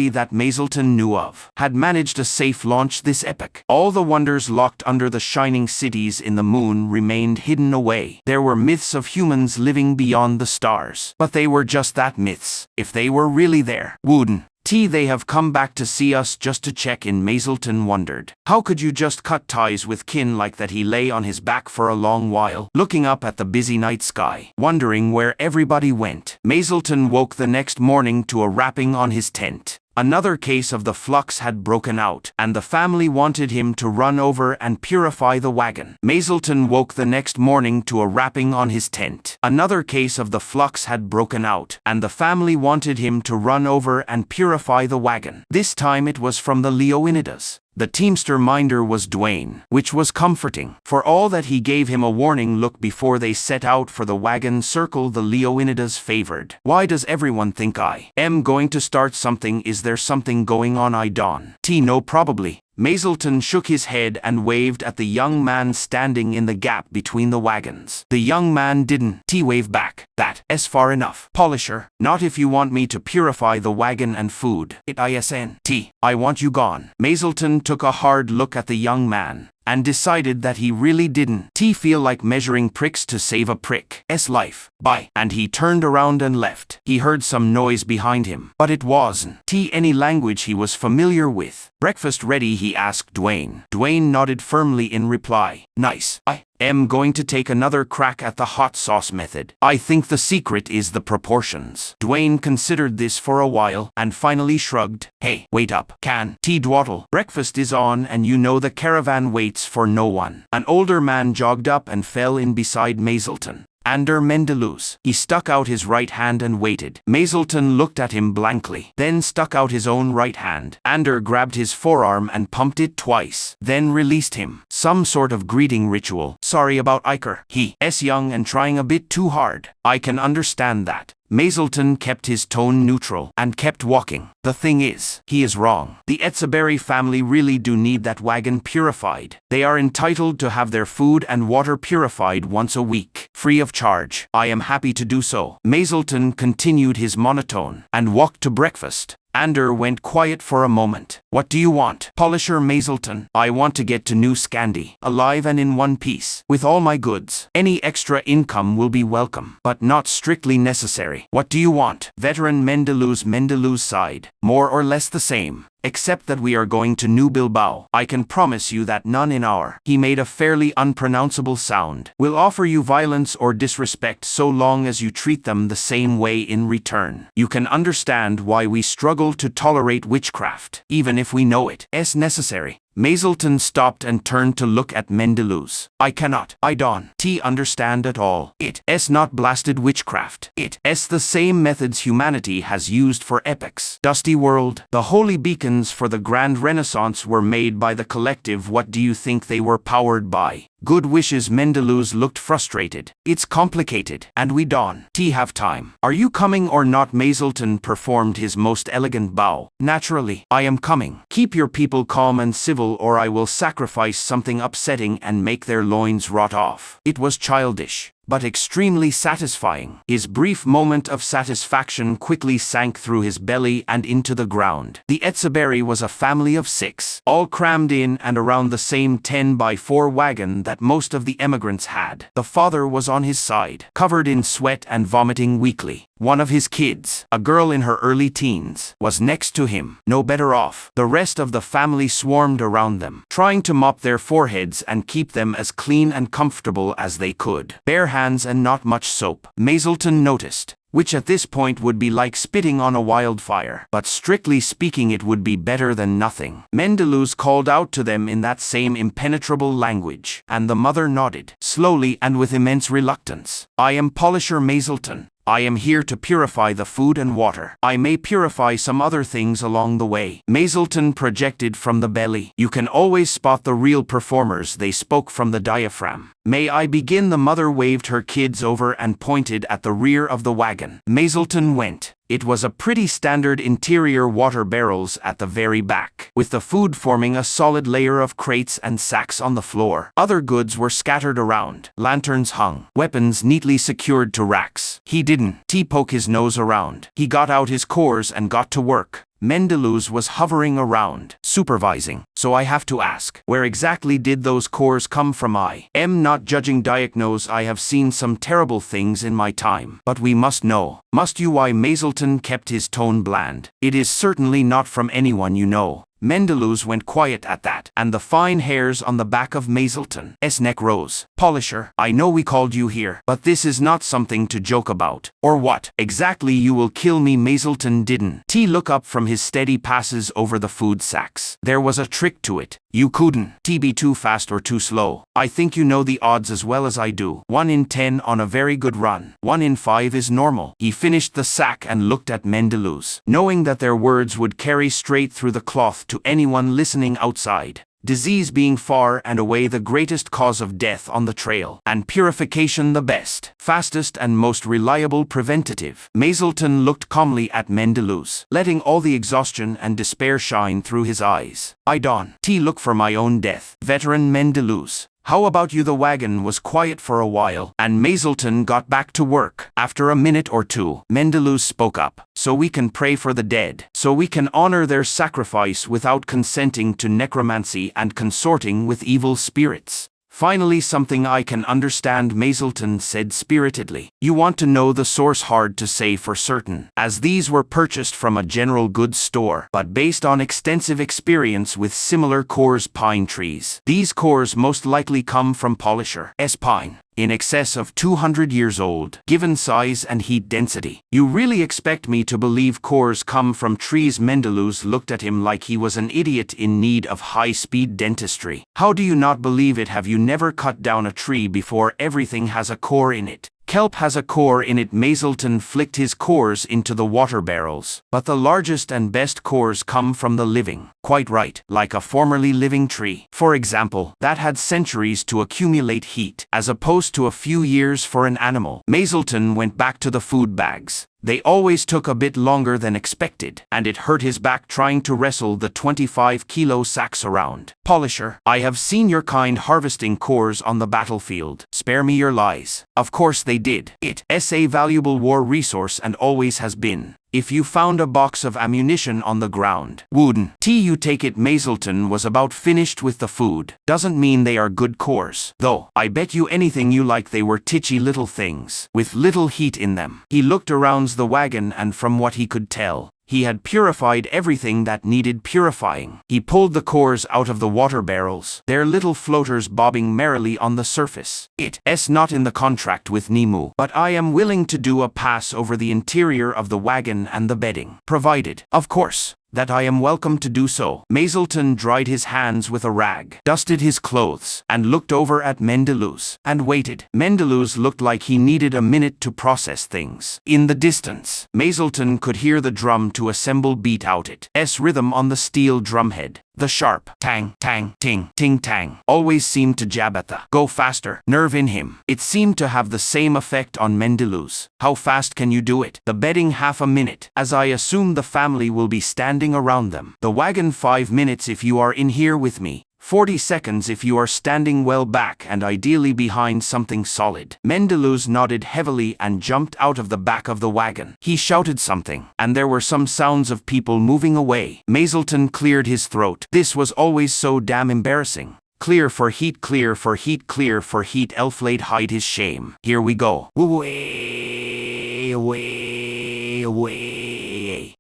that Mazelton knew of had managed a safe launch this epoch. All the wonders locked under the shining cities in the moon remained hidden away. There were myths of humans living beyond the stars, but they were just that, myths. If they were really there, wouldn't they have come back to see us just to check in? Mazelton wondered. How could you just cut ties with kin like that? He lay on his back for a long while, looking up at the busy night sky, wondering where everybody went. Mazelton woke the next morning to a rapping on his tent. Another case of the flux had broken out, and the family wanted him to run over and purify the wagon. Mazelton woke the next morning to a rapping on his tent. Another case of the flux had broken out, and the family wanted him to run over and purify the wagon. This time it was from the Leonidas. The teamster minder was Dwayne, which was comforting. For all that he gave him a warning look before they set out for the wagon circle the Leonidas favored. Why does everyone think I am going to start something? Is there something going on? I don't know. Probably. Mazelton shook his head and waved at the young man standing in the gap between the wagons. The young man didn't wave back. That's far enough, Polisher. Not if you want me to purify the wagon and food. I want you gone. Mazelton took a hard look at the young man and decided that he really didn't feel like measuring pricks to save a prick's life. Bye. And he turned around and left. He heard some noise behind him, but it wasn't any language he was familiar with. Breakfast ready? He asked Dwayne. Dwayne nodded firmly in reply. Nice. I am going to take another crack at the hot sauce method. I think the secret is the proportions. Dwayne considered this for a while and finally shrugged. Hey, wait up. Can dwaddle. Breakfast is on and you know the caravan waits for no one. An older man jogged up and fell in beside Mazelton. Ander Mendeluz. He stuck out his right hand and waited. Mazelton looked at him blankly, then stuck out his own right hand. Ander grabbed his forearm and pumped it twice, then released him. Some sort of greeting ritual. Sorry about Iker. He's young and trying a bit too hard. I can understand that. Mazelton kept his tone neutral and kept walking. The thing is, he is wrong. The Etsaberry family really do need that wagon purified. They are entitled to have their food and water purified once a week, free of charge. I am happy to do so. Mazelton continued his monotone and walked to breakfast. Ander went quiet for a moment. What do you want? Polisher Mazelton. I want to get to New Scandi, alive and in one piece, with all my goods. Any extra income will be welcome, but not strictly necessary. What do you want? Veteran Mendeluz sighed. More or less the same. Except that we are going to New Bilbao. I can promise you that none in our, he made a fairly unpronounceable sound, will offer you violence or disrespect so long as you treat them the same way in return. You can understand why we struggle to tolerate witchcraft, even if we know it is necessary. Mazelton stopped and turned to look at Mendeluz. I cannot. I don't understand at all. It's not blasted witchcraft. It's the same methods humanity has used for epochs. Dusty world. The holy beacons for the Grand Renaissance were made by the collective. What do you think they were powered by? Good wishes. Mendeluz looked frustrated. It's complicated, and we don't have time. Are you coming or not? Mazelton performed his most elegant bow. Naturally, I am coming. Keep your people calm and civil, or I will sacrifice something upsetting and make their loins rot off. It was childish, but extremely satisfying. His brief moment of satisfaction quickly sank through his belly and into the ground. The Etsaberry was a family of 6, all crammed in and around the same 10x4 wagon that most of the emigrants had. The father was on his side, covered in sweat and vomiting weakly. One of his kids, a girl in her early teens, was next to him, no better off. The rest of the family swarmed around them, trying to mop their foreheads and keep them as clean and comfortable as they could. Bare hands and not much soap, Mazelton noticed, which at this point would be like spitting on a wildfire. But strictly speaking, it would be better than nothing. Mendeluz called out to them in that same impenetrable language, and the mother nodded, slowly and with immense reluctance. I am Polisher Mazelton. I am here to purify the food and water. I may purify some other things along the way. Mazelton projected from the belly. You can always spot the real performers. They spoke from the diaphragm. May I begin? The mother waved her kids over and pointed at the rear of the wagon. Mazelton went. It was a pretty standard interior, water barrels at the very back, with the food forming a solid layer of crates and sacks on the floor. Other goods were scattered around. Lanterns hung, weapons neatly secured to racks. He didn't poke his nose around. He got out his cores and got to work. Mendeluz was hovering around, supervising. So I have to ask, where exactly did those cores come from? I am not judging. Diagnose. I have seen some terrible things in my time, but we must know. Must you? Why? Mazelton kept his tone bland. It is certainly not from anyone you know. Mendeluz went quiet at that, and the fine hairs on the back of Mazelton's neck rose. Polisher, I know we called you here, but this is not something to joke about. Or what? Exactly, you will kill me? Mazelton didn't look up from his steady passes over the food sacks. There was a trick to it. You couldn't be too fast or too slow. I think you know the odds as well as I do. 1 in 10 on a very good run. 1 in 5 is normal. He finished the sack and looked at Mendeluz, knowing that their words would carry straight through the cloth to anyone listening outside. Disease being far and away the greatest cause of death on the trail, and purification the best, fastest and most reliable preventative. Mazelton looked calmly at Mendeluz, letting all the exhaustion and despair shine through his eyes. I don't look for my own death. Veteran Mendeluz. How about you? The wagon was quiet for a while, and Mazelton got back to work. After a minute or two, Mendeluz spoke up. So we can pray for the dead. So we can honor their sacrifice without consenting to necromancy and consorting with evil spirits. Finally something I can understand, Mazelton said spiritedly. You want to know the source? Hard to say for certain, as these were purchased from a general goods store, but based on extensive experience with similar cores pine trees. These cores most likely come from Polisher S pine, in excess of 200 years old, given size and heat density. You really expect me to believe cores come from trees? Mendeluz looked at him like he was an idiot in need of high-speed dentistry. How do you not believe it? Have you never cut down a tree before? Everything has a core in it. Kelp has a core in it. Mazelton flicked his cores into the water barrels. But the largest and best cores come from the living. Quite right, like a formerly living tree. For example, that had centuries to accumulate heat, as opposed to a few years for an animal. Mazelton went back to the food bags. They always took a bit longer than expected, and it hurt his back trying to wrestle the 25-kilo sacks around. Polisher, I have seen your kind harvesting cores on the battlefield. Spare me your lies. Of course they did. It's a valuable war resource and always has been. If you found a box of ammunition on the ground, wouldn't you take it? Mazelton was about finished with the food. Doesn't mean they are good cores, though. I bet you anything you like they were titchy little things, with little heat in them. He looked around the wagon, and from what he could tell, he had purified everything that needed purifying. He pulled the cores out of the water barrels, their little floaters bobbing merrily on the surface. It's not in the contract with Nemu, but I am willing to do a pass over the interior of the wagon and the bedding, provided, of course, that I am welcome to do so. Mazelton dried his hands with a rag, dusted his clothes, and looked over at Mendeluz, and waited. Mendeluz looked like he needed a minute to process things. In the distance, Mazelton could hear the drum to assemble beat out its rhythm on the steel drumhead. The sharp tang, tang, ting, ting, tang always seemed to jab at the go faster nerve in him. It seemed to have the same effect on Mendeluz. How fast can you do it? The bedding half a minute, as I assume the family will be standing around them. The wagon 5 minutes if you are in here with me. 40 seconds if you are standing well back and ideally behind something solid. Mendeluz nodded heavily and jumped out of the back of the wagon. He shouted something, and there were some sounds of people moving away. Mazelton cleared his throat. This was always so damn embarrassing. Clear for heat, clear for heat, clear for heat. Elflade hide his shame. Here we go.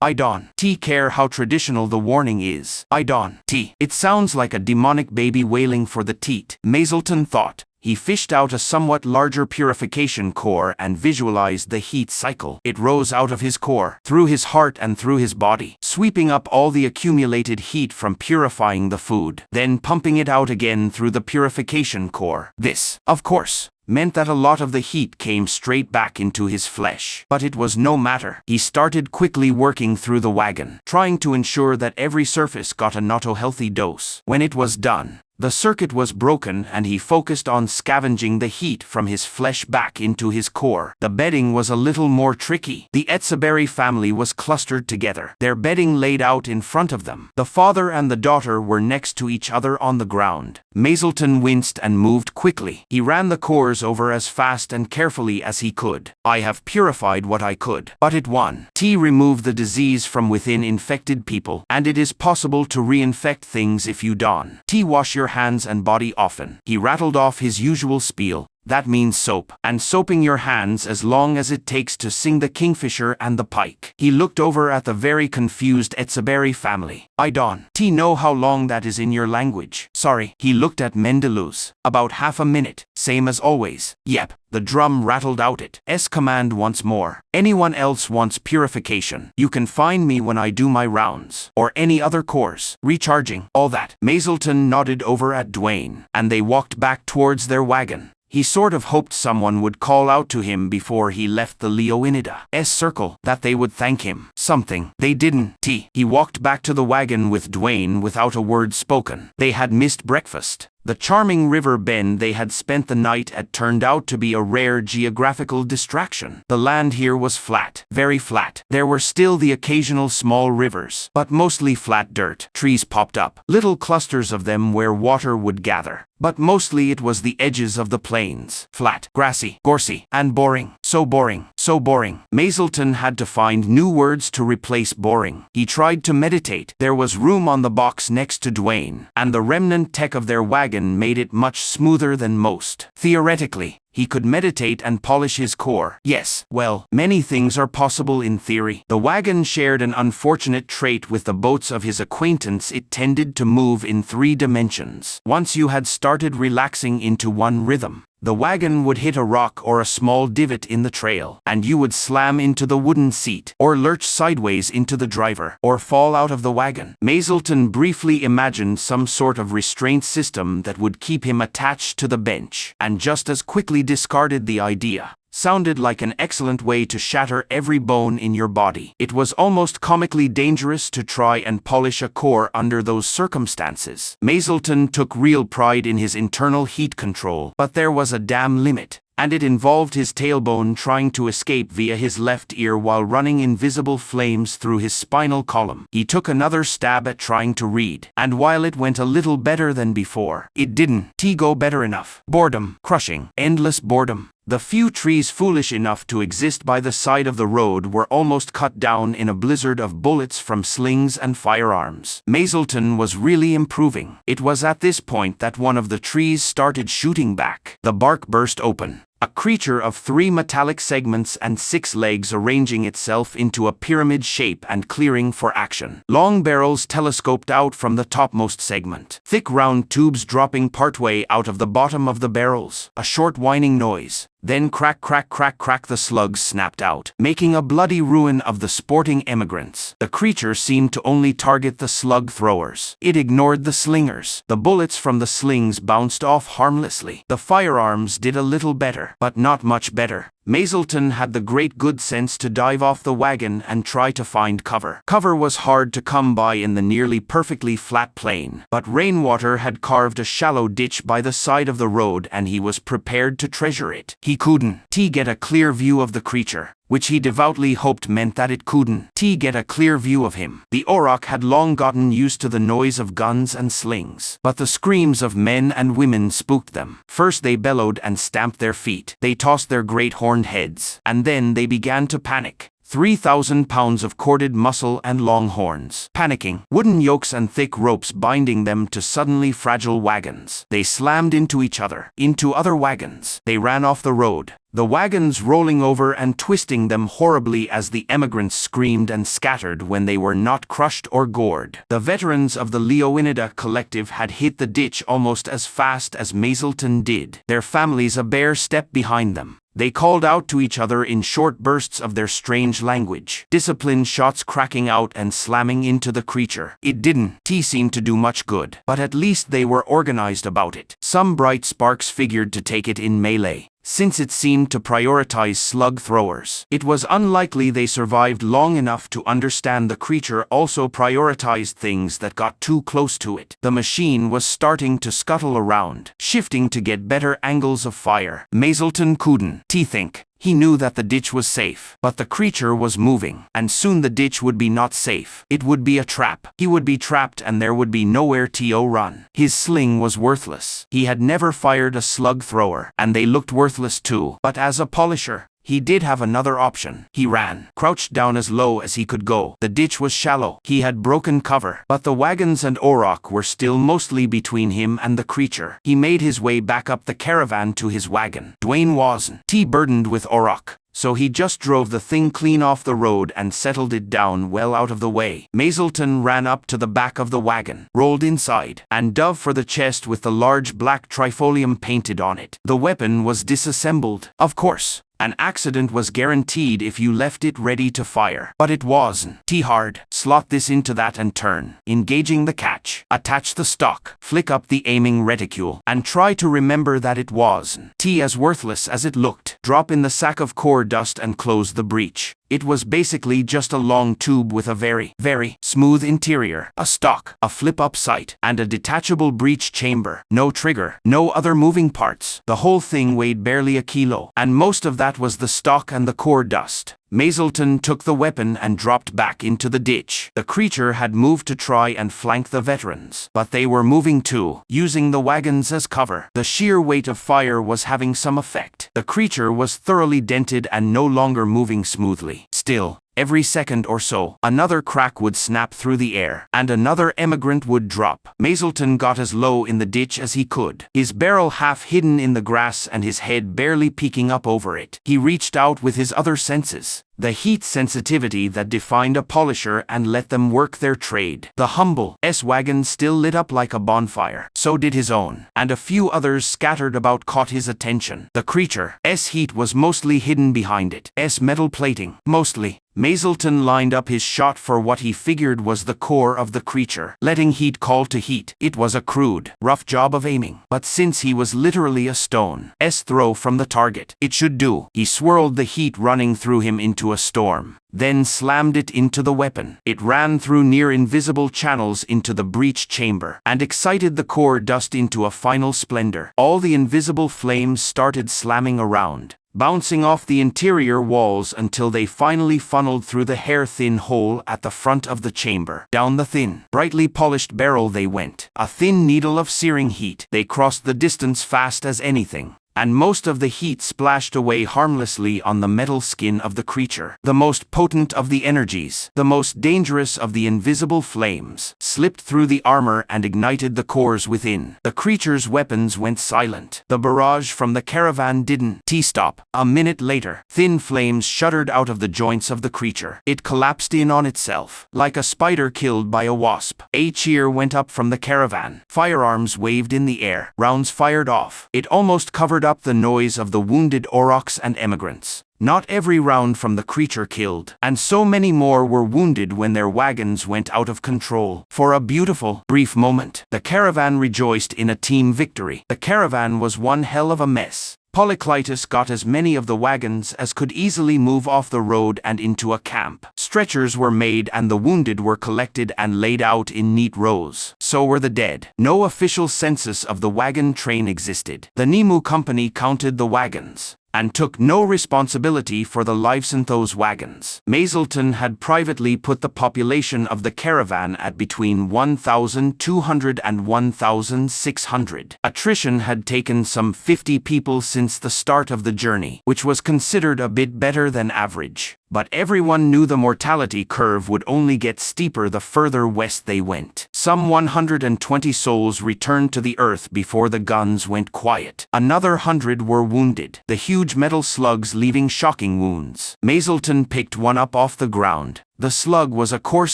I don't care how traditional the warning is. I don't. It sounds like a demonic baby wailing for the teat. Mazelton thought. He fished out a somewhat larger purification core and visualized the heat cycle. It rose out of his core, through his heart and through his body, sweeping up all the accumulated heat from purifying the food, then pumping it out again through the purification core. This, of course, meant that a lot of the heat came straight back into his flesh. But it was no matter. He started quickly working through the wagon, trying to ensure that every surface got a not-so-healthy dose. When it was done, the circuit was broken and he focused on scavenging the heat from his flesh back into his core. The bedding was a little more tricky. The Etsaberry family was clustered together, their bedding laid out in front of them. The father and the daughter were next to each other on the ground. Mazelton winced and moved quickly. He ran the cores over as fast and carefully as he could. I have purified what I could, but it won. Remove the disease from within infected people, and it is possible to reinfect things if you don't. Wash your hands and body often. He rattled off his usual spiel. That means soap, and soaping your hands as long as it takes to sing the kingfisher and the pike. He looked over at the very confused Etsaberry family. I don't know how long that is in your language. Sorry. He looked at Mendeluz. About half a minute, same as always. Yep. The drum rattled out its command once more. Anyone else wants purification? You can find me when I do my rounds, or any other course. Recharging, all that. Mazelton nodded over at Dwayne, and they walked back towards their wagon. He sort of hoped someone would call out to him before he left the Leonida's circle, that they would thank him. Something. They didn't. He walked back to the wagon with Dwayne without a word spoken. They had missed breakfast. The charming river bend they had spent the night at turned out to be a rare geographical distraction. The land here was flat, very flat. There were still the occasional small rivers, but mostly flat dirt. Trees popped up, little clusters of them where water would gather. But mostly it was the edges of the plains, flat, grassy, gorsy, and boring. So boring, so boring. Mazelton had to find new words to replace boring. He tried to meditate. There was room on the box next to Dwayne, and the remnant tech of their wagon made it much smoother than most. Theoretically, he could meditate and polish his core. Yes, well, many things are possible in theory. The wagon shared an unfortunate trait with the boats of his acquaintance. It tended to move in 3 dimensions. Once you had started relaxing into one rhythm, the wagon would hit a rock or a small divot in the trail, and you would slam into the wooden seat, or lurch sideways into the driver, or fall out of the wagon. Mazelton briefly imagined some sort of restraint system that would keep him attached to the bench, and just as quickly discarded the idea. Sounded like an excellent way to shatter every bone in your body. It was almost comically dangerous to try and polish a core under those circumstances. Mazelton took real pride in his internal heat control, but there was a damn limit, and it involved his tailbone trying to escape via his left ear while running invisible flames through his spinal column. He took another stab at trying to read, and while it went a little better than before, it didn't go better enough. Boredom, crushing, endless boredom. The few trees foolish enough to exist by the side of the road were almost cut down in a blizzard of bullets from slings and firearms. Mazelton was really improving. It was at this point that one of the trees started shooting back. The bark burst open. A creature of 3 metallic segments and 6 legs arranging itself into a pyramid shape and clearing for action. Long barrels telescoped out from the topmost segment. Thick round tubes dropping partway out of the bottom of the barrels. A short whining noise. Then crack, crack, crack, crack, the slugs snapped out, making a bloody ruin of the sporting emigrants. The creature seemed to only target the slug throwers. It ignored the slingers. The bullets from the slings bounced off harmlessly. The firearms did a little better, but not much better. Mazelton had the great good sense to dive off the wagon and try to find cover. Cover was hard to come by in the nearly perfectly flat plain, but rainwater had carved a shallow ditch by the side of the road and he was prepared to treasure it. He couldn't get a clear view of the creature, which he devoutly hoped meant that it couldn't get a clear view of him. The auroch had long gotten used to the noise of guns and slings, but the screams of men and women spooked them. First they bellowed and stamped their feet. They tossed their great horned heads, and then they began to panic. 3,000 pounds of corded muscle and long horns. Panicking, wooden yokes and thick ropes binding them to suddenly fragile wagons. They slammed into each other, into other wagons. They ran off the road, the wagons rolling over and twisting them horribly as the emigrants screamed and scattered when they were not crushed or gored. The veterans of the Leoinida collective had hit the ditch almost as fast as Mazelton did, their families a bare step behind them. They called out to each other in short bursts of their strange language. Disciplined shots cracking out and slamming into the creature. It didn't seem to do much good, but at least they were organized about it. Some bright sparks figured to take it in melee, since it seemed to prioritize slug throwers. It was unlikely they survived long enough to understand the creature also prioritized things that got too close to it. The machine was starting to scuttle around, shifting to get better angles of fire. Mazelton couldn't think. He knew that the ditch was safe, but the creature was moving, and soon the ditch would be not safe. It would be a trap. He would be trapped and there would be nowhere to run. His sling was worthless. He had never fired a slug thrower, and they looked worthless too. But as a polisher, he did have another option. He ran, crouched down as low as he could go. The ditch was shallow. He had broken cover, but the wagons and auroch were still mostly between him and the creature. He made his way back up the caravan to his wagon. Dwayne wasn't burdened with auroch, so he just drove the thing clean off the road and settled it down well out of the way. Mazelton ran up to the back of the wagon, rolled inside, and dove for the chest with the large black trifolium painted on it. The weapon was disassembled. Of course, an accident was guaranteed if you left it ready to fire. But it wasn't hard. Slot this into that and turn, engaging the catch. Attach the stock, flick up the aiming reticule, and try to remember that it wasn't as worthless as it looked. Drop in the sack of core dust and close the breech. It was basically just a long tube with a very, very smooth interior, a stock, a flip-up sight, and a detachable breech chamber. No trigger, no other moving parts. The whole thing weighed barely a kilo, and most of that was the stock and the core dust. Mazelton took the weapon and dropped back into the ditch. The creature had moved to try and flank the veterans, but they were moving too, using the wagons as cover. The sheer weight of fire was having some effect. The creature was thoroughly dented and no longer moving smoothly. Still, every second or so, another crack would snap through the air, and another emigrant would drop. Mazelton got as low in the ditch as he could, his barrel half hidden in the grass and his head barely peeking up over it. He reached out with his other senses, the heat sensitivity that defined a polisher, and let them work their trade. The humble wagon still lit up like a bonfire. So did his own, and a few others scattered about caught his attention. The creature's heat was mostly hidden behind its metal plating. Mostly. Mazelton lined up his shot for what he figured was the core of the creature, letting heat call to heat. It was a crude, rough job of aiming, but since he was literally a stone's throw from the target, it should do. He swirled the heat running through him into a storm, then slammed it into the weapon. It ran through near invisible channels into the breech chamber, and excited the core dust into a final splendor. All the invisible flames started slamming around, bouncing off the interior walls until they finally funneled through the hair-thin hole at the front of the chamber. Down the thin, brightly polished barrel they went, a thin needle of searing heat. They crossed the distance fast as anything, and most of the heat splashed away harmlessly on the metal skin of the creature. The most potent of the energies, the most dangerous of the invisible flames, slipped through the armor and ignited the cores within. The creature's weapons went silent. The barrage from the caravan didn't stop. A minute later, thin flames shuddered out of the joints of the creature. It collapsed in on itself, like a spider killed by a wasp. A cheer went up from the caravan. Firearms waved in the air. Rounds fired off. It almost covered up the noise of the wounded aurochs and emigrants. Not every round from the creature killed, and so many more were wounded when their wagons went out of control. For a beautiful, brief moment, the caravan rejoiced in a team victory. The caravan was one hell of a mess. Polyclitus got as many of the wagons as could easily move off the road and into a camp. Stretchers were made and the wounded were collected and laid out in neat rows. So were the dead. No official census of the wagon train existed. The Nemu company counted the wagons, and took no responsibility for the lives in those wagons. Mazelton had privately put the population of the caravan at between 1,200 and 1,600. Attrition had taken some 50 people since the start of the journey, which was considered a bit better than average. But everyone knew the mortality curve would only get steeper the further west they went. Some 120 souls returned to the earth before the guns went quiet. Another 100 were wounded, the huge metal slugs leaving shocking wounds. Mazelton picked one up off the ground. The slug was a coarse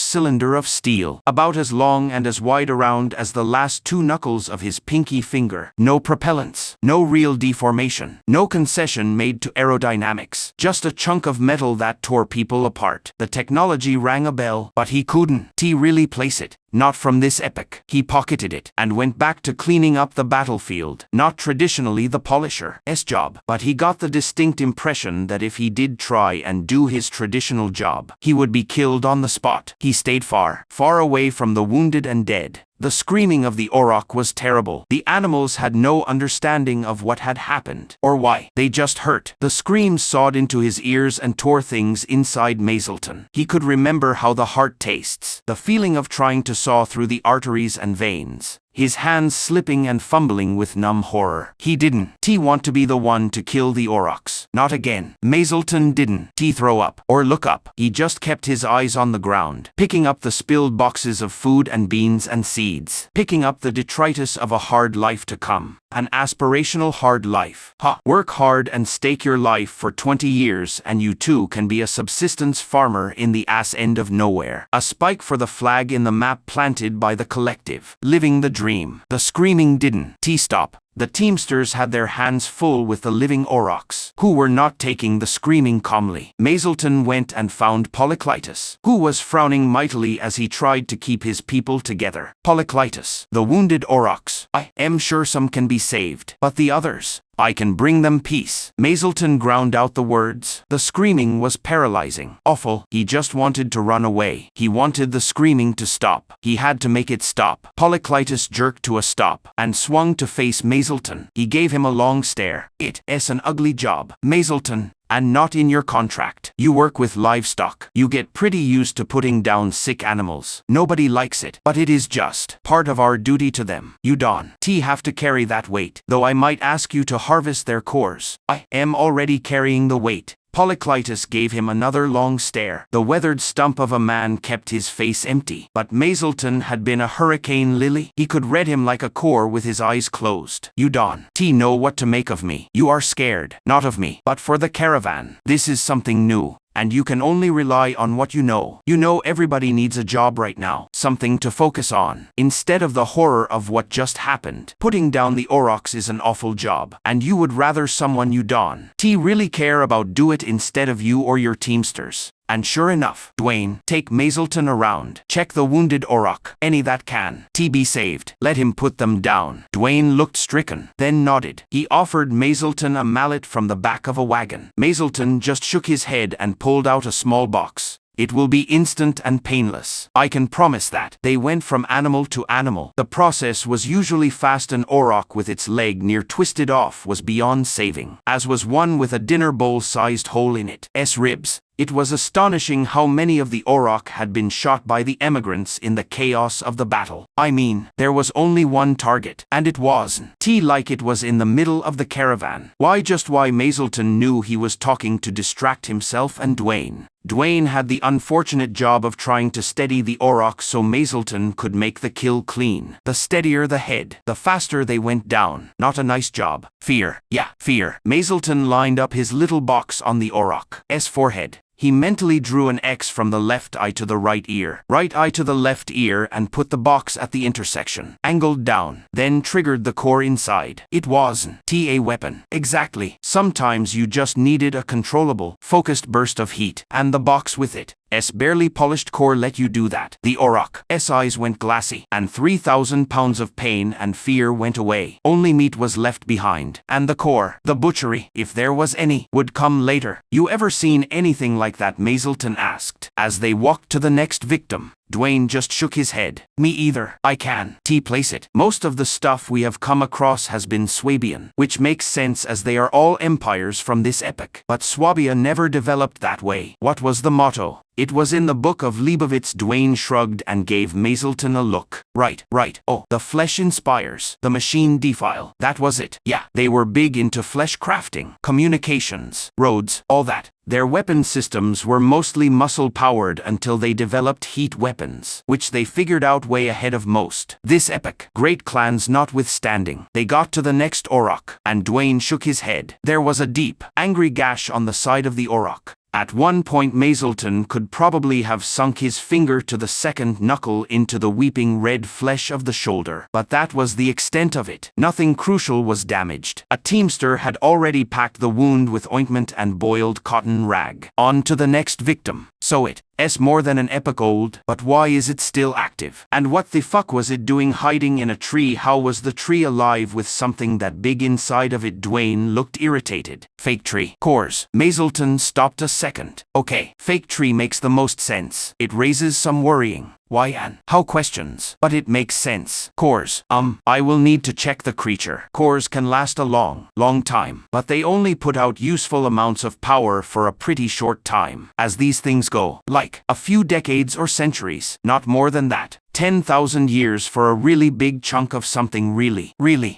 cylinder of steel, about as long and as wide around as the last two knuckles of his pinky finger. No propellants, no real deformation, no concession made to aerodynamics, just a chunk of metal that tore people apart. The technology rang a bell, but he couldn't really place it. Not from this epoch. He pocketed it, and went back to cleaning up the battlefield. Not traditionally the polisher's job, but he got the distinct impression that if he did try and do his traditional job, he would be killed on the spot. He stayed far, far away from the wounded and dead. The screaming of the auroch was terrible. The animals had no understanding of what had happened, or why. They just hurt. The screams sawed into his ears and tore things inside Mazelton. He could remember how the heart tastes, the feeling of trying to saw through the arteries and veins, his hands slipping and fumbling with numb horror. He didn't want to be the one to kill the aurochs. Not again. Mazelton didn't throw up or look up. He just kept his eyes on the ground, picking up the spilled boxes of food and beans and seeds, picking up the detritus of a hard life to come. An aspirational hard life. Work hard and stake your life for 20 years and you too can be a subsistence farmer in the ass end of nowhere. A spike for the flag in the map planted by the collective. Living the dream. The screaming didn't stop. The teamsters had their hands full with the living aurochs, who were not taking the screaming calmly. Mazelton went and found Polyclitus, who was frowning mightily as he tried to keep his people together. Polyclitus, the wounded aurochs. I am sure some can be saved, but the others, I can bring them peace. Mazelton ground out the words. The screaming was paralyzing. Awful. He just wanted to run away. He wanted the screaming to stop. He had to make it stop. Polyclitus jerked to a stop, and swung to face Mazelton. He gave him a long stare. It's an ugly job. Mazelton and not in your contract. You work with livestock. You get pretty used to putting down sick animals. Nobody likes it, but it is just part of our duty to them. You don't have to carry that weight, though I might ask you to harvest their cores. I am already carrying the weight. Polyclitus gave him another long stare. The weathered stump of a man kept his face empty, but Mazelton had been a hurricane lily. He could read him like a core with his eyes closed. You don't know what to make of me. You are scared, not of me, but for the caravan. This is something new, and you can only rely on what you know. You know everybody needs a job right now, something to focus on, instead of the horror of what just happened. Putting down the aurochs is an awful job, and you would rather someone you don't really care about do it instead of you or your teamsters. And sure enough, Dwayne, take Mazelton around. Check the wounded auroch. Any that can be saved. Let him put them down. Dwayne looked stricken, then nodded. He offered Mazelton a mallet from the back of a wagon. Mazelton just shook his head and pulled out a small box. It will be instant and painless. I can promise that. They went from animal to animal. The process was usually fast. An auroch with its leg near twisted off was beyond saving, as was one with a dinner bowl-sized hole in its ribs. It was astonishing how many of the auroch had been shot by the emigrants in the chaos of the battle. I mean, there was only one target, and it wasn't like it was in the middle of the caravan. Why Mazelton knew he was talking to distract himself and Dwayne. Dwayne had the unfortunate job of trying to steady the auroch so Mazelton could make the kill clean. The steadier the head, the faster they went down. Not a nice job. Fear. Yeah, fear. Mazelton lined up his little box on the auroch's forehead. He mentally drew an X from the left eye to the right eye to the left ear, and put the box at the intersection, angled down, then triggered the core inside. It wasn't a weapon. Exactly. Sometimes you just needed a controllable, focused burst of heat, and the box with it. Barely polished core let you do that. The auroch's eyes went glassy, and 3,000 pounds of pain and fear went away. Only meat was left behind, and the core, the butchery, if there was any, would come later. You ever seen anything like that? Mazelton asked, as they walked to the next victim. Dwayne just shook his head. Me either. I can place it. Most of the stuff we have come across has been Swabian, which makes sense as they are all empires from this epoch. But Swabia never developed that way. What was the motto? It was in the book of Leibovitz. Dwayne shrugged and gave Mazelton a look. Right. Oh, the flesh inspires, the machine defile. That was it. Yeah, they were big into flesh crafting, communications, roads, all that. Their weapon systems were mostly muscle-powered until they developed heat weapons, which they figured out way ahead of most. This epoch, great clans notwithstanding, they got to the next auroch, and Dwayne shook his head. There was a deep, angry gash on the side of the auroch. At one point Mazelton could probably have sunk his finger to the second knuckle into the weeping red flesh of the shoulder, but that was the extent of it. Nothing crucial was damaged. A teamster had already packed the wound with ointment and boiled cotton rag. On to the next victim. So it's more than an epoch old, but why is it still active? And what the fuck was it doing hiding in a tree? How was the tree alive with something that big inside of it? Dwayne looked irritated. Fake tree. Cores. Mazelton stopped a second. Okay, fake tree makes the most sense. It raises some worrying. Why and how questions, but it makes sense. Cores. I will need to check the creature. Cores can last a long time, but they only put out useful amounts of power for a pretty short time. As these things go, like a few decades or centuries, not more than that. 10,000 years for a really big chunk of something really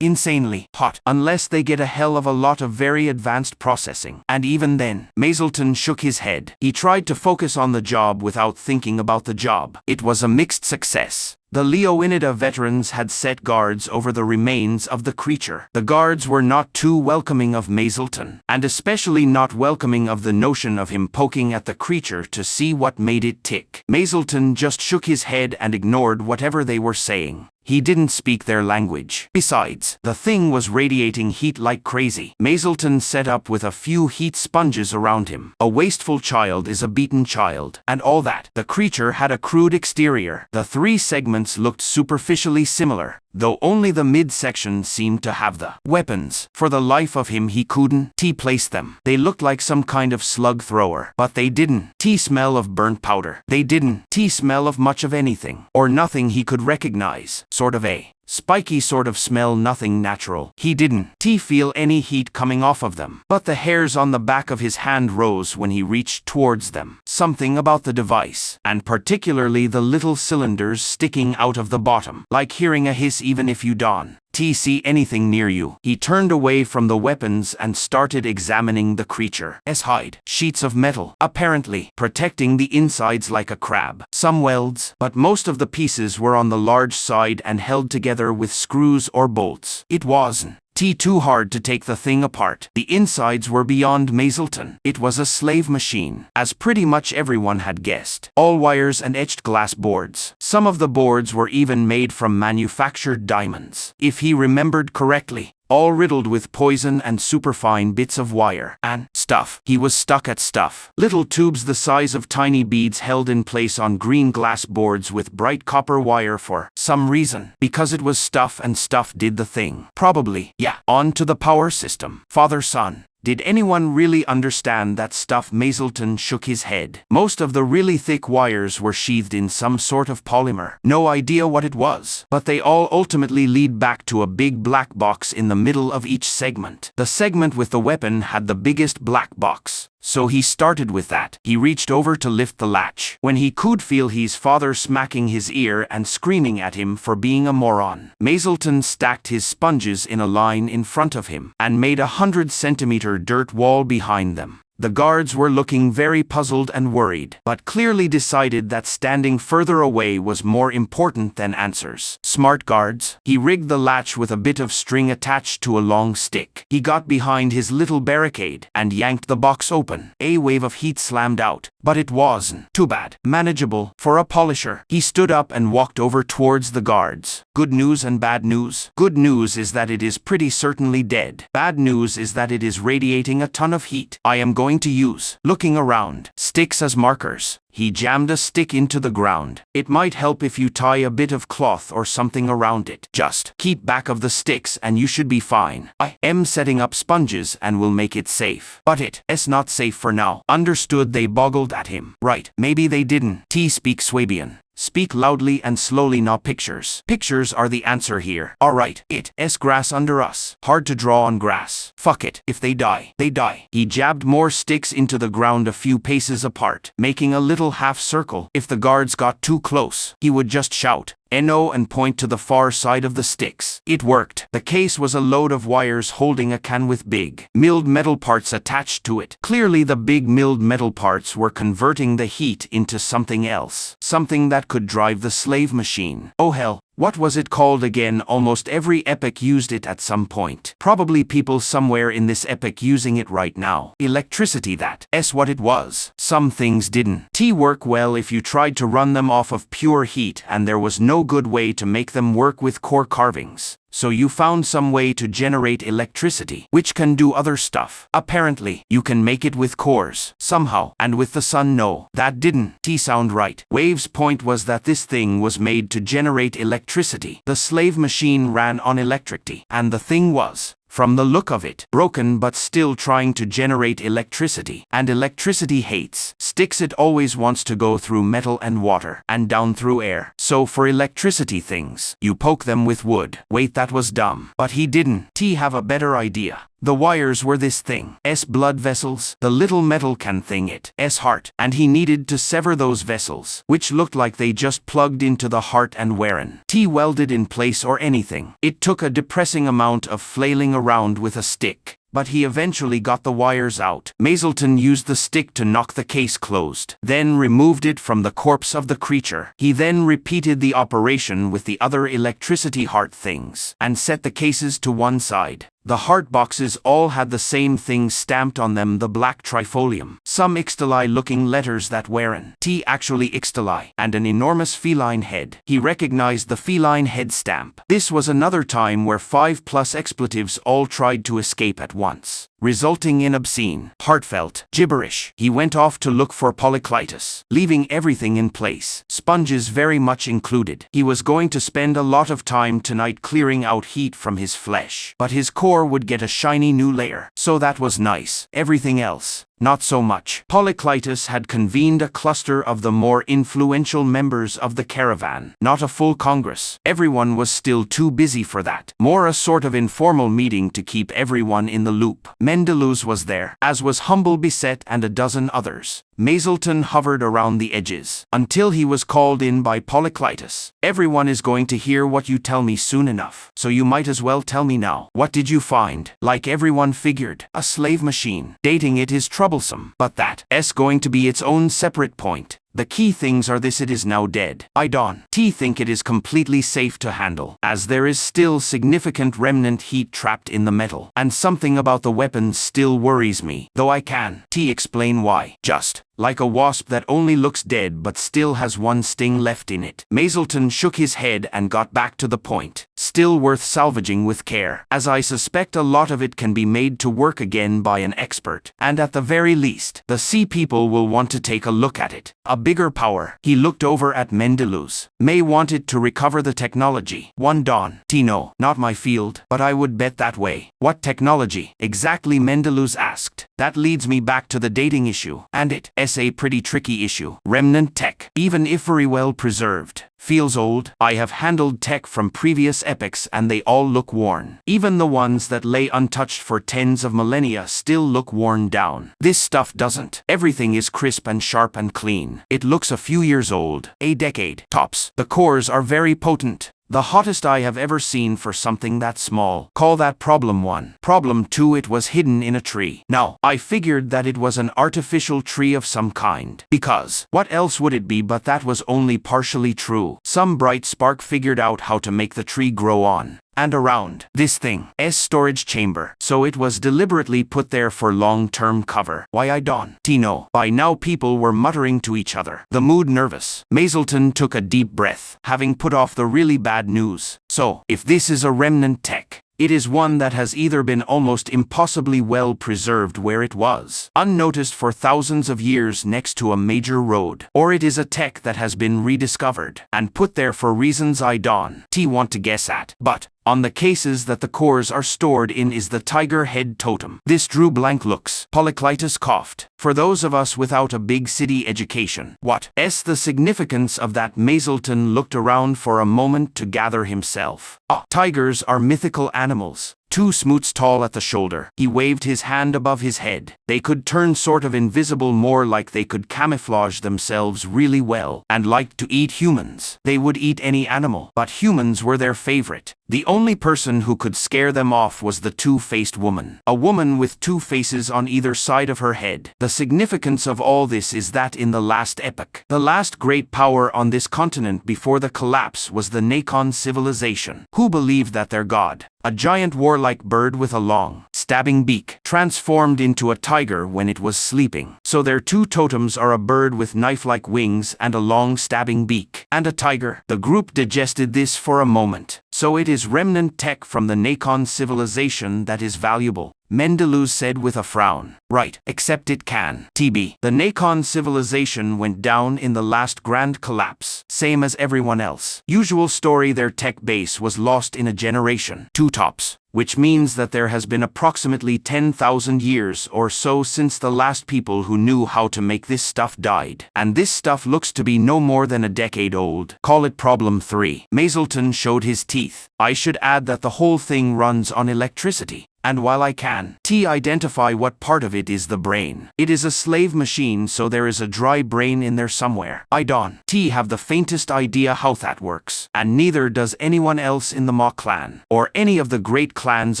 insanely hot, unless they get a hell of a lot of very advanced processing. And even then, Mazelton shook his head. He tried to focus on the job without thinking about the job. It was a mixed success. The Leoinida veterans had set guards over the remains of the creature. The guards were not too welcoming of Mazelton, and especially not welcoming of the notion of him poking at the creature to see what made it tick. Mazelton just shook his head and ignored whatever they were saying. He didn't speak their language. Besides, the thing was radiating heat like crazy. Mazelton set up with a few heat sponges around him. A wasteful child is a beaten child, and all that. The creature had a crude exterior. The three segments looked superficially similar, though only the midsection seemed to have the weapons. For the life of him he couldn't place them. They looked like some kind of slug thrower, but they didn't smell of burnt powder. They didn't smell of much of anything, or nothing he could recognize. Sort of a spiky sort of smell, nothing natural. He didn't feel any heat coming off of them, but the hairs on the back of his hand rose when he reached towards them. Something about the device, and particularly the little cylinders sticking out of the bottom, like hearing a hiss even if you don't see anything near you. He turned away from the weapons and started examining the creature's hide. Sheets of metal, apparently, protecting the insides like a crab. Some welds, but most of the pieces were on the large side and held together with screws or bolts. It wasn't too hard to take the thing apart. The insides were beyond Mazelton. It was a slave machine, as pretty much everyone had guessed. All wires and etched glass boards. Some of the boards were even made from manufactured diamonds, if he remembered correctly. All riddled with poison and superfine bits of wire and stuff. He was stuck at stuff. Little tubes the size of tiny beads held in place on green glass boards with bright copper wire for some reason. Because it was stuff and stuff did the thing. Probably, yeah. On to the power system. Father-son. Did anyone really understand that stuff? Mazelton shook his head. Most of the really thick wires were sheathed in some sort of polymer. No idea what it was. But they all ultimately lead back to a big black box in the middle of each segment. The segment with the weapon had the biggest black box. So he started with that. He reached over to lift the latch, when he could feel his father smacking his ear and screaming at him for being a moron. Mazelton stacked his sponges in a line in front of him, and made a 100-centimeter dirt wall behind them. The guards were looking very puzzled and worried, but clearly decided that standing further away was more important than answers. Smart guards. He rigged the latch with a bit of string attached to a long stick. He got behind his little barricade and yanked the box open. A wave of heat slammed out, but it wasn't too bad. Manageable for a polisher. He stood up and walked over towards the guards. Good news and bad news. Good news is that it is pretty certainly dead. Bad news is that it is radiating a ton of heat. I am going to use, looking around, sticks as markers. He jammed a stick into the ground. It might help if you tie a bit of cloth or something around it. Just keep back of the sticks and you should be fine. I am setting up sponges and will make it safe. But it's not safe for now. Understood? They boggled at him. Right, maybe they didn't. Speak Swabian. Speak loudly and slowly, not pictures. Pictures are the answer here. Alright, it's grass under us. Hard to draw on grass. Fuck it. If they die, they die. He jabbed more sticks into the ground a few paces apart, making a little half circle. If the guards got too close, he would just shout, "No," and point to the far side of the sticks. It worked. The case was a load of wires holding a can with big, milled metal parts attached to it. Clearly the big milled metal parts were converting the heat into something else. Something that could drive the slave machine. Oh hell. What was it called again? Almost every epic used it at some point. Probably people somewhere in this epic using it right now. Electricity, that's what it was. Some things didn't work well if you tried to run them off of pure heat, and there was no good way to make them work with core carvings. So you found some way to generate electricity, which can do other stuff. Apparently, you can make it with cores, somehow, and with the sun. No, that didn't sound right. Wave's point was that this thing was made to generate electricity. The slave machine ran on electricity, and the thing was, from the look of it, broken but still trying to generate electricity. And electricity hates sticks. It always wants to go through metal and water, and down through air. So for electricity things, you poke them with wood. Wait, that was dumb. But he didn't have a better idea. The wires were this thing's blood vessels, the little metal can thing its heart, and he needed to sever those vessels, which looked like they just plugged into the heart and weren't welded in place or anything. It took a depressing amount of flailing around with a stick, but he eventually got the wires out. Mazelton used the stick to knock the case closed, then removed it from the corpse of the creature. He then repeated the operation with the other electricity heart things, and set the cases to one side. The heart boxes all had the same thing stamped on them, the black trifolium. Some ixtali-looking letters that weren't actually ixtali, and an enormous feline head. He recognized the feline head stamp. This was another time where 5+ expletives all tried to escape at once, resulting in obscene, heartfelt gibberish. He went off to look for Polyclitus, leaving everything in place, sponges very much included. He was going to spend a lot of time tonight clearing out heat from his flesh, but his core would get a shiny new layer, so that was nice. Everything else Not so much. Polyclitus had convened a cluster of the more influential members of the caravan, not a full congress. Everyone was still too busy for that. More a sort of informal meeting to keep everyone in the loop. Mendeluz was there, as was Humble Beset and a dozen others. Mazelton hovered around the edges, until he was called in by Polyclitus. Everyone is going to hear what you tell me soon enough, so you might as well tell me now. What did you find? Like everyone figured, a slave machine. Dating it is troublesome, but that's going to be its own separate point. The key things are this: it is now dead. I don't think it is completely safe to handle, as there is still significant remnant heat trapped in the metal, and something about the weapon still worries me, though I can explain why. Just like a wasp that only looks dead but still has one sting left in it. Mazelton shook his head and got back to the point. Still worth salvaging with care, as I suspect a lot of it can be made to work again by an expert, and at the very least, the sea people will want to take a look at it. A bigger power. He looked over at Mendeluz. May wanted to recover the technology. One dawn. Tino, not my field, but I would bet that way. What technology? Exactly, Mendeluz asked. That leads me back to the dating issue, and it's a pretty tricky issue. Remnant tech, even if very well preserved, feels old. I have handled tech from previous epochs and they all look worn. Even the ones that lay untouched for tens of millennia still look worn down. This stuff doesn't. Everything is crisp and sharp and clean. It looks a few years old, a decade, tops. The cores are very potent. The hottest I have ever seen for something that small. Call that problem 1. Problem 2, it was hidden in a tree. Now, I figured that it was an artificial tree of some kind. Because, what else would it be? But that was only partially true. Some bright spark figured out how to make the tree grow on and around this thing's storage chamber, so it was deliberately put there for long-term cover. Why I don't know. By now people were muttering to each other. The mood nervous. Mazelton took a deep breath, having put off the really bad news. So, if this is a remnant tech, it is one that has either been almost impossibly well preserved where it was unnoticed for thousands of years next to a major road, or it is a tech that has been rediscovered and put there for reasons I don't want to guess at. But on the cases that the cores are stored in is the tiger head totem. This drew blank looks. Polyclitus coughed. For those of us without a big city education, what's the significance of that? Mazelton looked around for a moment to gather himself. Tigers are mythical animals. 2 smoots tall at the shoulder. He waved his hand above his head. They could turn sort of invisible, more like they could camouflage themselves really well, and liked to eat humans. They would eat any animal, but humans were their favorite. The only person who could scare them off was the 2-faced woman. A woman with 2 faces on either side of her head. The significance of all this is that in the last epoch, the last great power on this continent before the collapse was the Nakon civilization, who believed that their god, a giant warlike bird with a long, stabbing beak, transformed into a tiger when it was sleeping. So their 2 totems are a bird with knife-like wings and a long stabbing beak, and a tiger. The group digested this for a moment. So it is remnant tech from the Nakon civilization that is valuable, Mendeluz said with a frown. Right, except it can be. The Nakon civilization went down in the last grand collapse, same as everyone else. Usual story, their tech base was lost in a generation. 2 tops. Which means that there has been approximately 10,000 years or so since the last people who knew how to make this stuff died. And this stuff looks to be no more than a decade old. Call it problem 3. Mazelton showed his teeth. I should add that the whole thing runs on electricity. And while I can identify what part of it is the brain, it is a slave machine, so there is a dry brain in there somewhere. I don't have the faintest idea how that works, and neither does anyone else in the Ma clan, or any of the great clans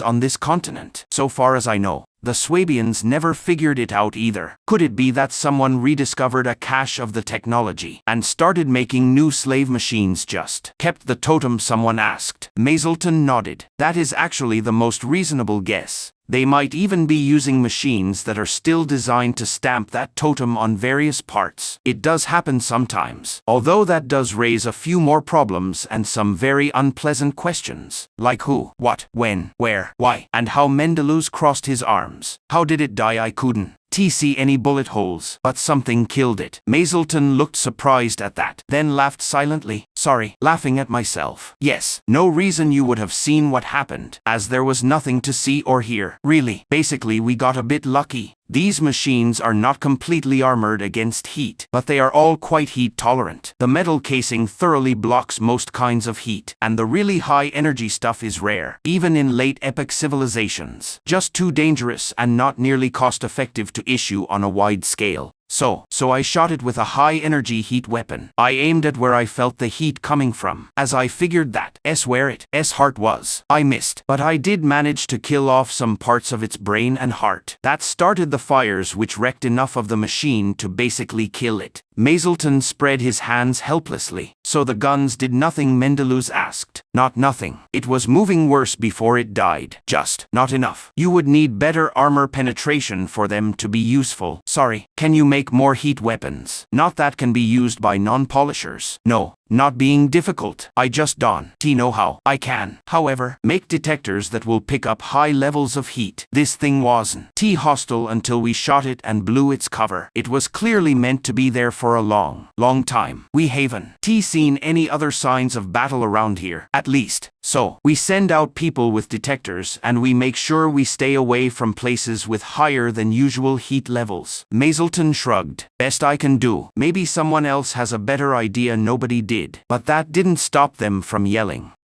on this continent. So far as I know, the Swabians never figured it out either. Could it be that someone rediscovered a cache of the technology and started making new slave machines? Just kept the totem, someone asked. Mazelton nodded. That is actually the most reasonable guess. They might even be using machines that are still designed to stamp that totem on various parts. It does happen sometimes, although that does raise a few more problems and some very unpleasant questions, like who, what, when, where, why, and how. Mendeluz crossed his arms. How did it die? I couldn't see any bullet holes, but something killed it. Mazelton looked surprised at that, then laughed silently. sorry, laughing at myself. Yes, no reason you would have seen what happened, as there was nothing to see or hear. Really, basically we got a bit lucky. These machines are not completely armored against heat, but they are all quite heat tolerant. The metal casing thoroughly blocks most kinds of heat, and the really high energy stuff is rare, even in late epic civilizations. Just too dangerous and not nearly cost effective to issue on a wide scale. So I shot it with a high-energy heat weapon. I aimed at where I felt the heat coming from, as I figured that where its heart was. I missed, but I did manage to kill off some parts of its brain and heart. That started the fires which wrecked enough of the machine to basically kill it. Mazelton spread his hands helplessly. So the guns did nothing, Mendeluz asked. Not nothing. It was moving worse before it died. Just not enough. You would need better armor penetration for them to be useful. Sorry, can you make more heat weapons? Not that can be used by non-polishers. No. Not being difficult. I just don't know how. I can, however, make detectors that will pick up high levels of heat. This thing wasn't hostile until we shot it and blew its cover. It was clearly meant to be there for a long time. We haven't seen any other signs of battle around here, at least. So, we send out people with detectors and we make sure we stay away from places with higher than usual heat levels. Mazelton shrugged. Best I can do. Maybe someone else has a better idea. Nobody did. But that didn't stop them from yelling.